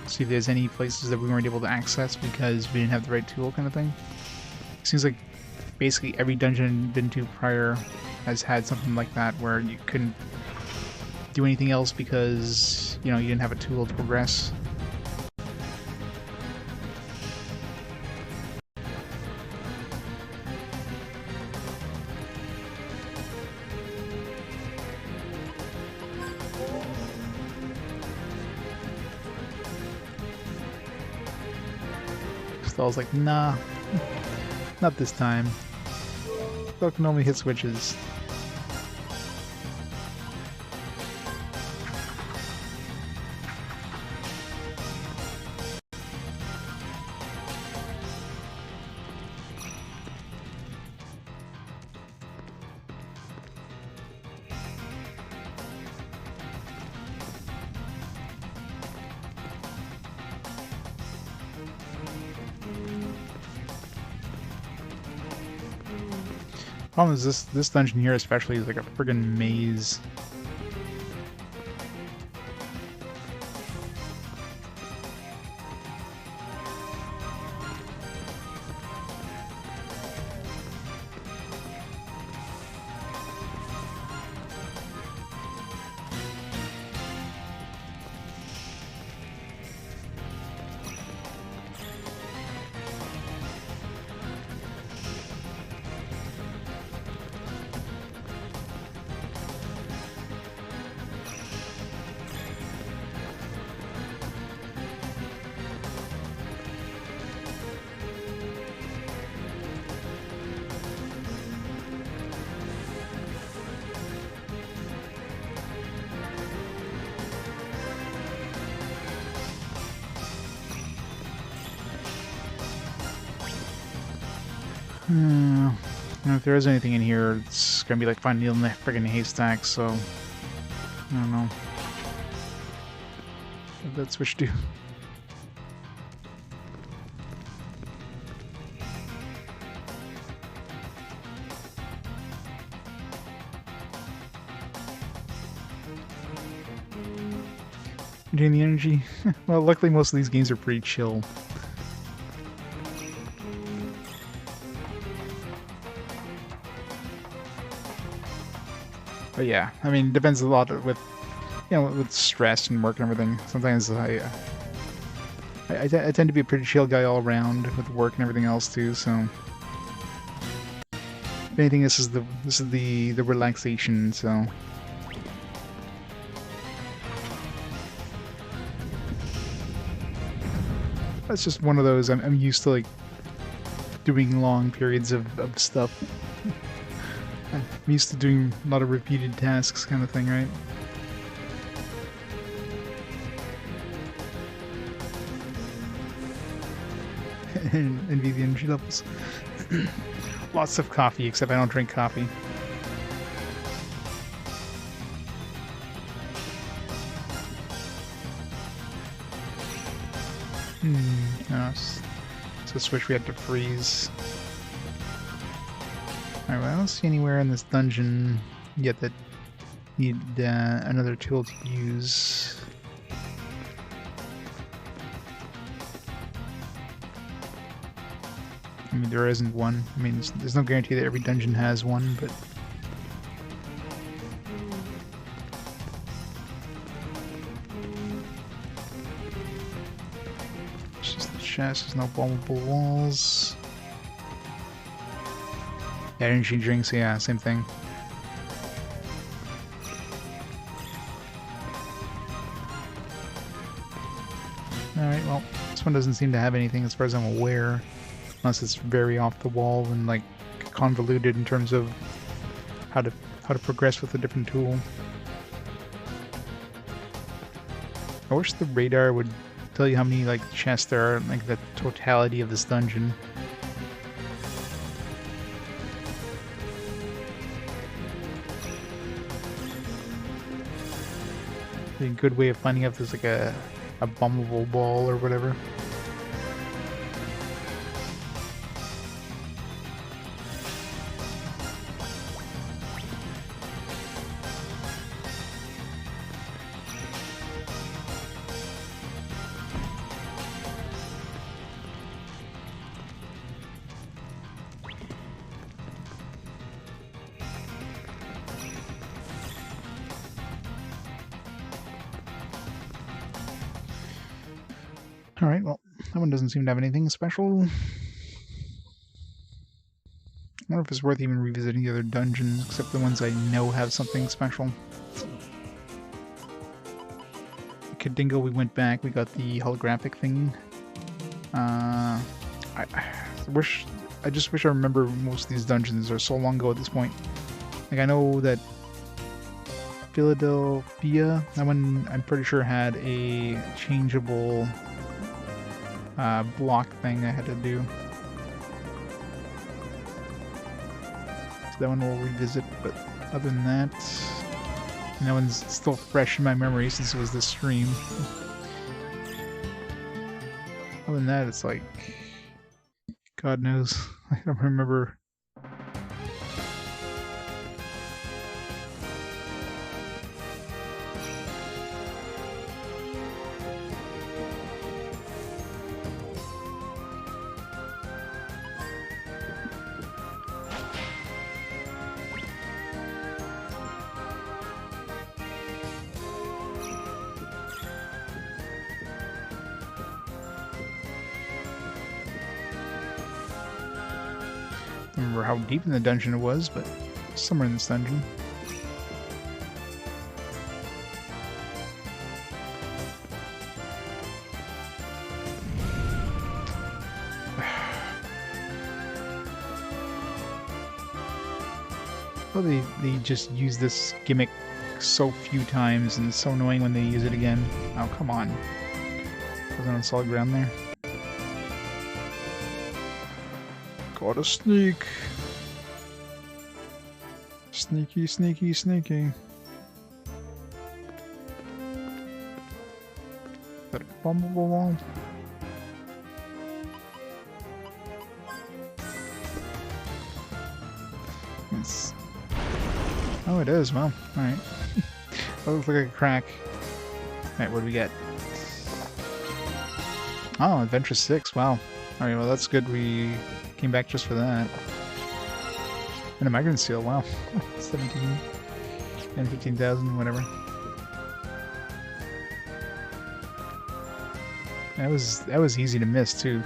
See if there's any places that we weren't able to access because we didn't have the right tool, kind of thing. Seems like basically every dungeon I've been to prior has had something like that where you couldn't do anything else because, you know, you didn't have a tool to progress. So I was like, nah, not this time. I can only hit switches. Problem is this dungeon here especially is like a friggin' maze. If there is anything in here, it's gonna be like finding needle in the friggin' haystack, so I don't know. Let's switch to. Drain the energy. Well, luckily most of these games are pretty chill. But yeah, I mean, it depends a lot with, you know, with stress and work and everything. Sometimes I tend to be a pretty chill guy all around with work and everything else too. So, if anything, this is the relaxation. So, it's just one of those. I'm used to like doing long periods of stuff. I'm used to doing a lot of repeated tasks kind of thing, right? Envy the energy levels. Lots of coffee, except I don't drink coffee. No, so switch we had to freeze. Alright, well, I don't see anywhere in this dungeon yet that need another tool to use. I mean, there isn't one. I mean, there's no guarantee that every dungeon has one, but... It's just the chest, there's no bombable walls. Energy drinks, yeah, same thing. Alright, well, this one doesn't seem to have anything as far as I'm aware. Unless it's very off the wall and like convoluted in terms of how to progress with a different tool. I wish the radar would tell you how many like chests there are, like the totality of this dungeon. A good way of finding out if there's like a bombable ball or whatever. Alright, well, that one doesn't seem to have anything special. I wonder if it's worth even revisiting the other dungeons, except the ones I know have something special. Kadingo, we went back, we got the holographic thing. I just wish I remember most of these dungeons. Are so long ago at this point. Like, I know that Philadelphia, that one I'm pretty sure had a changeable block thing I had to do. So that one we'll revisit, but other than that, that one's still fresh in my memory since it was this stream. Other than that, it's like, God knows, I don't remember I don't remember how deep in the dungeon it was, but somewhere in this dungeon. Well, they just use this gimmick so few times, and it's so annoying when they use it again. Oh, come on. Wasn't on solid ground there. Gotta sneak. Sneaky, sneaky, sneaky. Got a bumpable wall. It's... Oh, it is. Well, alright. That looks like a crack. Alright, what do we get? Oh, Adventure 6. Wow. Alright, well, that's good. We came back just for that. And a migrant seal. Wow. 17 and 15,000, whatever. That was easy to miss, too.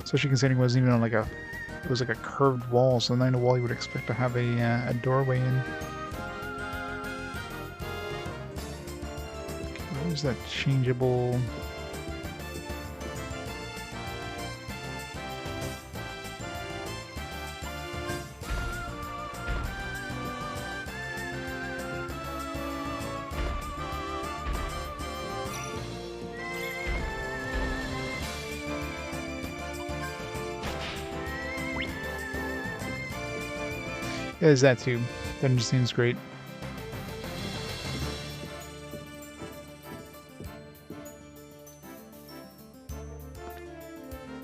Especially considering it wasn't even on like it was like a curved wall, so not a wall you would expect to have a doorway in. Where's that changeable? Yeah, there's that too. Dungeon seems great.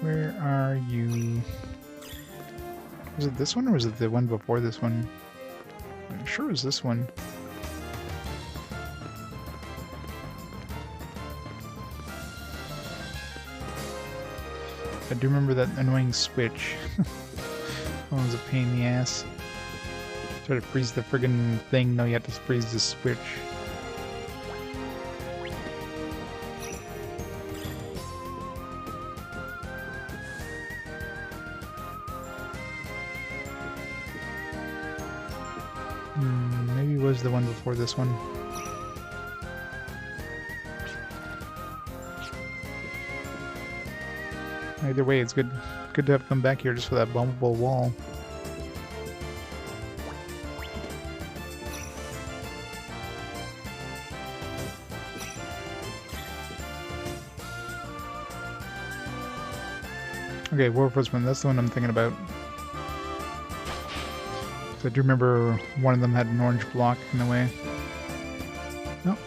Where are you? Was it this one or was it the one before this one? I'm sure it was this one. I do remember that annoying switch. That one was a pain in the ass. Try to freeze the friggin' thing. No, you have to freeze the switch. Maybe it was the one before this one. Either way, it's good to have come back here just for that bumpable wall. Okay, War Postman, that's the one I'm thinking about. So I do remember one of them had an orange block in the way. No,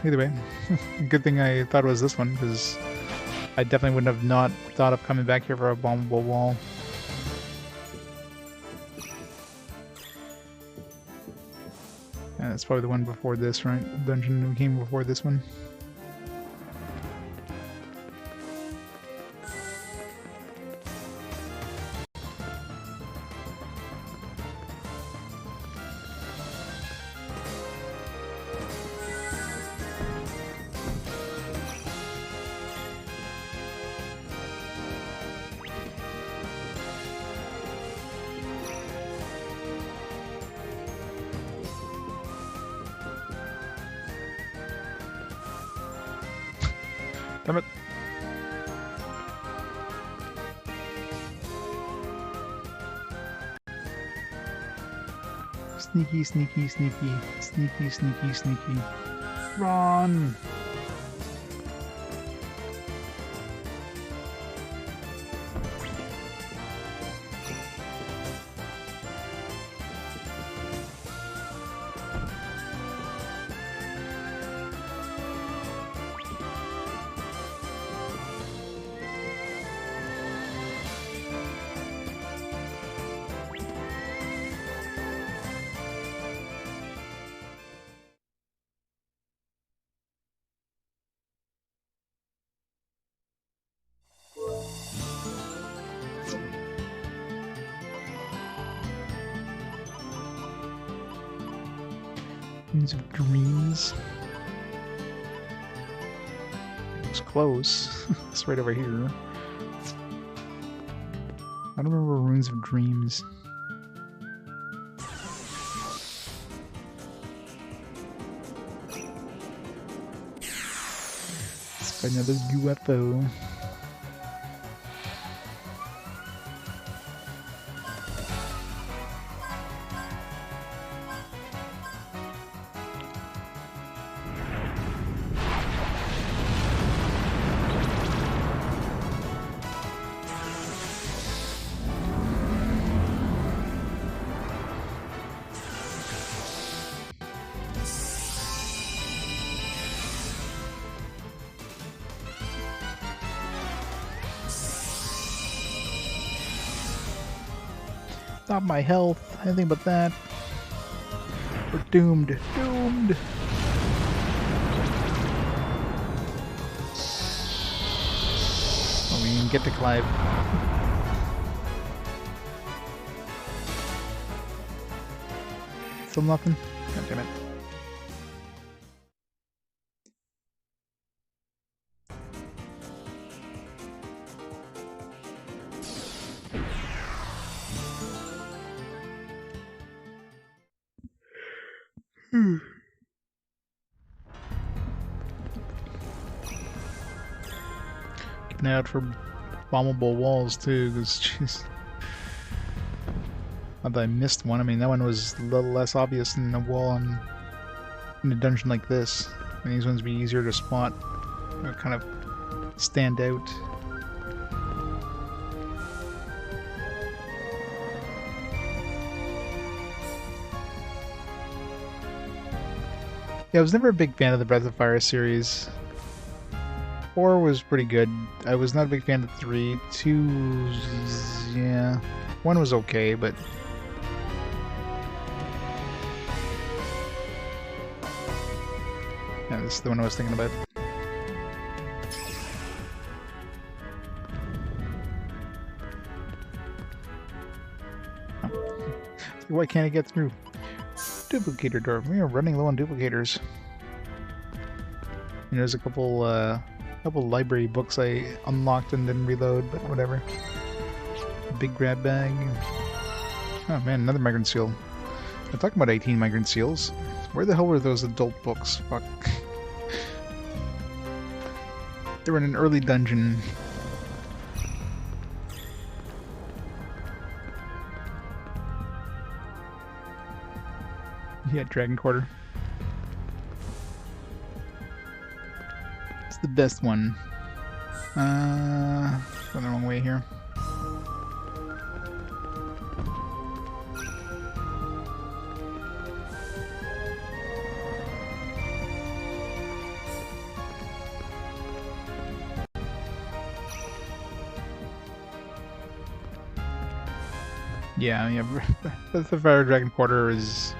either way. Good thing I thought it was this one, because I definitely wouldn't have not thought of coming back here for a bombable wall. Yeah, that's probably the one before this, right? Dungeon we came before this one. Damn it. Sneaky, sneaky, sneaky, sneaky, sneaky, sneaky. Run! Means of dreams. It's close. It's right over here. I don't remember Runes of Dreams. Let's find another UFO. Not my health, anything but that. We're doomed. Doomed! Oh, we didn't get to Clive. Still nothing? God damn it. Keeping out for bombable walls too, because jeez. Not that I missed one. I mean, that one was a little less obvious than the wall in a dungeon like this. I mean, these ones would be easier to spot, or kind of stand out. Yeah, I was never a big fan of the Breath of Fire series. 4 was pretty good. I was not a big fan of 3. 2, yeah. 1 was okay, but... yeah, this is the one I was thinking about. Oh. Why can't I get through? Duplicator door. We are running low on duplicators. And there's a couple library books I unlocked and didn't reload, but whatever. Big grab bag. Oh man, another migrant seal. I'm talking about 18 migrant seals. Where the hell were those adult books? Fuck. They were in an early dungeon. Yeah, Dragon Quarter. It's the best one. Going the wrong way here. Yeah, Breath of Fire Dragon Quarter is...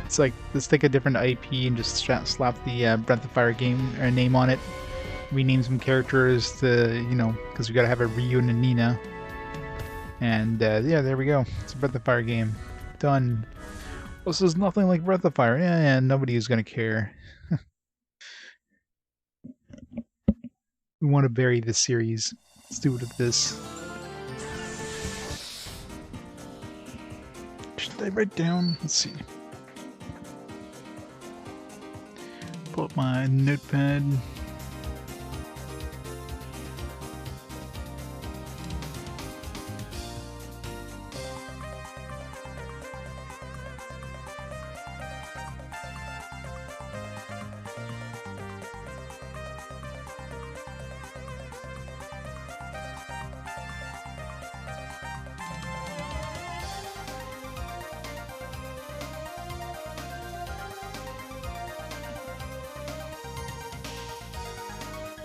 it's like, let's take a different IP and just slap the Breath of Fire game or name on it. Rename some characters to, you know, because we gotta have a Ryu and a Nina. And yeah, there we go. It's a Breath of Fire game. Done. This is nothing like Breath of Fire. Yeah, nobody is gonna care. We want to bury this series. Let's do it with this. Should I write down? Let's see. Pull up my notepad.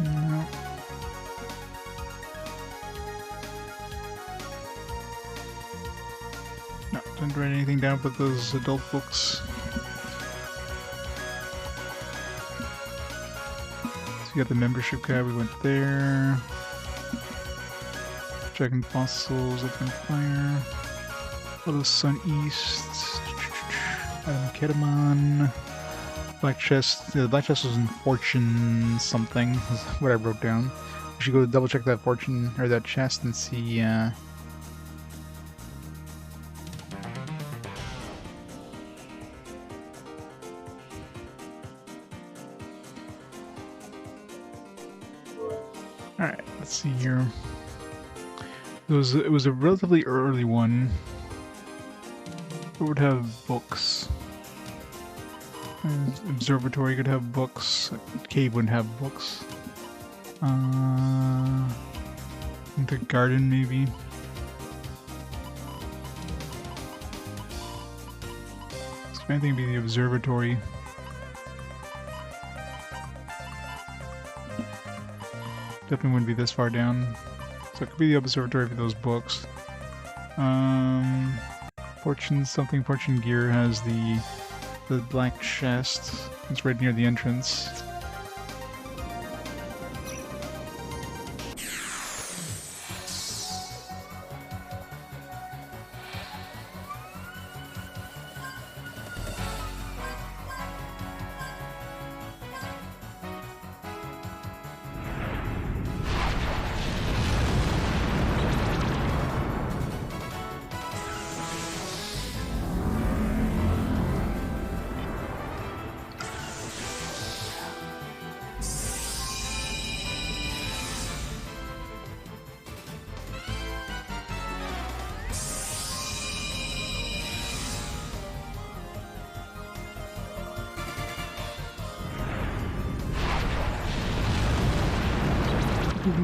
No. No, don't write anything down but those adult books. So you got the membership card, we went there. Dragon Fossils, Open Fire. Little Sun East. Adam Kedamon. Black Chest. The Black Chest was in Fortune something, is what I wrote down. We should go double check that fortune or that chest and see. Alright, let's see here. It was a relatively early one. It would have books. Observatory could have books. Cave wouldn't have books. The garden maybe. So anything would be the observatory. Definitely wouldn't be this far down. So it could be the observatory for those books. Fortune something. Fortune gear has the black chest. It's right near the entrance.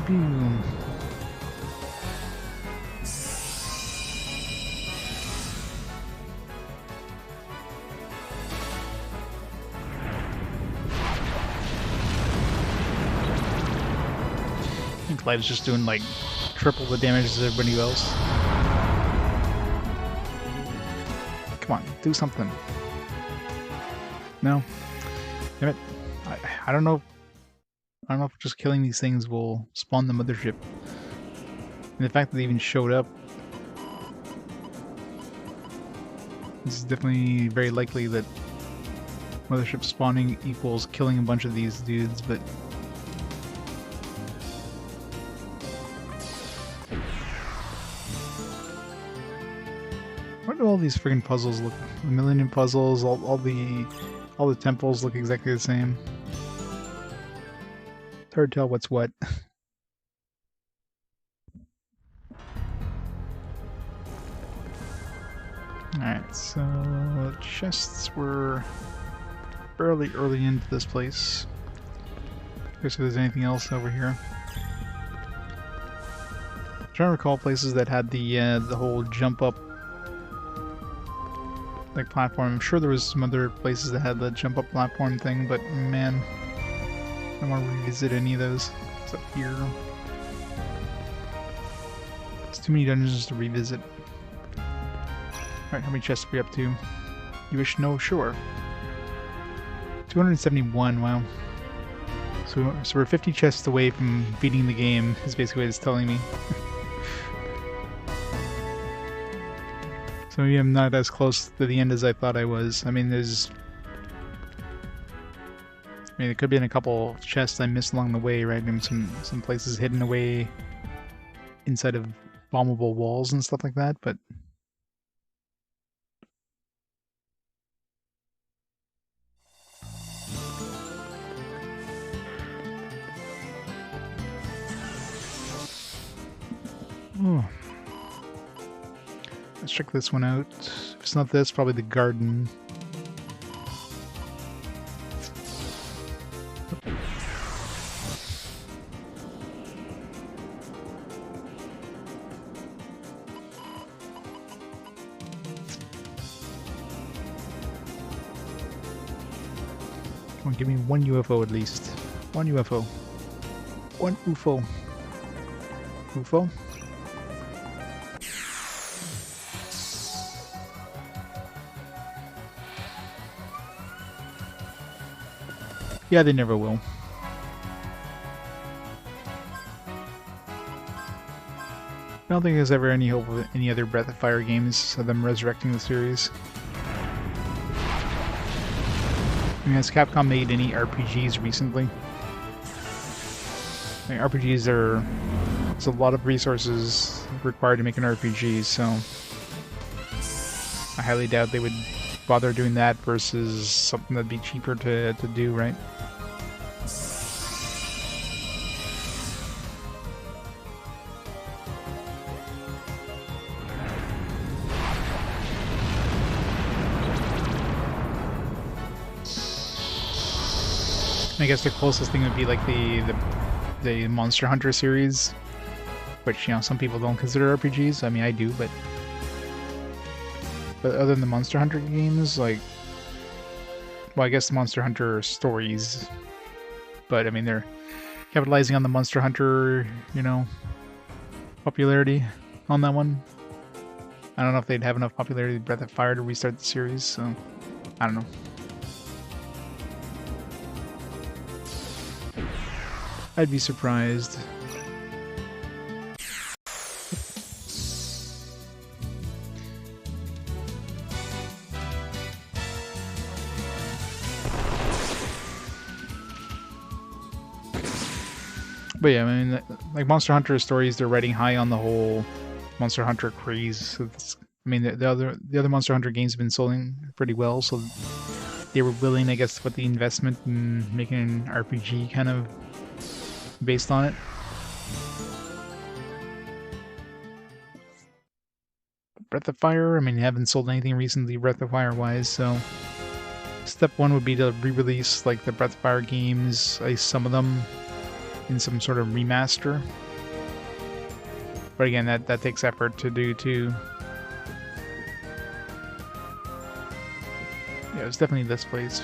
I think Light's just doing like triple the damage as everybody else. Come on, do something. No? Damn it. I don't know. I don't know if just killing these things will spawn the mothership. And the fact that they even showed up. This is definitely very likely that mothership spawning equals killing a bunch of these dudes, but why do all these friggin' puzzles look? The Millennium puzzles, all the temples look exactly the same. It's hard to tell what's what. Alright, so chests were fairly early into this place. Guess if there's anything else over here. I'm trying to recall places that had the whole jump up like platform. I'm sure there was some other places that had the jump up platform thing, but man, I don't want to revisit any of those. It's up here. It's too many dungeons to revisit. Alright, how many chests are we up to? You wish to know? Sure. 271, wow. So we're 50 chests away from beating the game, is basically what it's telling me. So maybe I'm not as close to the end as I thought I was. I mean, there could have been a couple chests I missed along the way, right? And some places hidden away inside of bombable walls and stuff like that, but oh. Let's check this one out. If it's not this, probably the garden. Come on, give me one UFO at least. One UFO. One UFO. UFO? Yeah, they never will. I don't think there's ever any hope of any other Breath of Fire games of them resurrecting the series. I mean, has Capcom made any RPGs recently? I mean, RPGs are... There's a lot of resources required to make an RPG, so... I highly doubt they would bother doing that versus something that'd be cheaper to do, right? I guess the closest thing would be like the Monster Hunter series, which, you know, some people don't consider RPGs. I mean, I do, but other than the Monster Hunter games, like, well, I guess the Monster Hunter stories, but I mean, they're capitalizing on the Monster Hunter, you know, popularity on that one. I don't know if they'd have enough popularity with Breath of Fire to restart the series, so I don't know. I'd be surprised. But yeah, I mean, like Monster Hunter stories, they're riding high on the whole Monster Hunter craze. So I mean, the other Monster Hunter games have been selling pretty well, so they were willing, I guess, to put the investment in making an RPG kind of based on it. Breath of Fire, I mean, you haven't sold anything recently Breath of Fire wise, so step one would be to re-release like the Breath of Fire games, at least some of them, in some sort of remaster. But again, that takes effort to do too. Yeah, it's definitely this place.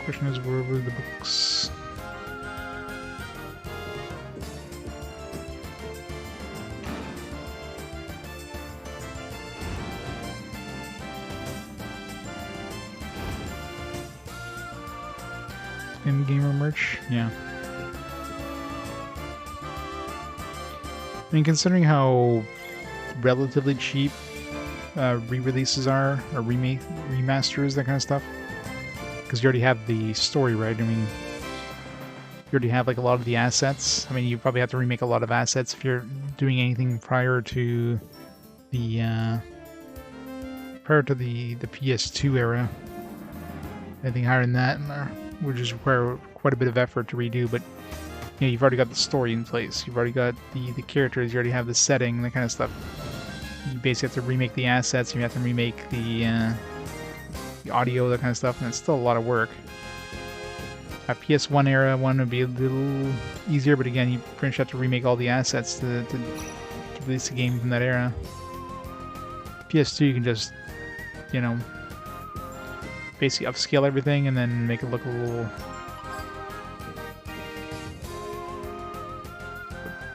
Question is, where were the books? In-gamer merch? Yeah. I mean, considering how relatively cheap re-releases are, or remasters, that kind of stuff, because you already have the story, right? I mean, you already have like a lot of the assets. I mean, you probably have to remake a lot of assets if you're doing anything prior to the PS2 era. Anything higher than that would just require quite a bit of effort to redo. But you know, you've already got the story in place. You've already got the characters. You already have the setting, that kind of stuff. You basically have to remake the assets. You have to remake the audio, that kind of stuff, and it's still a lot of work. A PS1 era one would be a little easier, but again, you pretty much have to remake all the assets to release the game from that era. PS2, you can just, you know, basically upscale everything and then make it look a little...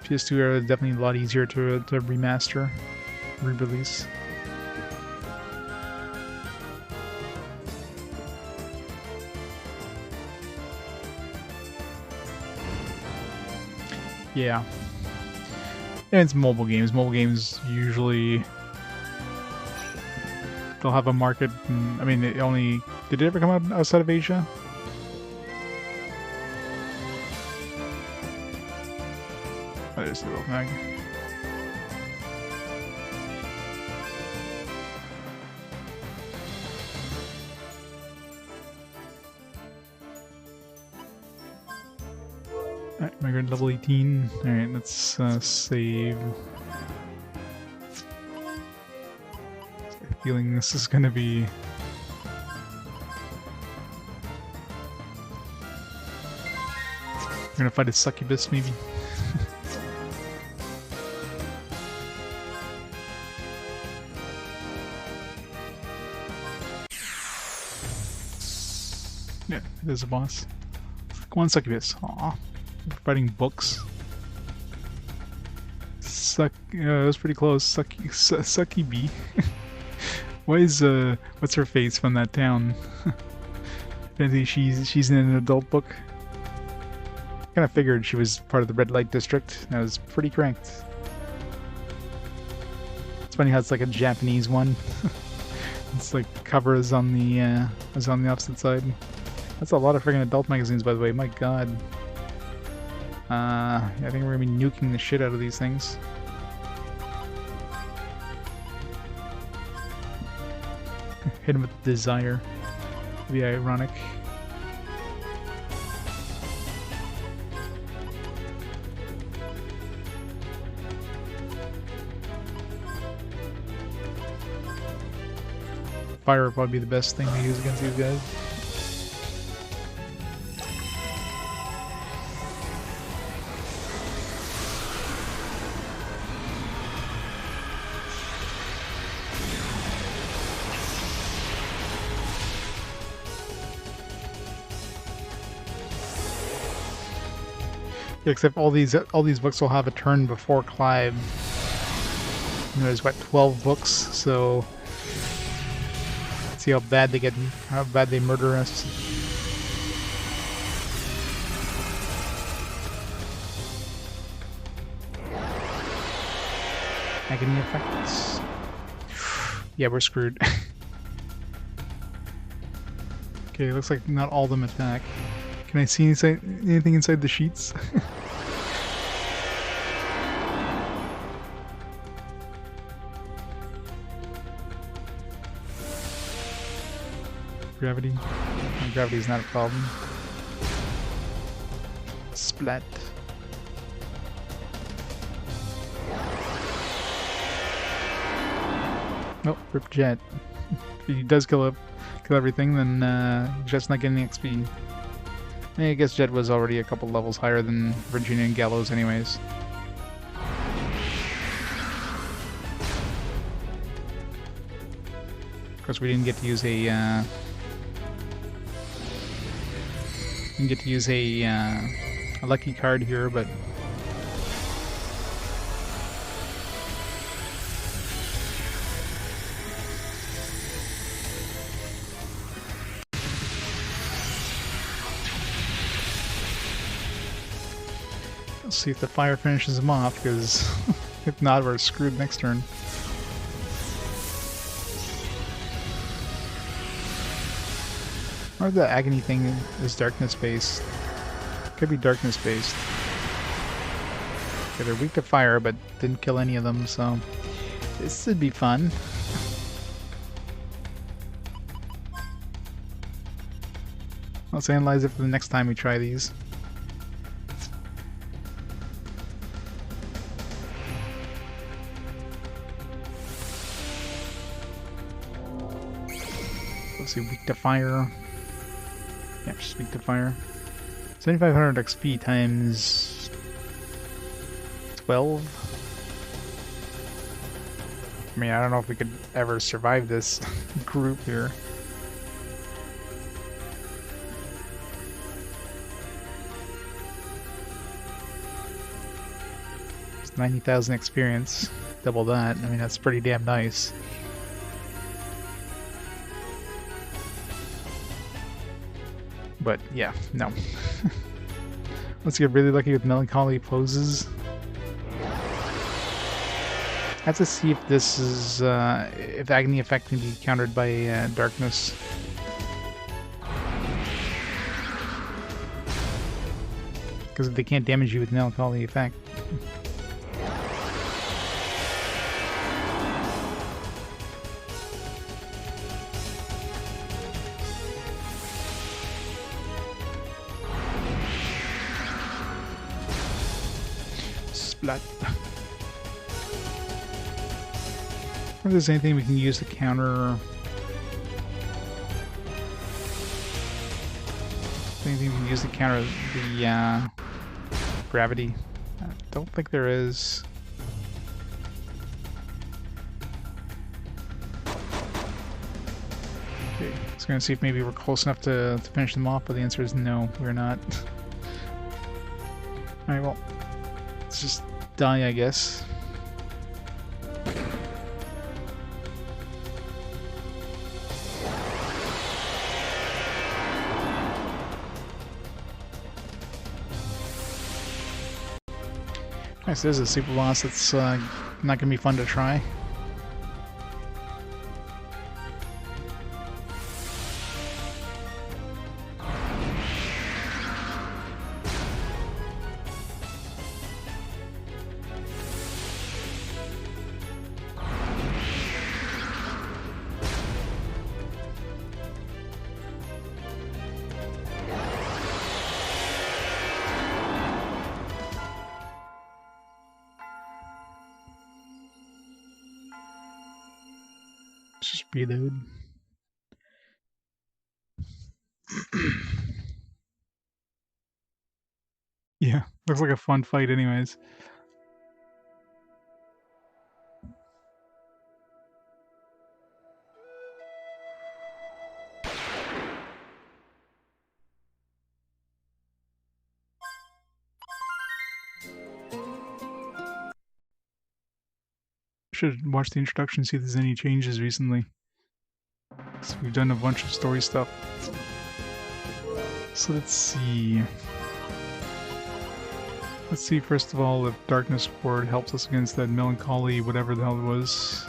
PS2 era is definitely a lot easier to remaster, re-release. Yeah. And it's mobile games. Mobile games usually... they'll have a market... I mean, it only... Did it ever come out outside of Asia? Oh, there's the little mag. Alright, migrate level 18. Alright, let's save. I have a feeling this is gonna be... We're gonna fight a succubus, maybe? Yeah, it is a boss. Come on, succubus. Aww. We're fighting books. That was pretty close. Sucky bee. Why is what's her face from that town? I think she's in an adult book. Kind of figured she was part of the red light district. That was pretty correct. It's funny how it's like a Japanese one. It's like cover is on the opposite side. That's a lot of friggin' adult magazines, by the way. My god. I think we're gonna be nuking the shit out of these things. Hit him with desire. It'd be ironic. Fire would probably be the best thing to use against these guys. Yeah, except all these books will have a turn before Clive. And there's what, 12 books, so let's see how bad they murder us. Agony effects. Yeah, we're screwed. Okay, looks like not all of them attack. Can I see anything inside the sheets? Gravity? Gravity is not a problem. Splat. Oh, rip Jet. If he does kill everything, then Jet's not getting XP. I guess Jet was already a couple levels higher than Virginia and Gallows anyways. Of course, we didn't get to use a lucky card here, but let's see if the fire finishes him off, because if not, we're screwed next turn. Or the agony thing is darkness based. Could be darkness based. Okay, they're weak to fire, but didn't kill any of them, so this should be fun. Let's analyze it for the next time we try these. Let's see, weak to fire. Yeah, just weak to fire. 7,500 XP times 12. I mean, I don't know if we could ever survive this group here. It's 90,000 experience. Double that. I mean, that's pretty damn nice. But yeah, no. Let's get really lucky with melancholy poses. I have to see if this is if the agony effect can be countered by darkness. Because they can't damage you with melancholy effect. Splat. If there's anything we can use to counter. Anything we can use to counter the gravity? I don't think there is. Okay, I was gonna see if maybe we're close enough to finish them off, but the answer is no, we're not. Alright, well, let's just die, I guess. Nice, there's a super boss that's not gonna be fun to try. Reload. Yeah, looks like a fun fight anyways. Should watch the introduction, see if there's any changes recently. So we've done a bunch of story stuff. So let's see. Let's see first of all if Darkness Ward helps us against that melancholy, whatever the hell it was.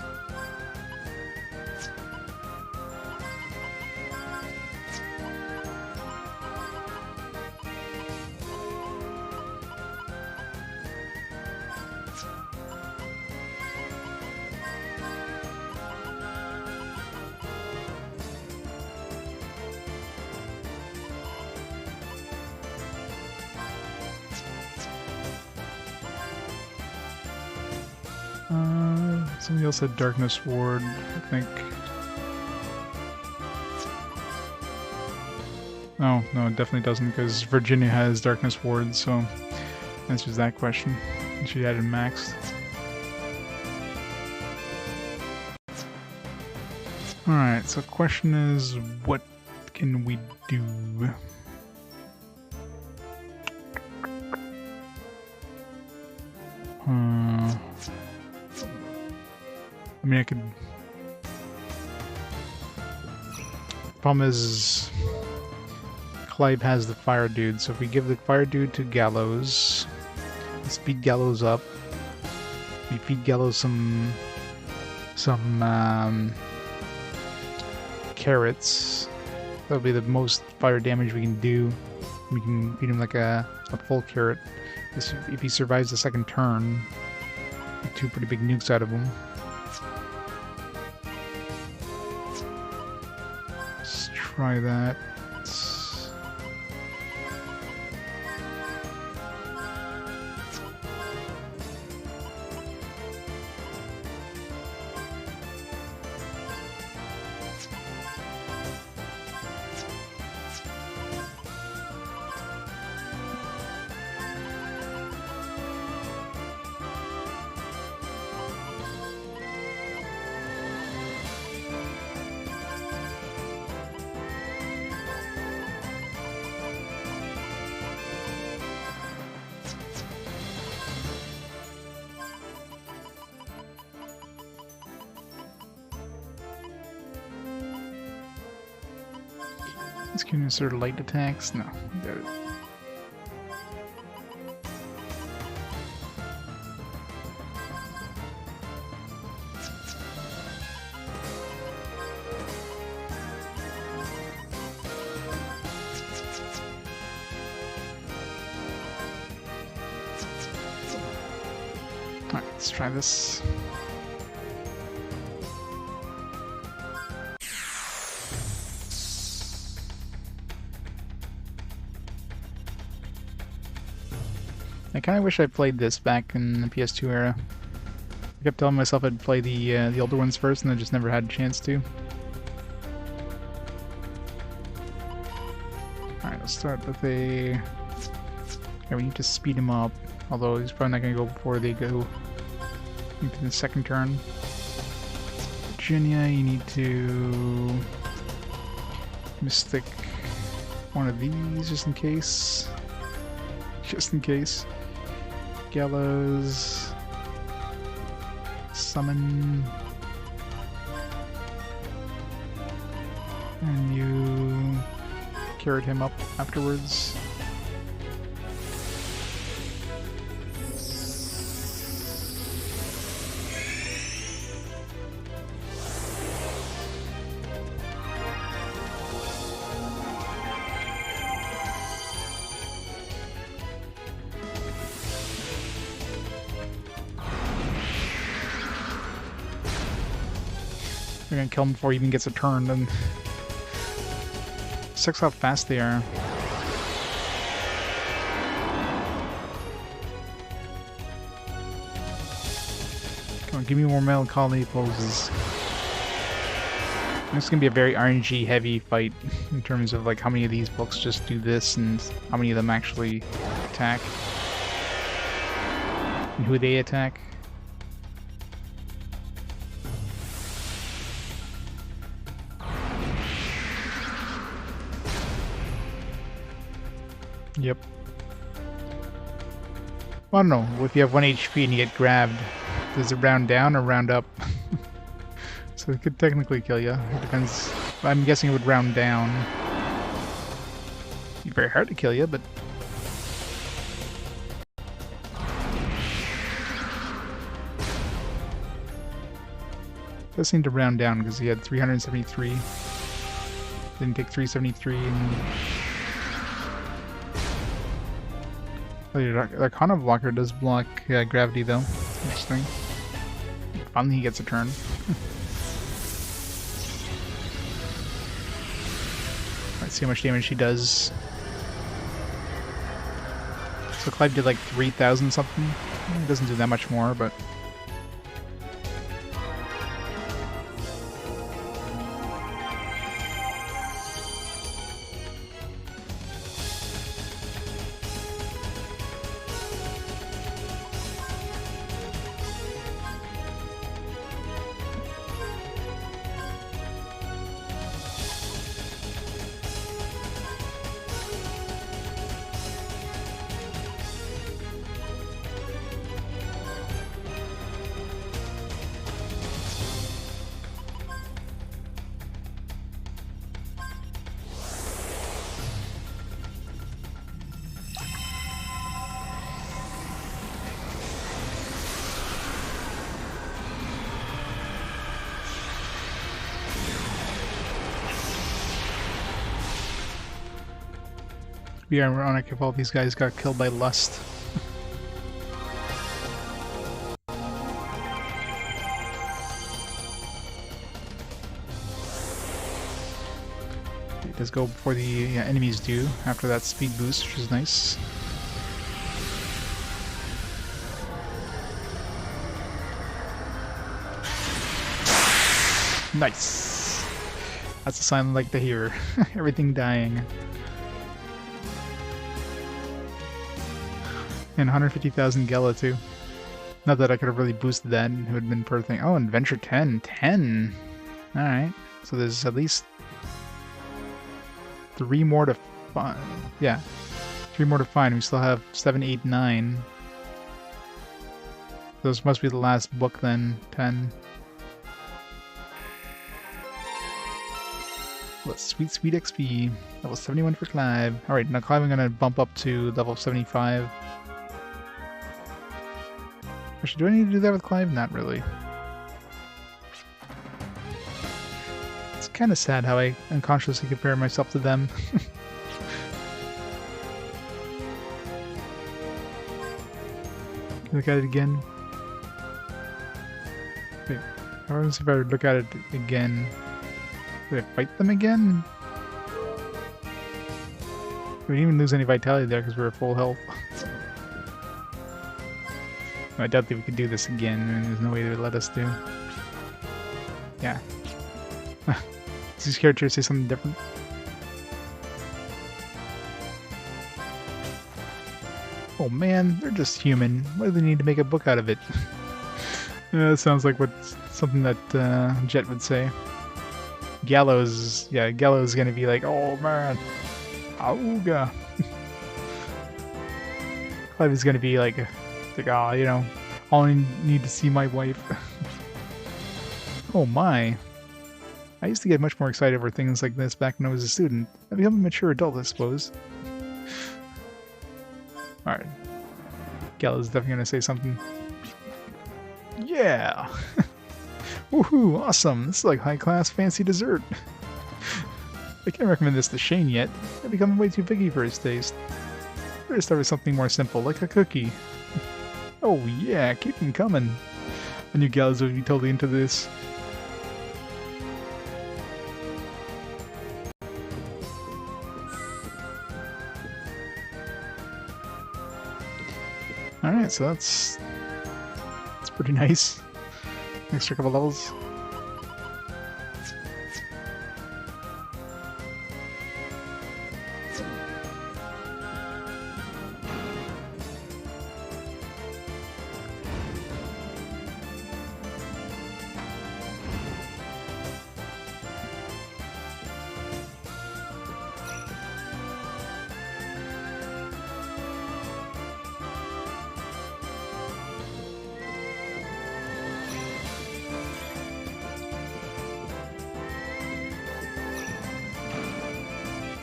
Somebody else had Darkness Ward, I think. Oh, no, it definitely doesn't, because Virginia has Darkness Ward, so answers that question. She had it maxed. Alright, so the question is, what can we do? I mean, I could... Problem is... Clive has the fire dude, so if we give the fire dude to Gallows, we speed Gallows up, we feed Gallows some carrots, that'll be the most fire damage we can do. We can feed him like a full carrot. If he survives the second turn, get 2 pretty big nukes out of him. Let's try that. This can insert light attacks? No, got it. Alright, let's try this. I kind of wish I played this back in the PS2 era. I kept telling myself I'd play the older ones first, and I just never had a chance to. Alright, let's start with a... Yeah, we need to speed him up, although he's probably not going to go before they go into the second turn. Virginia, you need to... Mystic one of these, just in case. Just in case. Gallows, summon, and you carried him up afterwards. They're gonna kill him before he even gets a turn, and sucks how fast they are. Come on, give me more melancholy poses. This is gonna be a very RNG heavy fight in terms of like how many of these books just do this and how many of them actually attack and who they attack. Yep. Well, I don't know. If you have 1 HP and you get grabbed, does it round down or round up? So it could technically kill you. It depends. I'm guessing it would round down. It'd be very hard to kill you, but... It does seem to round down because he had 373. Didn't take 373 and... Oh, your Arcana blocker does block gravity though. Interesting. Finally he gets a turn. Let's see how much damage he does. So Clive did like 3,000 something. He doesn't do that much more, but... Be ironic if all these guys got killed by lust. It does go before the enemies do, after that speed boost, which is nice. Nice! That's a sign I like to hear. Everything dying. And 150,000 Gela too. Not that I could have really boosted that, it would have been per thing. Oh, Adventure 10. 10! Alright. So there's at least 3 more to find. Yeah. 3 more to find. We still have 7, 8, 9. Those must be the last book then. 10. Let's sweet XP. Level 71 for Clive. Alright, now Clive I'm gonna bump up to level 75. Actually, do I need to do that with Clive? Not really. It's kind of sad how I unconsciously compare myself to them. Look at it again. Wait, I want to see if I look at it again. Did I fight them again? We didn't even lose any vitality there because we were full health. I doubt that we could do this again, and there's no way they would let us do. Yeah. Does these characters say something different? Oh man, they're just human. Why do they need to make a book out of it? Yeah, that sounds like something that Jet would say. Gallows, yeah, Gallows is gonna be like, oh man, auga. Clive is gonna be like, ah, you know, all I need to see my wife. Oh my. I used to get much more excited over things like this back when I was a student. I've become a mature adult, I suppose. Alright. Gallows is definitely gonna say something. Yeah! Woohoo, awesome! This is like high-class fancy dessert. I can't recommend this to Shane yet. They're becoming way too picky for his taste. Better start with something more simple, like a cookie. Oh yeah, keep them coming. I knew Gallows would be totally into this. Alright, so that's pretty nice. Extra couple levels.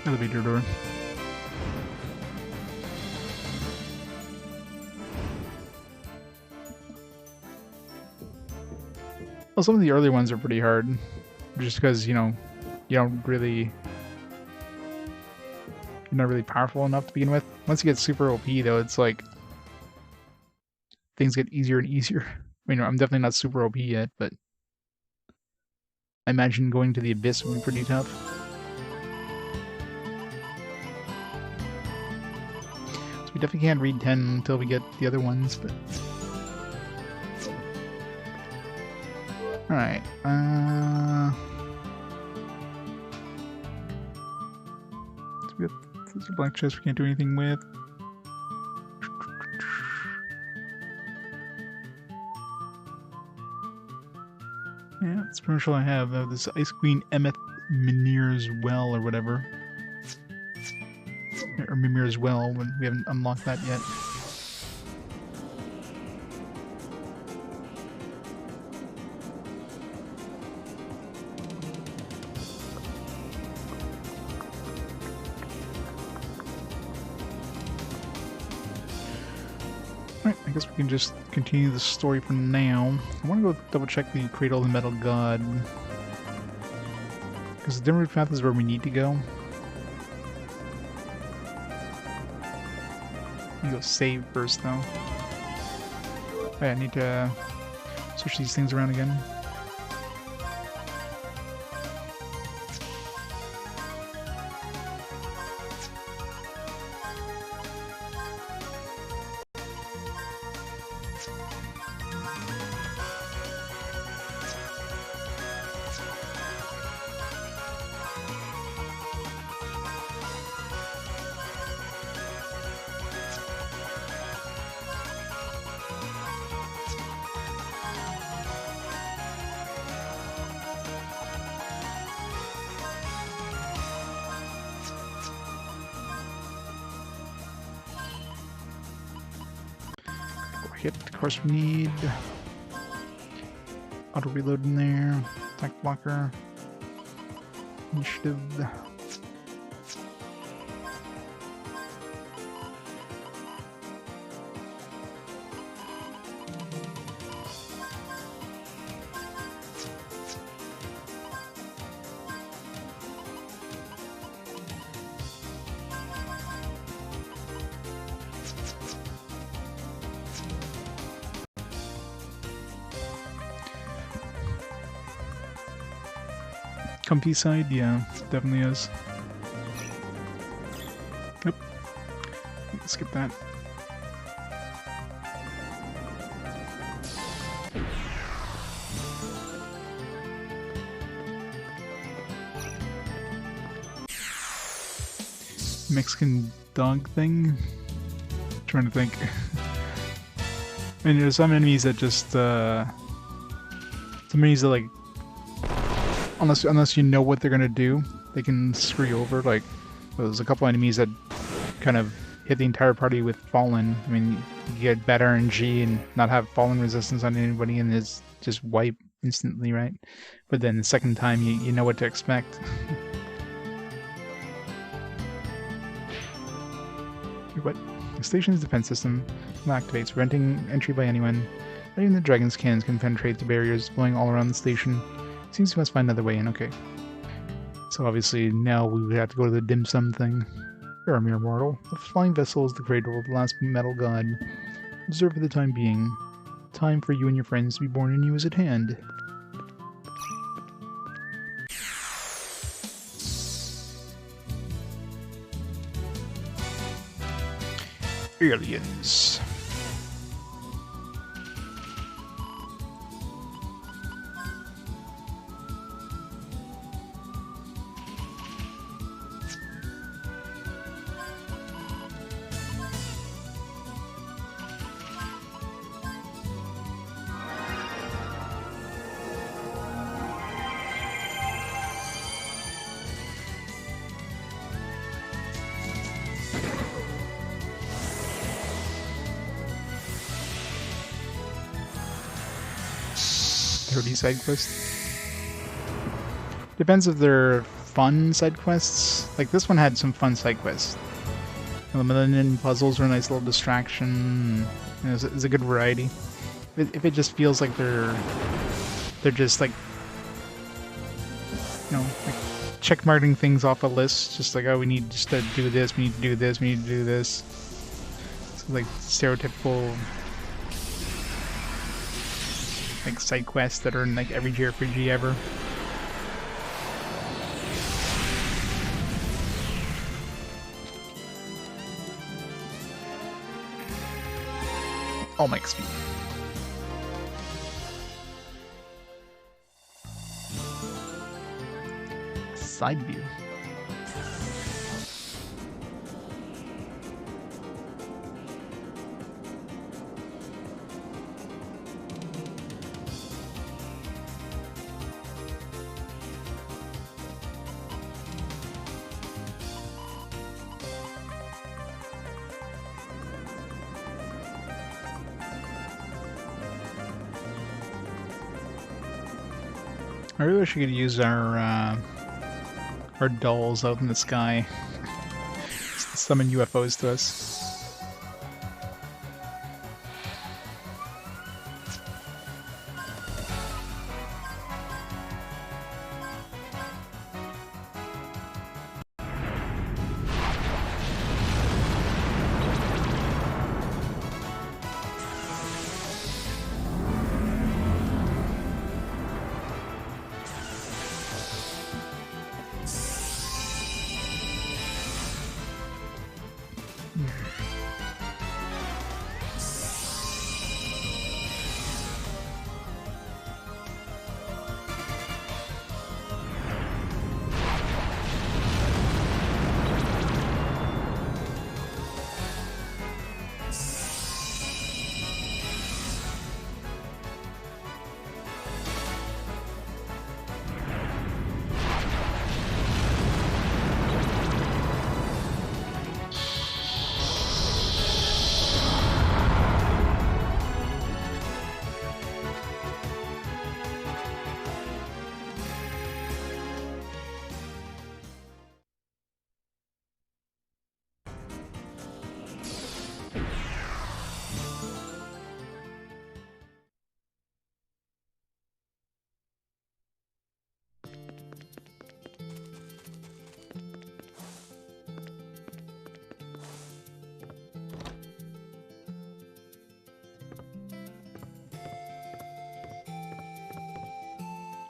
Elevator door. Well, some of the early ones are pretty hard, just because, you know, you're not really powerful enough to begin with. Once you get super OP, though, it's like things get easier and easier. I mean, I'm definitely not super OP yet, but I imagine going to the Abyss would be pretty tough. So we definitely can't read 10 until we get the other ones, but... Alright, so we have this is a black chest we can't do anything with. Yeah, that's pretty much all I have. This Ice Queen Emeth Mimir's Well or whatever. Or Mimir's Well, when we haven't unlocked that yet. Alright, I guess we can just continue the story for now. I want to go double check the Cradle of the Metal God. Because the dim root path is where we need to go. You go save first though. Oh, yeah, I need to switch these things around again. Hit, of course we need auto reload in there, attack blocker, initiative. Comfy side? Yeah, definitely is. Yep. Skip that. Mexican dog thing? I'm trying to think. I mean, there's some enemies that just, some enemies that, like, unless you know what they're gonna do, they can screw you over. Like, there's a couple enemies that kind of hit the entire party with Fallen. I mean, you get bad RNG and not have Fallen resistance on anybody and it's just wipe instantly, right? But then the second time, you know what to expect. What? The station's defense system activates, preventing entry by anyone. Not even the dragon's cannons can penetrate the barriers blowing all around the station. Seems we must find another way in, okay. So obviously now we would have to go to the dim sum thing. You're a mere mortal. The flying vessel is the cradle of the last metal god. Observe for the time being. Time for you and your friends to be born anew is at hand. Aliens. Side quest. Depends if they're fun side quests. Like this one had some fun side quests. The Millennium puzzles were a nice little distraction. It's a good variety. If it just feels like they're just like, you know, like checkmarking things off a list, just like, oh, we need just to do this, we need to do this, we need to do this. So like stereotypical like side quests that are in like every JRPG ever. All my XP. Side view. I really wish we could use our dolls out in the sky to summon UFOs to us.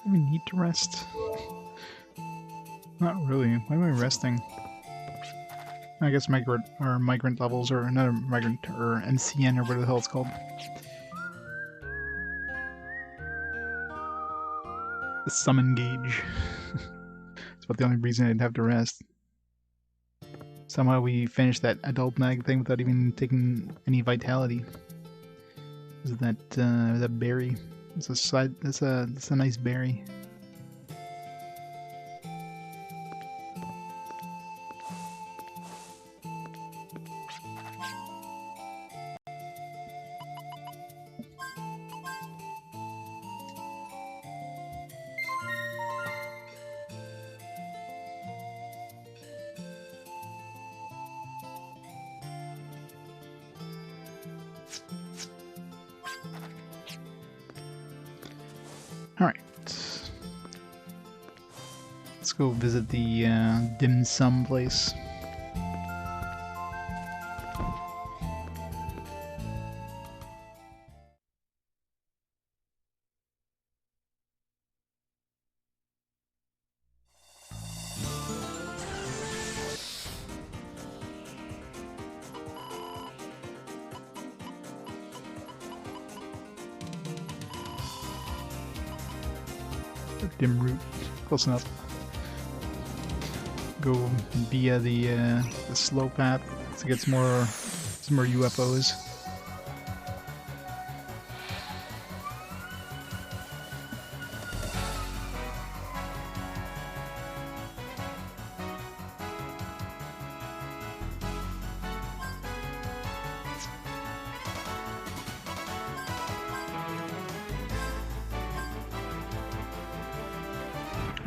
Do we need to rest? Not really. Why am I resting? I guess migrant levels, or another migrant, or MCN, or whatever the hell it's called. The summon gauge. It's about the only reason I'd have to rest. Somehow we finished that adult mag thing without even taking any vitality. Is that berry? It's a side. That's a nice berry. Alright. Let's go visit the dim sum place. Dim route, close enough. Go via the slow path to get some more UFOs.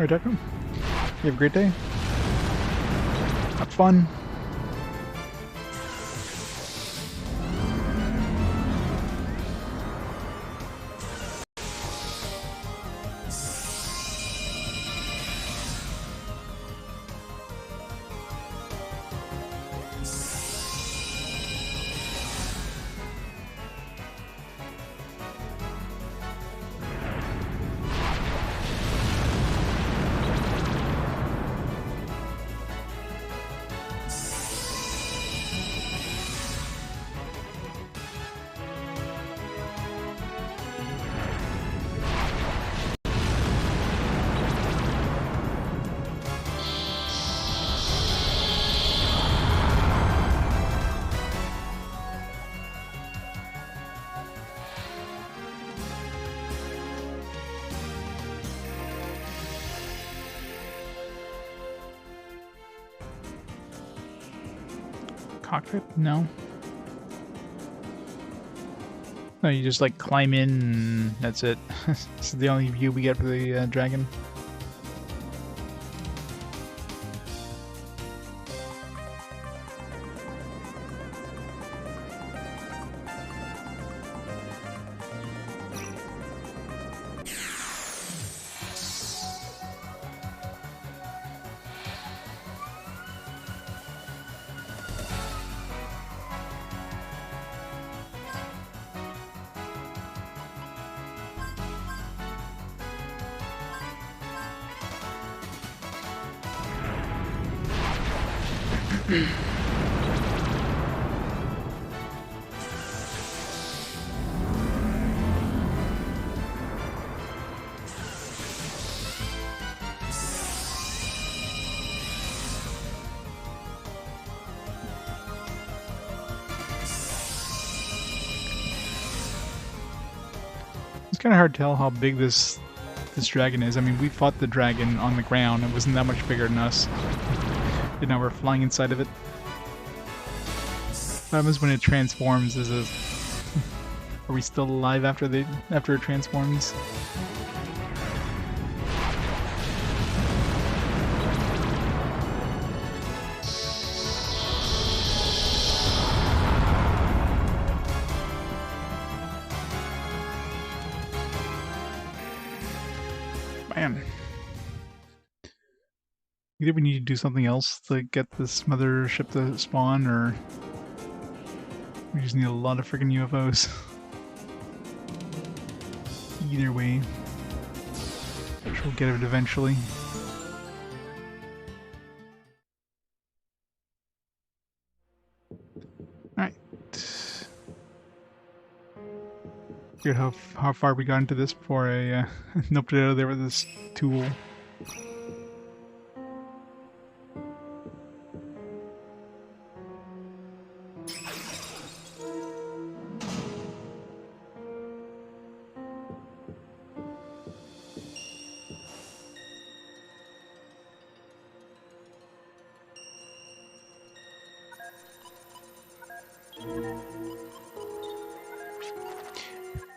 Alright, Deco. You have a great day. Have fun. Cockpit? No. No, you just like climb in and that's it. This is the only view we get for the dragon. It's kind of hard to tell how big this dragon is. I mean, we fought the dragon on the ground. It wasn't that much bigger than us. And now we're flying inside of it. What happens when it transforms? Are we still alive after it transforms? Man. Either we need to do something else to get this mothership to spawn, or we just need a lot of freaking UFOs. Either way, which we'll get it eventually. Alright. Forget how far we got into this before I noped it out of there with this tool.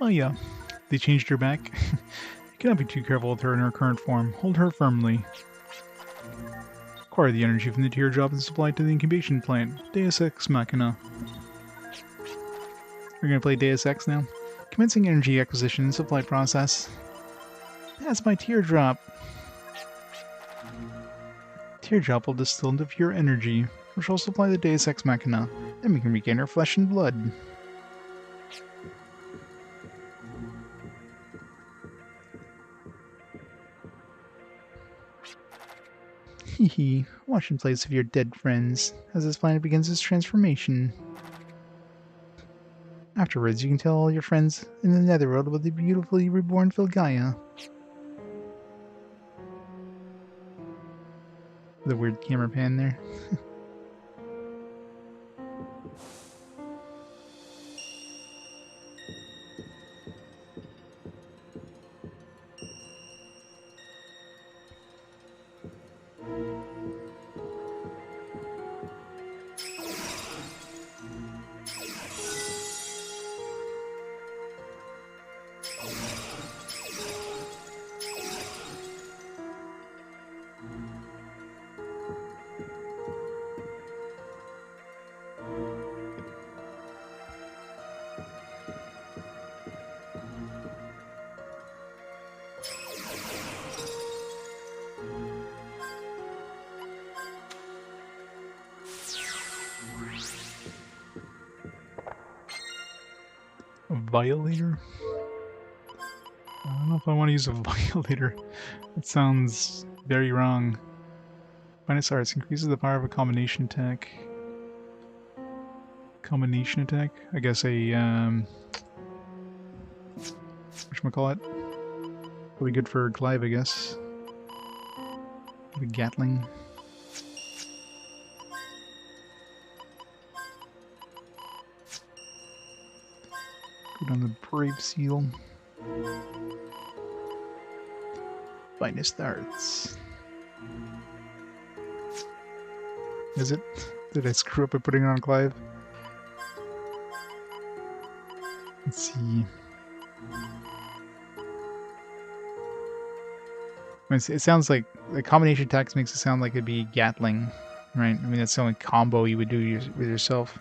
Oh yeah, they changed her back. You cannot be too careful with her in her current form. Hold her firmly. Acquire the energy from the teardrop and supply it to the incubation plant. Deus Ex Machina. We're gonna play Deus Ex now. Commencing energy acquisition and supply process. That's my teardrop. Teardrop will distill into pure energy, which will supply the Deus Ex Machina. Then we can regain our flesh and blood. Hehe, watch in place of your dead friends, as this planet begins its transformation. Afterwards, you can tell all your friends in the netherworld about the beautifully reborn Filgaia. The weird camera pan there. A violator? I don't know if I want to use a violator. That sounds very wrong. Minus arts increases the power of a combination attack. Combination attack? I guess a, whatchamacallit? Will be good for Clive, I guess. The Gatling. Go down the Brave Seal. Finest arts. Is it? Did I screw up by putting it on Clive? Let's see. It sounds like the combination attacks makes it sound like it'd be Gatling, right? I mean, that's the only combo you would do with yourself.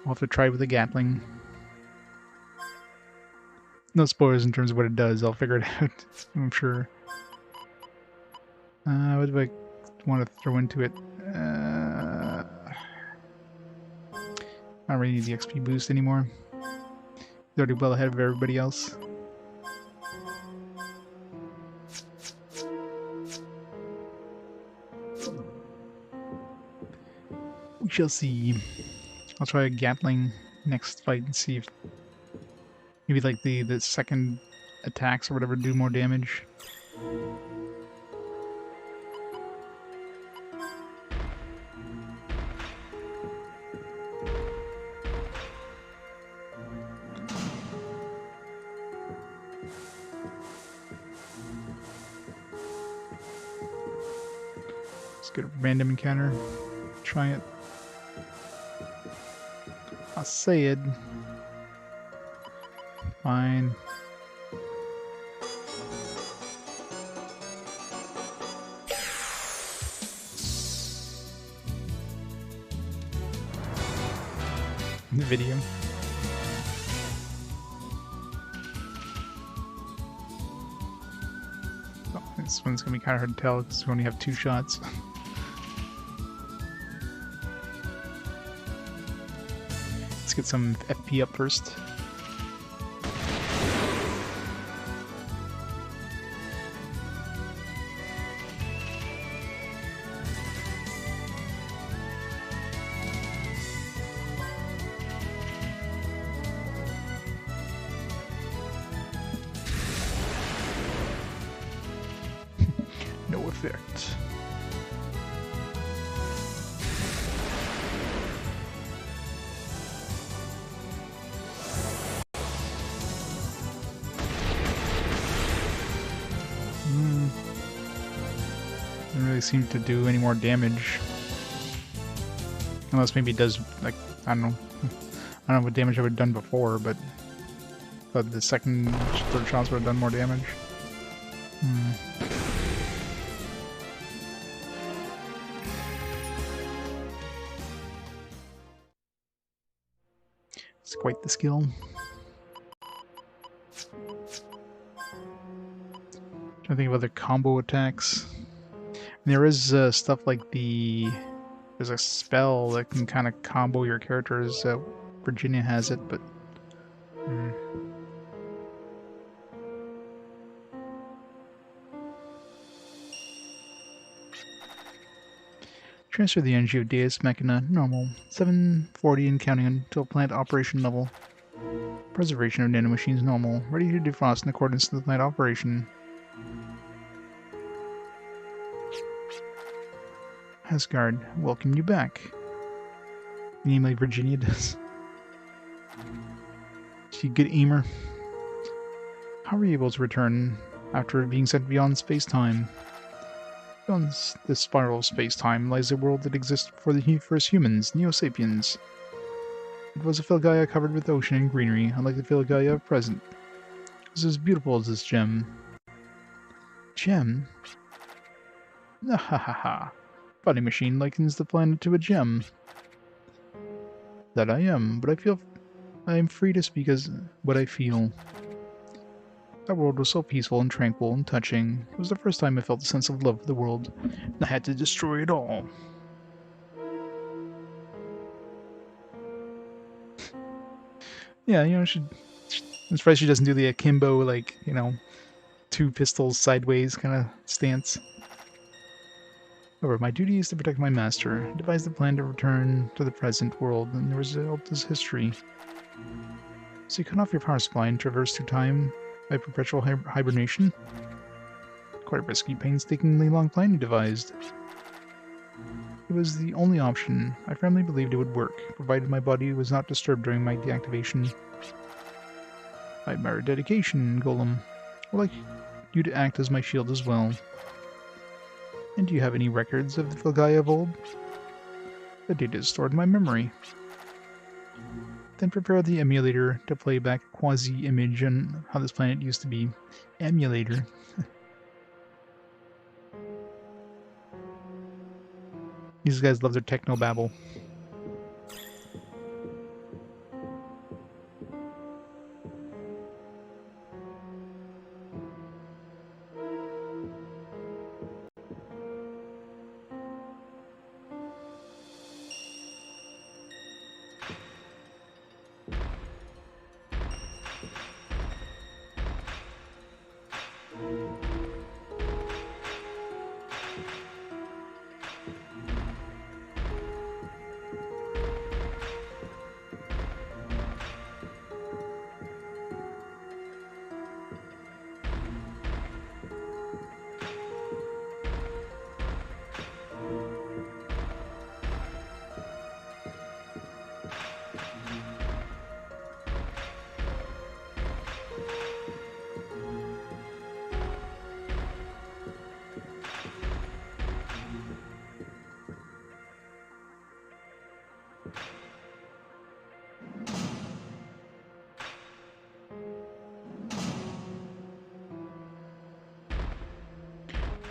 I'll have to try with the Gatling. No spoilers in terms of what it does. I'll figure it out, I'm sure. What do I want to throw into it? I don't really need the XP boost anymore. It's already well ahead of everybody else. We shall see. I'll try a Gatling next fight and see if maybe like the second attacks or whatever do more damage. Let's get a random encounter. Try it. I'll say it. Fine. The video. Oh, this one's gonna be kind of hard to tell because we only have 2 shots. Let's get some FP up first. No effect. Doesn't really seem to do any more damage. Unless maybe it does, like, I don't know. I don't know what damage I would have done before, but the second, third shots would have done more damage. It's quite the skill. Trying to think of other combo attacks. There is stuff like there's a spell that can kind of combo your characters. Virginia has it, but transfer the energy of Deus Machina, normal, 740 and counting until plant operation level. Preservation of nanomachines, normal, ready to defrost in accordance with the plant operation. Asgard, welcome you back. Namely, Virginia does. She good aimer. How were you able to return after being sent beyond space-time? Beyond the spiral of space-time lies a world that exists before the first humans, Neo-Sapiens. It was a Filgaia covered with ocean and greenery, unlike the Filgaia of present. It was as beautiful as this gem. Gem? Ah ha ha ha. Body machine likens the planet to a gem. That I am, but I am free to speak as what I feel. That world was so peaceful and tranquil and touching. It was the first time I felt a sense of love for the world, and I had to destroy it all. Yeah, I'm surprised she doesn't do the akimbo, like, two pistols sideways kind of stance. However, my duty is to protect my master. I devised a plan to return to the present world, and the result is history. So you cut off your power supply and traverse through time by perpetual hibernation? Quite a risky, painstakingly long plan you devised. It was the only option. I firmly believed it would work, provided my body was not disturbed during my deactivation. I admire dedication, Golem. I'd like you to act as my shield as well. And do you have any records of the Filgaia of old? The data is stored in my memory. Then prepare the emulator to play back a quasi-image on how this planet used to be. Emulator. These guys love their techno-babble.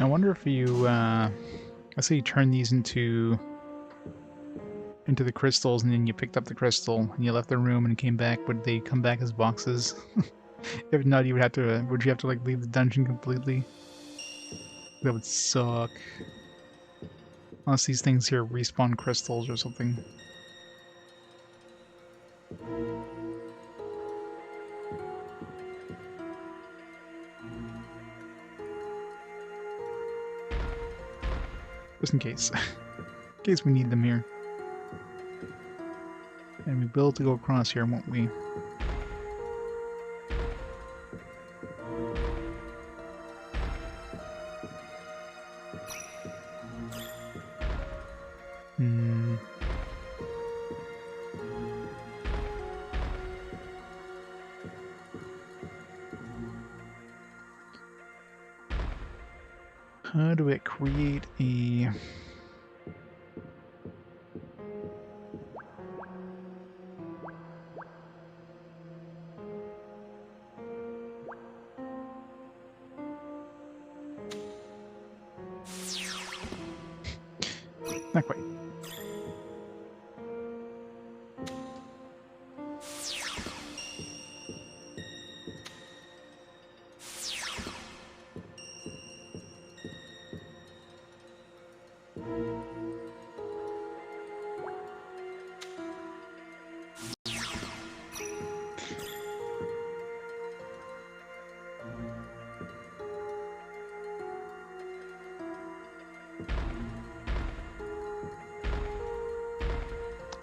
I wonder if you, let's say you turn these into the crystals, and then you picked up the crystal, and you left the room and came back, would they come back as boxes? If not, you would have to, would you have to, like, leave the dungeon completely? That would suck. Unless these things here respawn crystals or something. Just in case. In case we need them here. And we will to go across here, won't we? How do I create a... Not quite.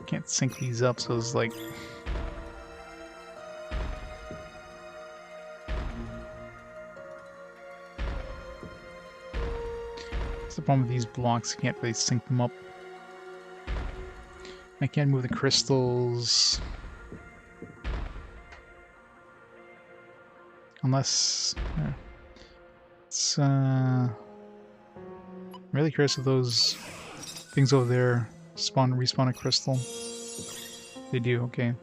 Can't sync these up, so it's like... That's the problem with these blocks, you can't really sync them up. I can't move the crystals... Unless... It's, I'm really curious if those things over there respawn a crystal. They do, okay.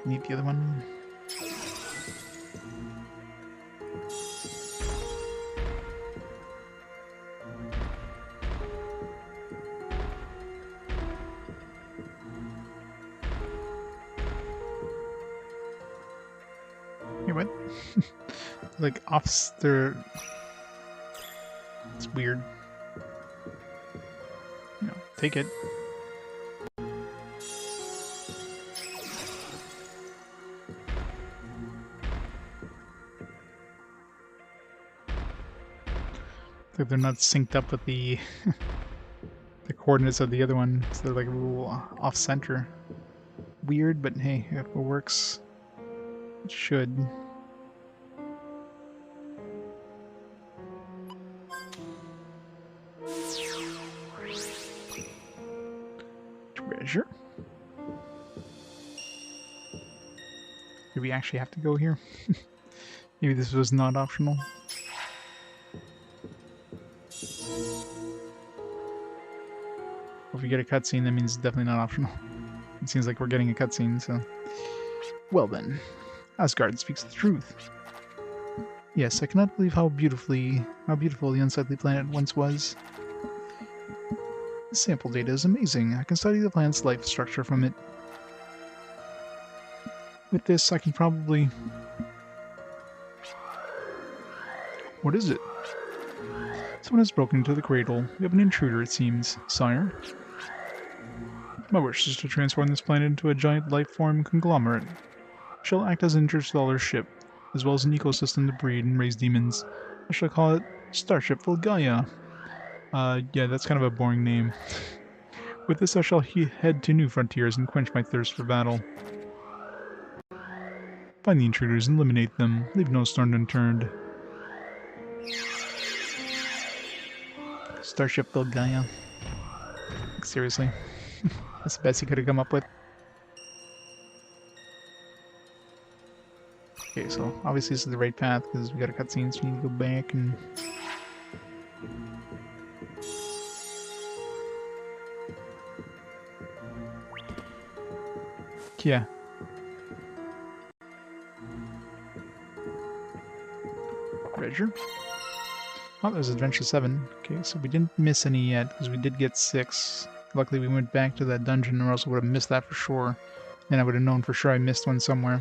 need the other one. Hey, what? Like offs their... It's weird. You know, take it. Like they're not synced up with the the coordinates of the other one, so they're like a little off center. Weird, but hey, if it works, it should. Treasure. Do we actually have to go here? Maybe this was not optional. If we get a cutscene, that means it's definitely not optional. It seems like we're getting a cutscene, so... Well then, Asgard speaks the truth. Yes, I cannot believe how beautiful the unsightly planet once was. The sample data is amazing. I can study the planet's life structure from it. With this, I can probably... What is it? Someone has broken into the cradle. We have an intruder, it seems. Sire? My wish is to transform this planet into a giant life-form conglomerate. I shall act as an interstellar ship, as well as an ecosystem to breed and raise demons. I shall call it Starship Filgaia. Yeah, that's kind of a boring name. With this, I shall head to new frontiers and quench my thirst for battle. Find the intruders and eliminate them. Leave no stone unturned. Starship Filgaia. Like, seriously. That's the best he could have come up with. Okay, so obviously this is the right path because we got a cutscene, so we need to go back and... Yeah. Treasure. Oh, there's Adventure 7. Okay, so we didn't miss any yet because we did get 6. Luckily we went back to that dungeon or else I would have missed that for sure. And I would have known for sure I missed one somewhere.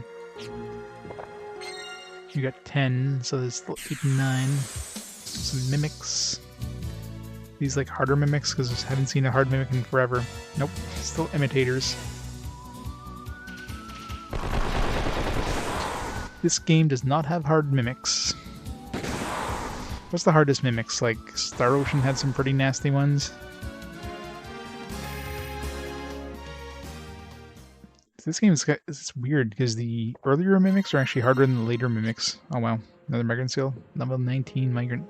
You got 10, so there's still 8 and 9. Some mimics. These like harder mimics because I haven't seen a hard mimic in forever. Nope, still imitators. This game does not have hard mimics. What's the hardest mimics? Like, Star Ocean had some pretty nasty ones. This game is it's weird because the earlier mimics are actually harder than the later mimics. Oh wow, another migrant seal. Level 19 migrant.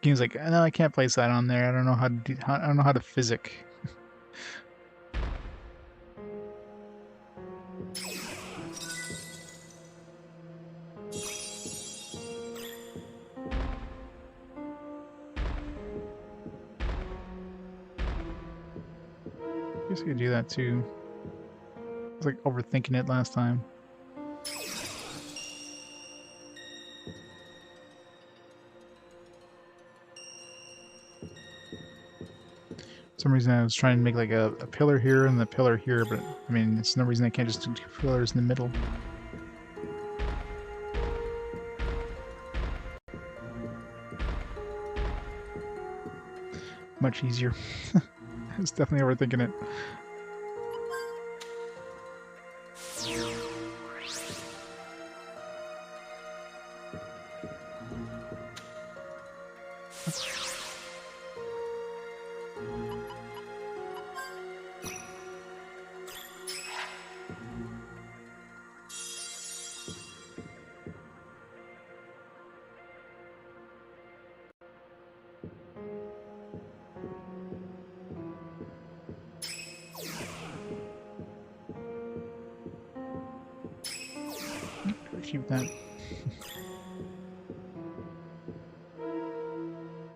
Game's like, no, I can't place that on there. I don't know how to do. I don't know how to physic. I guess you could do that too. I was like overthinking it last time. For some reason I was trying to make like a pillar here and the pillar here, but I mean, it's no reason I can't just do 2 pillars in the middle. Much easier. I was definitely overthinking it. Keep that.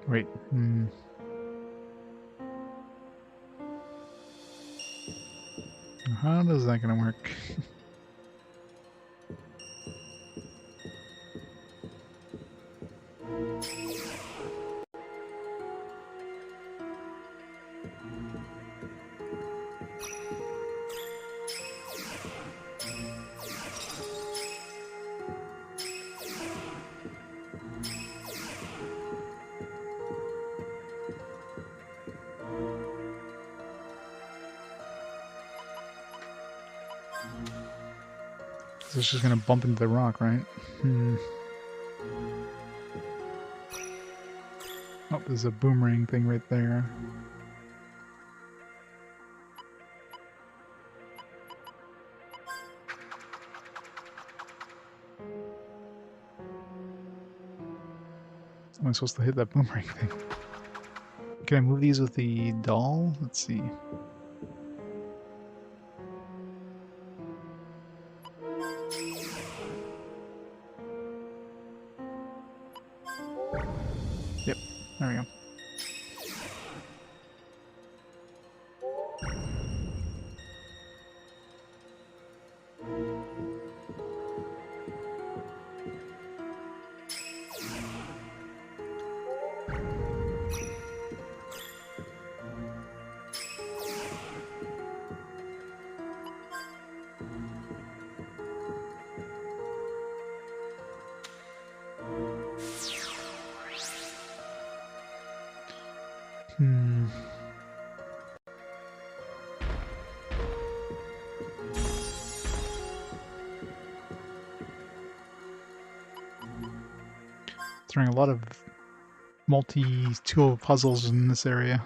Wait. How is that gonna work? So it's just gonna bump into the rock, right? Oh, there's a boomerang thing right there. Am I supposed to hit that boomerang thing? Can I move these with the doll? Let's see. Yep, there we go. Throwing a lot of multi-tool puzzles in this area.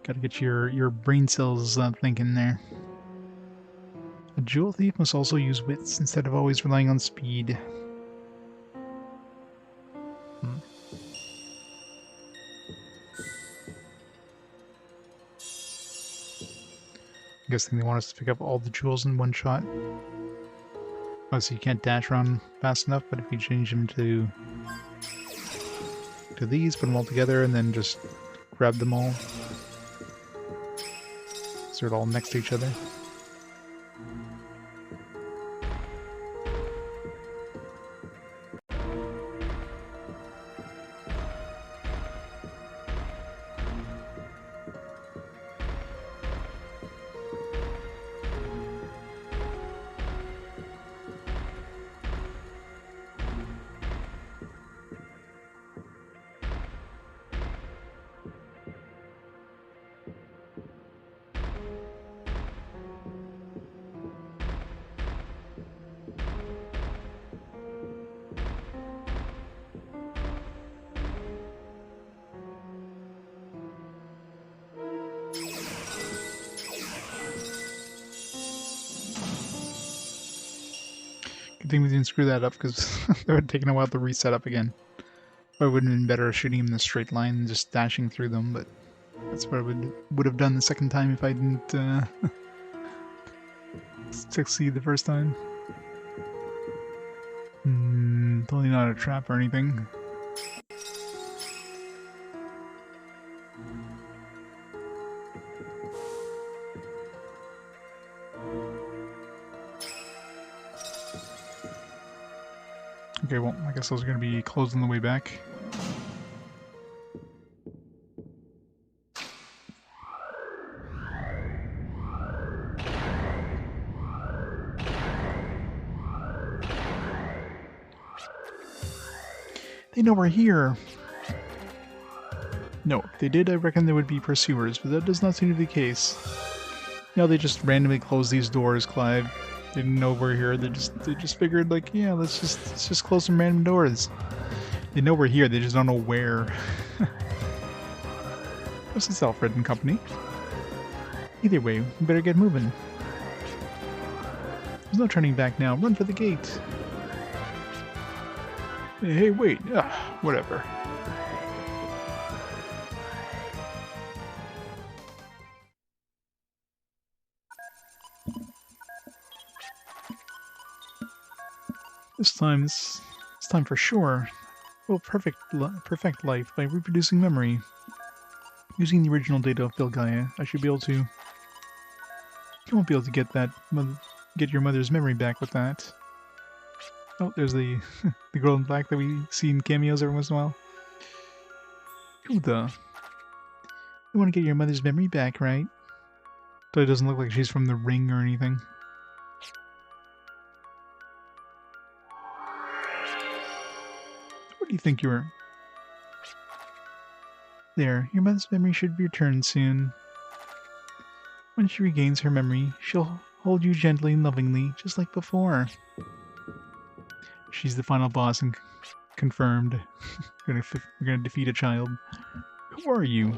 Gotta get your brain cells thinking there. A jewel thief must also use wits instead of always relying on speed. I'm guessing they want us to pick up all the jewels in one shot. Oh, so you can't dash around fast enough, but if you change them to these, put them all together, and then just grab them all. So they're all next to each other. Good thing we didn't screw that up, because it would have taken a while to reset up again. Or it would have been better shooting him in a straight line and just dashing through them, but that's what I would have done the second time if I didn't succeed the first time. Totally not a trap or anything. Okay, well, I guess those are going to be closed on the way back. They know we're here! No, if they did, I reckon there would be pursuers, but that does not seem to be the case. No, they just randomly closed these doors, Clive. They didn't know we're here. They just figured, like, yeah, let's just close some random doors. They know we're here. They just don't know where. This is Alfred and company. Either way, we better get moving. There's no turning back now. Run for the gate. Hey, wait. Whatever. This time for sure. We'll perfect life by reproducing memory. Using the original data of Filgaia, I should be able to... You won't be able to get your mother's memory back with that. Oh, there's the the girl in black that we see in cameos every once in a while. Who the? You want to get your mother's memory back, right? But it doesn't look like she's from the Ring or anything. What do you think you were? There, your mother's memory should return soon. When she regains her memory, she'll hold you gently and lovingly, just like before. She's the final boss and confirmed. We're gonna defeat a child. Who are you?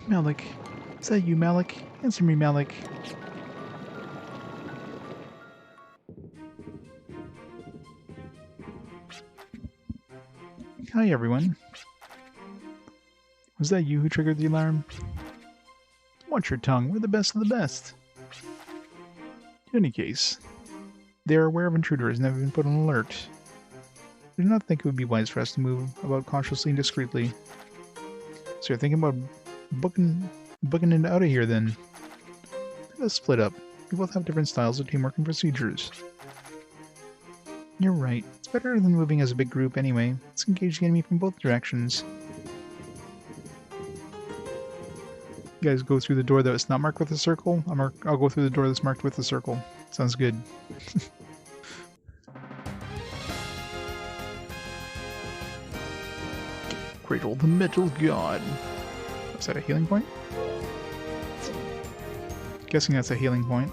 Malik. Is that you, Malik? Answer me, Malik. Hi, everyone. Was that you who triggered the alarm? Watch your tongue. We're the best of the best. In any case, they are aware of intruders and have been put on alert. I do not think it would be wise for us to move about cautiously and discreetly. So you're thinking about booking it out of here, then? Let's split up. We both have different styles of teamwork and procedures. You're right. It's better than moving as a big group anyway. Let's engage the enemy from both directions. You guys go through the door that's not marked with a circle. I'll go through the door that's marked with a circle. Sounds good. Cradle the metal god. Is that a healing point? Guessing that's a healing point.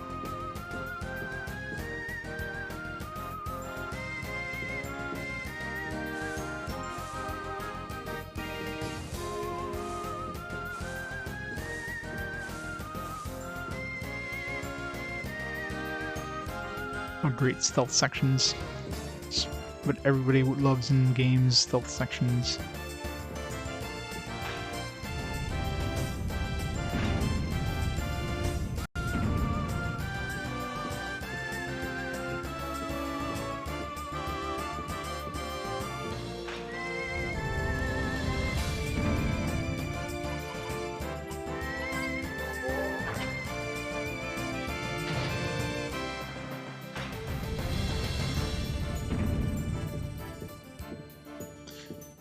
Oh, great stealth sections. It's what everybody loves in games, stealth sections.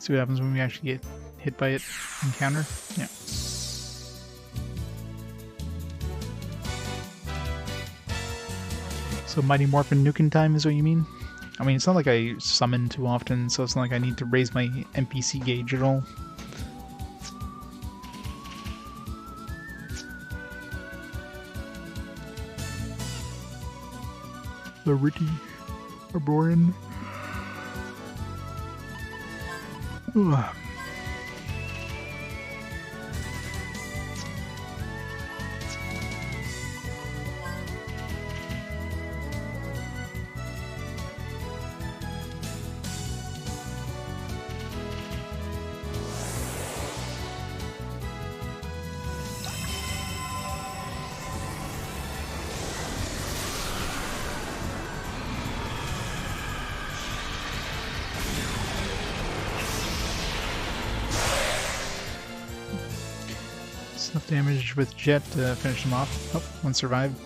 See what happens when we actually get hit by it encounter. Yeah. So Mighty Morphin Nukin time is what you mean? I mean, it's not like I summon too often, so it's not like I need to raise my NPC gauge at all. Lariti Arborean. Ugh. Enough damage with Jet to finish him off. Oh, one survived.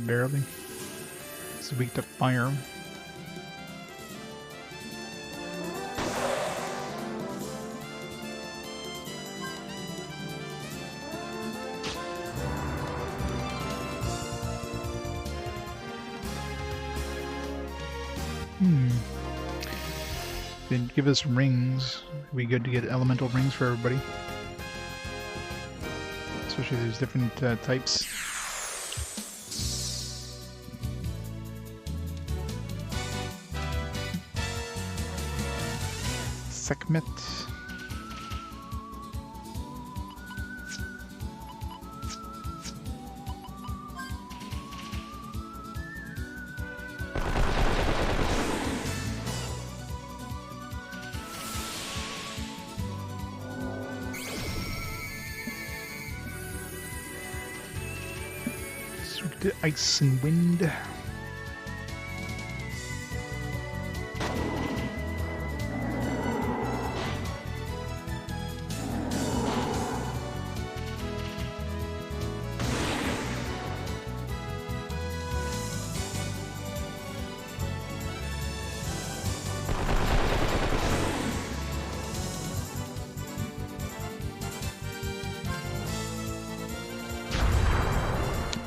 barely. It's weak to fire. Then give us rings. It'd be good to get elemental rings for everybody. Especially there's different types. Sekhmet. The ice and wind.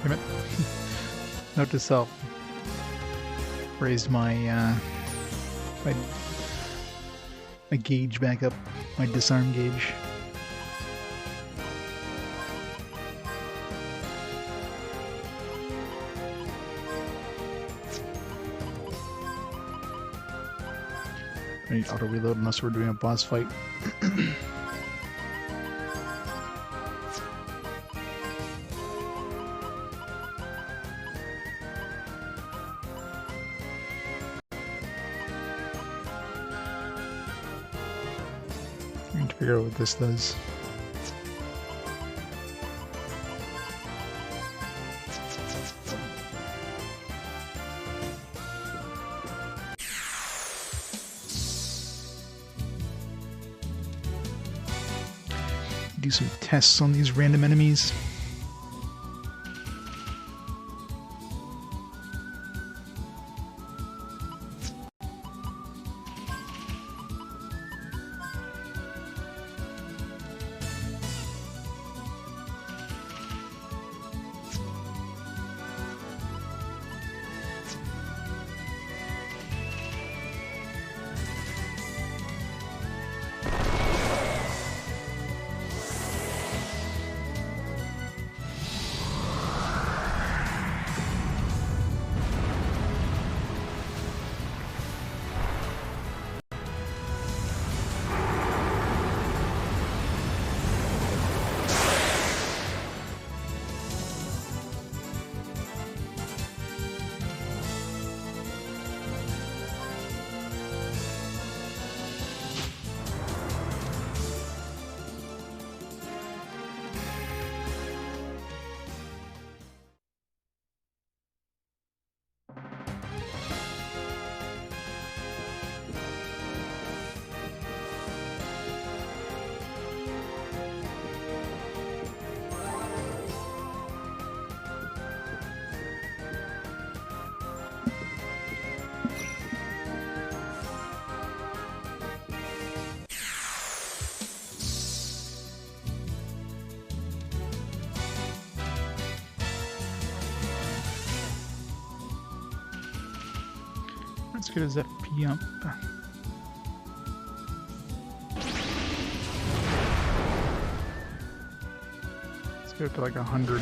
Damn it. Note to self. Raised my my gauge back up. My disarm gauge. I need auto reload unless we're doing a boss fight. I need to figure out what this does. Do some tests on these random enemies. Let's get his FP up. Let's get it to like 100.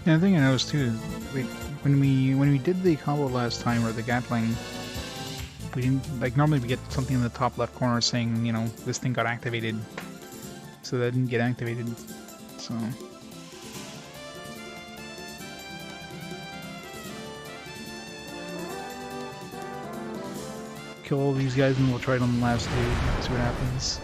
Yeah, the thing I noticed too is like, when we did the combo last time, or the Gatling, we didn't, like, normally we get something in the top left corner saying, you know, this thing got activated. so that didn't get activated. So kill all these guys and we'll try it on the last dude, see what happens.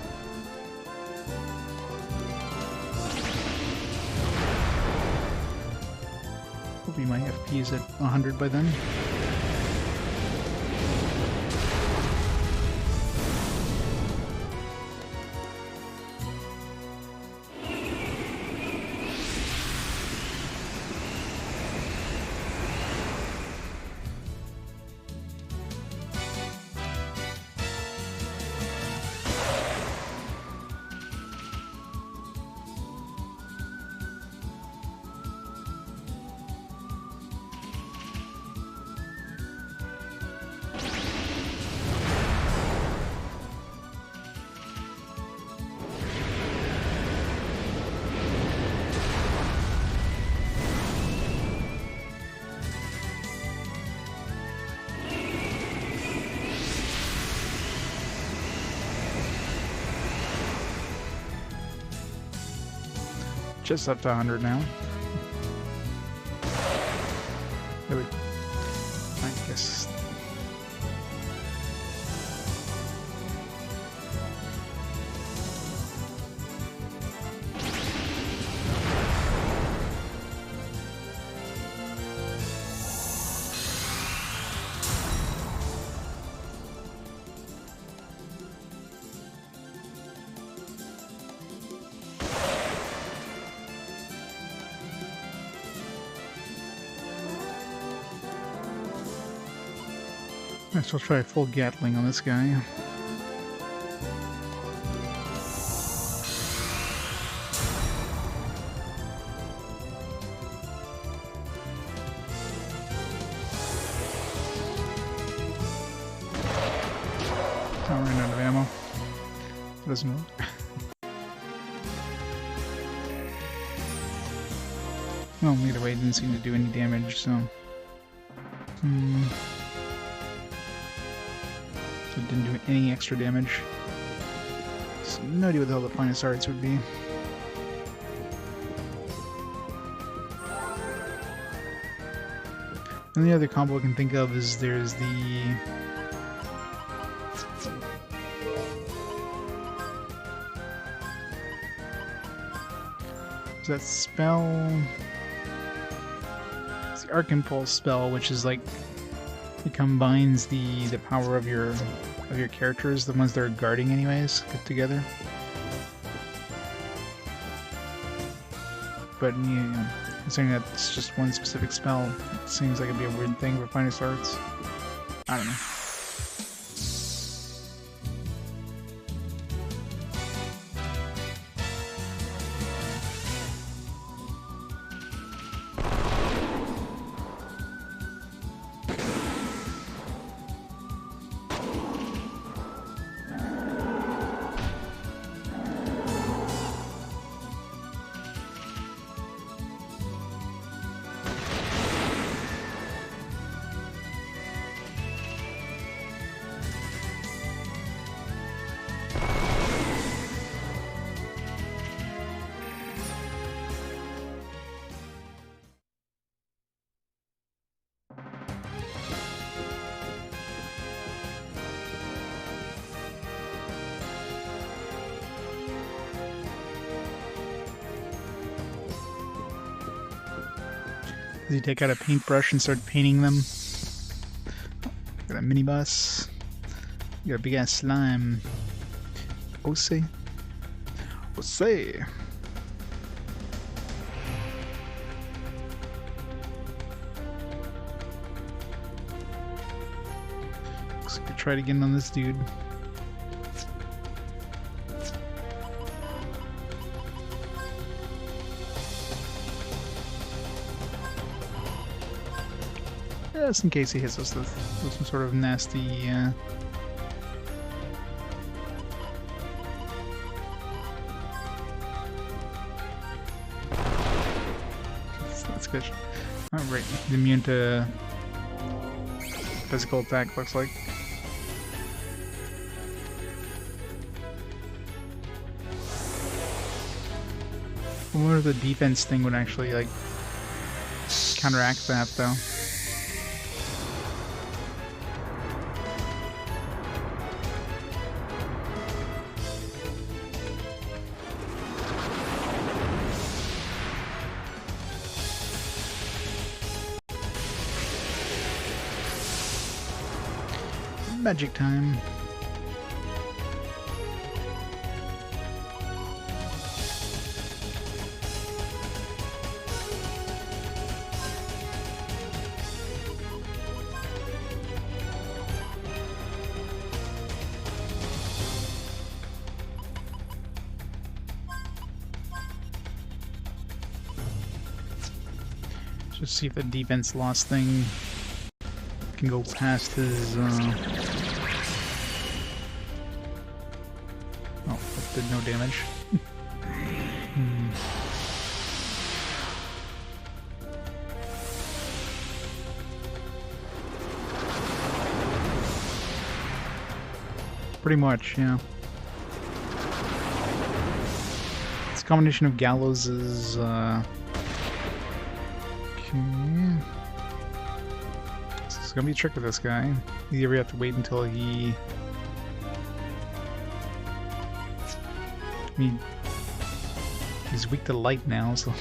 Hopefully my FP is at 100 by then. Just up to 100 now. Really? I guess. Next, we'll try a full Gatling on this guy. I ran out of ammo. Doesn't work. Well, either way, it didn't seem to do any damage, so. So it didn't do any extra damage. So no idea what the hell the finest arts would be. And the other combo I can think of is there's the... Is that spell? It's the Arc Impulse spell, which is like it combines the power of your characters, the ones that are guarding anyways, put together. But yeah, considering that it's just one specific spell, it seems like it'd be a weird thing for finest arts. I don't know. Does he take out a paintbrush and start painting them? Got a minibus. Got a big ass slime. Ose. Ose. Looks like I tried again on this dude. Just in case he hits us with some sort of nasty that's good. Alright, he's immune to physical attack, looks like. I wonder if the defense thing would actually, like, counteract that, though. Magic time. Just see if the defense loss thing can go past his, oh, that did no damage. Pretty much, yeah. It's a combination of Gallows's, It's gonna be a trick with this guy. You ever have to wait until he... I mean, he's weak to light now, so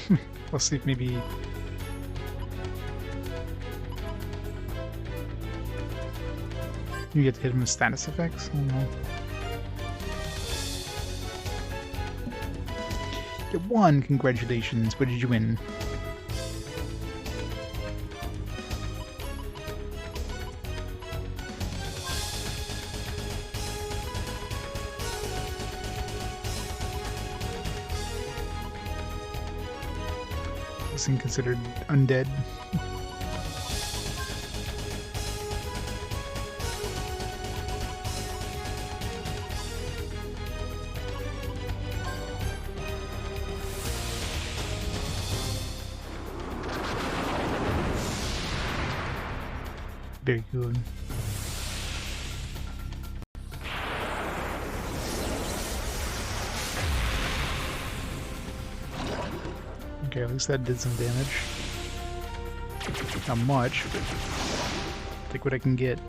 we'll see if maybe... You get to hit him with status effects? I don't know. You won! Congratulations! What did you win? Isn't considered undead. Very good. Okay, at least that did some damage. Not much, but take what I can get.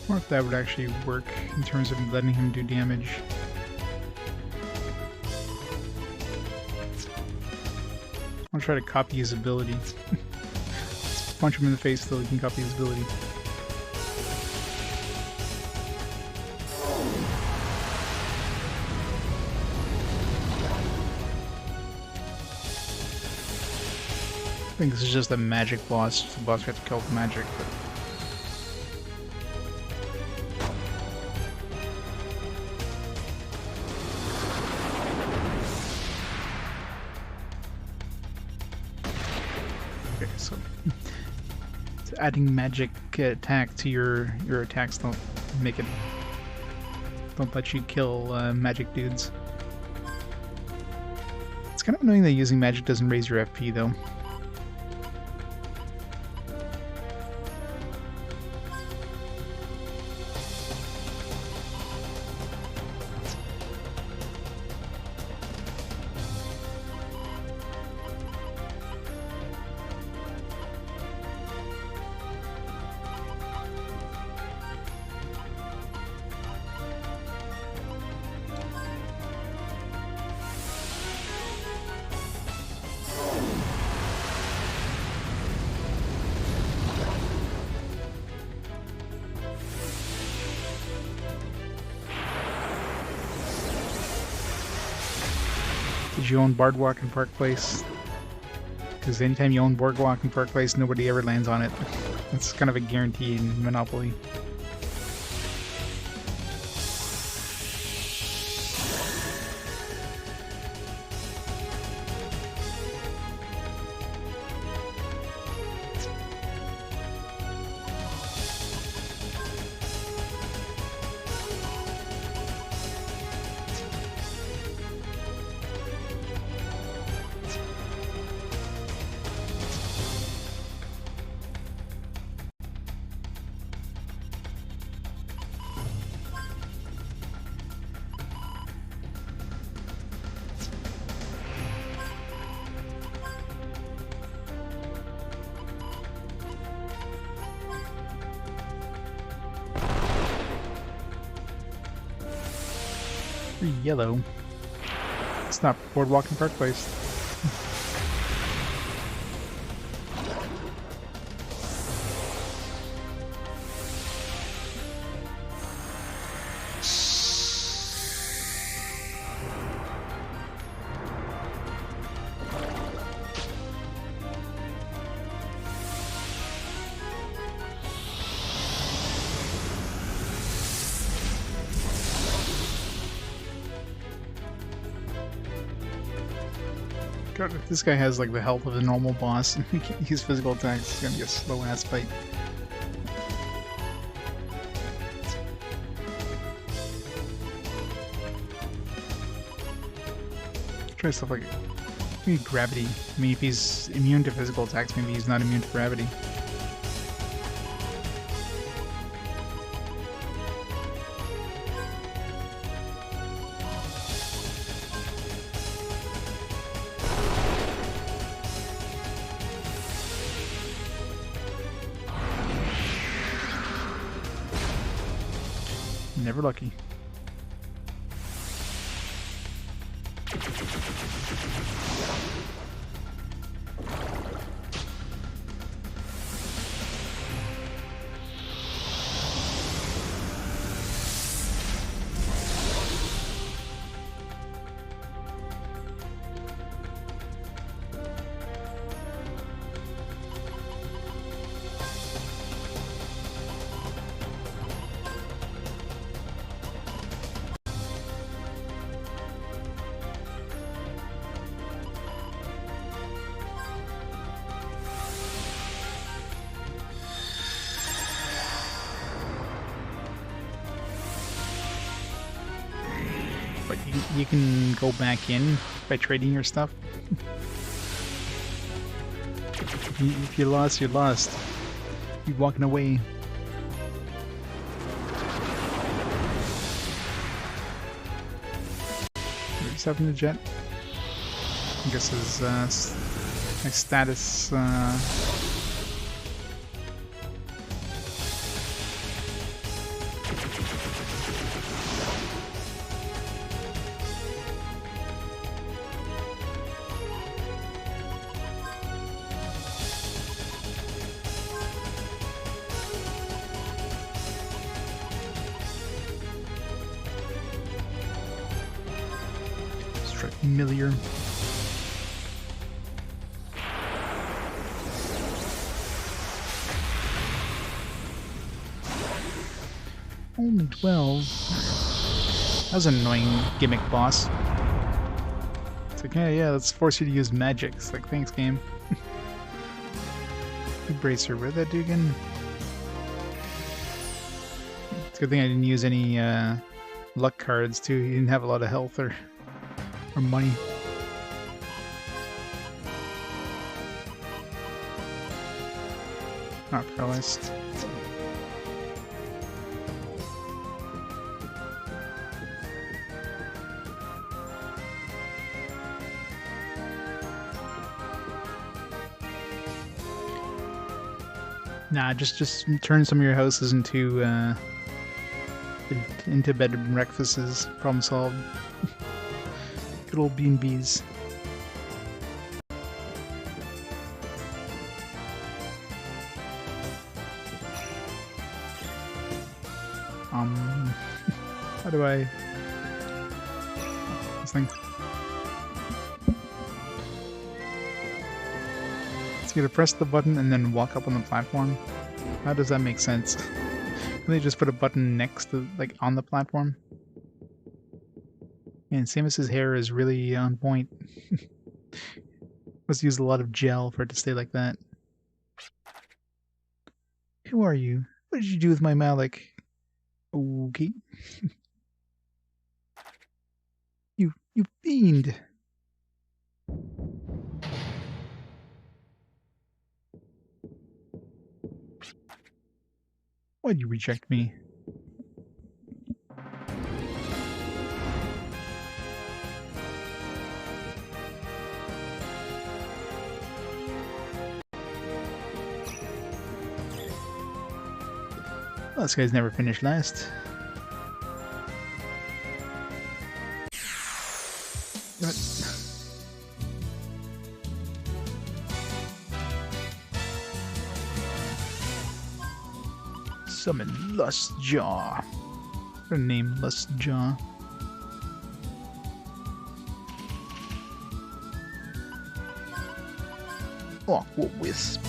Or if that would actually work in terms of letting him do damage. I'll try to copy his ability. Punch him in the face so he can copy his ability. I think this is just a magic boss. The boss got to kill with magic, but... Okay, so adding magic attack to your attacks don't let you kill magic dudes. It's kind of annoying that using magic doesn't raise your FP though. Did you own Boardwalk in Park Place? Because anytime you own Boardwalk in Park Place, nobody ever lands on it. It's kind of a guarantee in Monopoly. Yellow. It's not Boardwalk and Park Place. God, if this guy has like the health of a normal boss and he can't use physical attacks, it's gonna be a slow ass fight. Try stuff like maybe gravity. I mean, if he's immune to physical attacks, maybe he's not immune to gravity. Never lucky. But you can go back in by trading your stuff. If you lost, you lost. You're walking away. What's happening to Jet? I guess his my status. Familiar. Only 12. That was an annoying gimmick boss. It's like, yeah, let's force you to use magic. It's like, thanks, game. Bracer, where'd that do again? It's a good thing I didn't use any luck cards too. He didn't have a lot of health or money. Not paralyzed. Nah, just turn some of your houses into bed and breakfasts. Problem solved. Good old bean bees. How do I... this thing? So you gotta press the button and then walk up on the platform. How does that make sense? Can they just put a button next to, like, on the platform? And Samus's hair is really on point. Must use a lot of gel for it to stay like that. Who are you? What did you do with my Malik? Okay. You fiend! Why'd you reject me? Well, this guy's never finished last. Damn it. Summon Lustjaw. What a name, Lustjaw. Aqua Wisp.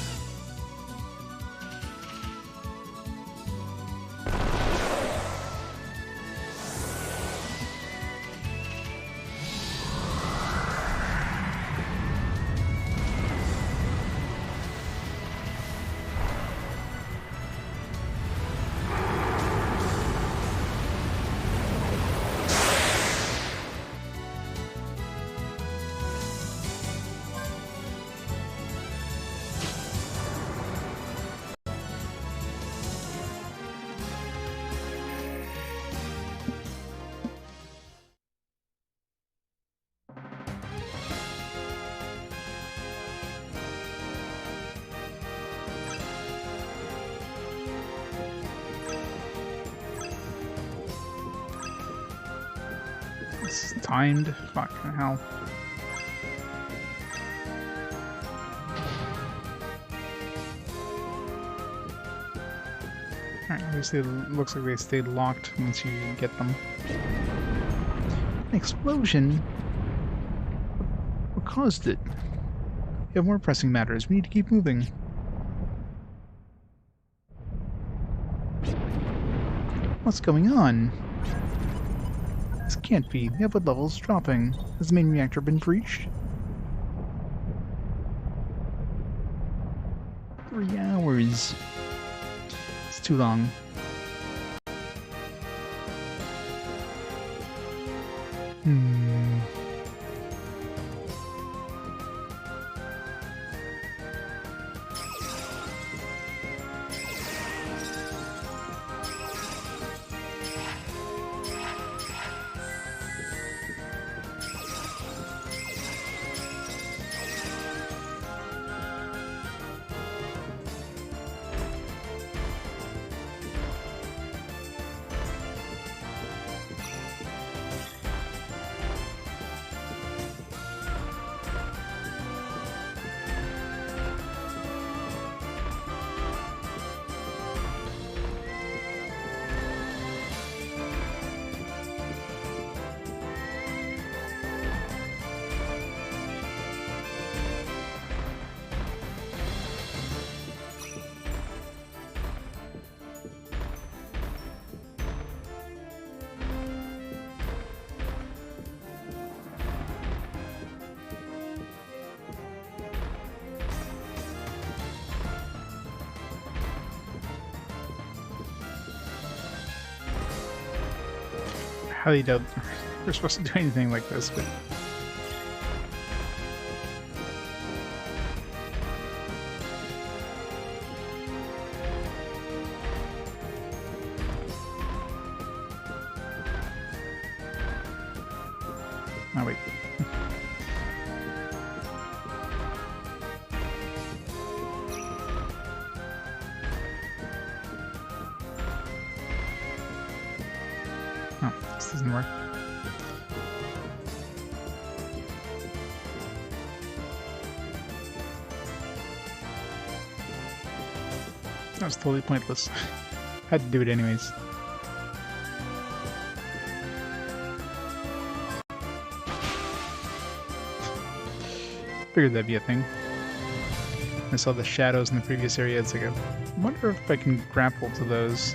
It's timed. Fuck hell. Alright, obviously it looks like they stayed locked once you get them. An explosion? What caused it? We have more pressing matters. We need to keep moving. What's going on? This can't be. The output level's dropping. Has the main reactor been breached? 3 hours. It's too long. Highly doubt we're supposed to do anything like this, but... Oh, wait. Oh, this doesn't work. That was totally pointless. Had to do it anyways. Figured that'd be a thing. I saw the shadows in the previous area. It's like, I wonder if I can grapple to those.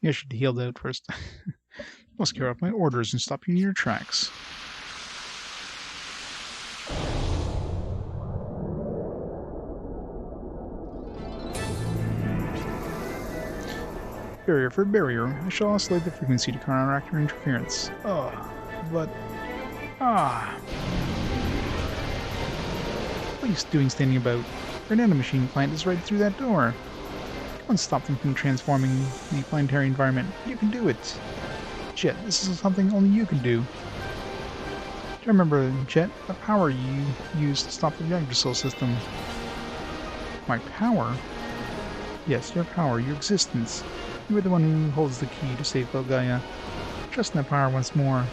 You should heal out first. Must carry out my orders and stop you in your tracks. Barrier for barrier. I shall oscillate the frequency to counteract your interference. Oh, but... Ah! What are you doing standing about? Your nanomachine plant is right through that door. Come on, stop them from transforming the planetary environment. You can do it. Jet, this is something only you can do. Do you remember, Jet, the power you used to stop the Yggdrasil system? My power? Yes, your power, your existence. You are the one who holds the key to save Filgaia. Trust in that power once more.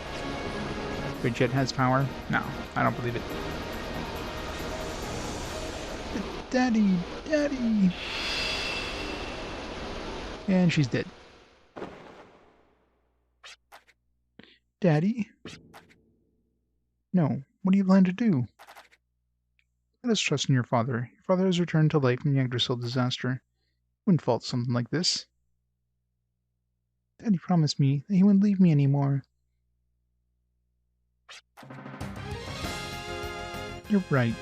Wait, Jet has power? No, I don't believe it. But Daddy! Daddy! And she's dead. Daddy? No, what do you plan to do? Let us trust in your father. Your father has returned to life from the Yggdrasil disaster. Wouldn't fault something like this. Daddy promised me that he wouldn't leave me anymore. You're right.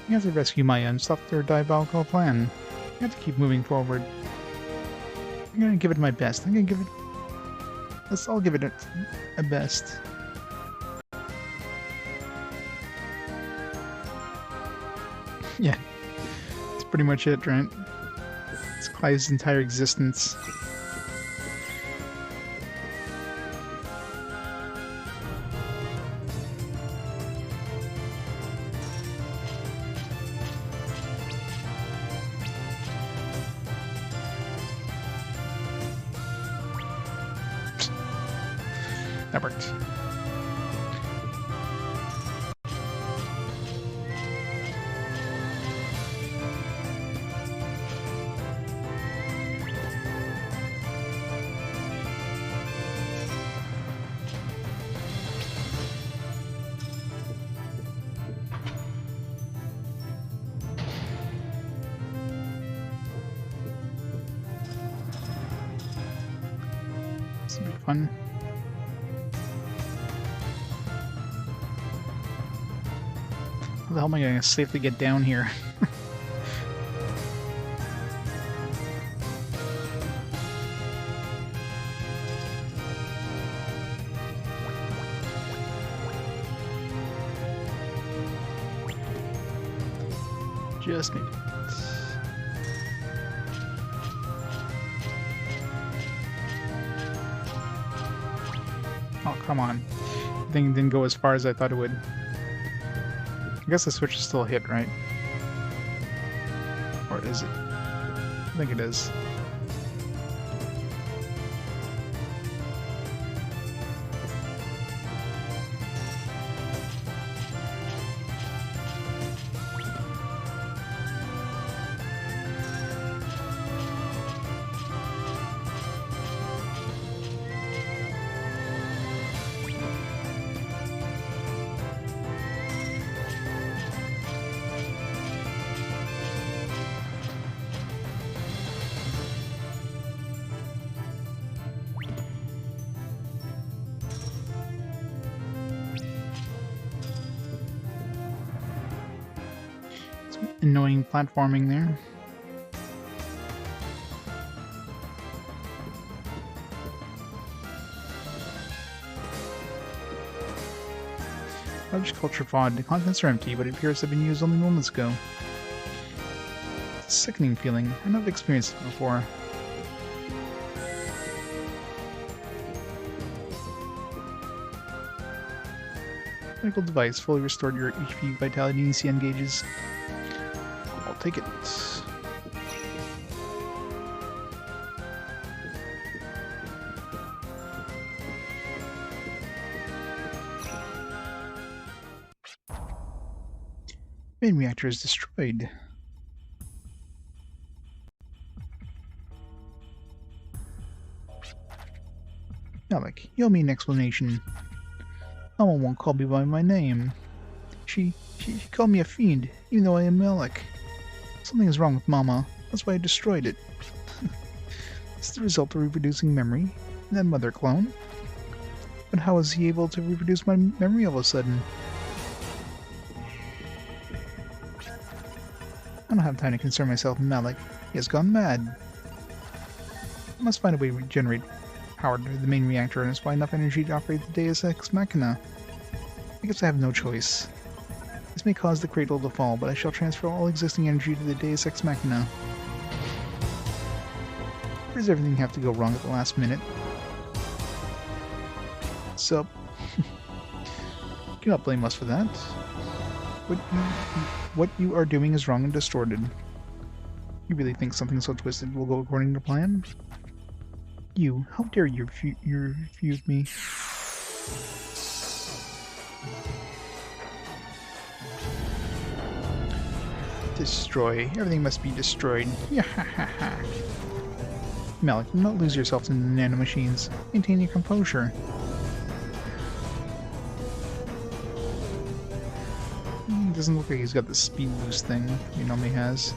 We have to rescue Maya and stop their diabolical plan. We have to keep moving forward. I'm gonna give it my best. I'm gonna give it... Let's all give it a best. Yeah. That's pretty much it, right? It's Clive's entire existence. That worked. This will be fun. How the hell am I going to safely get down here? Just made it. Oh, come on. The thing didn't go as far as I thought it would. I guess the switch is still a hit, right? Or is it? I think it is. Annoying platforming there. Large culture pod. The contents are empty, but it appears to have been used only moments ago. It's a sickening feeling. I've never experienced it before. Medical device. Fully restored your HP, vitality, and CN gauges. I'll take it. Main reactor is destroyed. Relic, you owe me an explanation. Mama won't call me by my name. She called me a fiend, even though I am Relic. Something is wrong with Mama. That's why I destroyed it. It's the result of reproducing memory. That mother clone. But how was he able to reproduce my memory all of a sudden? I don't have time to concern myself with Malik. He has gone mad. I must find a way to regenerate power to the main reactor and supply enough energy to operate the Deus Ex Machina. I guess I have no choice. This may cause the cradle to fall, but I shall transfer all existing energy to the Deus Ex Machina. Where does everything have to go wrong at the last minute? So, you cannot blame us for that. What you are doing is wrong and distorted. You really think something so twisted will go according to plan? You, how dare you refute me? Destroy. Everything must be destroyed. Yahahaha. Malik, do not lose yourself in the nanomachines. Maintain your composure. Doesn't look like he's got the speed boost thing he normally has.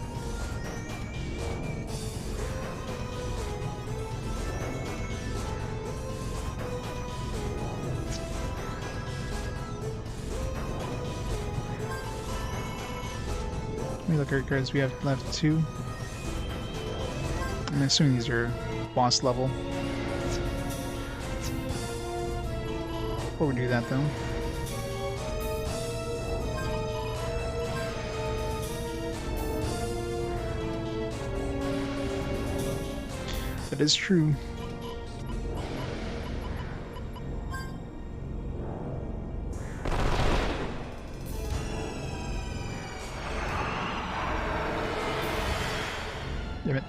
Let me look at our cards we have left too. I'm assuming these are boss level. Before we do that though. That is true. Damn it.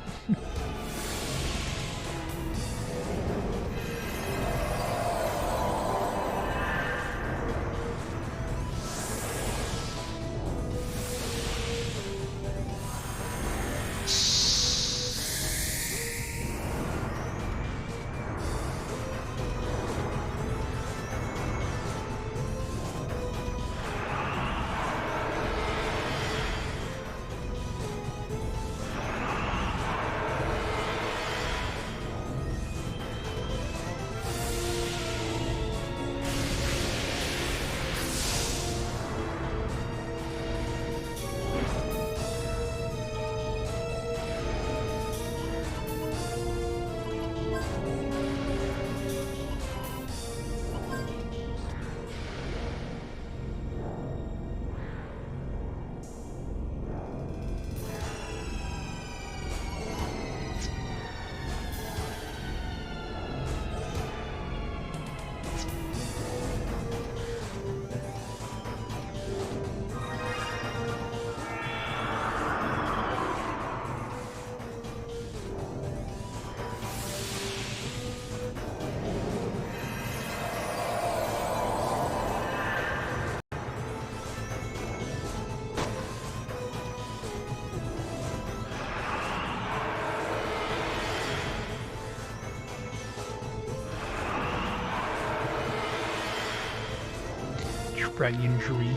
Try injury.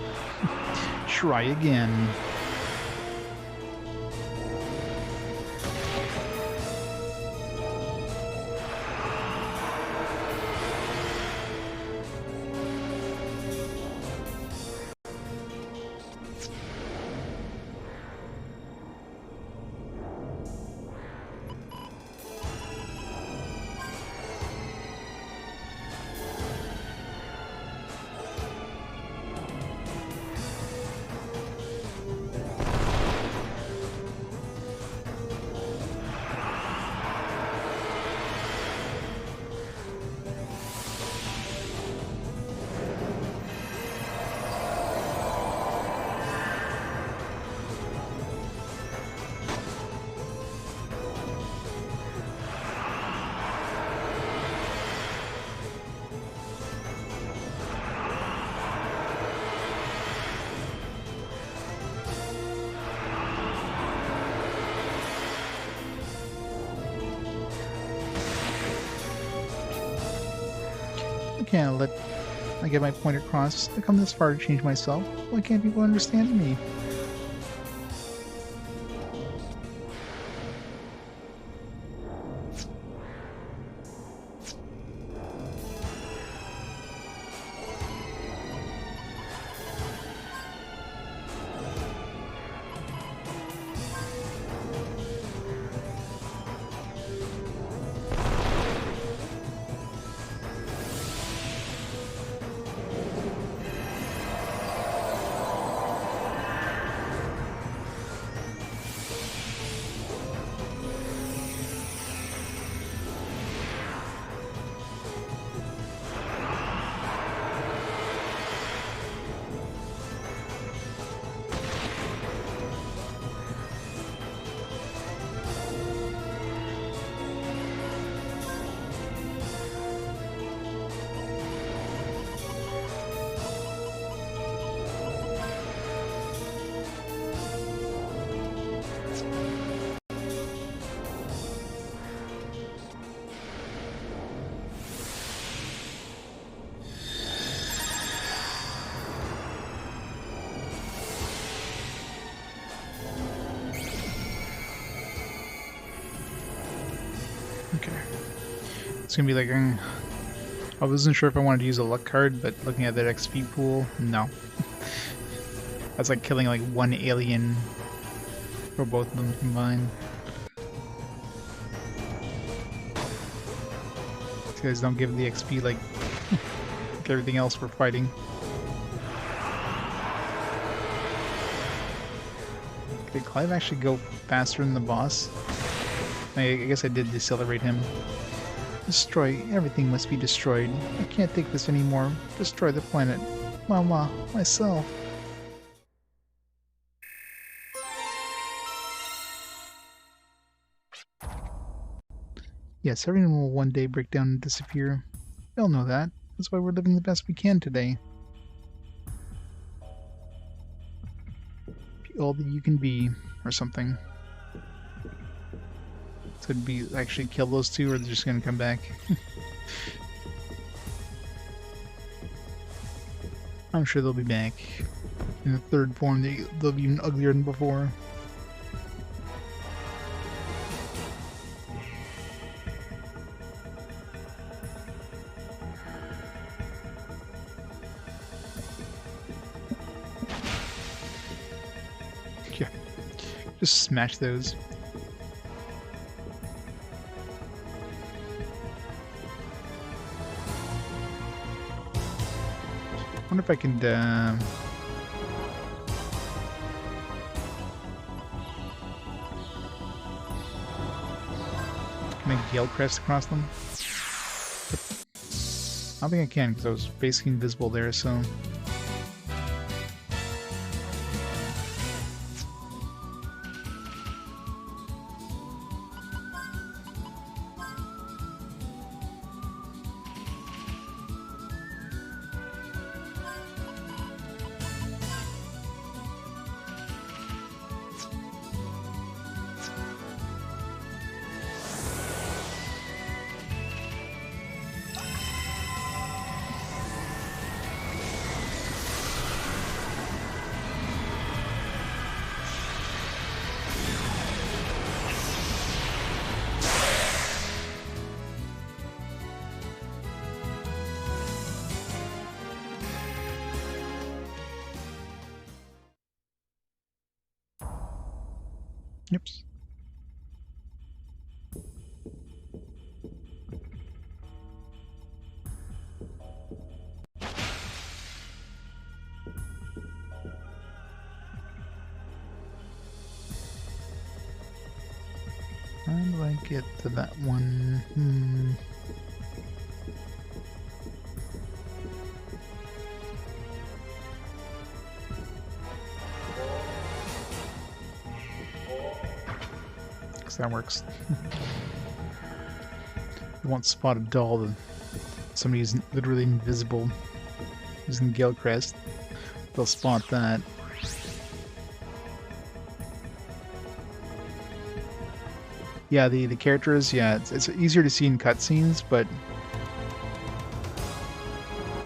Try again. I can't let I get my point across. I come this far to change myself. Why can't people understand me? Okay. It's gonna be like, I wasn't sure if I wanted to use a luck card, but looking at that XP pool, no. That's like killing like one alien for both of them combined. These guys don't give the XP like, like everything else we're fighting. Did Clive actually go faster than the boss? I guess I did decelerate him. Destroy. Everything must be destroyed. I can't take this anymore. Destroy the planet. Mama, myself. Yes, everyone will one day break down and disappear. We all know that. That's why we're living the best we can today. Be all that you can be, or something. Could be actually kill those two, or they're just gonna come back. I'm sure they'll be back in the third form. They'll be even uglier than before. Yeah, just smash those. I wonder if I could, can I Gale Crest across them? I don't think I can, because I was basically invisible there, so... Oops. How do I get to that one? That works. You won't spot a doll that somebody's literally invisible using Gale Crest. They'll spot that. Yeah, the characters, yeah, it's easier to see in cutscenes, but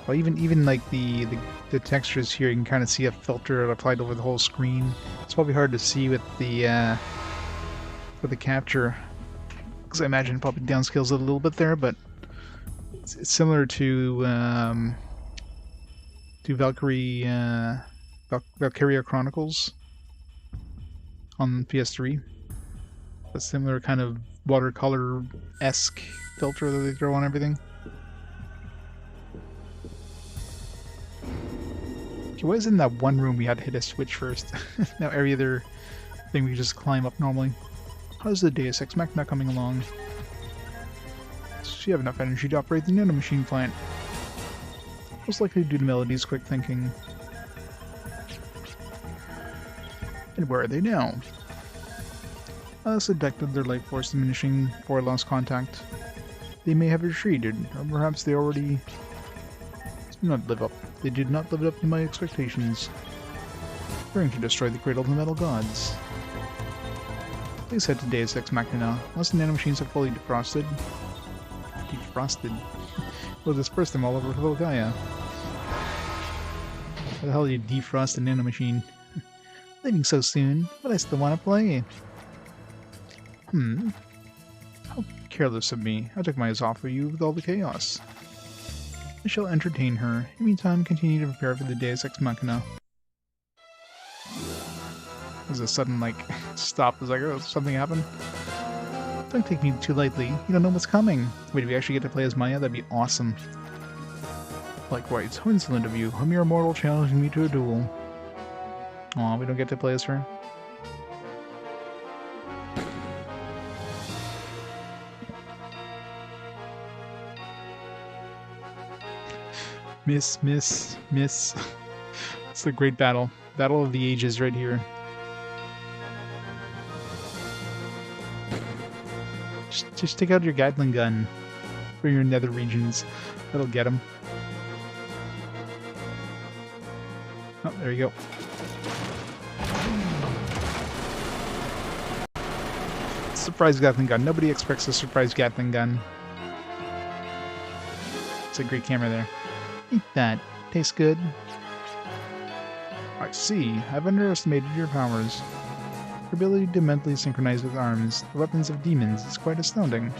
Well, even like the textures here, you can kind of see a filter applied over the whole screen. It's probably hard to see with the capture, because I imagine it probably downscales it a little bit there, but it's similar to Valkyria Chronicles on PS3. A similar kind of watercolor-esque filter that they throw on everything. Okay, why is in that one room we had to hit a switch first? Now every other thing we just climb up normally. How's the Deus Ex Machina coming along? Does she have enough energy to operate the nanomachine plant? Most likely due to Melody's quick thinking. And where are they now? Alice detected their life force diminishing before I lost contact. They may have retreated, or perhaps they already did not live up. They did not live up to my expectations. We're going to destroy the cradle of the metal gods. Please head to Deus Ex Machina. Once the nanomachines are fully defrosted, we'll disperse them all over Filgaia. How the hell do you defrost a nanomachine? Leaving so soon, but I still want to play. How careless of me. I took my eyes off of you with all the chaos. I shall entertain her. In the meantime, continue to prepare for the Deus Ex Machina. There's a sudden, like, stop. It's like, oh, something happened? Don't take me too lightly. You don't know what's coming. Wait, if we actually get to play as Maya, that'd be awesome. Likewise, how insolent of you. A mere mortal challenging me to a duel. Aw, we don't get to play as her. Miss. It's a great battle. Battle of the Ages right here. Just take out your Gatling gun for your nether regions. That'll get him. Oh, there you go. Surprise Gatling gun. Nobody expects a surprise Gatling gun. It's a great camera there. Eat that. Tastes good. I see. I've underestimated your powers. Your ability to mentally synchronize with arms, the weapons of demons, is quite astounding.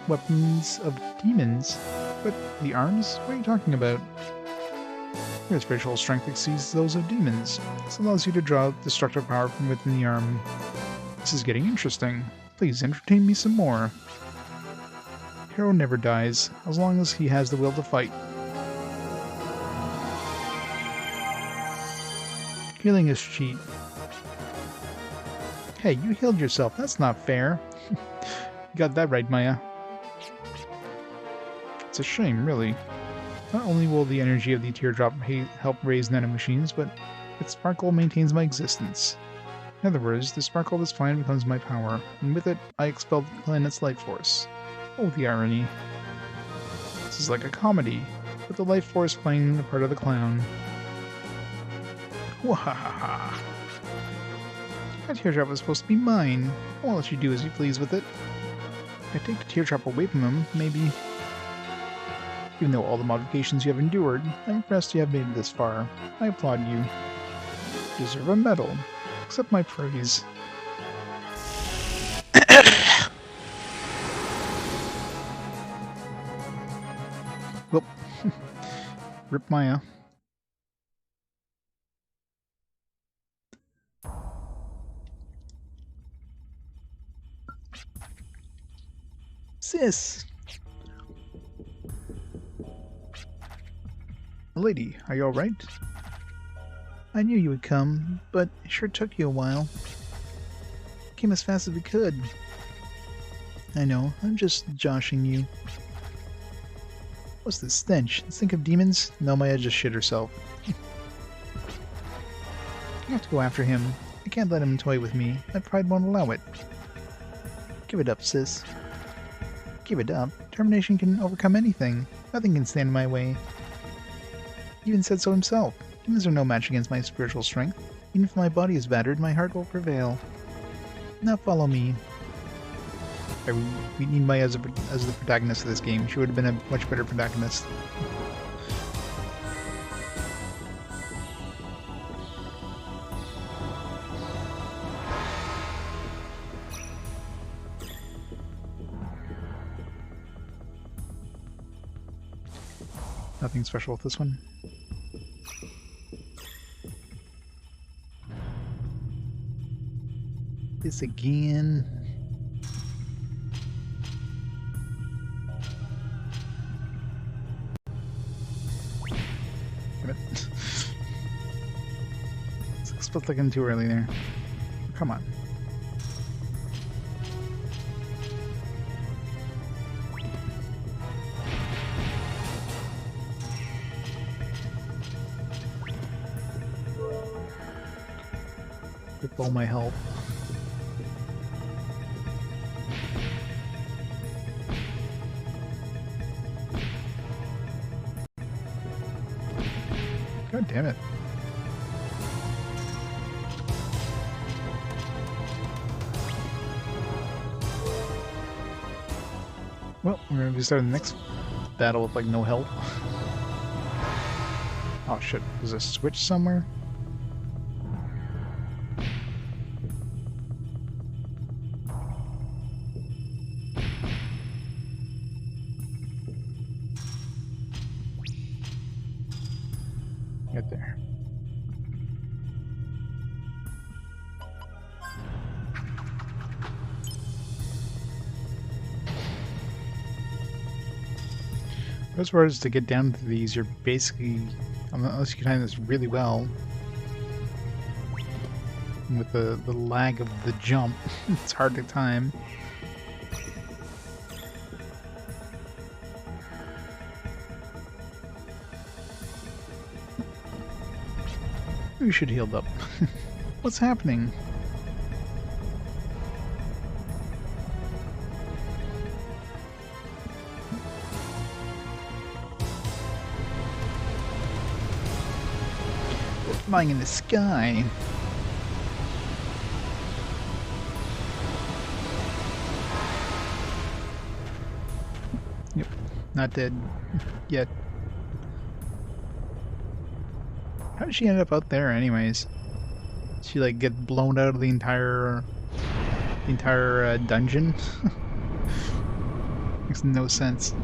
Weapons of demons? But the arms? What are you talking about? Your spiritual strength exceeds those of demons. This allows you to draw destructive power from within the arm. This is getting interesting. Please entertain me some more. Hero never dies, as long as he has the will to fight. Healing is cheat. Hey, you healed yourself. That's not fair. You got that right, Maya. It's a shame, really. Not only will the energy of the teardrop help raise nanomachines, but its sparkle maintains my existence. In other words, the sparkle of this planet becomes my power, and with it, I expel the planet's life force. Oh, the irony. This is like a comedy, with the life force playing the part of the clown. Wahahaha. That teardrop was supposed to be mine. I'll let you do as you please with it. If I take the teardrop away from him, maybe... Even though all the modifications you have endured, I'm impressed you have made it this far. I applaud you. You deserve a medal. Accept my praise. Well, rip Maya. Sis! Lady, are you alright? I knew you would come, but it sure took you a while. Came as fast as we could. I know, I'm just joshing you. What's this stench? Think of demons? No, Maya just shit herself. I have to go after him. I can't let him toy with me. My pride won't allow it. Give it up, sis. Give it up? Determination can overcome anything. Nothing can stand in my way. He even said so himself. Demons are no match against my spiritual strength. Even if my body is battered, my heart will prevail. Now follow me. We need Maya as the protagonist of this game. She would have been a much better protagonist. Nothing special with this one. This again. Damn it. It's split looking too early there. Come on. With all my help. God damn it. Well, we're gonna be starting the next battle with like no help. Oh shit, there's a switch somewhere? Right there. As far as to get down to these, you're basically, unless you can time this really well, with the lag of the jump, it's hard to time. We should healed up. What's happening? Flying in the sky. Yep, not dead yet. How did she end up out there, anyways? Did she like get blown out of the entire dungeon? Makes no sense.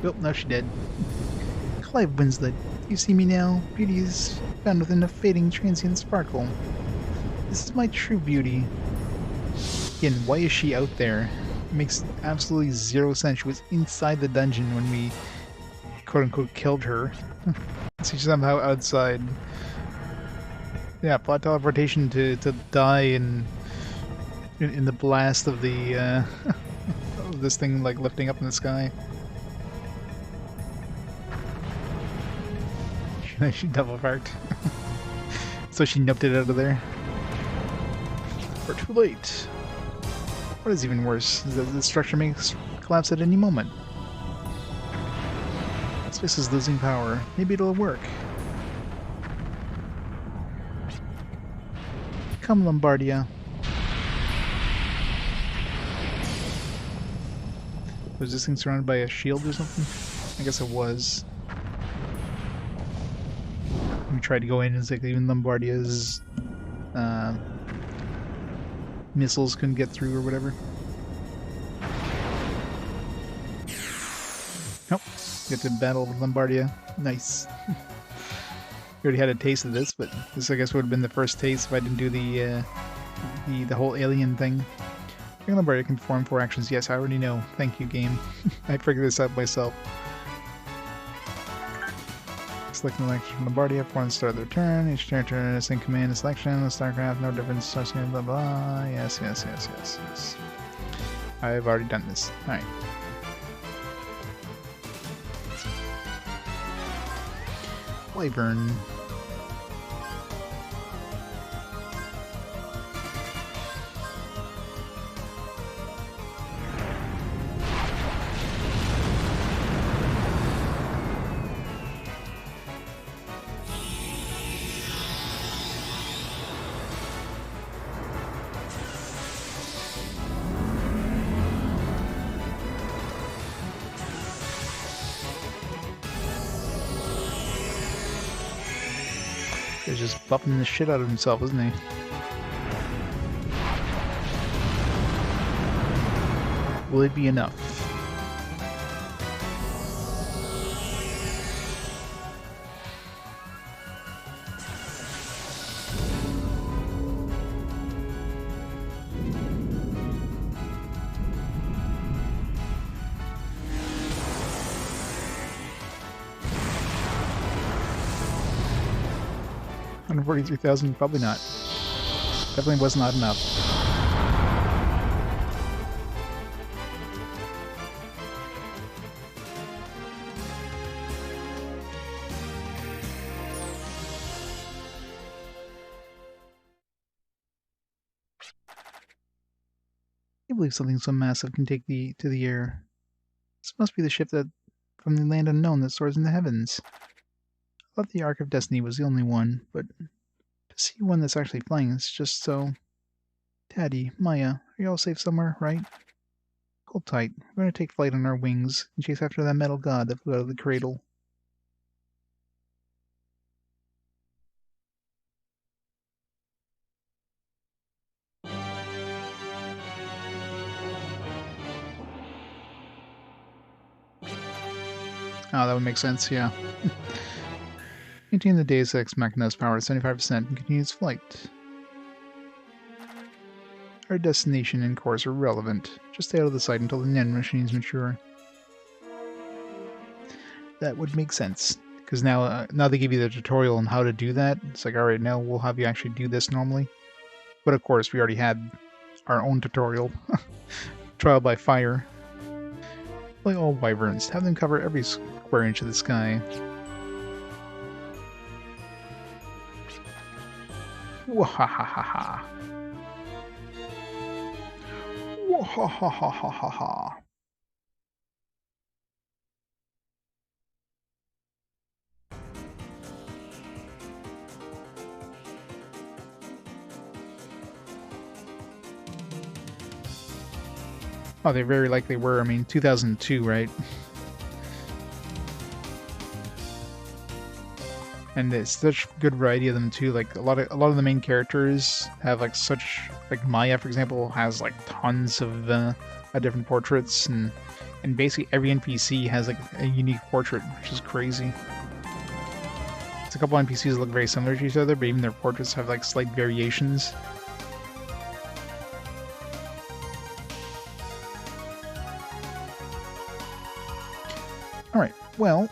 Oh, now she dead. Clive Winslet, you see me now? Beauty is found within a fading transient sparkle. This is my true beauty. Again, why is she out there? It makes absolutely zero sense. She was inside the dungeon when we quote-unquote killed her. She's somehow outside. Yeah, plot teleportation to die in the blast of the of this thing like lifting up in the sky. She double parked. So she nipped it out of there. Or too late. What is even worse is that the structure may collapse at any moment. Space is losing power. Maybe it'll work. Come, Lombardia. Was this thing surrounded by a shield or something? I guess it was. We tried to go in, it's like even Lombardia's missiles couldn't get through or whatever. Nope. Get to battle with Lombardia. Nice. We already had a taste of this, but this I guess would have been the first taste if I didn't do the whole alien thing. Lombardia can perform 4 actions. Yes, I already know. Thank you, game. I figured this out myself. Selecting the action from Lombardia, perform the start of their turn. Each turn is in command and selection. The StarCraft, no difference. Starts here, blah blah. Yes, yes, yes, yes, yes. I've already done this. Alright. Wyvern. He's just buffing the shit out of himself, isn't he? Will it be enough? 143,000? Probably not. Definitely was not enough. I can't believe something so massive can take to the air. This must be the ship that from the land unknown that soars in the heavens. I thought the Ark of Destiny was the only one, but to see one that's actually flying is just so... Daddy, Maya, are you all safe somewhere, right? Hold tight. We're going to take flight on our wings and chase after that metal god that flew out of the cradle. Oh, that would make sense, yeah. Maintain the Deus Ex Machina's power at 75% and continue its flight. Our destination and course are relevant. Just stay out of the sight until the NEN machines mature. That would make sense. Because now they give you the tutorial on how to do that. It's like, alright, now we'll have you actually do this normally. But of course, we already had our own tutorial. Trial by fire. Like all wyverns, have them cover every square inch of the sky. Wahahaha. Wahahaha. Oh, they very likely were. I mean, 2002, right? And it's such good variety of them too. Like a lot of the main characters have like such, like Maya, for example, has like tons of different portraits, and basically every NPC has like a unique portrait, which is crazy. It's a couple NPCs that look very similar to each other, but even their portraits have like slight variations. Alright, well...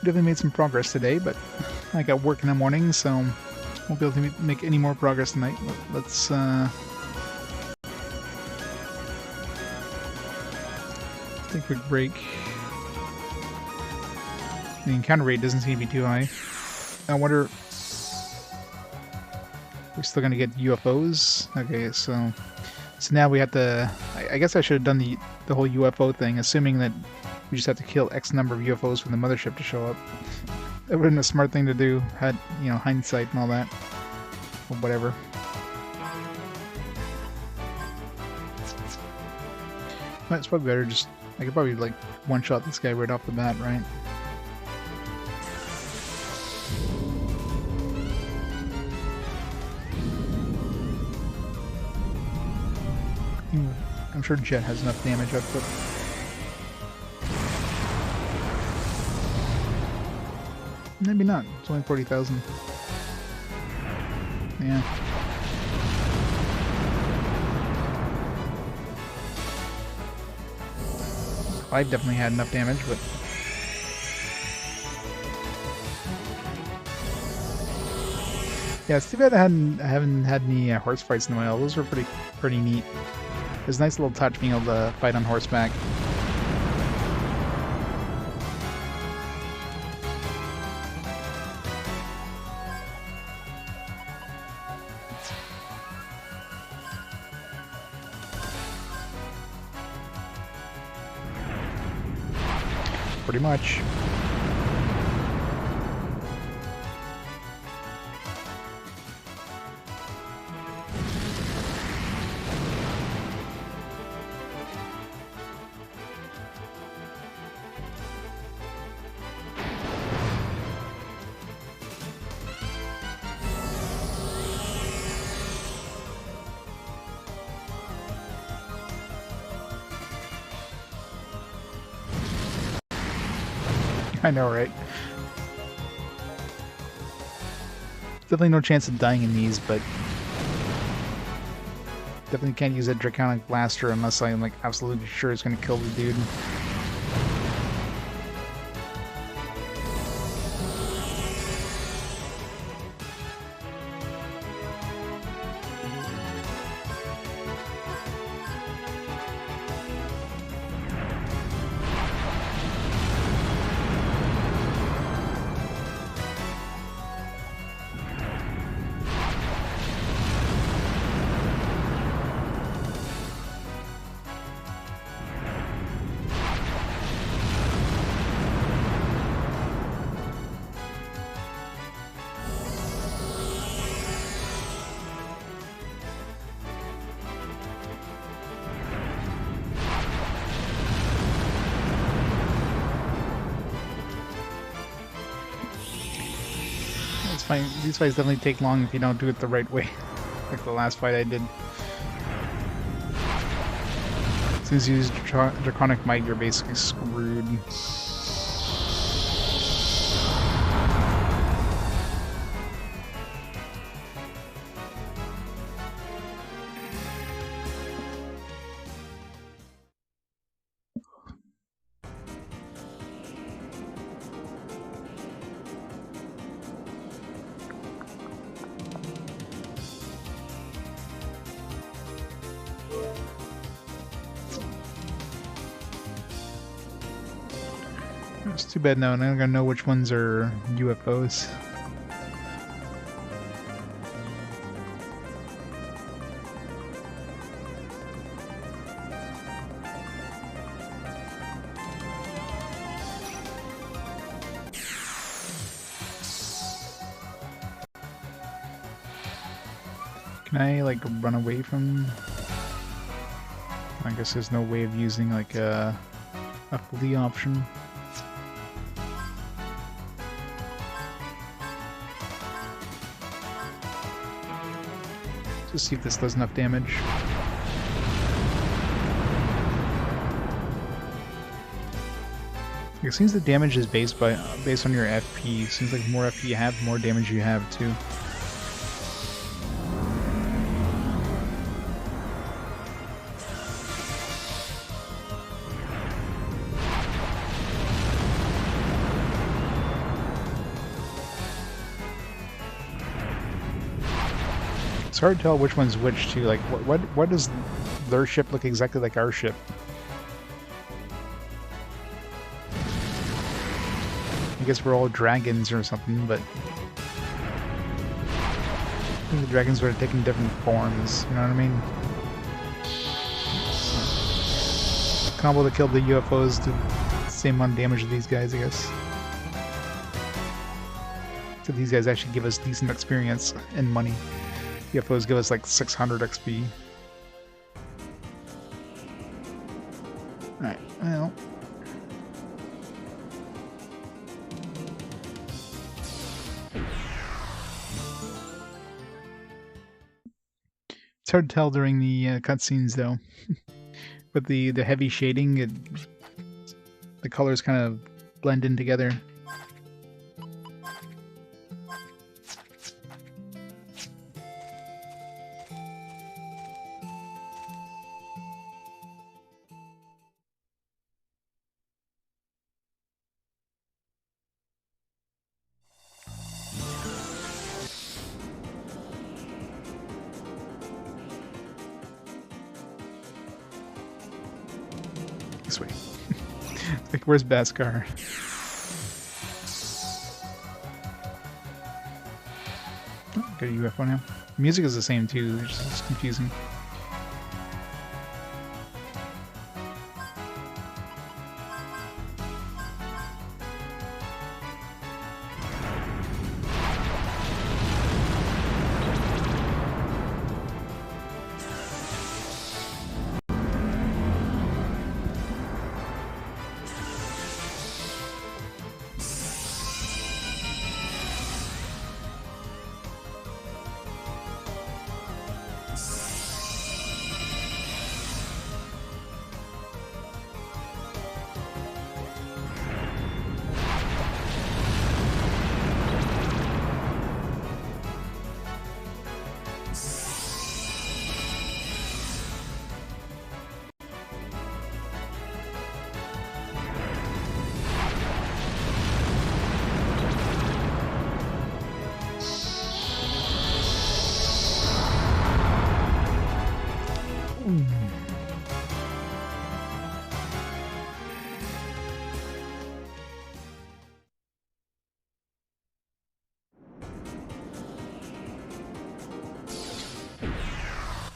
definitely made some progress today, but I got work in the morning, so won't be able to make any more progress tonight. Let's take a quick break. The encounter rate doesn't seem to be too high. I wonder... we're still gonna get UFOs? Okay, so now we have to... I guess I should have done the whole UFO thing, assuming that we just have to kill X number of UFOs for the mothership to show up. That would have been a smart thing to do, had, you know, hindsight and all that. Or whatever. But it's probably better just... I could probably, like, one-shot this guy right off the bat, right? I'm sure Jet has enough damage output. Maybe not. It's only 40,000. Yeah. I've definitely had enough damage, but... yeah, it's too bad I haven't had any horse fights in a while. Those were pretty neat. It's a nice little touch being able to fight on horseback. Pretty much. I know, right? Definitely no chance of dying in these, but definitely can't use that Draconic Blaster unless I'm like absolutely sure it's gonna kill the dude. these fights definitely take long if you don't do it the right way. Like the last fight I did. Since you use Draconic Might, you're basically screwed. It's too bad now, and I'm gonna know which ones are UFOs. Can I, like, run away from... I guess there's no way of using, like, a flee option. Just see if this does enough damage. It seems the damage is based on your FP. Seems like the more FP you have, the more damage you have too. It's hard to tell which one's which too. Like, what does their ship look exactly like our ship? I guess we're all dragons or something, but I think the dragons would have taken different forms. You know what I mean? Combo that killed the UFOs did the same amount of damage to these guys, I guess. So these guys actually give us decent experience and money. UFOs give us like 600 XP. Alright, well. It's hard to tell during the cutscenes though. With the heavy shading, the colors kind of blend in together. This way. Like, where's Baskar? Oh, got a UFO now. The music is the same too, which is confusing.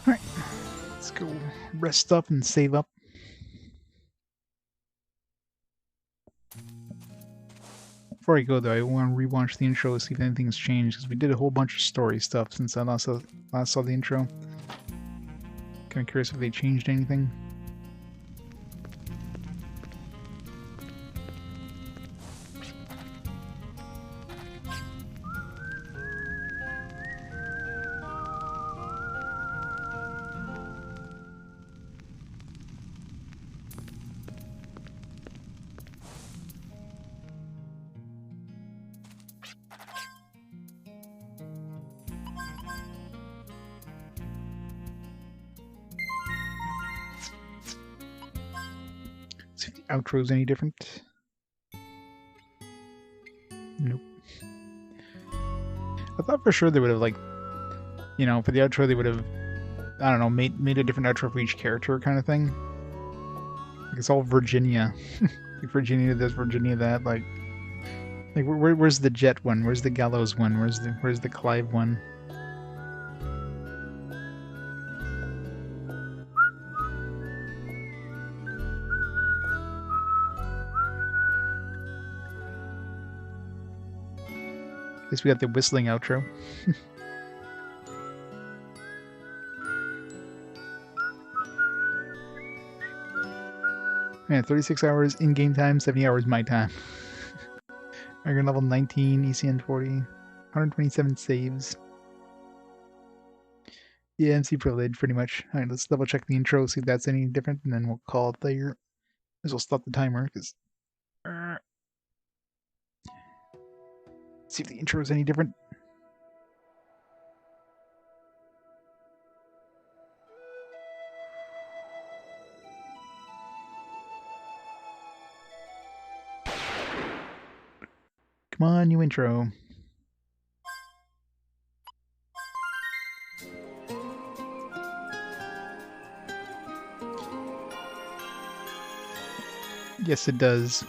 Alright, let's go rest up and save up. Before I go though, I want to rewatch the intro to see if anything's changed, because we did a whole bunch of story stuff since I last saw the intro. Kind of curious if they changed anything. See if the outro is any different. Nope. I thought for sure they would have, like, you know, for the outro they would have, I don't know, made a different outro for each character kind of thing. Like, it's all Virginia. Like Virginia this, Virginia that. Like where's the Jet one? Where's the Gallows one? Where's the Clive one? I guess we got the whistling outro. Man, 36 hours in-game time, 70 hours my time. Iron level 19, ECN 40, 127 saves. Yeah, MC privilege, pretty much. Alright, let's double check the intro, see if that's any different, and then we'll call it there. As we'll stop the timer, because... see if the intro is any different. Come on, new intro. Yes, it does.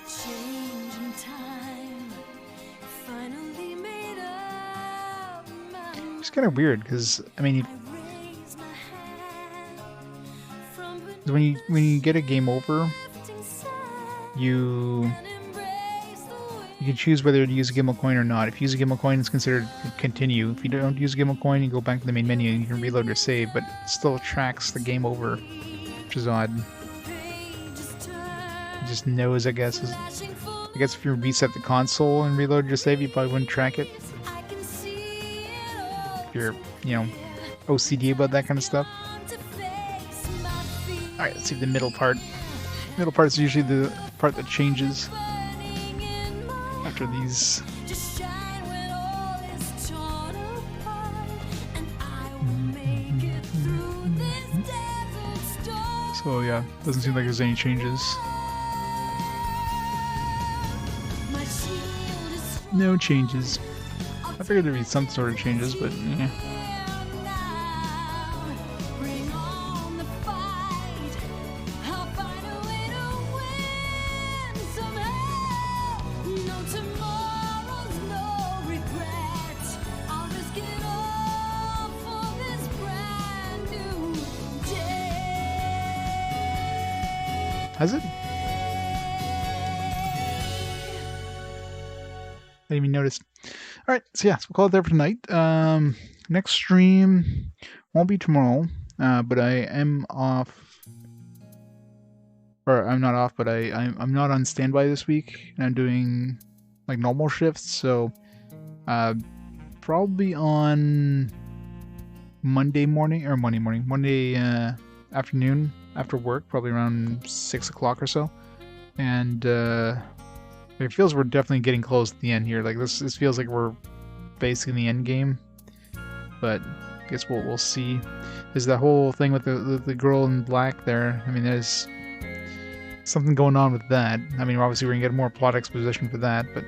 It's kind of weird because, I mean, when you get a game over, you can choose whether to use a Gimel coin or not. If you use a Gimel coin, it's considered continue. If you don't use a Gimel coin, you go back to the main menu and you can reload your save, but it still tracks the game over, which is odd. It just knows, I guess. I guess if you reset the console and reload your save, you probably wouldn't track it. If you're, you know, OCD about that kind of stuff. Alright, let's see the middle part. The middle part is usually the part that changes after these. So yeah, doesn't seem like there's any changes. No changes. I figured there'd be some sort of changes, but yeah. Has it? I didn't even notice. Alright, so yeah, so we'll call it there for tonight. Next stream won't be tomorrow, but I am off. Or I'm not off, but I'm not on standby this week. And I'm doing like normal shifts, so probably on Monday morning, or Monday afternoon after work, probably around 6 o'clock or so. And it feels we're definitely getting close to the end here. Like this feels like we're basically in the end game. But I guess we'll see. There's that whole thing with the girl in black there. I mean, there's something going on with that. I mean, obviously we're gonna get more plot exposition for that, but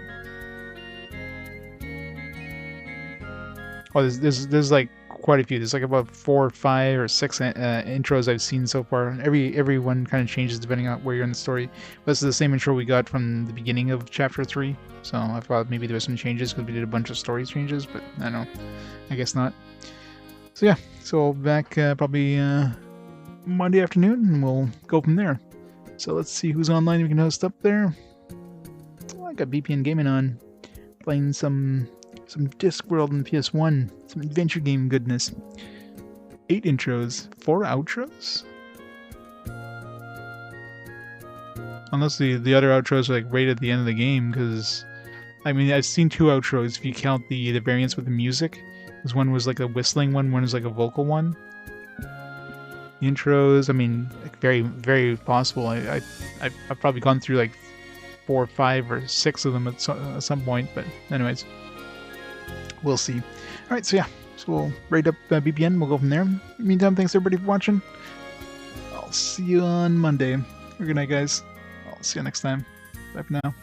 oh, there's like quite a few. There's like about 4 or 5 or 6 intros I've seen so far. Every one kind of changes depending on where you're in the story. But this is the same intro we got from the beginning of chapter 3. So I thought maybe there were some changes because we did a bunch of story changes, but I don't know. I guess not. So yeah, so back probably Monday afternoon, and we'll go from there. So let's see who's online we can host up there. Oh, I got BPN Gaming on, playing some Discworld and PS1, some adventure game goodness. 8 intros, 4 outros? Unless the other outros are like right at the end of the game, because I mean I've seen 2 outros if you count the variants with the music. Because one was like a whistling one was like a vocal one. The intros, I mean, very, very possible. I've probably gone through like 4 or 5 or 6 of them at some point, but anyways, we'll see. Alright, so yeah, so we'll rate up BPN, we'll go from there. In the meantime, thanks everybody for watching. I'll see you on Monday. Good night, guys. I'll see you next time. Bye for now.